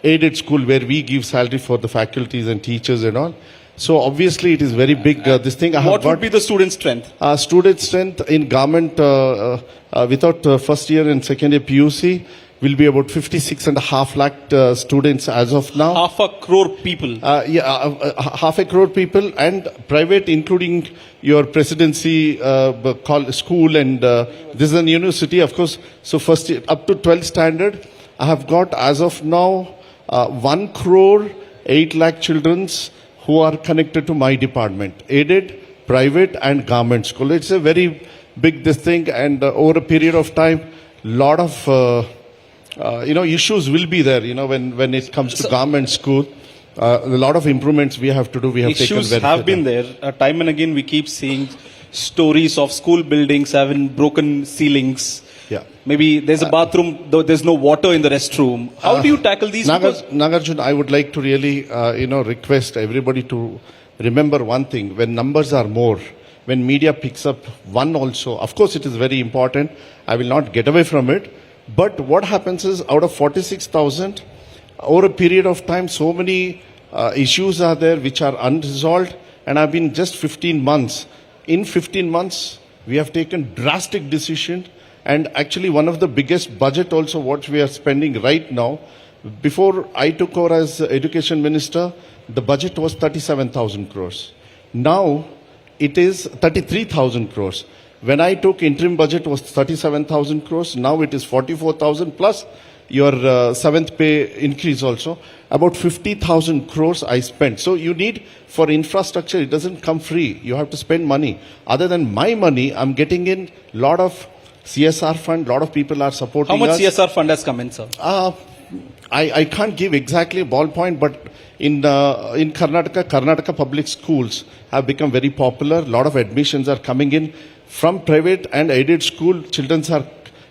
aided school where we give salary for the faculties and teachers and all. So obviously it is very big, this thing. What would be the student strength? Student strength in government without first year and second year PUC will be about 56.5 lakh students as of now. Half a crore people. Half a crore people, and private including your presidency school and this is an university, of course. So first year up to 12th standard, I have got as of now 1 crore 8 lakh children's who are connected to my department, aided, private and government school. It's a very big this thing, and over a period of time, lot of issues will be there. When it comes to government school, a lot of improvements we have to do. We have Issues taken have been there. Time and again, we keep seeing stories of school buildings having broken ceilings. Yeah. Maybe there's a bathroom, though there's no water in the restroom. How do you tackle these? Nagarjun, I would like to really, request everybody to remember one thing. When numbers are more, when media picks up one also, of course it is very important. I will not get away from it. But what happens is, out of 46,000, over a period of time, so many issues are there which are unresolved. And I've been just 15 months. In 15 months, we have taken drastic decisions. And actually, one of the biggest budget also what we are spending right now. Before I took over as education minister, the budget was 37,000 crores. Now, it is 33,000 crores. When I took interim budget was 37,000 crores. Now it is 44,000 plus your seventh pay increase also. About 50,000 crores I spent. So you need, for infrastructure, it doesn't come free. You have to spend money. Other than my money, I'm getting in lot of CSR fund, a lot of people are supporting How much us. CSR fund has come in, sir? I can't give exactly a ballpoint, but in Karnataka public schools have become very popular. A lot of admissions are coming in from private and aided school. Children are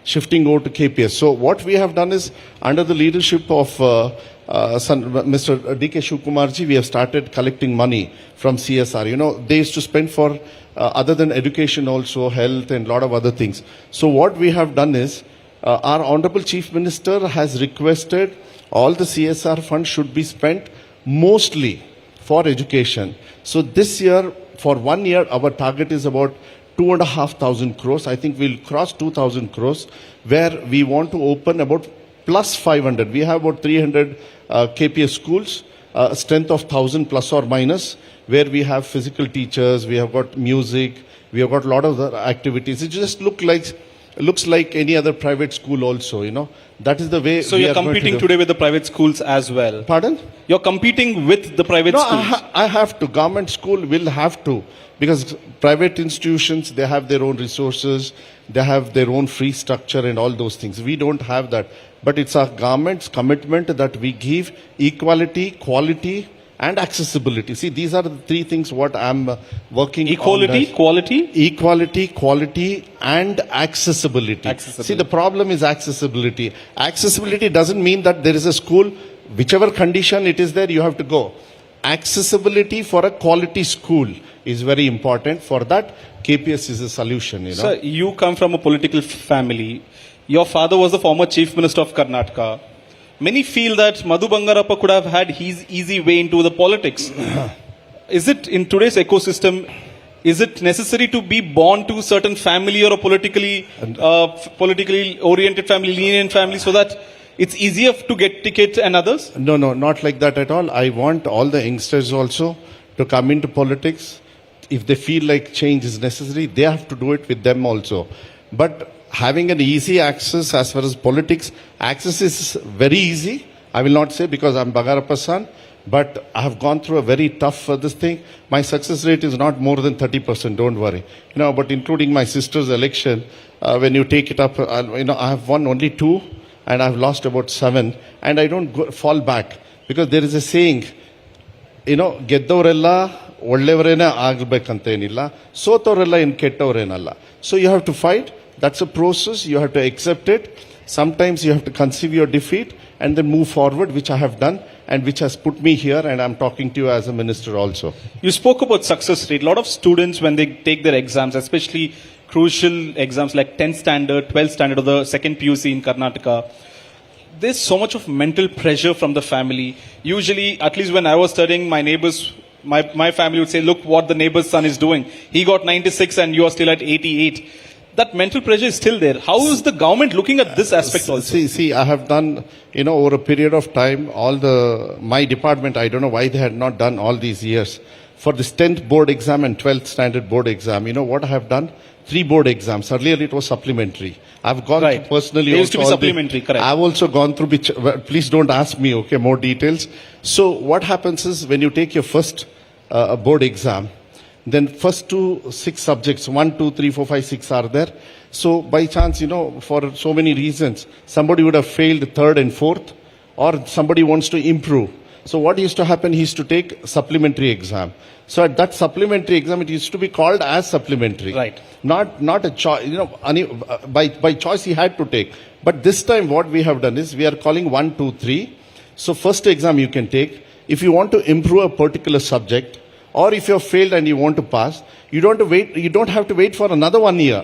shifting over to KPS. So what we have done is, under the leadership of Mr. D.K. Shivkumarji, we have started collecting money from CSR. You know, they used to spend for other than education also, health and a lot of other things. So what we have done is, our Honorable Chief Minister has requested all the CSR funds should be spent mostly for education. So this year, for 1 year, our target is about 2,500 crores. I think we'll cross 2,000 crores, where we want to open about plus 500. We have about 300 KPS schools, strength of 1,000 plus or minus, where we have physical teachers, we have got music, we have got a lot of other activities. It just looks like any other private school also, you know. That is the way. So you're competing today with the private schools as well. Pardon? You're competing with the private schools. I have to. Government school will have to, because private institutions, they have their own resources, they have their own free structure and all those things. We don't have that. But it's our government's commitment that we give equality, quality and accessibility. See, these are the three things what I'm working Equality, on. quality, Quality and accessibility. See, the problem is accessibility. Accessibility doesn't mean that there is a school, whichever condition it is there, you have to go. Accessibility for a quality school is very important. For that, KPS is a solution, you know. Sir, you come from a political family. Your father was the former Chief Minister of Karnataka. Many feel that Madhu Bangarappa could have had his easy way into the politics. Is it, in today's ecosystem, is it necessary to be born to a certain family or a politically oriented family, lenient family, so that it's easier to get ticket and others? No, not like that at all. I want all the youngsters also to come into politics. If they feel like change is necessary, they have to do it with them also. But having an easy access as far as politics, access is very easy. I will not say because I'm Bangarappa's son, but I have gone through a very tough this thing. My success rate is not more than 30%, don't worry. You know, but including my sister's election, when you take it up, I have won only 2 and I've lost about 7, and I don't fall back, because there is a saying, you know, ಗೆದ್ದವರೆಲ್ಲ ಒಳ್ಳೆಯವರೇನೇ ಆಗಬೇಕಂತ ಏನಿಲ್ಲ, ಸೋತವರೆಲ್ಲ ಏನು ಕೆಟ್ಟವರೇನಲ್ಲ. So you have to fight. That's a process. You have to accept it. Sometimes you have to conceive your defeat and then move forward, which I have done and which has put me here, and I'm talking to you as a minister also. You spoke about success rate. A lot of students, when they take their exams, especially crucial exams like 10th standard, 12th standard, or the second PUC in Karnataka, there's so much of mental pressure from the family. Usually, at least when I was studying, my neighbors, my family would say, look what the neighbor's son is doing. He got 96 and you are still at 88. That mental pressure is still there. How is the government looking at this aspect also? See, I have done, over a period of time, my department, I don't know why they had not done all these years. For this 10th board exam and 12th standard board exam, you know what I have done? 3 board exams. Earlier it was supplementary. I've gone through personally. They used to be supplementary, correct. I've also gone through, please don't ask me, okay, more details. So what happens is, when you take your first board exam, then first 6 subjects, 1, 2, 3, 4, 5, 6 are there. So by chance, for so many reasons, somebody would have failed 3rd and 4th, or somebody wants to improve. So what used to happen, he used to take supplementary exam. So at that supplementary exam, it used to be called as supplementary. Right. Not a choice, by choice he had to take. But this time what we have done is, we are calling 1, 2, 3. So first exam you can take. If you want to improve a particular subject, or if you have failed and you want to pass, you don't have to wait for another 1 year.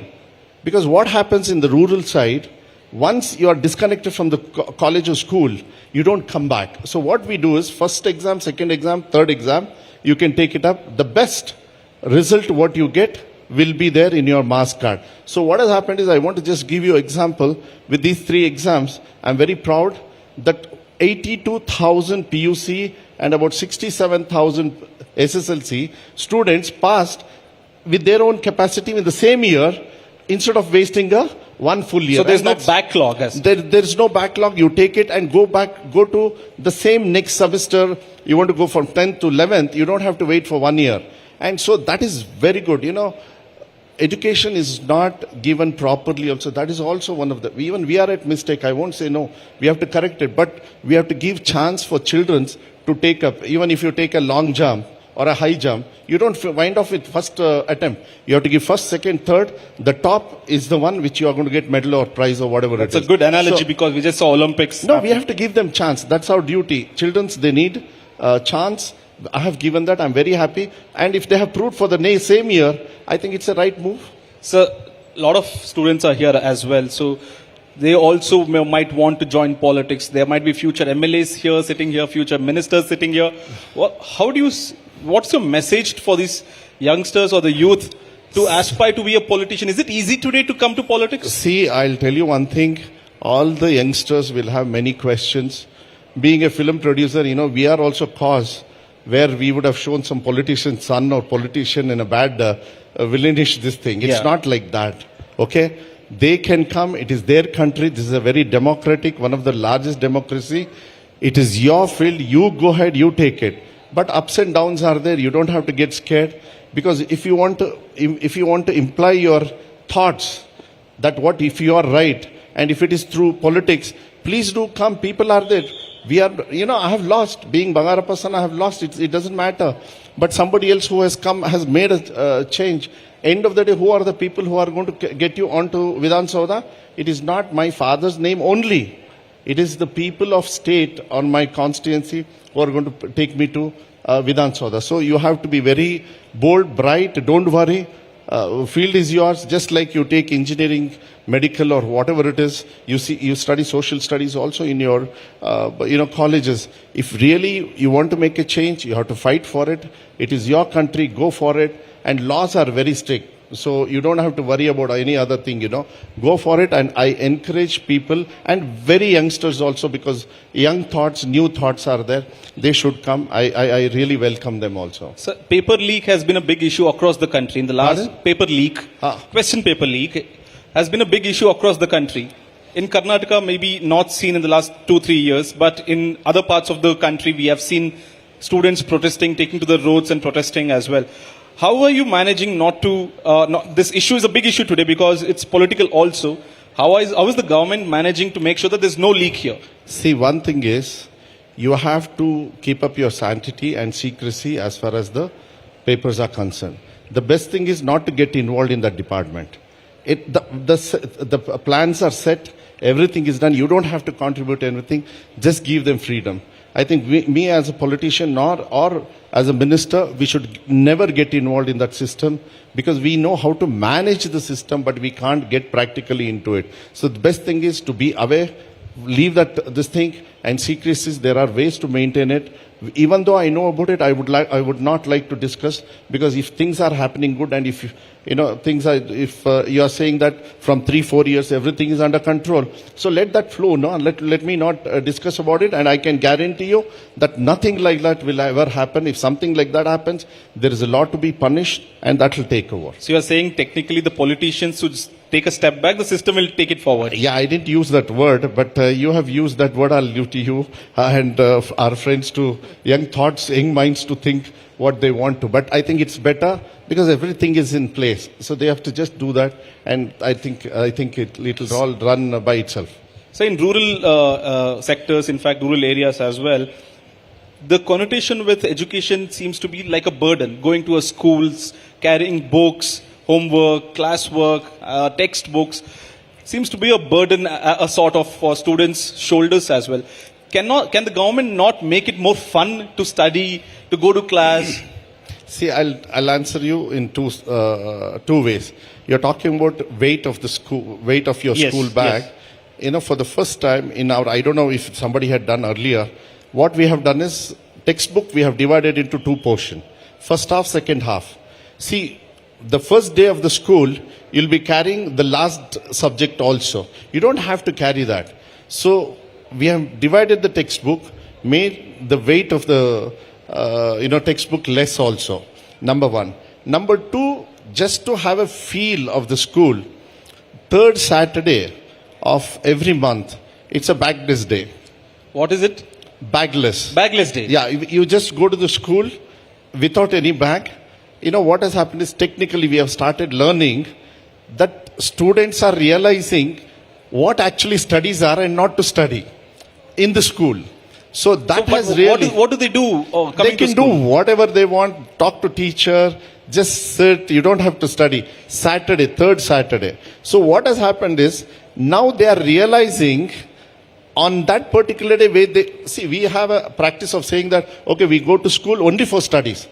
Because what happens in the rural side, once you are disconnected from the college or school, you don't come back. So what we do is, first exam, second exam, third exam, you can take it up. The best result what you get will be there in your marks card. So what has happened is, I want to just give you an example. With these 3 exams, I'm very proud that 82,000 PUC and about 67,000 SSLC students passed with their own capacity in the same year, instead of wasting 1 full year. So there's no backlog. There's no backlog. You take it and go to the same next semester. You want to go from 10th to 11th. You don't have to wait for 1 year. And so that is very good. education is not given properly also. That is also one of the, even we are at mistake. I won't say no. We have to correct it, but we have to give chance for children to take up. Even if you take a long jump or a high jump, you don't wind off with first attempt. You have to give first, second, third. The top is the one which you are going to get medal or prize or whatever That's it is. a good analogy So- because we just saw Olympics. No, we have to give them chance. That's our duty. Children's, they need chance. I have given that. I'm very happy. And if they have proved for the same year, I think it's a right move. So, a lot of students are here as well. So, they also might want to join politics. There might be future MLAs here, sitting here, future ministers sitting here. What's your message for these youngsters or the youth to aspire to be a politician? Is it easy today to come to politics? See, I'll tell you one thing. All the youngsters will have many questions. Being a film producer, we are also cause where we would have shown some politician's son or politician in a bad villainish this thing. It's Yeah. not like that. Okay? They can come. It is their country. This is a very democratic, one of the largest democracy. It is your field. You go ahead, you take it. But ups and downs are there. You don't have to get scared. Because if you want to imply your thoughts that what if you are right and if it is through politics, please do come. People are there. We are, I have lost. Being Bangarapasan, I have lost. It doesn't matter. But somebody else who has come has made a change. End of the day, who are the people who are going to get you onto Vidhan Sabha? It is not my father's name only. It is the people of state on my constituency who are going to take me to Vidhan Sabha. So you have to be very bold, bright. Don't worry. Field is yours. Just like you take engineering, medical, or whatever it is. You study social studies also in your colleges. If really you want to make a change, you have to fight for it. It is your country. Go for it. And laws are very strict. So you don't have to worry about any other thing, Go for it. And I encourage people and very youngsters also, because young thoughts, new thoughts are there. They should come. I really welcome them also. So, paper leak has been a big issue across the country. In the last paper leak, question paper leak has been a big issue across the country. In Karnataka, maybe not seen in the last 2-3 years, but in other parts of the country, we have seen students protesting, taking to the roads and protesting as well. How are you managing this issue is a big issue today because it's political also. How is the government managing to make sure that there's no leak here? See, one thing is, you have to keep up your sanctity and secrecy as far as the papers are concerned. The best thing is not to get involved in that department. The plans are set, everything is done. You don't have to contribute anything. Just give them freedom. I think me as a politician or as a minister, we should never get involved in that system because we know how to manage the system, but we can't get practically into it. So the best thing is to be aware, leave this thing, and secrecies, there are ways to maintain it. Even though I know about it, I would not like to discuss, because if things are happening good and if you are saying that from 3-4 years everything is under control, so let that flow. No, let me not discuss about it, and I can guarantee you that nothing like that will ever happen. If something like that happens, there is a lot to be punished, and that will take over. So you are saying technically the politicians should take a step back, the system will take it forward. Yeah, I didn't use that word, but you have used that word. I'll give to you and our friends to young thoughts, young minds to think what they want to. But I think it's better because everything is in place. So they have to just do that, and I think it'll all run by itself. So in rural sectors, in fact rural areas as well, the connotation with education seems to be like a burden. Going to a schools, carrying books, homework, classwork, textbooks, seems to be a burden, a sort of for students' shoulders as well. Can the government not make it more fun to study, to go to class? See, I'll answer you in two ways. You're talking about weight of your school bag. Yes. For the first time in our, I don't know if somebody had done earlier, what we have done is textbook we have divided into 2 portions. First half, second half. See, the first day of the school, you'll be carrying the last subject also. You don't have to carry that. So we have divided the textbook, made the weight of the textbook less also. Number 1. Number 2, just to have a feel of the school, 3rd Saturday of every month, it's a bagless day. What is it? Bagless. Bagless day. Yeah, you just go to the school without any bag, what has happened is technically we have started learning that students are realizing what actually studies are and not to study in the school. So that has really... What do they do? They can do whatever they want, talk to teacher, just sit, you don't have to study. Saturday, third Saturday. So what has happened is, now they are realizing on that particular day, we have a practice of saying that, okay, we go to school only for studies.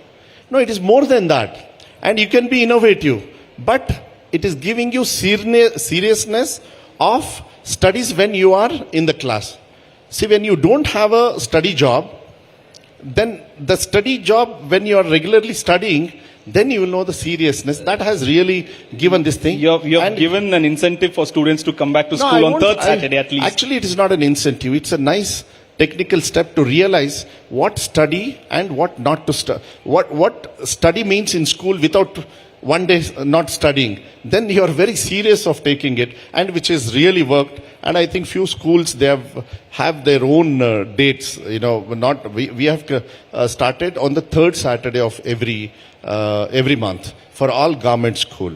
No, it is more than that. And you can be innovative. But it is giving you seriousness of studies when you are in the class. See, when you don't have a study job, then the study job, when you are regularly studying, then you will know the seriousness. That has really given this thing. You have given an incentive for students to come back to school on third Saturday at least. Actually, it is not an incentive. It's a nice technical step to realize what study and what not to study. What study means in school without one day not studying. Then you are very serious of taking it, and which has really worked. And I think few schools, they have their own dates. We have started on the third Saturday of every month for all government school.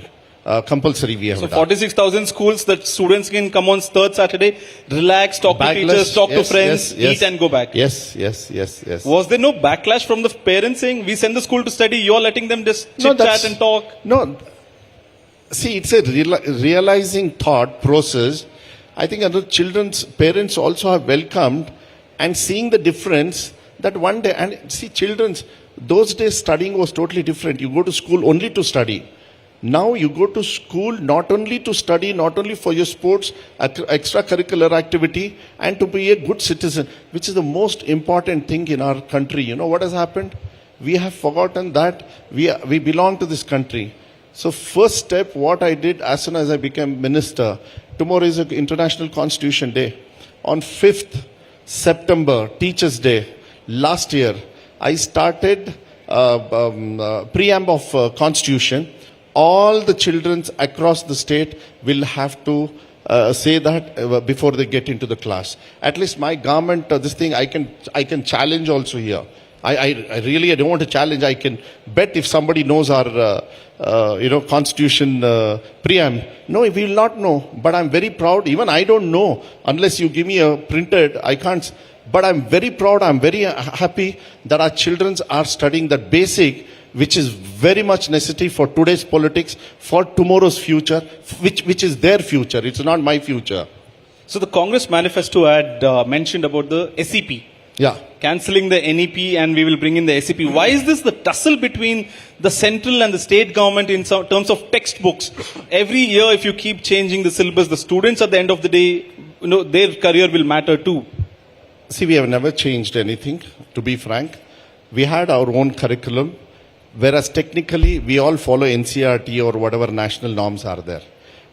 Compulsory we have So done. 46,000 schools that students can come on third Saturday, relax, talk to teachers, talk to friends, eat and go back. Yes. Was there no backlash from the parents saying, we send the school to study, you're letting them just chit-chat and talk? No. See, it's a realizing thought process. I think other children's parents also have welcomed and seeing the difference that one day, and see, those days studying was totally different. You go to school only to study. Now you go to school not only to study, not only for your sports, extracurricular activity, and to be a good citizen, which is the most important thing in our country. You know what has happened? We have forgotten that we belong to this country. So first step, what I did as soon as I became minister, tomorrow is International Constitution Day. On 5th September, Teachers' Day, last year, I started preamble of Constitution. All the children across the state will have to say that before they get into the class. At least my government, this thing I can challenge also here. I really don't want to challenge. I can bet if somebody knows our Constitution preamble. No, we will not know. But I'm very proud. Even I don't know unless you give me a printed. I can't. But I'm very proud. I'm very happy that our children are studying that basic, which is very much necessary for today's politics, for tomorrow's future, which is their future. It's not my future. So the Congress manifesto had mentioned about the SEP. Yeah. Cancelling the NEP and we will bring in the SEP. Why is this the tussle between the central and the state government in terms of textbooks? Every year, if you keep changing the syllabus, the students at the end of the day, their career will matter too. See, we have never changed anything, to be frank. We had our own curriculum. Whereas technically, we all follow NCERT or whatever national norms are there.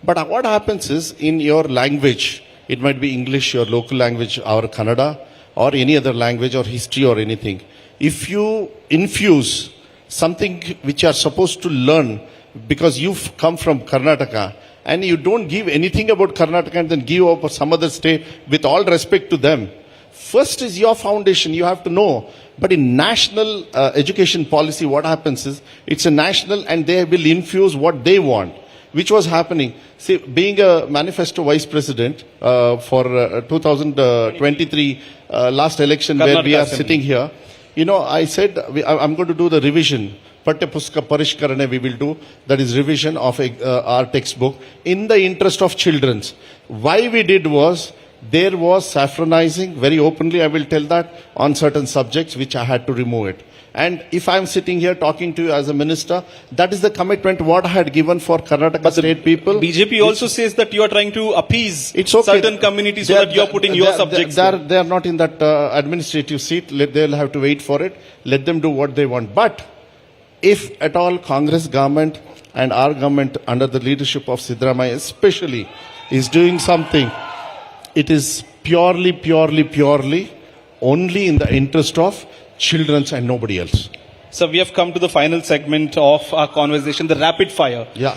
But what happens is, in your language, it might be English, your local language, or Kannada, or any other language, or history, or anything. If you infuse something which you are supposed to learn, because you've come from Karnataka, and you don't give anything about Karnataka and then give up some other state, with all respect to them, first is your foundation, you have to know. But in national education policy, what happens is, it's a national and they will infuse what they want, which was happening. See, being a manifesto vice president for 2023 last election where we are sitting here, I said, I'm going to do the revision. Pathyapuska Parishkarane we will do, that is revision of our textbook in the interest of children. Why we did was, there was saffronizing, very openly I will tell that, on certain subjects which I had to remove it. And if I am sitting here talking to you as a minister, that is the commitment what I had given for Karnataka state people. BJP also says that you are trying to appease certain communities so that you are putting your subjects. They are not in that administrative seat. They'll have to wait for it. Let them do what they want. But if at all Congress government and our government under the leadership of Siddaramaiah especially is doing something, it is purely only in the interest of children and nobody else. So we have come to the final segment of our conversation, the rapid fire. Yeah.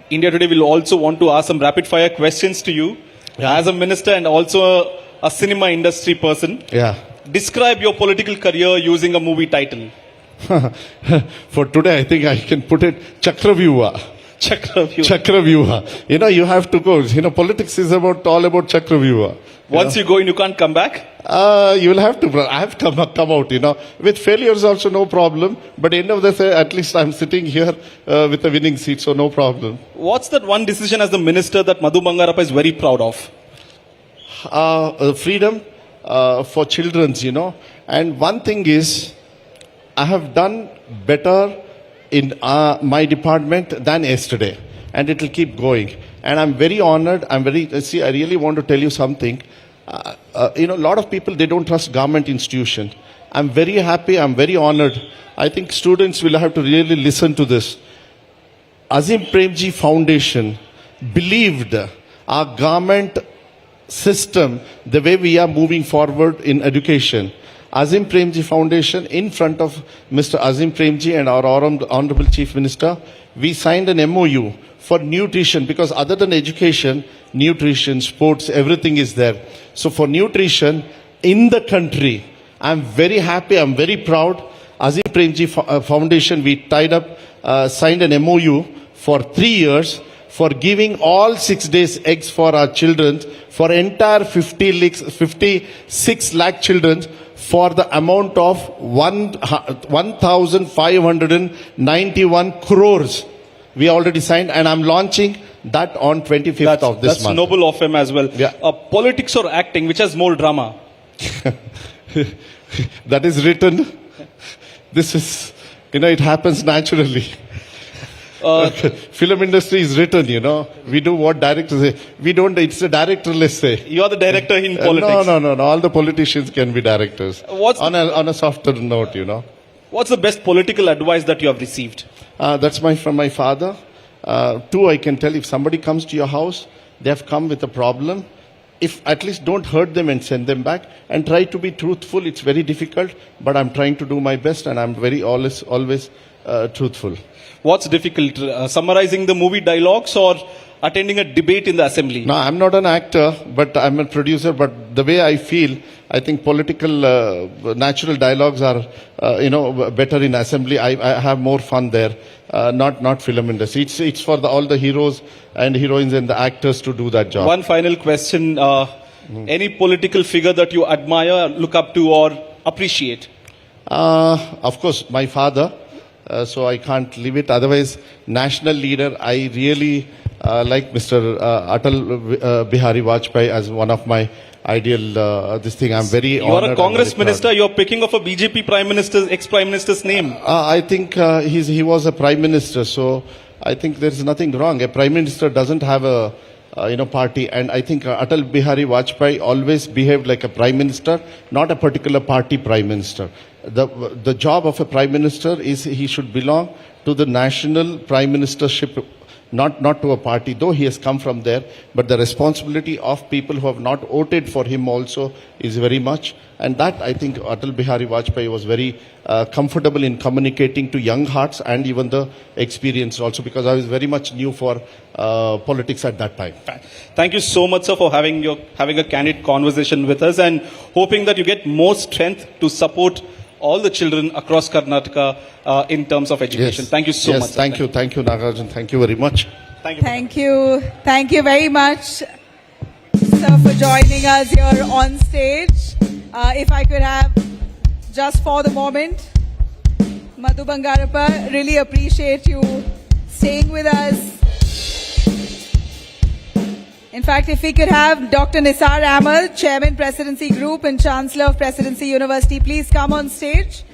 India Today will also want to ask some rapid fire questions to you as a minister and also a cinema industry person. Yeah. Describe your political career using a movie title. For today, I think I can put it Chakravyuha. Chakravyuha. You know, you have to go. You know, politics is all about Chakravyuha. Once you go in, you can't come back? You will have to. I have to come out, you know. With failures also no problem. But end of the day, at least I'm sitting here with a winning seat, so no problem. What's that one decision as the minister that Madhu Bangarappa is very proud of? Freedom for children, you know. And one thing is, I have done better in my department than yesterday. And it will keep going. And I'm very honored. I really want to tell you something. You know, a lot of people, they don't trust government institution. I'm very happy. I'm very honored. I think students will have to really listen to this. Azim Premji Foundation believed our government system, the way we are moving forward in education. Azim Premji Foundation, in front of Mr. Azim Premji and our Honorable Chief Minister, we signed an MOU for nutrition, because other than education, nutrition, sports, everything is there. So for nutrition in the country, I'm very happy, I'm very proud. Azim Premji Foundation, we tied up, signed an MOU for 3 years for giving all 6 days eggs for our children, for entire 56 lakh children, for the amount of 1,591 crores. We already signed, and I'm launching that on 25th of this month. That's noble of him as well. Yeah. Politics or acting, which has more drama? That is written. This is, you know, it happens naturally. Film industry is written, you know. We do what directors say. We don't, it's a directorless say. You are the director in politics. No. All the politicians can be directors. On a softer note, you know. What's the best political advice that you have received? That's from my father. Two, I can tell, if somebody comes to your house, they have come with a problem. If at least don't hurt them and send them back, and try to be truthful. It's very difficult, but I'm trying to do my best, and I'm very always truthful. What's difficult? Summarizing the movie dialogues or attending a debate in the assembly? No, I'm not an actor, but I'm a producer. But the way I feel, I think political, natural dialogues are, better in assembly. I have more fun there. Not film industry. It's for all the heroes and heroines and the actors to do that job. One final question. Any political figure that you admire, look up to, or appreciate? Of course, my father. So I can't leave it. Otherwise, national leader, I really like Mr. Atal Bihari Vajpayee as one of my ideal, this thing. I'm very honored. You are a Congress minister. You're picking of a BJP prime minister, ex-prime minister's name. I think he was a prime minister. So I think there's nothing wrong. A prime minister doesn't have a party. And I think Atal Bihari Vajpayee always behaved like a prime minister, not a particular party prime minister. The job of a prime minister is he should belong to the national prime ministership, not to a party, though he has come from there. But the responsibility of people who have not voted for him also is very much. And that, I think, Atal Bihari Vajpayee was very comfortable in communicating to young hearts and even the experienced also, because I was very much new for politics at that time. Thank you so much, sir, for having a candid conversation with us, and hoping that you get more strength to support all the children across Karnataka in terms of education. Yes. Thank you so much. Thank you, Nagarjun. Thank you very much. Thank you very much, sir, for joining us here on stage. If I could have, just for the moment, Madhu Bangarappa, really appreciate you staying with us. In fact, if we could have Dr. Nisar Ahmed, Chairman, Presidency Group and Chancellor of Presidency University, please come on stage.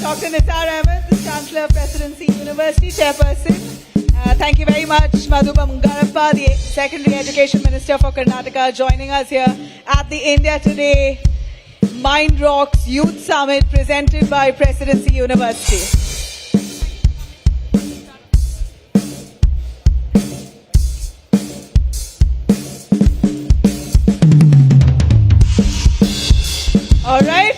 Dr. Nisar Ahmed, the Chancellor of Presidency University, Chairperson. Thank you very much, Madhu Bangarappa, the Secondary Education Minister for Karnataka, joining us here at the India Today Mind Rocks Youth Summit presented by Presidency University. All right,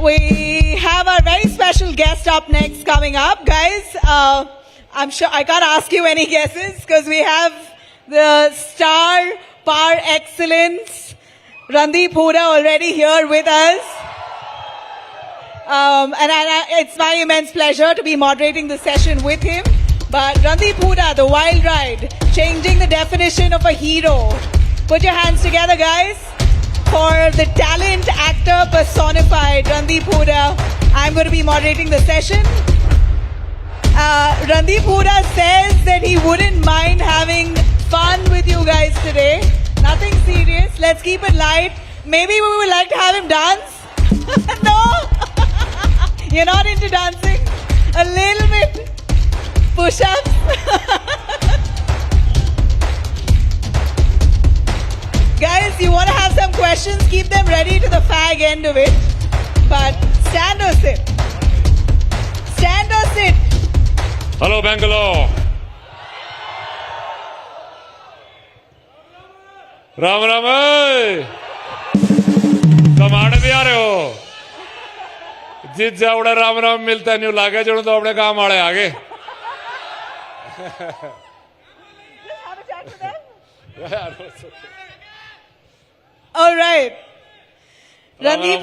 we have our very special guest up next coming up. Guys, I'm sure I can't ask you any guesses because we have the star par excellence, Randeep Hooda, already here with us. It's my immense pleasure to be moderating the session with him. But Randeep Hooda, the wild ride, changing the definition of a hero. Put your hands together, guys, for the talent actor personified, Randeep Hooda. I'm going to be moderating the session. Randeep Hooda says that he wouldn't mind having fun with you guys today. Nothing serious. Let's keep it light. Maybe we would like to have him dance. No? You're not into dancing? A little bit. Push-ups? Guys, you want to have some questions? Keep them ready to the fag end of it. But stand or sit? Stand or sit? Hello, Bangalore. Ram Ram कमाने भी आ रहे हो जिस जावड़ा राम राम मिलता नहीं लागे जो तो अपने काम आड़े आगे All right. Randeep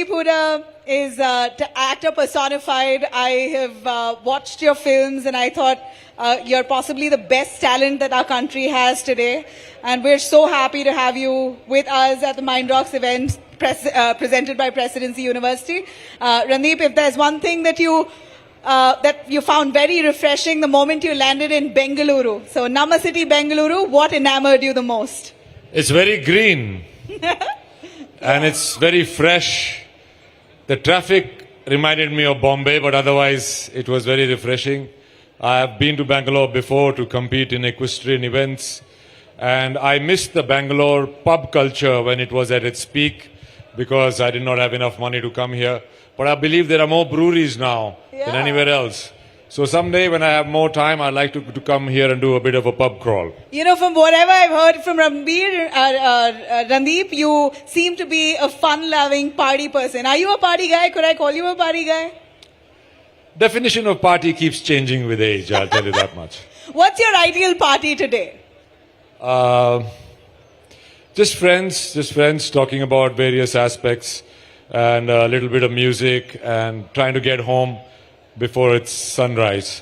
Hooda is actor personified. I have watched your films and I thought you're possibly the best talent that our country has today. And we're so happy to have you with us at the Mind Rocks event presented by Presidency University. Randeep, if there's one thing that you found very refreshing the moment you landed in Bengaluru. So Nama City, Bengaluru, what enamored you the most? It's very green and it's very fresh. The traffic reminded me of Bombay, but otherwise it was very refreshing. I have been to Bangalore before to compete in equestrian events, and I missed the Bangalore pub culture when it was at its peak because I did not have enough money to come here. But I believe there are more breweries now than anywhere else. So someday when I have more time, I'd like to come here and do a bit of a pub crawl. You know, from whatever I've heard from Randeep, you seem to be a fun-loving party person. Are you a party guy? Could I call you a party guy? Definition of party keeps changing with age, I'll tell you that much. What's your ideal party today? Just friends talking about various aspects and a little bit of music and trying to get home before it's sunrise.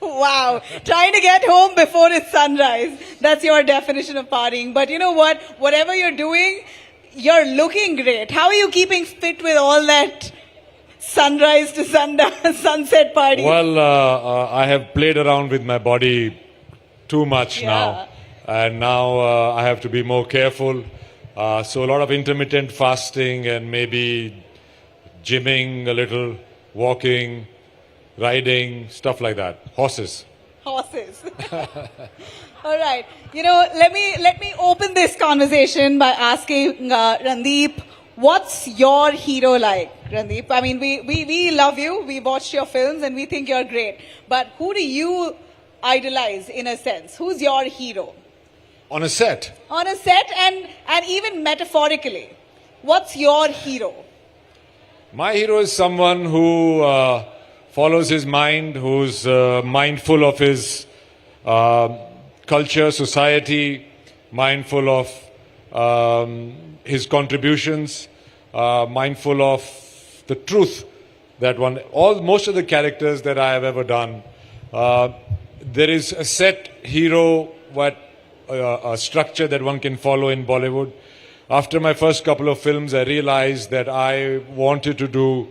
Wow, trying to get home before it's sunrise. That's your definition of partying. But you know what? Whatever you're doing, you're looking great. How are you keeping fit with all that sunrise to sunset party? Well, I have played around with my body too much now. And now I have to be more careful. So a lot of intermittent fasting and maybe gymming a little, walking, riding, stuff like that. Horses. Horses. All right. You know, let me open this conversation by asking Randeep, what's your hero like, Randeep? I mean, we love you. We watched your films and we think you're great. But who do you idolize in a sense? Who's your hero? On a set? On a set and even metaphorically. What's your hero? My hero is someone who follows his mind, who's mindful of his culture, society, mindful of his contributions, mindful of the truth that most of the characters that I have ever done, there is a set hero, a structure that one can follow in Bollywood. After my first couple of films, I realized that I wanted to do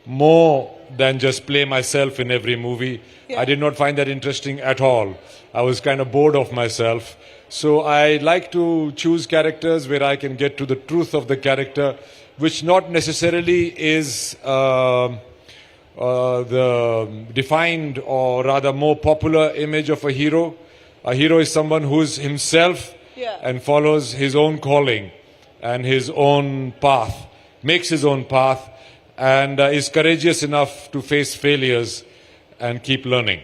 more than just play myself in every movie. I did not find that interesting at all. I was kind of bored of myself. So I like to choose characters where I can get to the truth of the character, which not necessarily is the defined or rather more popular image of a hero. A hero is someone who is himself and follows his own calling. and his own path, makes his own path, and is courageous enough to face failures and keep learning.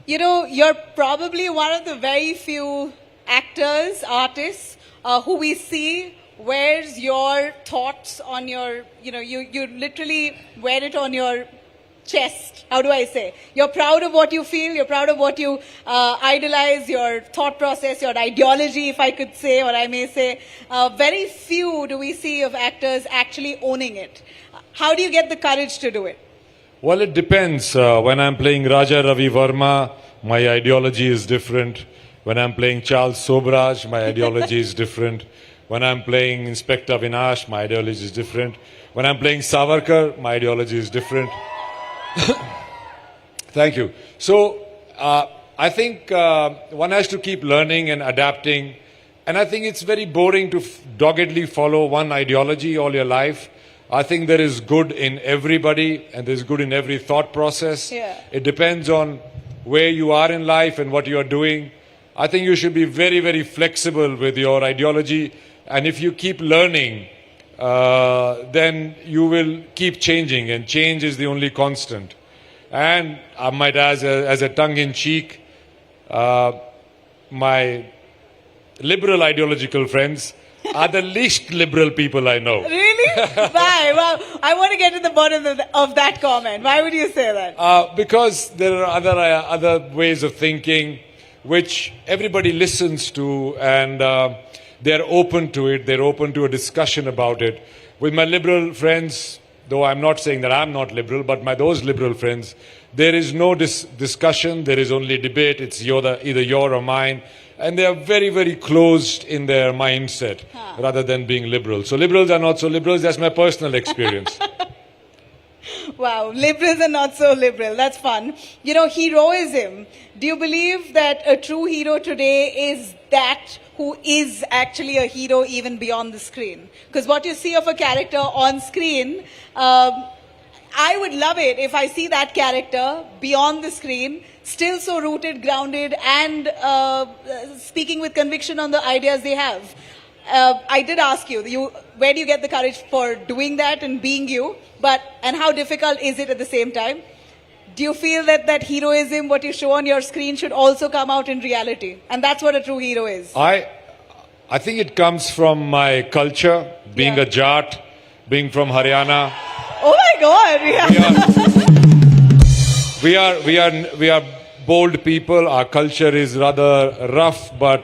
You know, you're probably one of the very few actors, artists, who we see wears your thoughts on your, you literally wear it on your chest. How do I say? You're proud of what you feel, you're proud of what you idolize, your thought process, your ideology, if I could say, or I may say. Very few do we see of actors actually owning it. How do you get the courage to do it? Well, it depends. When I'm playing Raja Ravi Verma, my ideology is different. When I'm playing Charles Sobraj, my ideology is different. When I'm playing Inspector Vinash, my ideology is different. When I'm playing Savarkar, my ideology is different. Thank you. So, I think one has to keep learning and adapting. And I think it's very boring to doggedly follow one ideology all your life. I think there is good in everybody and there's good in every thought process. Yeah. It depends on where you are in life and what you are doing. I think you should be very, very flexible with your ideology. And if you keep learning, then you will keep changing, and change is the only constant. And I might add, as a tongue-in-cheek, my liberal ideological friends are the least liberal people I know. Really? Why? Well, I want to get to the bottom of that comment. Why would you say that? Because there are other ways of thinking which everybody listens to, and they're open to it. They're open to a discussion about it. With my liberal friends, though I'm not saying that I'm not liberal, but those liberal friends, there is no discussion. There is only debate. It's either your or mine. And they are very, very closed in their mindset rather than being liberal. So liberals are not so liberals. That's my personal experience. Wow, liberals are not so liberal. That's fun. You know, heroism. Do you believe that a true hero today is that who is actually a hero even beyond the screen? Because what you see of a character on screen, I would love it if I see that character beyond the screen, still so rooted, grounded, and speaking with conviction on the ideas they have. I did ask you, where do you get the courage for doing that and being you? And how difficult is it at the same time? Do you feel that heroism, what you show on your screen, should also come out in reality? And that's what a true hero is. I think it comes from my culture, being a Jat, being from Haryana. Oh my God! Yeah. We are bold people. Our culture is rather rough, but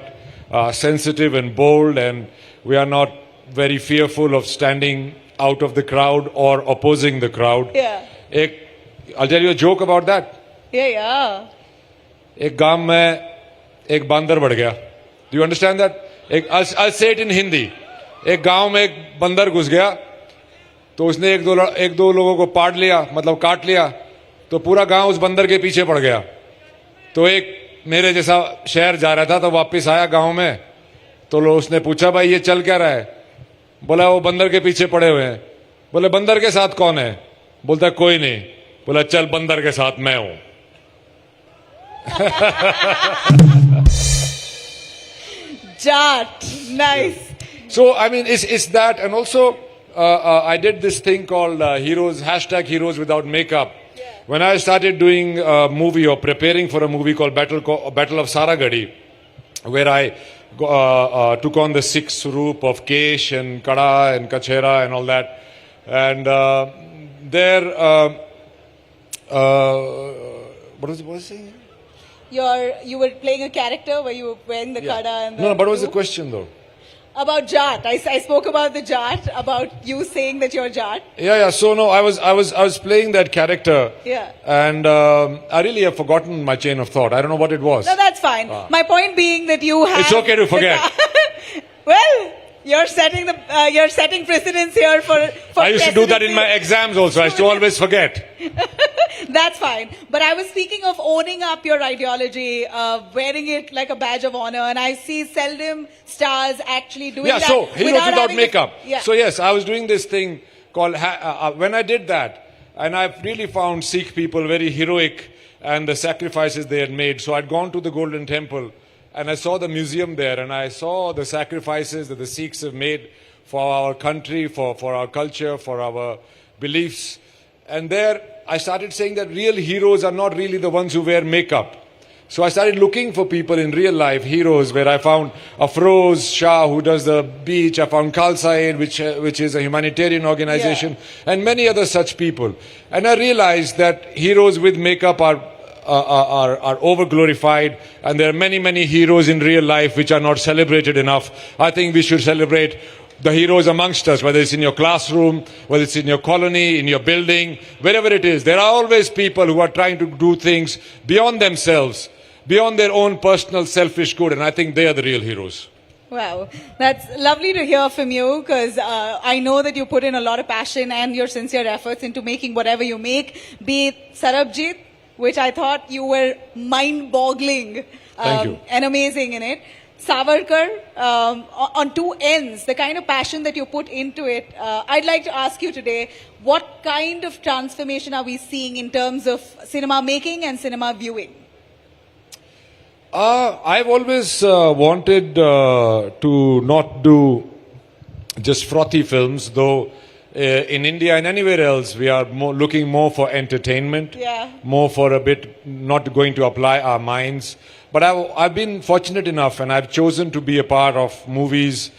sensitive and bold, and we are not very fearful of standing out of the crowd or opposing the crowd. Yeah. I'll tell you a joke about that. Yeah. एक गांव में एक बंदर बढ़ गया. Do you understand that? I'll say it in Hindi. एक गांव में एक बंदर घुस गया, तो उसने एक दो लोगों को पाड़ लिया, मतलब काट लिया, तो पूरा गांव उस बंदर के पीछे पड़ गया. तो एक मेरे जैसा शहर जा रहा था, तो वापस आया गांव में, तो उसने पूछा, भाई ये चल क्या रहा है? बोला वो बंदर के पीछे पड़े हुए हैं. बोले बंदर के साथ कौन है? बोलता कोई नहीं. बोला चल बंदर के साथ मैं हूं. Jat, nice. So I mean, it's that, and also I did this thing called heroes #heroes without makeup. Yeah. When I started doing a movie or preparing for a movie called Battle of Saragadi, where I took on the 6 roop of Kesh and Kada and Kachera and all that, and there. What was he saying? You were playing a character where you were wearing the kada and the No, but what was the question though? About Jat. I spoke about the Jat, about you saying that you're Jat. Yeah. So no, I was playing that character. Yeah. And I really have forgotten my chain of thought. I don't know what it was. No, that's fine. My point being that you have. It's okay to forget. Well, you're setting precedence here for I used to do that in my exams also. I used to always forget. That's fine. But I was speaking of owning up your ideology, wearing it like a badge of honor, and I see seldom stars actually doing that. So heroes without makeup. Yeah. So yes, I was doing this thing called, when I did that, and I really found Sikh people very heroic and the sacrifices they had made. So I'd gone to the Golden Temple and I saw the museum there, and I saw the sacrifices that the Sikhs have made for our country, for our culture, for our beliefs. And there I started saying that real heroes are not really the ones who wear makeup. So I started looking for people in real life, heroes, where I found Afroz Shah, who does the beach. I found Khalsa Aid, which is a humanitarian organization, and many other such people. And I realized that heroes with makeup are over-glorified, and there are many, many heroes in real life which are not celebrated enough. I think we should celebrate the heroes amongst us, whether it's in your classroom, whether it's in your colony, in your building, wherever it is. There are always people who are trying to do things beyond themselves, beyond their own personal selfish good, and I think they are the real heroes. Wow, that's lovely to hear from you, because I know that you put in a lot of passion and your sincere efforts into making whatever you make, be it Sarabjit, which I thought you were mind-boggling and amazing in it. Savarkar, on two ends, the kind of passion that you put into it. I'd like to ask you today, what kind of transformation are we seeing in terms of cinema making and cinema viewing? I've always wanted to not do just frothy films, though in India and anywhere else we are looking more for entertainment, more for a bit not going to apply our minds. But I've been fortunate enough, and I've chosen to be a part of movies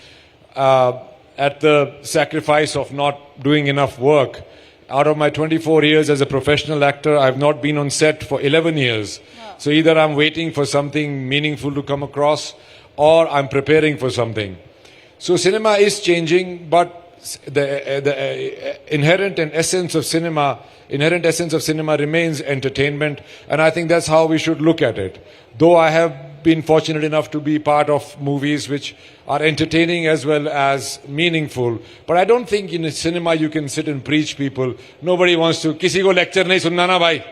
at the sacrifice of not doing enough work. Out of my 24 years as a professional actor, I've not been on set for 11 years. So either I'm waiting for something meaningful to come across, or I'm preparing for something. So cinema is changing, but the inherent essence of cinema remains entertainment, and I think that's how we should look at it. Though I have been fortunate enough to be part of movies which are entertaining as well as meaningful, but I don't think in cinema you can sit and preach people. Nobody wants to. किसी को lecture नहीं सुनना ना भाई.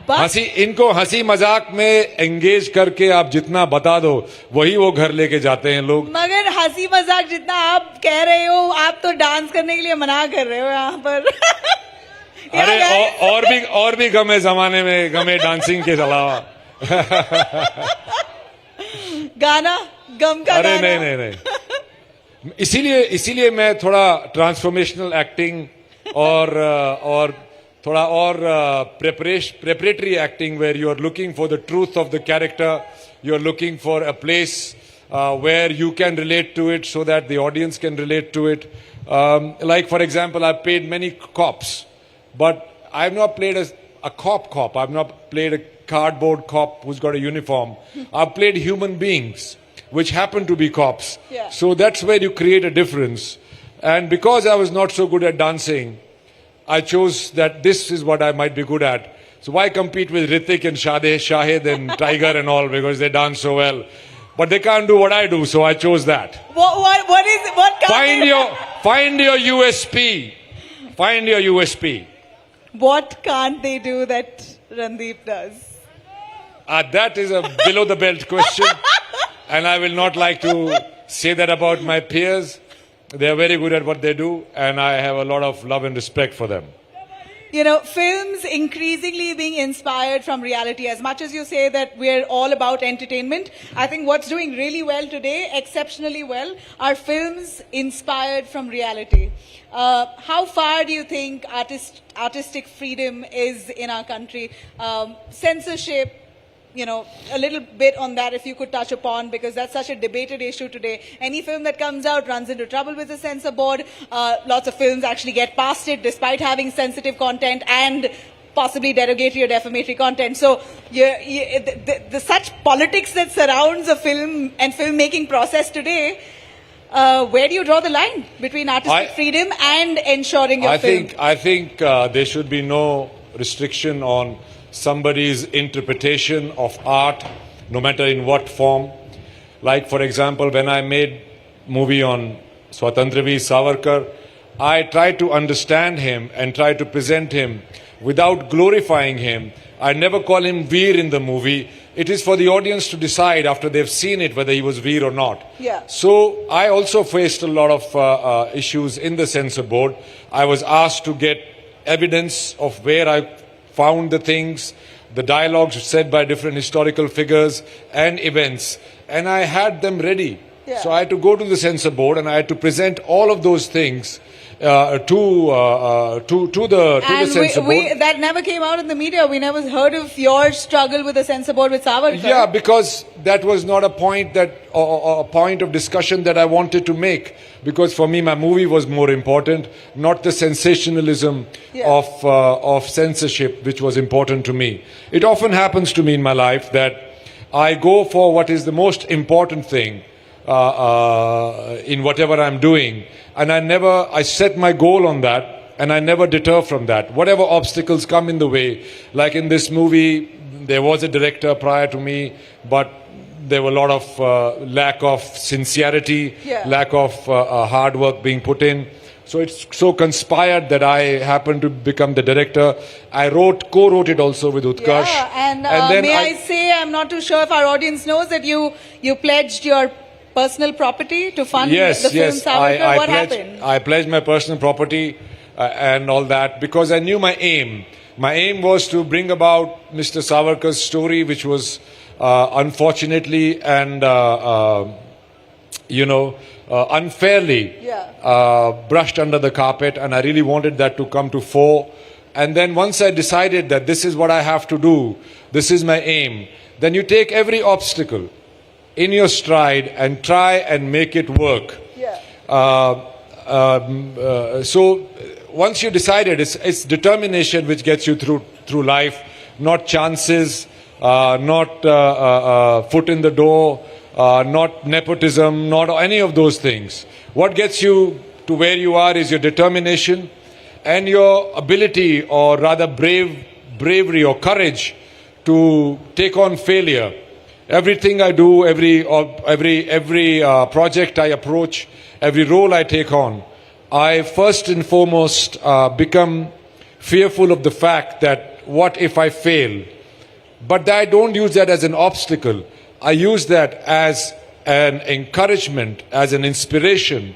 इनको हंसी मजाक में एंगेज करके आप जितना बता दो वही वो घर लेके जाते हैं लोग. मगर हंसी मजाक जितना आप कह रहे हो, आप तो डांस करने के लिए मना कर रहे हो यहाँ पर. अरे और भी गम है जमाने में, गम है डांसिंग के अलावा. गाना गम का. अरे नहीं. इसीलिए मैं थोड़ा ट्रांसफॉर्मेशनल एक्टिंग और थोड़ा और preparatory acting, where you are looking for the truth of the character, you are looking for a place where you can relate to it so that the audience can relate to it. Like for example, I've played many cops, but I've not played a cop. I've not played a cardboard cop who's got a uniform. I've played human beings which happen to be cops. So that's where you create a difference. And because I was not so good at dancing, I chose that this is what I might be good at. So why compete with Hrithik and Shahid and Tiger and all, because they dance so well. But they can't do what I do, so I chose that. What is it? What Find your USP. Find your USP. What can't they do that Randeep does? That is a below the belt question. And I will not like to say that about my peers. They are very good at what they do, and I have a lot of love and respect for them. You know, films increasingly being inspired from reality. As much as you say that we're all about entertainment, I think what's doing really well today, exceptionally well, are films inspired from reality. How far do you think artistic freedom is in our country? Censorship, you know, a little bit on that if you could touch upon, because that's such a debated issue today. Any film that comes out runs into trouble with the censor board. Lots of films actually get past it despite having sensitive content and possibly derogatory or defamatory content. So the such politics that surrounds a film and filmmaking process today, where do you draw the line between artistic freedom and ensuring your film? I think there should be no restriction on somebody's interpretation of art, no matter in what form. Like, for example, when I made movie on Swatantraveer Savarkar, I tried to understand him and try to present him without glorifying him. I never call him Veer in the movie. It is for the audience to decide after they've seen it whether he was Veer or not. So I also faced a lot of issues in the censor board. I was asked to get evidence of where I found the things, the dialogues said by different historical figures and events, and I had them ready. Yeah. So I had to go to the censor board and I had to present all of those things to the censor board. That never came out in the media. We never heard of your struggle with the censor board with Savarkar. Yeah, because that was not a point a point of discussion that I wanted to make. Because for me, my movie was more important, not the sensationalism of censorship, which was important to me. It often happens to me in my life that I go for what is the most important thing in whatever I'm doing, and I set my goal on that, and I never deter from that. Whatever obstacles come in the way, like in this movie, there was a director prior to me, but there were a lot of lack of sincerity, lack of hard work being put in. So it's so conspired that I happened to become the director. I co-wrote it also with Utkarsh. Yeah, and then may I say, I'm not too sure if our audience knows that you pledged your personal property to fund the film Savarkar. What happened? I pledged my personal property and all that because I knew my aim. My aim was to bring about Mr. Savarkar's story, which was unfortunately and unfairly brushed under the carpet, and I really wanted that to come to fore. And then once I decided that this is what I have to do, this is my aim, then you take every obstacle in your stride and try and make it work. So once you decided, it's determination which gets you through life, not chances, not foot in the door, not nepotism, not any of those things. What gets you to where you are is your determination and your ability, or rather bravery or courage to take on failure. Everything I do, every project I approach, every role I take on, I first and foremost become fearful of the fact that what if I fail? But I don't use that as an obstacle. I use that as an encouragement, as an inspiration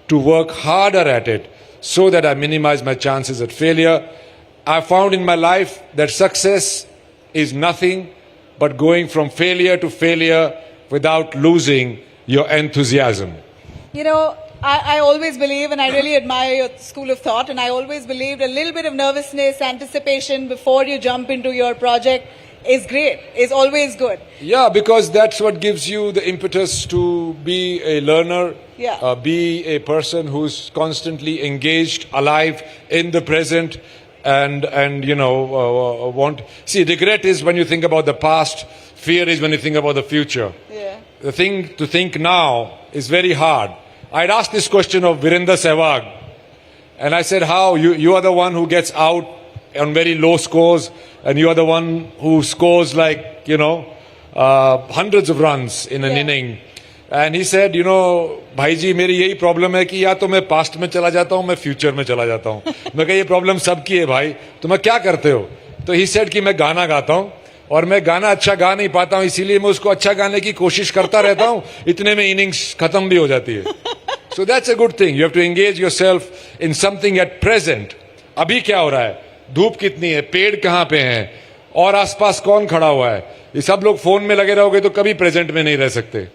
to work harder at it so that I minimize my chances at failure. I found in my life that success is nothing but going from failure to failure without losing your enthusiasm. You know, I always believe, and I really admire your school of thought, and I always believed a little bit of nervousness, anticipation before you jump into your project is great, is always good. Yeah, because that's what gives you the impetus to be a learner, be a person who's constantly engaged, alive, in the present, and see, regret is when you think about the past, fear is when you think about the future. The thing to think now is very hard. I'd asked this question of Virendra Sehwag, and I said, how? You are the one who gets out on very low scores, and you are the one who scores like, hundreds of runs in an inning. And he said, भाई जी मेरी यही problem है कि या तो मैं past में चला जाता हूँ, मैं फ्यूचर में चला जाता हूँ. मैं कहा ये प्रॉब्लम सबकी है भाई, तो मैं क्या करते हो? तो he said कि मैं गाना गाता हूँ, और मैं गाना अच्छा गा नहीं पाता हूँ, इसीलिए मैं उसको अच्छा गाने की कोशिश करता रहता हूँ, इतने में इनिंग्स खत्म भी हो जाती है. So that's a good thing. You have to engage yourself in something at present. अभी क्या हो रहा है? धूप कितनी है? पेड़ कहाँ पे हैं? और आसपास कौन खड़ा हुआ है? ये सब लोग फोन में लगे रहोगे तो कभी प्रेजेंट में नहीं रह सकते.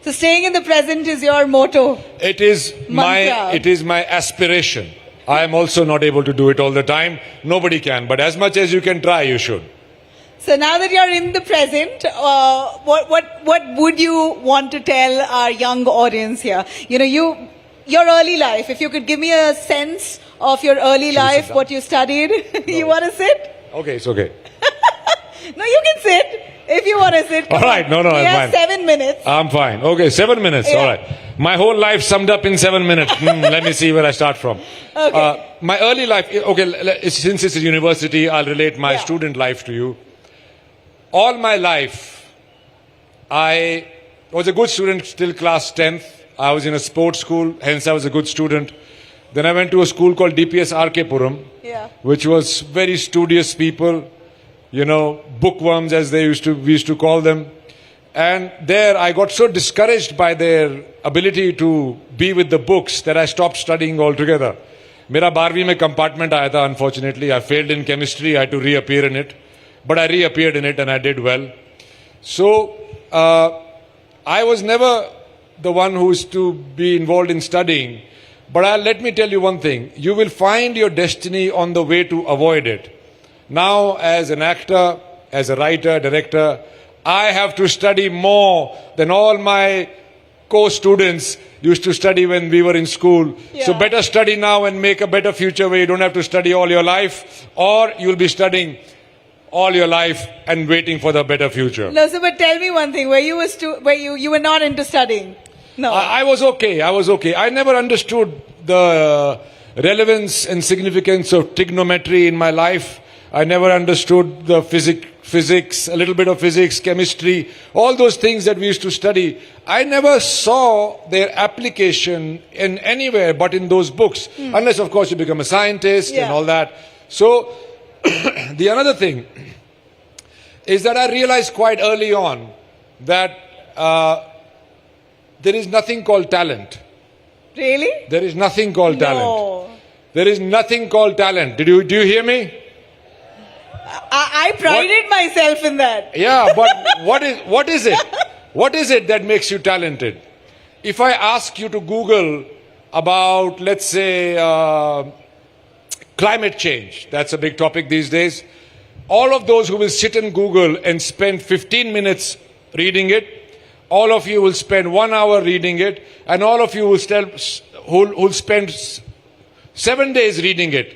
So staying in the present is your motto. It is my aspiration. I am also not able to do it all the time. Nobody can, but as much as you can try, you should. So now that you're in the present, what would you want to tell our young audience here? Your early life. If you could give me a sense of your early life, what you studied. You want to sit? Okay, it's okay. No, you can sit. If you want to sit. All right, no, we I'm have fine. 7 minutes. I'm fine. Okay, 7 minutes. Yeah. All right. My whole life summed up in 7 minutes. Let me see where I start from. Okay. My early life, okay, since it's a university, I'll relate my student life to you. All my life, I was a good student till class 10th. I was in a sports school, hence I was a good student. Then I went to a school called DPS RK Puram, which was very studious people, bookworms as we used to call them. And there I got so discouraged by their ability to be with the books that I stopped studying altogether. मेरा 12वीं में compartment आया था, unfortunately. I failed in chemistry, I had to reappear in it. but I reappeared in it and I did well. So I was never the one who is to be involved in studying. But let me tell you one thing. You will find your destiny on the way to avoid it. Now, as an actor, as a writer, director, I have to study more than all my co-students used to study when we were in school. Yeah. So better study now and make a better future where you don't have to study all your life, or you'll be studying all your life and waiting for the better future. No, so but tell me one thing. Where you were not into studying? No. I was okay. I never understood the relevance and significance of trigonometry in my life. I never understood the physics, a little bit of physics, chemistry, all those things that we used to study. I never saw their application in anywhere but in those books. Unless, of course, you become a scientist and all that. So, the another thing is that I realized quite early on that there is nothing called talent. Really? There is nothing called talent. No. There is nothing called talent. Do you hear me? I prided myself in that. Yeah, but what is it? What is it that makes you talented? If I ask you to Google about, let's say, climate change, that's a big topic these days. All of those who will sit in Google and spend 15 minutes reading it, all of you will spend 1 hour reading it, and all of you will spend 7 days reading it.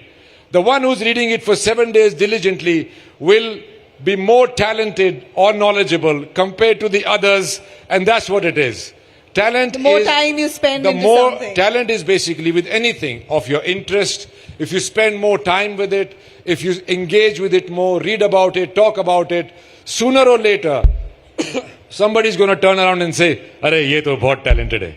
The one who's reading it for 7 days diligently will be more talented or knowledgeable compared to the others, and that's what it is. Talent The more is, time you spend the into more something. talent is basically with anything of your interest. If you spend more time with it, if you engage with it more, read about it, talk about it, sooner or later, somebody's going to turn around and say, "Arey, ye to bahut talented hai.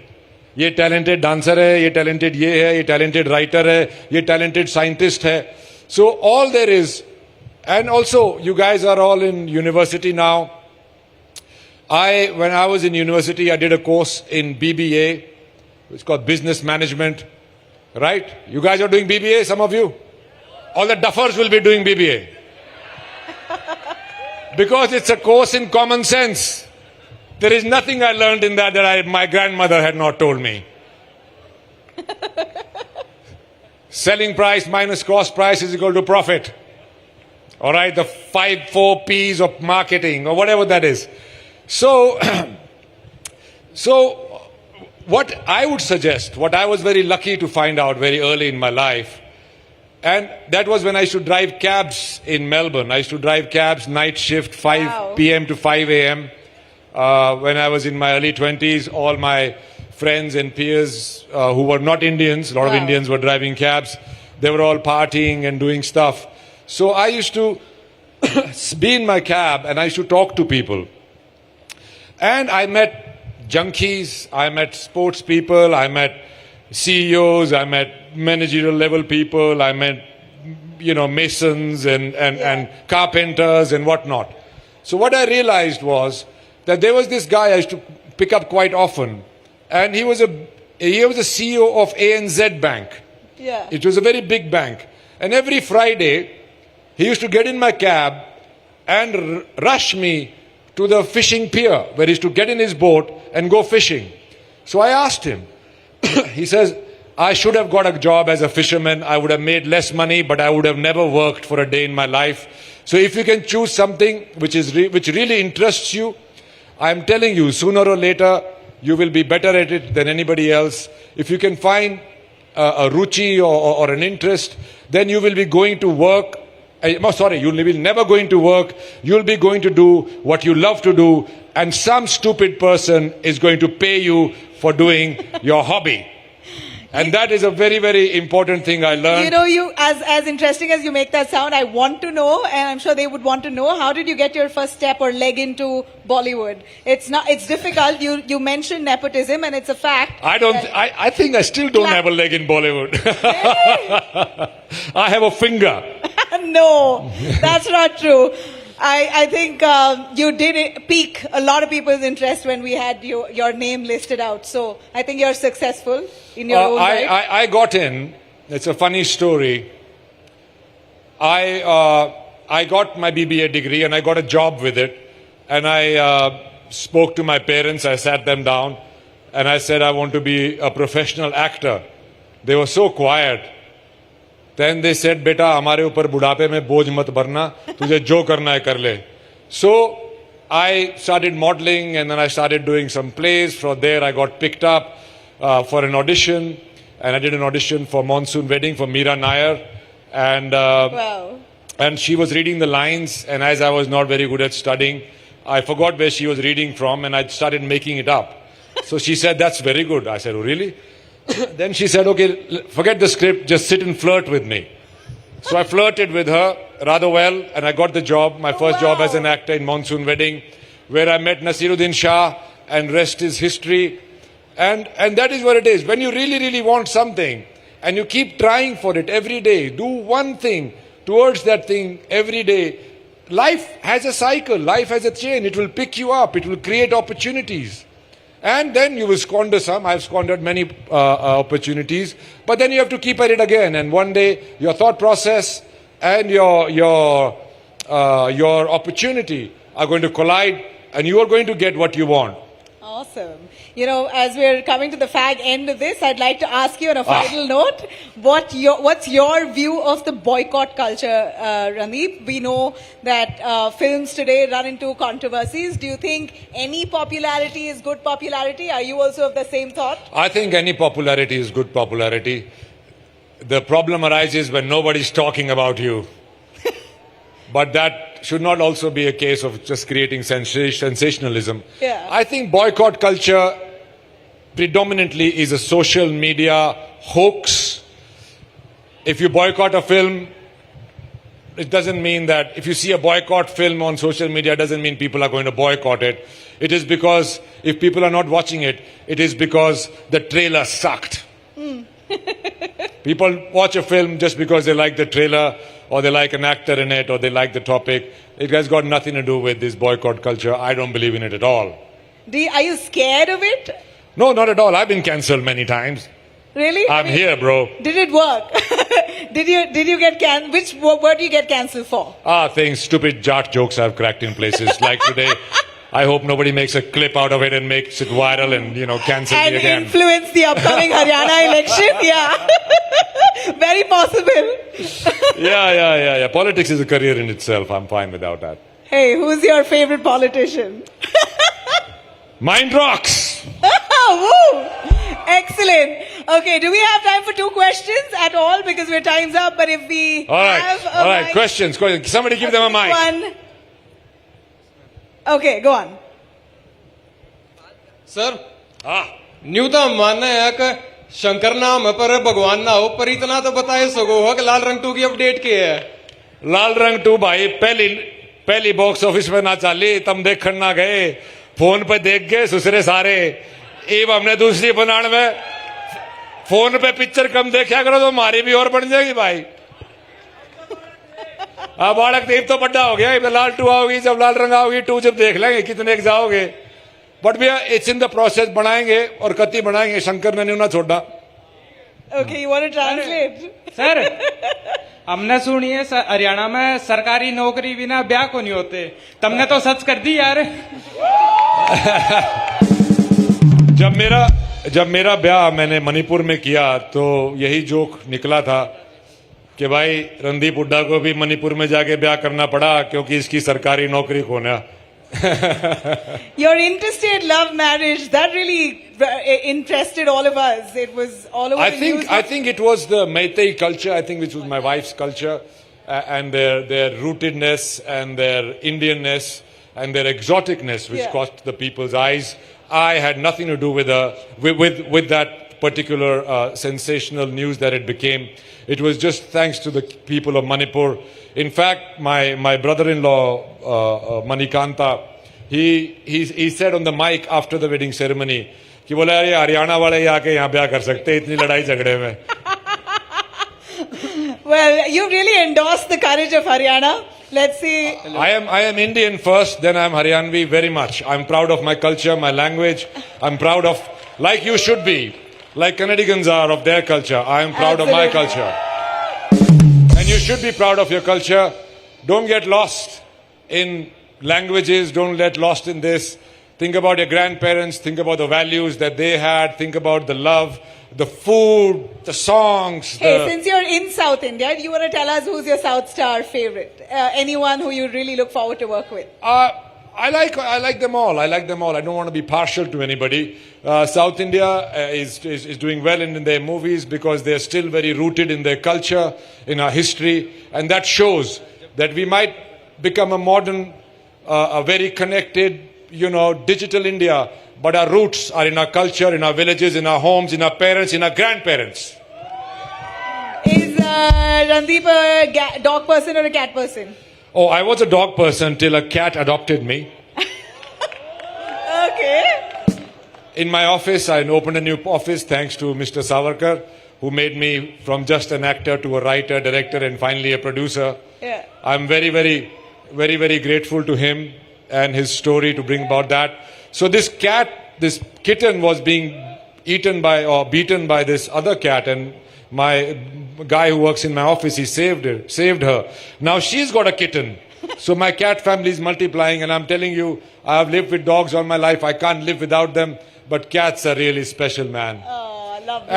Ye talented dancer hai, ye talented ye hai, ye talented writer hai, ye talented scientist hai." So all there is, and also you guys are all in university now. When I was in university, I did a course in BBA. It's called Business Management. Right? You guys are doing BBA, some of you? All the duffers will be doing BBA. Because it's a course in common sense. There is nothing I learned in that my grandmother had not told me. Selling price minus cost price is equal to profit. All right, the 4 P's of marketing or whatever that is. So what I would suggest, what I was very lucky to find out very early in my life, and that was when I used to drive cabs in Melbourne. I used to drive cabs, night shift, 5 p.m. to 5 a.m. When I was in my early 20s, all my friends and peers who were not Indians, a lot of Indians were driving cabs. They were all partying and doing stuff. So I used to be in my cab and I used to talk to people. And I met junkies, I met sports people, I met CEOs, I met managerial level people, I met, masons and carpenters and whatnot. So what I realized was that there was this guy I used to pick up quite often, and he was a CEO of ANZ Bank. Yeah. It was a very big bank. And every Friday, he used to get in my cab and rush me to the fishing pier, where he used to get in his boat and go fishing. So I asked him, he says, "I should have got a job as a fisherman. I would have made less money, but I would have never worked for a day in my life. So if you can choose something which really interests you, I'm telling you, sooner or later, you will be better at it than anybody else. If you can find a ruchi or an interest, then you will be going to work. You will be never going to work. You'll be going to do what you love to do, and some stupid person is going to pay you for doing your hobby." And that is a very, very important thing I learned. As interesting as you make that sound, I want to know, and I'm sure they would want to know, how did you get your first step or leg into Bollywood? It's difficult. You mentioned nepotism, and it's a fact. I think I still don't have a leg in Bollywood. I have a finger. No, that's not true. I think you did pique a lot of people's interest when we had your name listed out. So I think you're successful in your own right. I got in. It's a funny story. I I got my BBA degree and I got a job with it. And I spoke to my parents, I sat them down and I said, I want to be a professional actor. They were so quiet. Then they said, beta, hamare upar budhape mein boj mat barna, tujhe jo karna hai kar le. So I started modeling and then I started doing some plays. From there I got picked up for an audition, and I did an audition for Monsoon Wedding for Meera Nair. And, and she was reading the lines, and as I was not very good at studying, I forgot where she was reading from and I started making it up. So she said, that's very good. I said, oh really? Then she said, okay, forget the script, just sit and flirt with me. So I flirted with her rather well and I got the job, my first job as an actor in Monsoon Wedding, where I met Nasiruddin Shah, and rest is history. And that is what it is. When you really, really want something and you keep trying for it every day, do one thing towards that thing every day, life has a cycle, life has a chain. It will pick you up, it will create opportunities. And then you will squander some. I've squandered many opportunities. But then you have to keep at it again. And one day your thought process and your opportunity are going to collide and you are going to get what you want. Awesome. You know, as we're coming to the fag end of this, I'd like to ask you on a final note, what's your view of the boycott culture, Randeep? We know that films today run into controversies. Do you think any popularity is good popularity? Are you also of the same thought? I think any popularity is good popularity. The problem arises when nobody's talking about you. But that should not also be a case of just creating sensationalism. Yeah. I think boycott culture predominantly is a social media hoax. If you boycott a film, it doesn't mean that if you see a boycott film on social media, it doesn't mean people are going to boycott it. It is because if people are not watching it, it is because the trailer sucked. People watch a film just because they like the trailer or they like an actor in it or they like the topic. It has got nothing to do with this boycott culture. I don't believe in it at all. Are you scared of it? No, not at all. I've been cancelled many times. Really? I'm here, bro. Did it work? did you get cancelled? Which word do you get cancelled for? Things, stupid jat jokes I've cracked in places. Like today, I hope nobody makes a clip out of it and makes it viral and, cancel me again. And influence the upcoming Haryana election? Yeah. Very possible. Yeah. Politics is a career in itself. I'm fine without that. Hey, who's your favorite politician? E-mindrocks. Woo! Excellent. Okay, do we have time for 2 questions at all? Because we're time's up, but if we All right, mic, questions. Somebody give them a mic. One. Okay, go on. Sir न्यूनतम मानना है कि शंकर नाम है पर भगवान ना हो, पर इतना तो बताए सको हो कि लाल रंग 2 की अपडेट की है. लाल रंग 2 भाई पहली बॉक्स ऑफिस में ना चली, तम देखण ना गए, फोन पे देख गए सुसरे सारे. अब हमने दूसरी बनाने में फोन पे पिक्चर कम देखा करो तो हमारी भी और बन जाएगी भाई. अब बालक देव तो बड़ा हो गया, लाल 2 आओगी, जब लाल रंग आओगी 2 जब देख लेंगे कितने एक जाओगे. बट भैया इट्स इन द प्रोसेस, बनाएंगे और कति बनाएंगे. शंकर ने ना छोड़ा. Okay, you want to translate? Sir हमने सुनी है हरियाणा में सरकारी नौकरी बिना ब्याह को नहीं होते. तुमने तो सच कर दी यार. जब मेरा ब्याह मैंने मणिपुर में किया तो यही जोक निकला था कि भाई रणदीप हुड्डा को भी मणिपुर में जाके ब्याह करना पड़ा क्योंकि इसकी सरकारी नौकरी खोना. Your interstate love marriage, that really interested all of us. It was all over the news. I think it was the Meitei culture, I think, which was my wife's culture, and their rootedness and their Indianness and their exoticness, which caught the people's eyes. I had nothing to do with that particular sensational news that it became. It was just thanks to the people of Manipur. In fact, my brother-in-law, Manikanta, he said on the mic after the wedding ceremony, कि बोला यार ये हरियाणा वाले ही आके यहाँ ब्याह कर सकते हैं इतनी लड़ाई झगड़े में. Well, you really endorsed the courage of Haryana. Let's see. I am Indian first, then I am Haryanvi very much. I'm proud of my culture, my language. I'm proud of, like you should be, like Canadians are of their culture. I am proud of my culture. And you should be proud of your culture. don't get lost in languages, don't get lost in this. Think about your grandparents, think about the values that they had, think about the love, the food, the songs. Hey, since you're in South India, do you want to tell us who's your South Star favorite? Anyone who you really look forward to work with? I like them all. I like them all. I don't want to be partial to anybody. South India is doing well in their movies because they're still very rooted in their culture, in our history, and that shows that we might become a modern, a very connected, digital India, but our roots are in our culture, in our villages, in our homes, in our parents, in our grandparents. Is Randeep a dog person or a cat person? Oh, I was a dog person till a cat adopted me. Okay. In my office, I opened a new office thanks to Mr. Savarkar, who made me from just an actor to a writer, director, and finally a producer. Yeah. I'm very, very, very, very grateful to him and his story to bring about that. So this kitten was being eaten by or beaten by this other cat, and my guy who works in my office, he saved her. Now she's got a kitten. So my cat family is multiplying, and I'm telling you, I've lived with dogs all my life. I can't live without them, but cats are really special, man. Oh, lovely.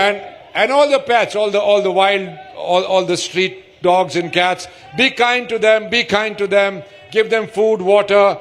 And all the pets, all the wild, all the street dogs and cats, be kind to them, give them food, water,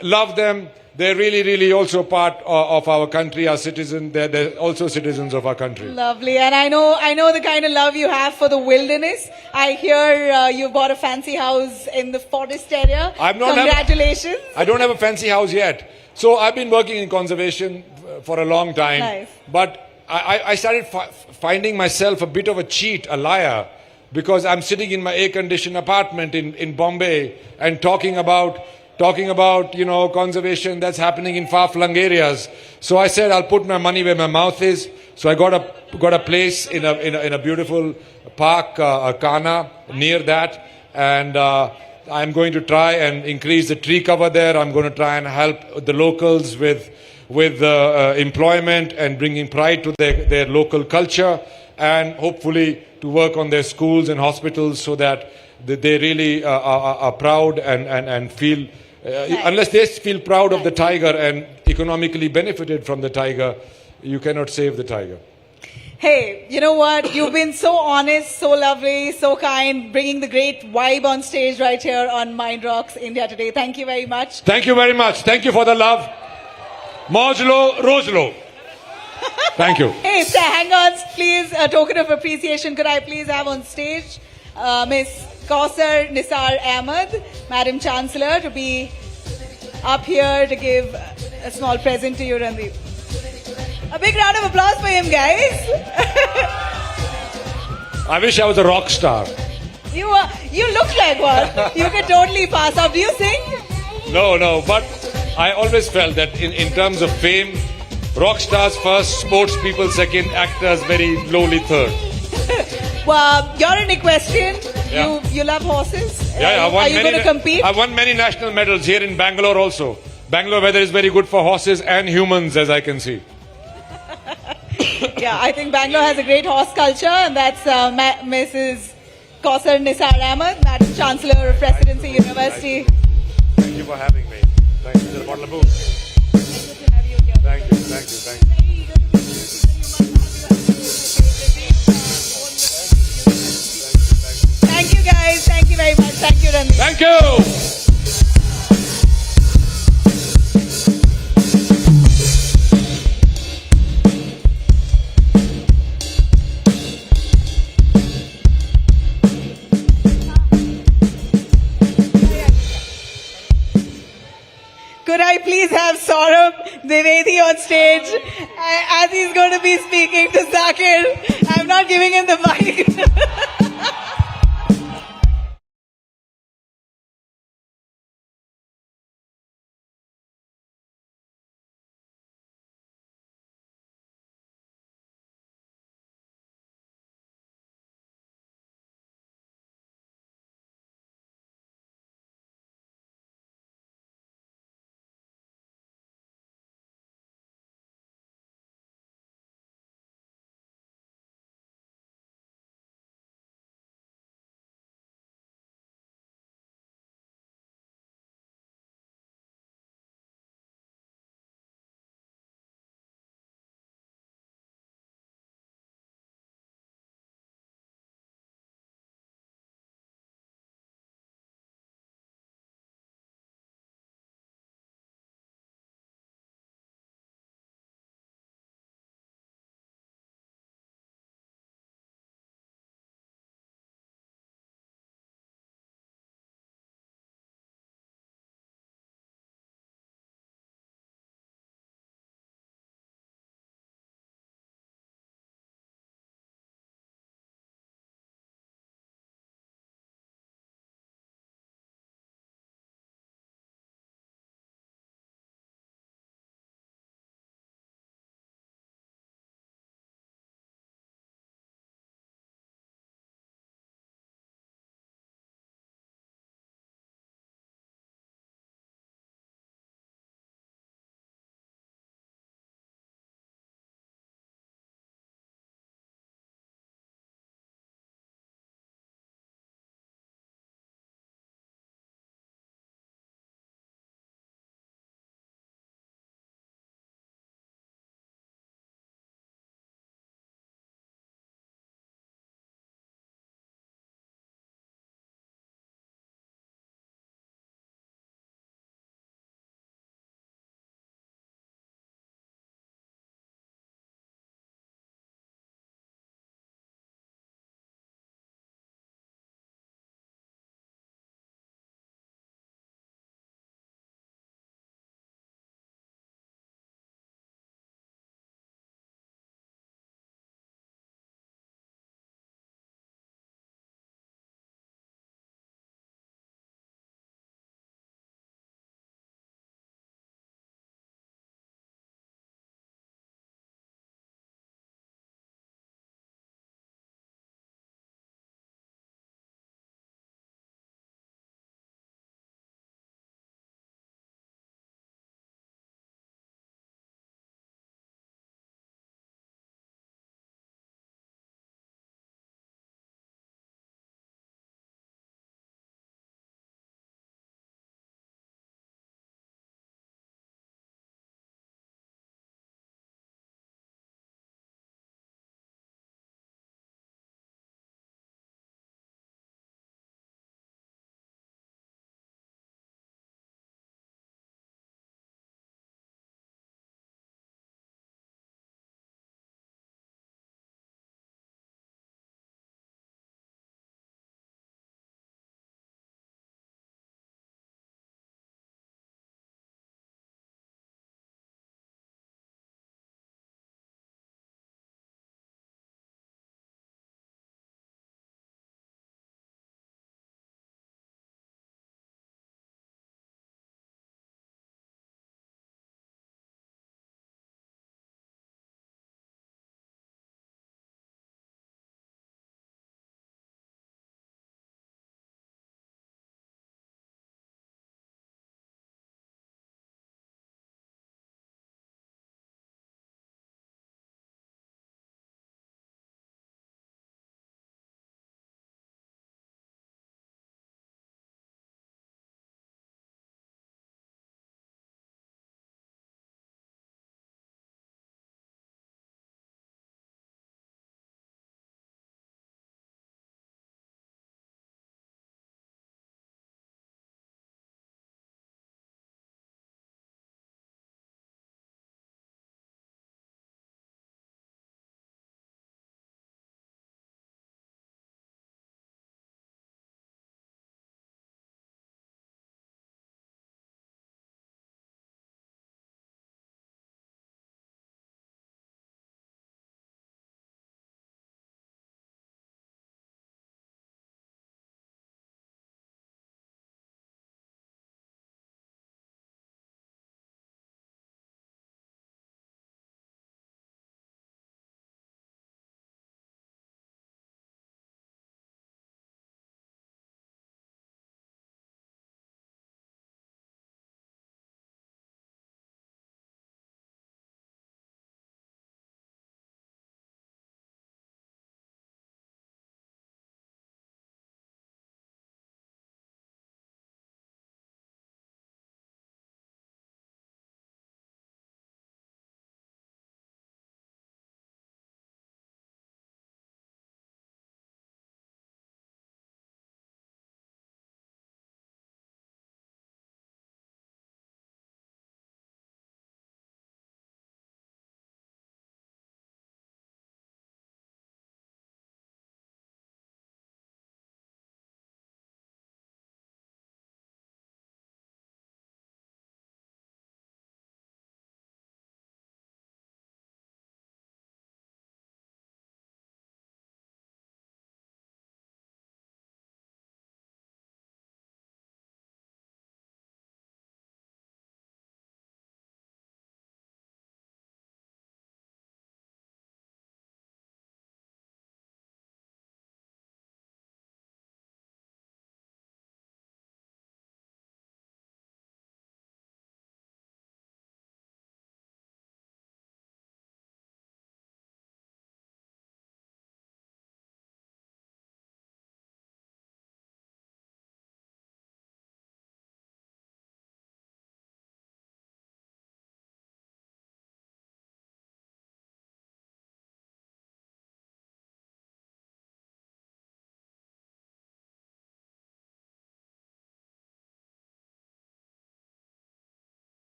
love them. They're really, really also part of our country, our citizens. They're also citizens of our country. Lovely. And I know the kind of love you have for the wilderness. I hear you bought a fancy house in the forest area. Congratulations. I don't have a fancy house yet. So I've been working in conservation for a long time. Nice. But I started finding myself a bit of a cheat, a liar, because I'm sitting in my air-conditioned apartment in Bombay and talking about conservation that's happening in far-flung areas. So I said I'll put my money where my mouth is. So I got a place in a beautiful park, Kana, near that, and I'm going to try and increase the tree cover there. I'm going to try and help the locals with employment and bringing pride to their local culture, and hopefully to work on their schools and hospitals so that they really are proud and feel. Unless they feel proud of the tiger and economically benefited from the tiger, you cannot save the tiger. Hey, you know what? You've been so honest, so lovely, so kind, bringing the great vibe on stage right here on Mind Rocks India today. Thank you very much. Thank you very much. Thank you for the love. Mojlo, Roslo. Thank you. Hey, hang on, please. A token of appreciation. Could I please have on stage Miss Kausar Nisar Ahmed, Madam Chancellor, to be up here to give a small present to you, Randeep. A big round of applause for him, guys. I wish I was a rock star. You look like one. You could totally pass up. Do you sing? No, but I always felt that in terms of fame, rock stars first, sports people second, actors very lowly third. Well, you're an equestrian. Yeah. You love horses. Yeah, Are you going to compete? I won many national medals here in Bangalore also. Bangalore weather is very good for horses and humans, as I can see. Yeah, I think Bangalore has a great horse culture, and that's Mrs. Kausar Nisar Ahmed, Madam Chancellor of Presidency University. Thank you for having me. Thank you. There's a bottle of booze. Thank you. Thank you, guys. Thank you very much. Thank you, Randeep. Thank you. Could I please have Saurabh Dwivedi on stage as he's going to be speaking to Zakir? I'm not giving him the mic.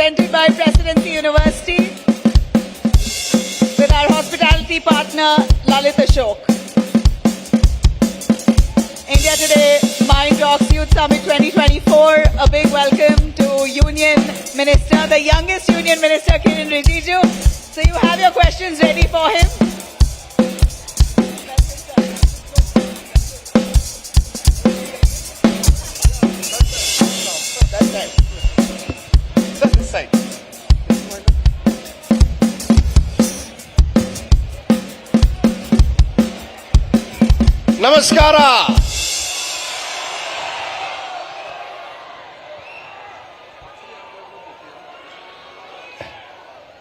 presented by Presidency University with our hospitality partner Lalit Ashok. India Today Mind Rocks Youth Summit 2024. A big welcome to Union Minister, the youngest Union Minister, Kiran Rijiju. So you have your questions ready for him. This side. Namaskara.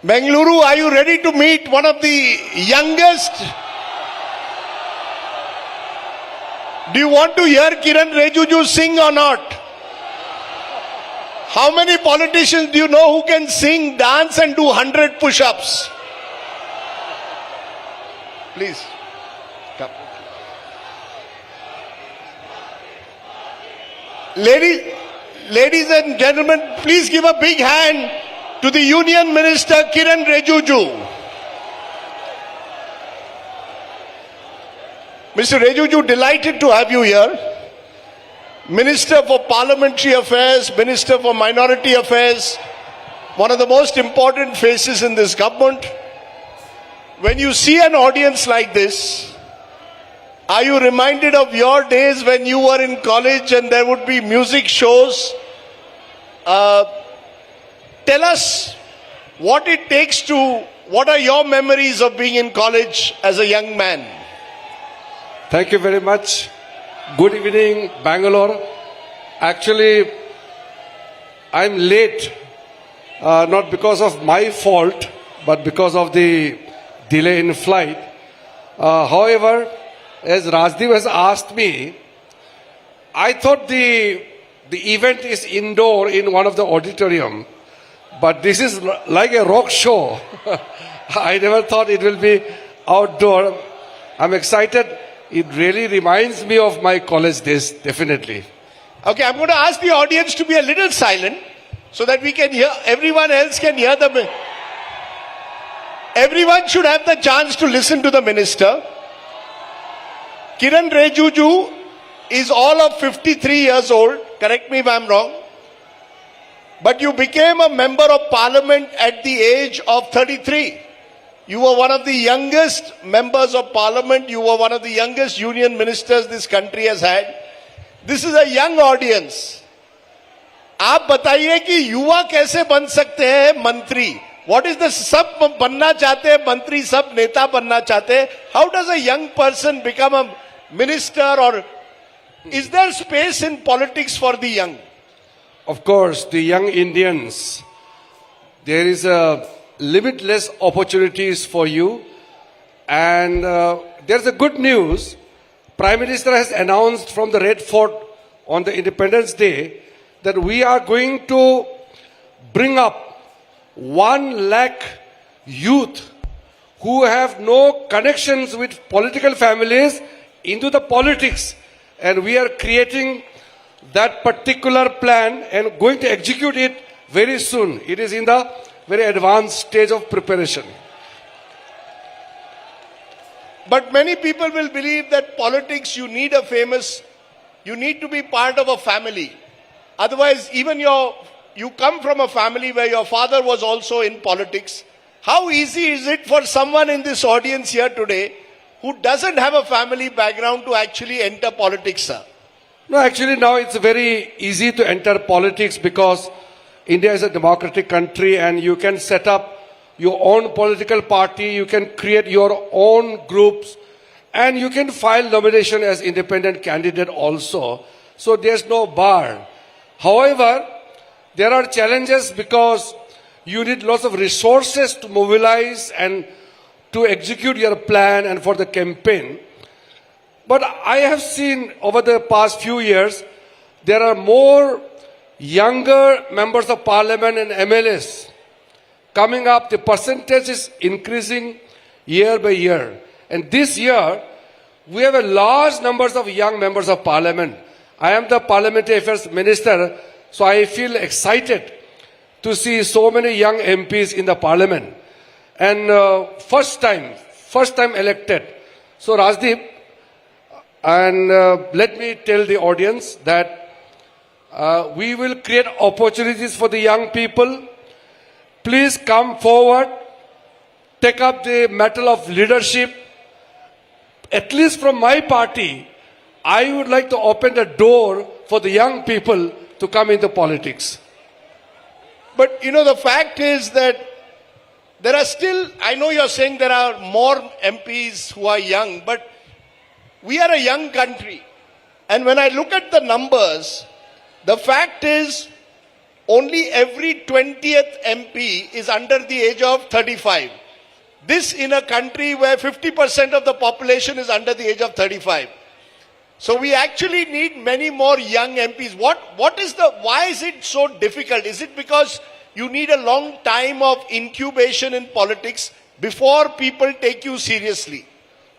Bengaluru, are you ready to meet one of the youngest? Do you want to hear Kiran Rijiju sing or not? How many politicians do you know who can sing, dance and do 100 push-ups? Please. Come. Ladies and gentlemen, please give a big hand to the Union Minister Kiran Rijiju. Mr. Rijiju, delighted to have you here. Minister for Parliamentary Affairs, Minister for Minority Affairs, one of the most important faces in this government. When you see an audience like this, are you reminded of your days when you were in college and there would be music shows? Tell us what it takes to, what are your memories of being in college as a young man? Thank you very much. Good evening, Bangalore. Actually, I'm late, not because of my fault, but because of the delay in flight. However, as Rajdeep has asked me, I thought the event is indoor in one of the auditorium, but this is like a rock show. I never thought it will be outdoor. I'm excited. It really reminds me of my college days, definitely. Okay, I'm going to ask the audience to be a little silent so that we can hear, everyone else can hear the... Everyone should have the chance to listen to the minister. Kiran Rijiju is all of 53 years old, correct me if I'm wrong, but you became a member of parliament at the age of 33. You were one of the youngest members of parliament. You were one of the youngest union ministers this country has had. This is a young audience. आप बताइए कि युवा कैसे बन सकते हैं मंत्री? What is the सब बनना चाहते हैं मंत्री, सब नेता बनना चाहते हैं? How does a young person become a minister, or is there space in politics for the young? Of course, the young Indians, there is a limitless opportunities for you, and there's a good news. Prime Minister has announced from the Red Fort on the Independence Day that we are going to bring up 1 lakh youth who have no connections with political families into the politics, and we are creating that particular plan and going to execute it very soon. It is in the very advanced stage of preparation. But many people will believe that politics, you need to be part of a family. Otherwise, even you come from a family where your father was also in politics. How easy is it for someone in this audience here today who doesn't have a family background to actually enter politics, sir? No, actually now it's very easy to enter politics because India is a democratic country and you can set up your own political party, you can create your own groups, and you can file nomination as independent candidate also. So there's no bar. However, there are challenges because you need lots of resources to mobilize and to execute your plan and for the campaign. But I have seen over the past few years, there are more younger members of parliament and MLAs coming up. The percentage is increasing year by year. And this year, we have a large numbers of young members of parliament. I am the Parliamentary Affairs Minister, so I feel excited to see so many young MPs in the parliament. And first time elected. So Rajdeep, and let me tell the audience that we will create opportunities for the young people. Please come forward, take up the mantle of leadership. At least from my party, I would like to open the door for the young people to come into politics. But you know, the fact is that there are still, I know you're saying there are more MPs who are young, but we are a young country. And when I look at the numbers, the fact is only every 20th MP is under the age of 35. This in a country where 50% of the population is under the age of 35. So we actually need many more young MPs. Why is it so difficult? Is it because you need a long time of incubation in politics before people take you seriously?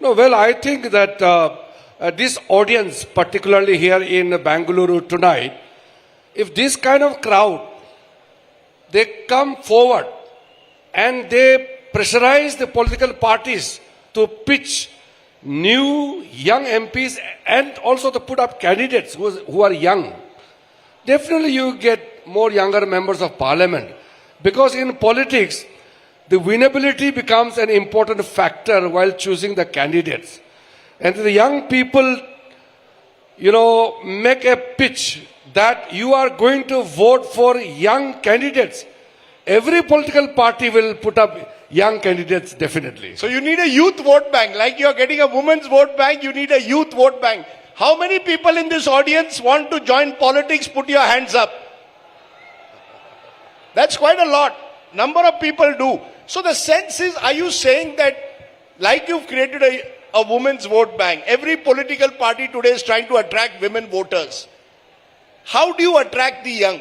No, well, I think that this audience, particularly here in Bengaluru tonight, if this kind of crowd, they come forward and they pressurize the political parties to pitch new young MPs and also to put up candidates who are young, definitely you get more younger members of parliament. Because in politics, the winnability becomes an important factor while choosing the candidates. And the young people, make a pitch that you are going to vote for young candidates. Every political party will put up young candidates, definitely. So you need a youth vote bank. Like you're getting a women's vote bank, you need a youth vote bank. How many people in this audience want to join politics? Put your hands up. That's quite a lot. Number of people do. So the sense is, are you saying that like you've created a women's vote bank, every political party today is trying to attract women voters. How do you attract the young?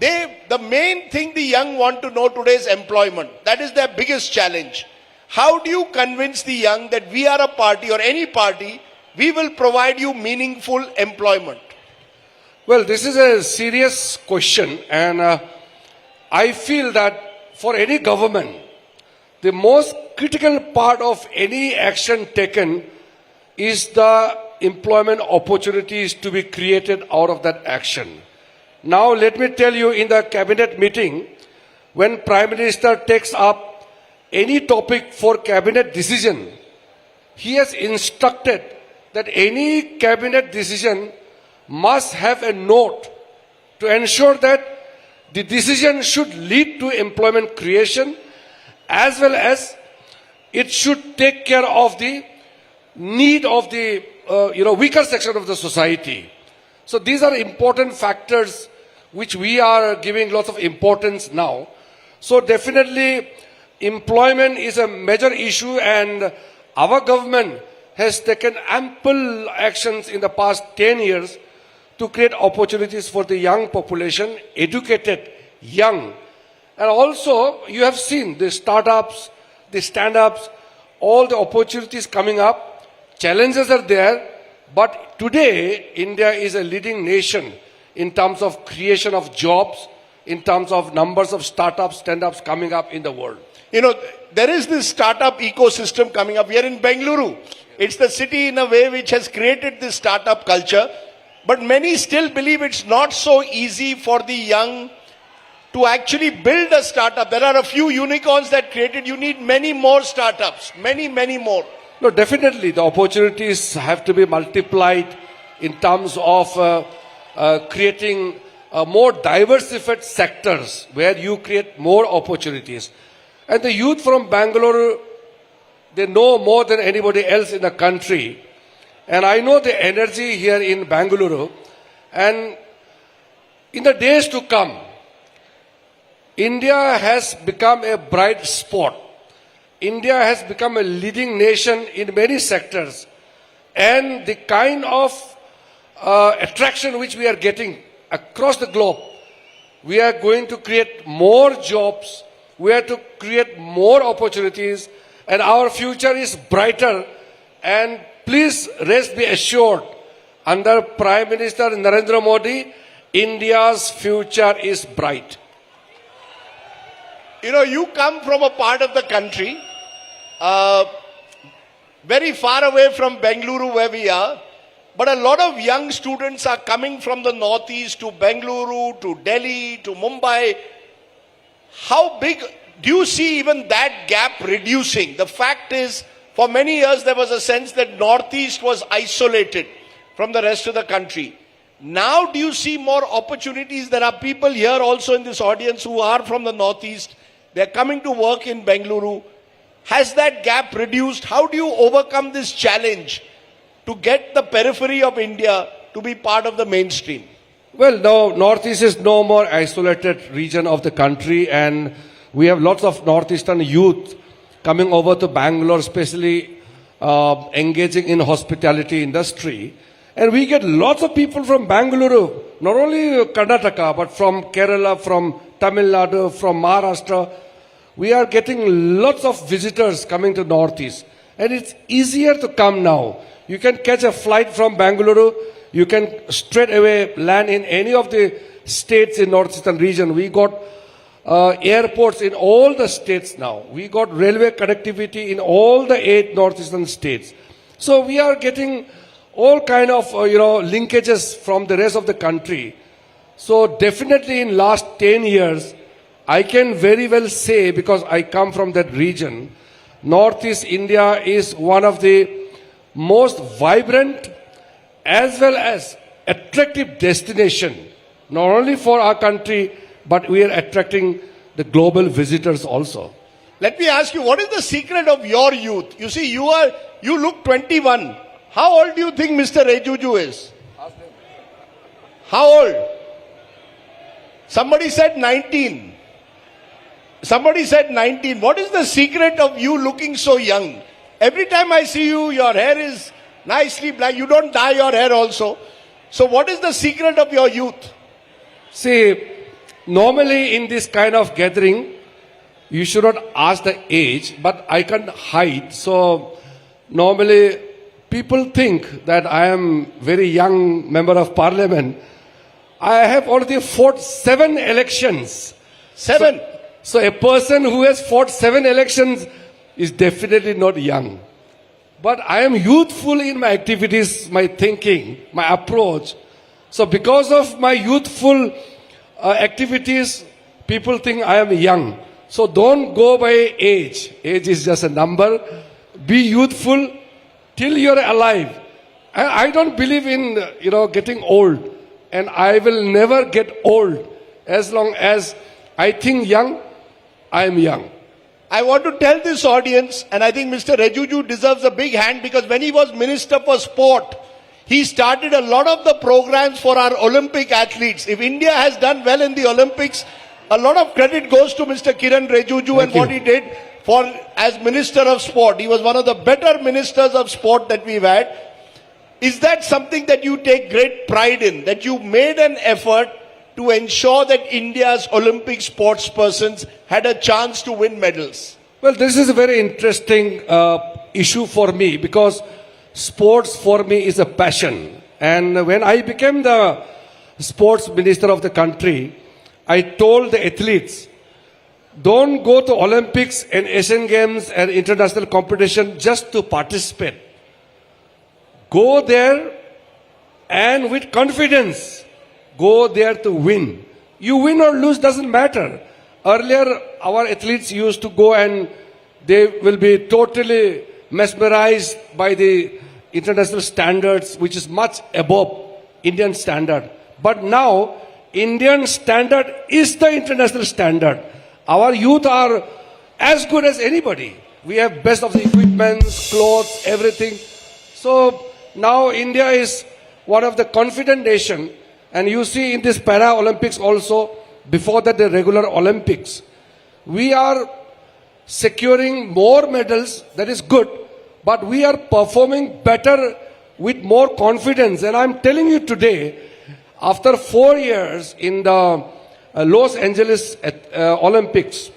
The main thing the young want to know today is employment. That is their biggest challenge. How do you convince the young that we are a party or any party, we will provide you meaningful employment? Well, this is a serious question, and I feel that for any government, the most critical part of any action taken is the employment opportunities to be created out of that action. Now, let me tell you, in the cabinet meeting, when Prime Minister takes up any topic for cabinet decision, he has instructed that any cabinet decision must have a note to ensure that the decision should lead to employment creation, as well as it should take care of the need of the weaker section of the society. So these are important factors which we are giving lots of importance now. So definitely employment is a major issue, and our government has taken ample actions in the past 10 years to create opportunities for the young population, educated, young. And also you have seen the startups, the stand-ups, all the opportunities coming up. Challenges are there, but today India is a leading nation in terms of creation of jobs, in terms of numbers of startups, stand-ups coming up in the world. There is this startup ecosystem coming up. We are in Bengaluru. It's the city in a way which has created this startup culture. But many still believe it's not so easy for the young to actually build a startup. There are a few unicorns that created. You need many more startups. Many, many more. No, definitely the opportunities have to be multiplied in terms of creating more diversified sectors where you create more opportunities. And the youth from Bengaluru, they know more than anybody else in the country. And I know the energy here in Bengaluru. And in the days to come, India has become a bright spot. India has become a leading nation in many sectors. And the kind of attraction which we are getting across the globe, we are going to create more jobs, we have to create more opportunities, and our future is brighter. And please rest be assured, under Prime Minister Narendra Modi, India's future is bright. you know, you come from a part of the country very far away from Bengaluru where we are, but a lot of young students are coming from the northeast to Bengaluru, to Delhi, to Mumbai. How big do you see even that gap reducing? The fact is, for many years there was a sense that northeast was isolated from the rest of the country. Now do you see more opportunities? There are people here also in this audience who are from the northeast. They are coming to work in Bengaluru. Has that gap reduced? How do you overcome this challenge to get the periphery of India to be part of the mainstream? Well, now Northeast is no more isolated region of the country, and we have lots of Northeastern youth coming over to Bangalore, especially engaging in hospitality industry. And we get lots of people from Bengaluru, not only Karnataka, but from Kerala, from Tamil Nadu, from Maharashtra. We are getting lots of visitors coming to Northeast. And it's easier to come now. You can catch a flight from Bengaluru. You can straight away land in any of the states in Northeastern region. We got airports in all the states now. We got railway connectivity in all the 8 Northeastern states. So we are getting all kind of, linkages from the rest of the country. So definitely in last 10 years, I can very well say, because I come from that region, Northeast India is one of the most vibrant as well as attractive destination, not only for our country, but we are attracting the global visitors also. Let me ask you, what is the secret of your youth? You see, you look 21. How old do you think Mr. Rejuju is? How old? Somebody said 19. Somebody said 19. What is the secret of you looking so young? Every time I see you, your hair is nicely black. You don't dye your hair also. So what is the secret of your youth? See, normally in this kind of gathering, you should not ask the age, but I can't hide. So normally people think that I am very young member of parliament. I have already fought 7 elections. 7? So a person who has fought 7 elections is definitely not young. But I am youthful in my activities, my thinking, my approach. So because of my youthful activities, people think I am young. So don't go by age. Age is just a number. Be youthful till you're alive. I don't believe in, getting old. And I will never get old. As long as I think young, I am young. I want to tell this audience, and I think Mr. Rejuju deserves a big hand, because when he was Minister for Sport, he started a lot of the programs for our Olympic athletes. If India has done well in the Olympics, a lot of credit goes to Mr. Kiran Rejuju and what he did as Minister of Sport. He was one of the better ministers of sport that we've had. Is that something that you take great pride in, that you made an effort to ensure that India's Olympic sports persons had a chance to win medals? Well, this is a very interesting issue for me, because sports for me is a passion. And when I became the sports minister of the country, I told the athletes, don't go to Olympics and Asian Games and international competition just to participate. Go there and with confidence, go there to win. You win or lose doesn't matter. Earlier, our athletes used to go and they will be totally mesmerized by the international standards, which is much above Indian standard. But now, Indian standard is the international standard. Our youth are as good as anybody. We have best of the equipment, clothes, everything. So now India is one of the confident nation. And you see in this Para-Olympics also, before that the regular Olympics, we are securing more medals, that is good, but we are performing better with more confidence. And I'm telling you today, after 4 years in the Los Angeles Olympics,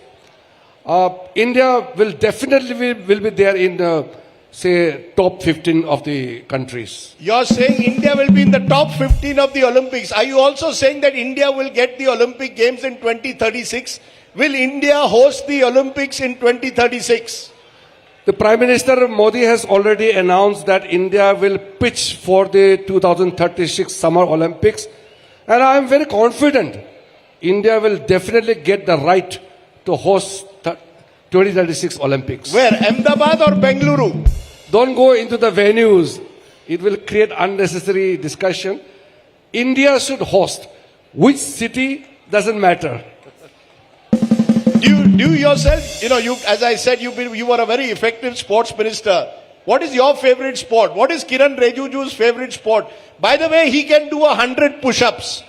India will definitely will be there in say top 15 of the countries. You're saying India will be in the top 15 of the Olympics. Are you also saying that India will get the Olympic Games in 2036? will India host the Olympics in 2036? The Prime Minister Modi has already announced that India will pitch for the 2036 Summer Olympics. And I am very confident India will definitely get the right to host 2036 Olympics. Where? Ahmedabad or Bengaluru? Don't go into the venues. It will create unnecessary discussion. India should host. Which city doesn't matter. Do you yourself, as I said, you were a very effective sports minister. What is your favorite sport? What is Kiran Rijiju's favorite sport? By the way, he can do 100 push-ups.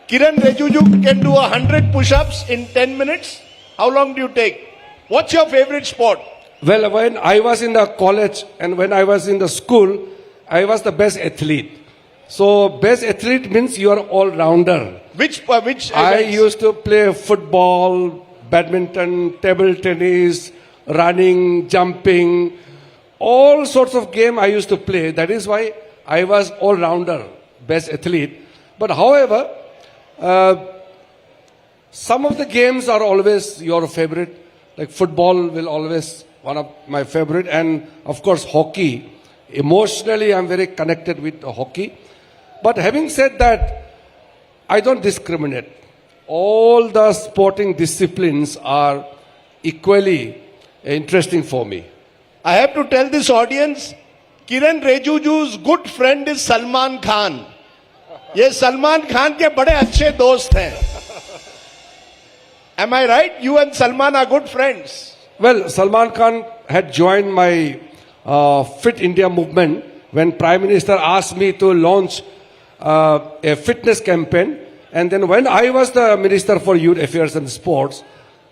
Kiran Rijiju can do 100 push-ups in 10 minutes. How long do you take? What's your favorite sport? Well, when I was in the college and when I was in the school, I was the best athlete. So, best athlete means you are all-rounder. Which I used to play football, badminton, table tennis, running, jumping, all sorts of game I used to play. That is why I was all-rounder, best athlete. But however, some of the games are always your favorite. Like football will always one of my favorite, and of course hockey. Emotionally, I'm very connected with hockey. But having said that, I don't discriminate. All the sporting disciplines are equally interesting for me. I have to tell this audience, Kiran Rijiju's good friend is Salman Khan. ये सलमान खान के बड़े अच्छे दोस्त हैं. Am I right? You and Salman are good friends. Well, Salman Khan had joined my Fit India movement when Prime Minister asked me to launch a fitness campaign. And then when I was the Minister for Youth Affairs and Sports,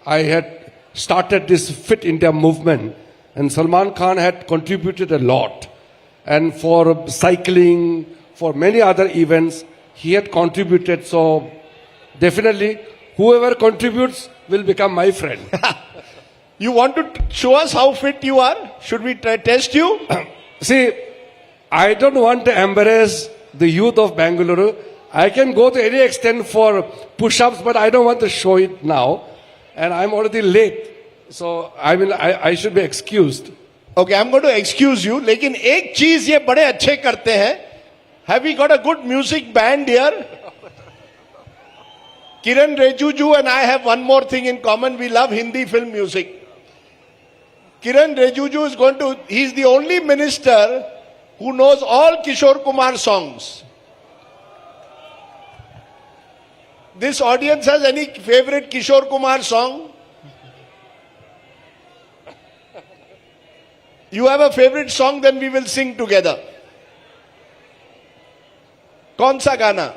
I had started this Fit India movement. And Salman Khan had contributed a lot. And for cycling, for many other events, he had contributed. So definitely, whoever contributes will become my friend. You want to show us how fit you are? Should we test you? See, I don't want to embarrass the youth of Bengaluru. I can go to any extent for push-ups, but I don't want to show it now. And I'm already late. So I should be excused. Okay, I'm going to excuse you. लेकिन एक चीज ये बड़े अच्छे करते हैं. Have we got a good music band here? Kiran Rijiju and I have one more thing in common. We love Hindi film music. Kiran Rijiju he's the only minister who knows all Kishore Kumar songs. This audience has any favorite Kishore Kumar song? You have a favorite song, then we will sing together. कौन सा गाना?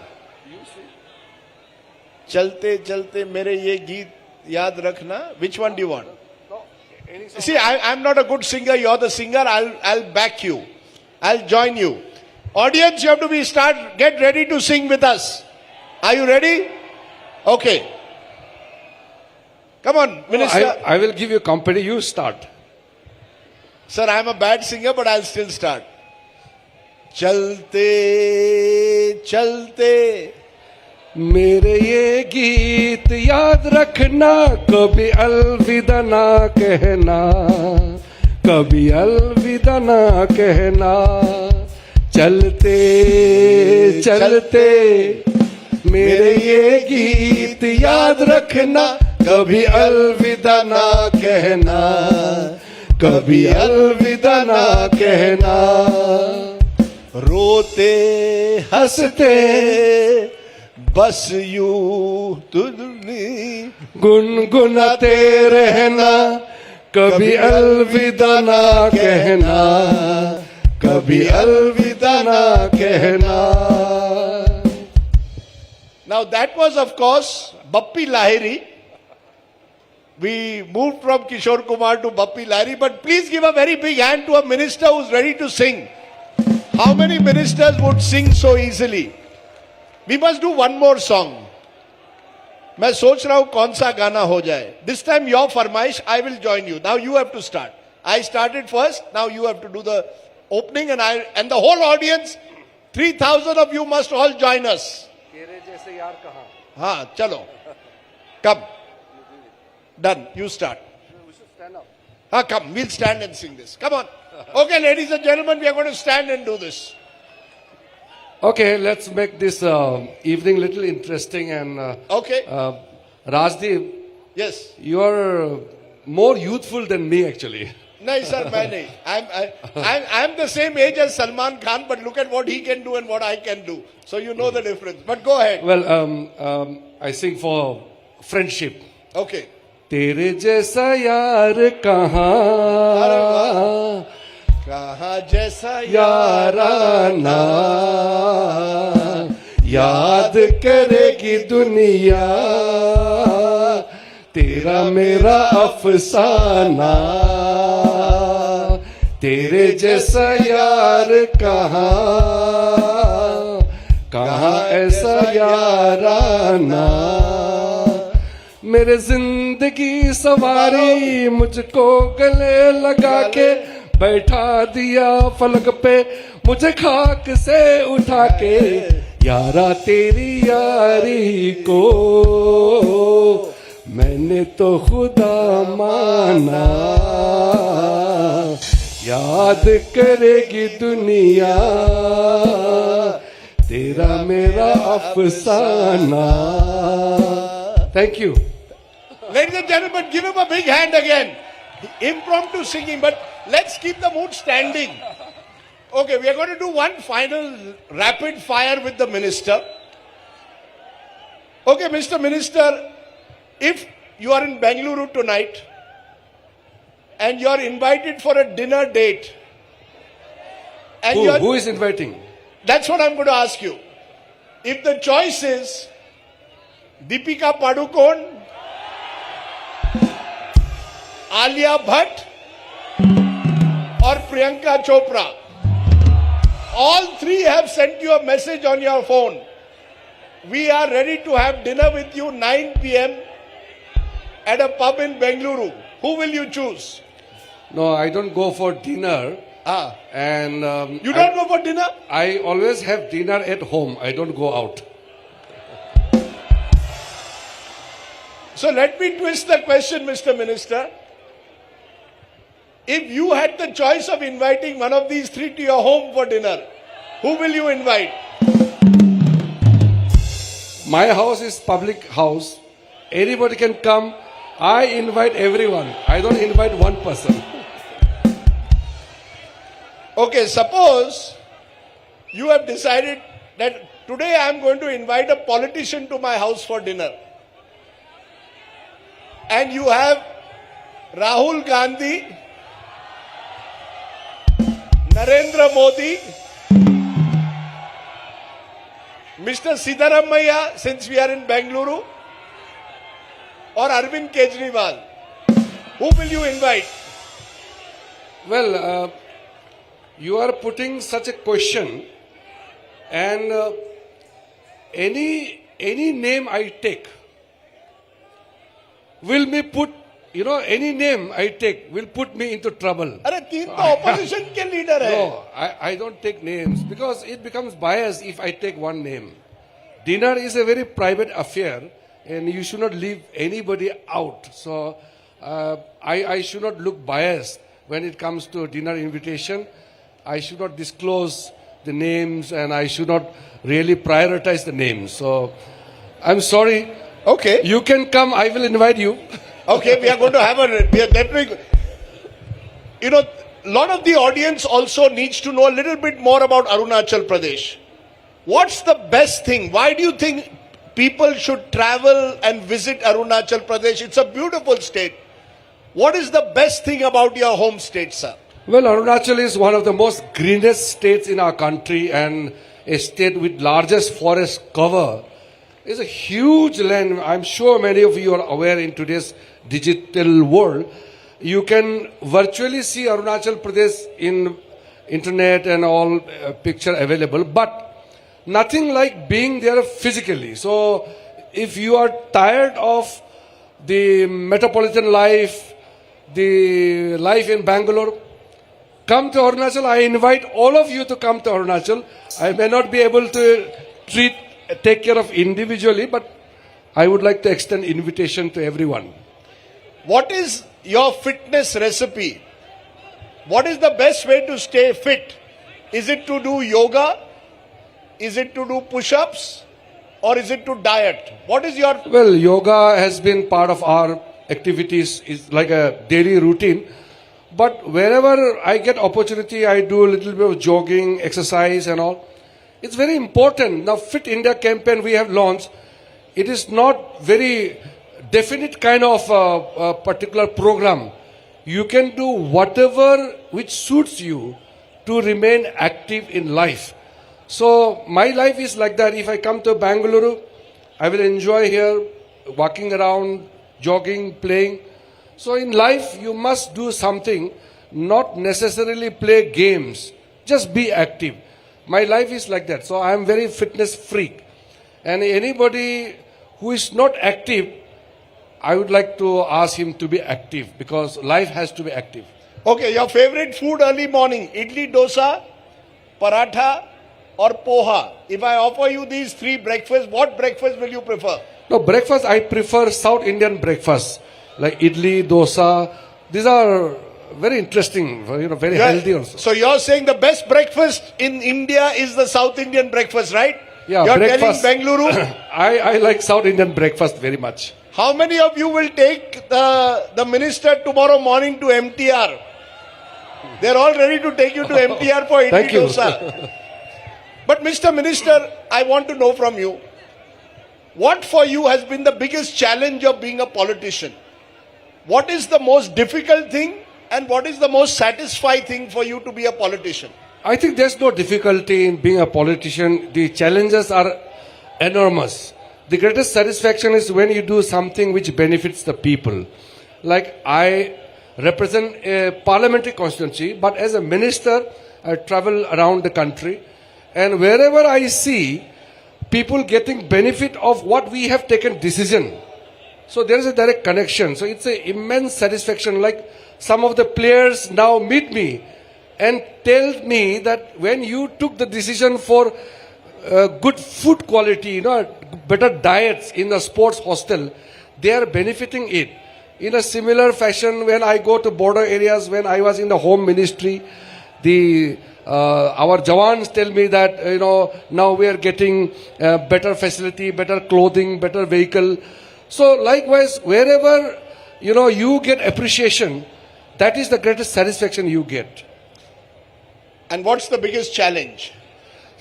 चलते चलते मेरे ये गीत याद रखना. Which one do you want? See, I'm not a good singer. You're the singer. I'll back you. I'll join you. Audience, you have to get ready to sing with us. Are you ready? Okay. Come on, Minister. I will give you company. You start. Sir, I'm a bad singer, but I'll still start. चलते चलते मेरे ये गीत याद रखना, कभी अलविदा ना कहना, कभी अलविदा ना कहना. चलते चलते मेरे ये गीत याद रखना, कभी अलविदा ना कहना, कभी अलविदा ना कहना. रोते हंसते बस यूं तुझे गुनगुनाते रहना, कभी अलविदा ना कहना, कभी अलविदा ना कहना. Now that was of course Bappi Lahiri. We moved from Kishore Kumar to Bappi Lahiri, but please give a very big hand to a minister who's ready to sing. How many ministers would sing so easily? We must do one more song. मैं सोच रहा हूं कौन सा गाना हो जाए. This time your फरमाइश, I will join you. Now you have to start. I started first. Now you have to do the opening, and the whole audience, 3,000 of you must all join us. हाँ, चलो. Come. Done. You start. Ah, come. We'll stand and sing this. Come on. Okay, ladies and gentlemen, we are going to stand and do this. Okay, let's make this evening little interesting and Okay. Rajdeep, Yes. you are more youthful than me actually. No, sir, मैं नहीं. I'm the same age as Salman Khan, but look at what he can do and what I can do. So you know the difference. But go ahead. Well, I sing for friendship. Okay. तेरे जैसा यार कहाँ कहाँ जैसा याराना याद करेगी दुनिया तेरा मेरा अफसाना तेरे जैसा यार कहाँ ऐसा याराना मेरे जिंदगी सवारी मुझको गले लगा के बैठा दिया फलक पे मुझे खाक से उठा के यारा तेरी यारी को मैंने तो खुदा माना याद करेगी दुनिया तेरा मेरा अफसाना. Thank you. Ladies and gentlemen, give him a big hand again. Impromptu singing, but let's keep the mood standing. Okay, we are going to do one final rapid fire with the minister. Okay, Mr. Minister, if you are in Bengaluru tonight and you are invited for a dinner date, and Who is inviting? That's what I'm going to ask you. If the choice is Deepika Padukone, Alia Bhatt, or Priyanka Chopra, all three have sent you a message on your phone. We are ready to have dinner with you 9 p.m. at a pub in Bengaluru. Who will you choose? No, I don't go for dinner. And you don't go for dinner? I always have dinner at home. I don't go out. So let me twist the question, Mr. Minister. If you had the choice of inviting one of these three to your home for dinner, who will you invite? My house is public house. Anybody can come. I invite everyone. I don't invite one person. Okay, suppose you have decided that today I am going to invite a politician to my house for dinner. And you have Rahul Gandhi, Narendra Modi, Mr. Siddharamaiah, since we are in Bengaluru, or Arvind Kejriwal. Who will you invite? Well, you are putting such a question, and any name I take will be put, any name I take will put me into trouble. अरे तीन तो opposition के leader है. No, I don't take names because it becomes biased if I take one name. Dinner is a very private affair and you should not leave anybody out. So I should not look biased when it comes to dinner invitation. I should not disclose the names and I should not really prioritize the names. So I'm sorry. Okay. You can come. I will invite you. Okay, we are going to have a lot of the audience also needs to know a little bit more about Arunachal Pradesh. What's the best thing? Why do you think people should travel and visit Arunachal Pradesh? It's a beautiful state. What is the best thing about your home state, sir? Well, Arunachal is one of the most greenest states in our country and a state with largest forest cover. It's a huge land. I'm sure many of you are aware in today's digital world. You can virtually see Arunachal Pradesh in internet and all picture available, but nothing like being there physically. So if you are tired of the metropolitan life, the life in Bangalore, come to Arunachal. I invite all of you to come to Arunachal. I may not be able to take care of individually, but I would like to extend invitation to everyone. what is your fitness recipe? What is the best way to stay fit? Is it to do yoga? Is it to do push-ups? Or is it to diet? What is your... Well, yoga has been part of our activities, is like a daily routine. But wherever I get opportunity, I do a little bit of jogging, exercise and all. It's very important. Now, Fit India campaign we have launched, it is not very definite kind of a particular program. You can do whatever which suits you to remain active in life. So my life is like that. If I come to Bengaluru, I will enjoy here, walking around, jogging, playing. So in life, you must do something, not necessarily play games. Just be active. My life is like that. So I am very fitness freak. And anybody who is not active, I would like to ask him to be active because life has to be active. Okay, your favorite food early morning, idli, dosa, paratha or poha. If I offer you these three breakfasts, what breakfast will you prefer? No, breakfast, I prefer South Indian breakfast, like idli, dosa. These are very interesting, very healthy also. So you're saying the best breakfast in India is the South Indian breakfast, right? Yeah, you're breakfast. telling Bengaluru? I like South Indian breakfast very much. How many of you will take the minister tomorrow morning to MTR? They're all ready to take you to MTR for idli Thank you. dosa. But Mr. Minister, I want to know from you, what for you has been the biggest challenge of being a politician? What is the most difficult thing and what is the most satisfying thing for you to be a politician? I think there's no difficulty in being a politician. The challenges are enormous. The greatest satisfaction is when you do something which benefits the people. Like I represent a parliamentary constituency, but as a minister, I travel around the country. And wherever I see people getting benefit of what we have taken decision, so there is a direct connection. So it's an immense satisfaction. Like some of the players now meet me and tell me that when you took the decision for good food quality, better diets in the sports hostel, they are benefiting it. In a similar fashion, when I go to border areas, when I was in the home ministry, our Jawans tell me that, now we are getting better facility, better clothing, better vehicle. So likewise, wherever, you get appreciation, that is the greatest satisfaction you get. And what's the biggest challenge?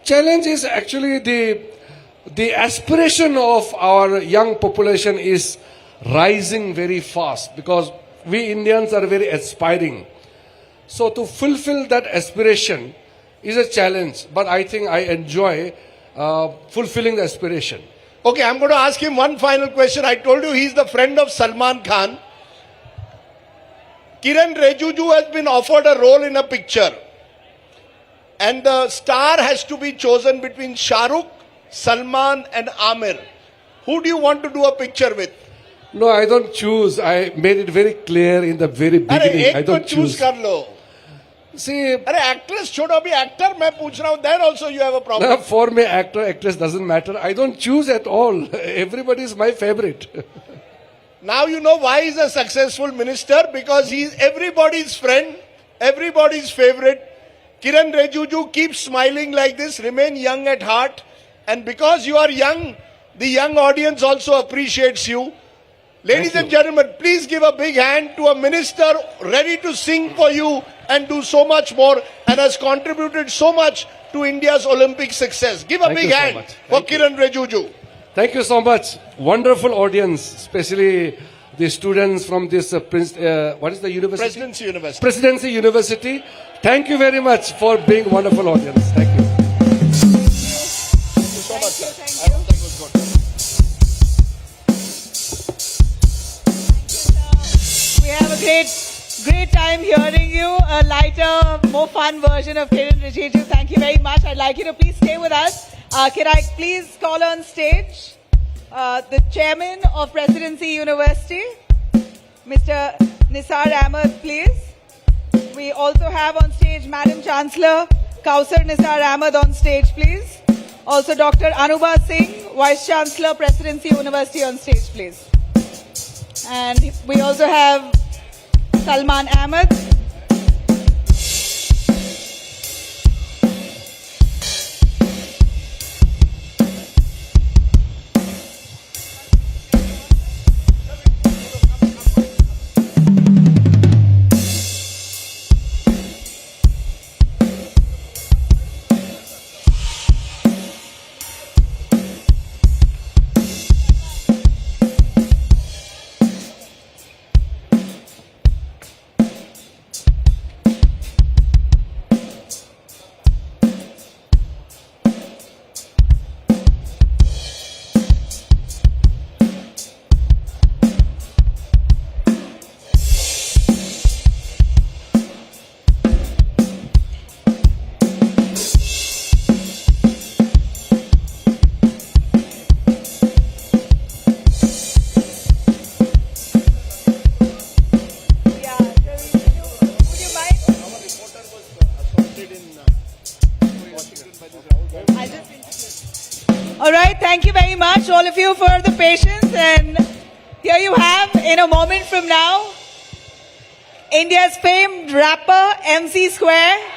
Challenge is actually the aspiration of our young population is rising very fast because we Indians are very aspiring. So to fulfill that aspiration is a challenge, but I think I enjoy fulfilling the aspiration. Okay, I'm going to ask him one final question. I told you he's the friend of Salman Khan. Kiran Rejuju has been offered a role in a picture. And the star has to be chosen between Shah Rukh, Salman and Amir. Who do you want to do a picture with? No, I don't choose. I made it very clear in the very beginning. I don't choose. Kar lo. See, actress chodo abhi actor main pooch raha hu, then also you have a problem. For me, actor, actress doesn't matter. I don't choose at all. Everybody is my favorite. Now you know why he's a successful minister, because he's everybody's friend, everybody's favorite. Kiran Rejuju, keep smiling like this, remain young at heart, and because you are young, the young audience also appreciates you. Ladies and gentlemen, please give a big hand to a minister ready to sing for you and do so much more and has contributed so much to India's Olympic success. Give a big hand for Kiran Rejuju. Thank you so much. Wonderful audience, especially the students from this, what is the university? Presidency University. Presidency University. Thank you very much for being a wonderful audience. Thank you. Thank you so much, sir. I hope that was good. We have a great time hearing you. A lighter, more fun version of Kiran Rejuju. Thank you very much. I'd like you to please stay with us. Can I please call on stage the chairman of Presidency University, Mr. Nisar Ahmed, please. We also have on stage Madam Chancellor Kausar Nisar Ahmed on stage, please. Also Dr. Anubha Singh, Vice Chancellor, Presidency University on stage, please. And we also have Salman Ahmed. All right, thank you very much, all of you, for the patience. And here you have, in a moment from now, India's famed rapper, MC Square.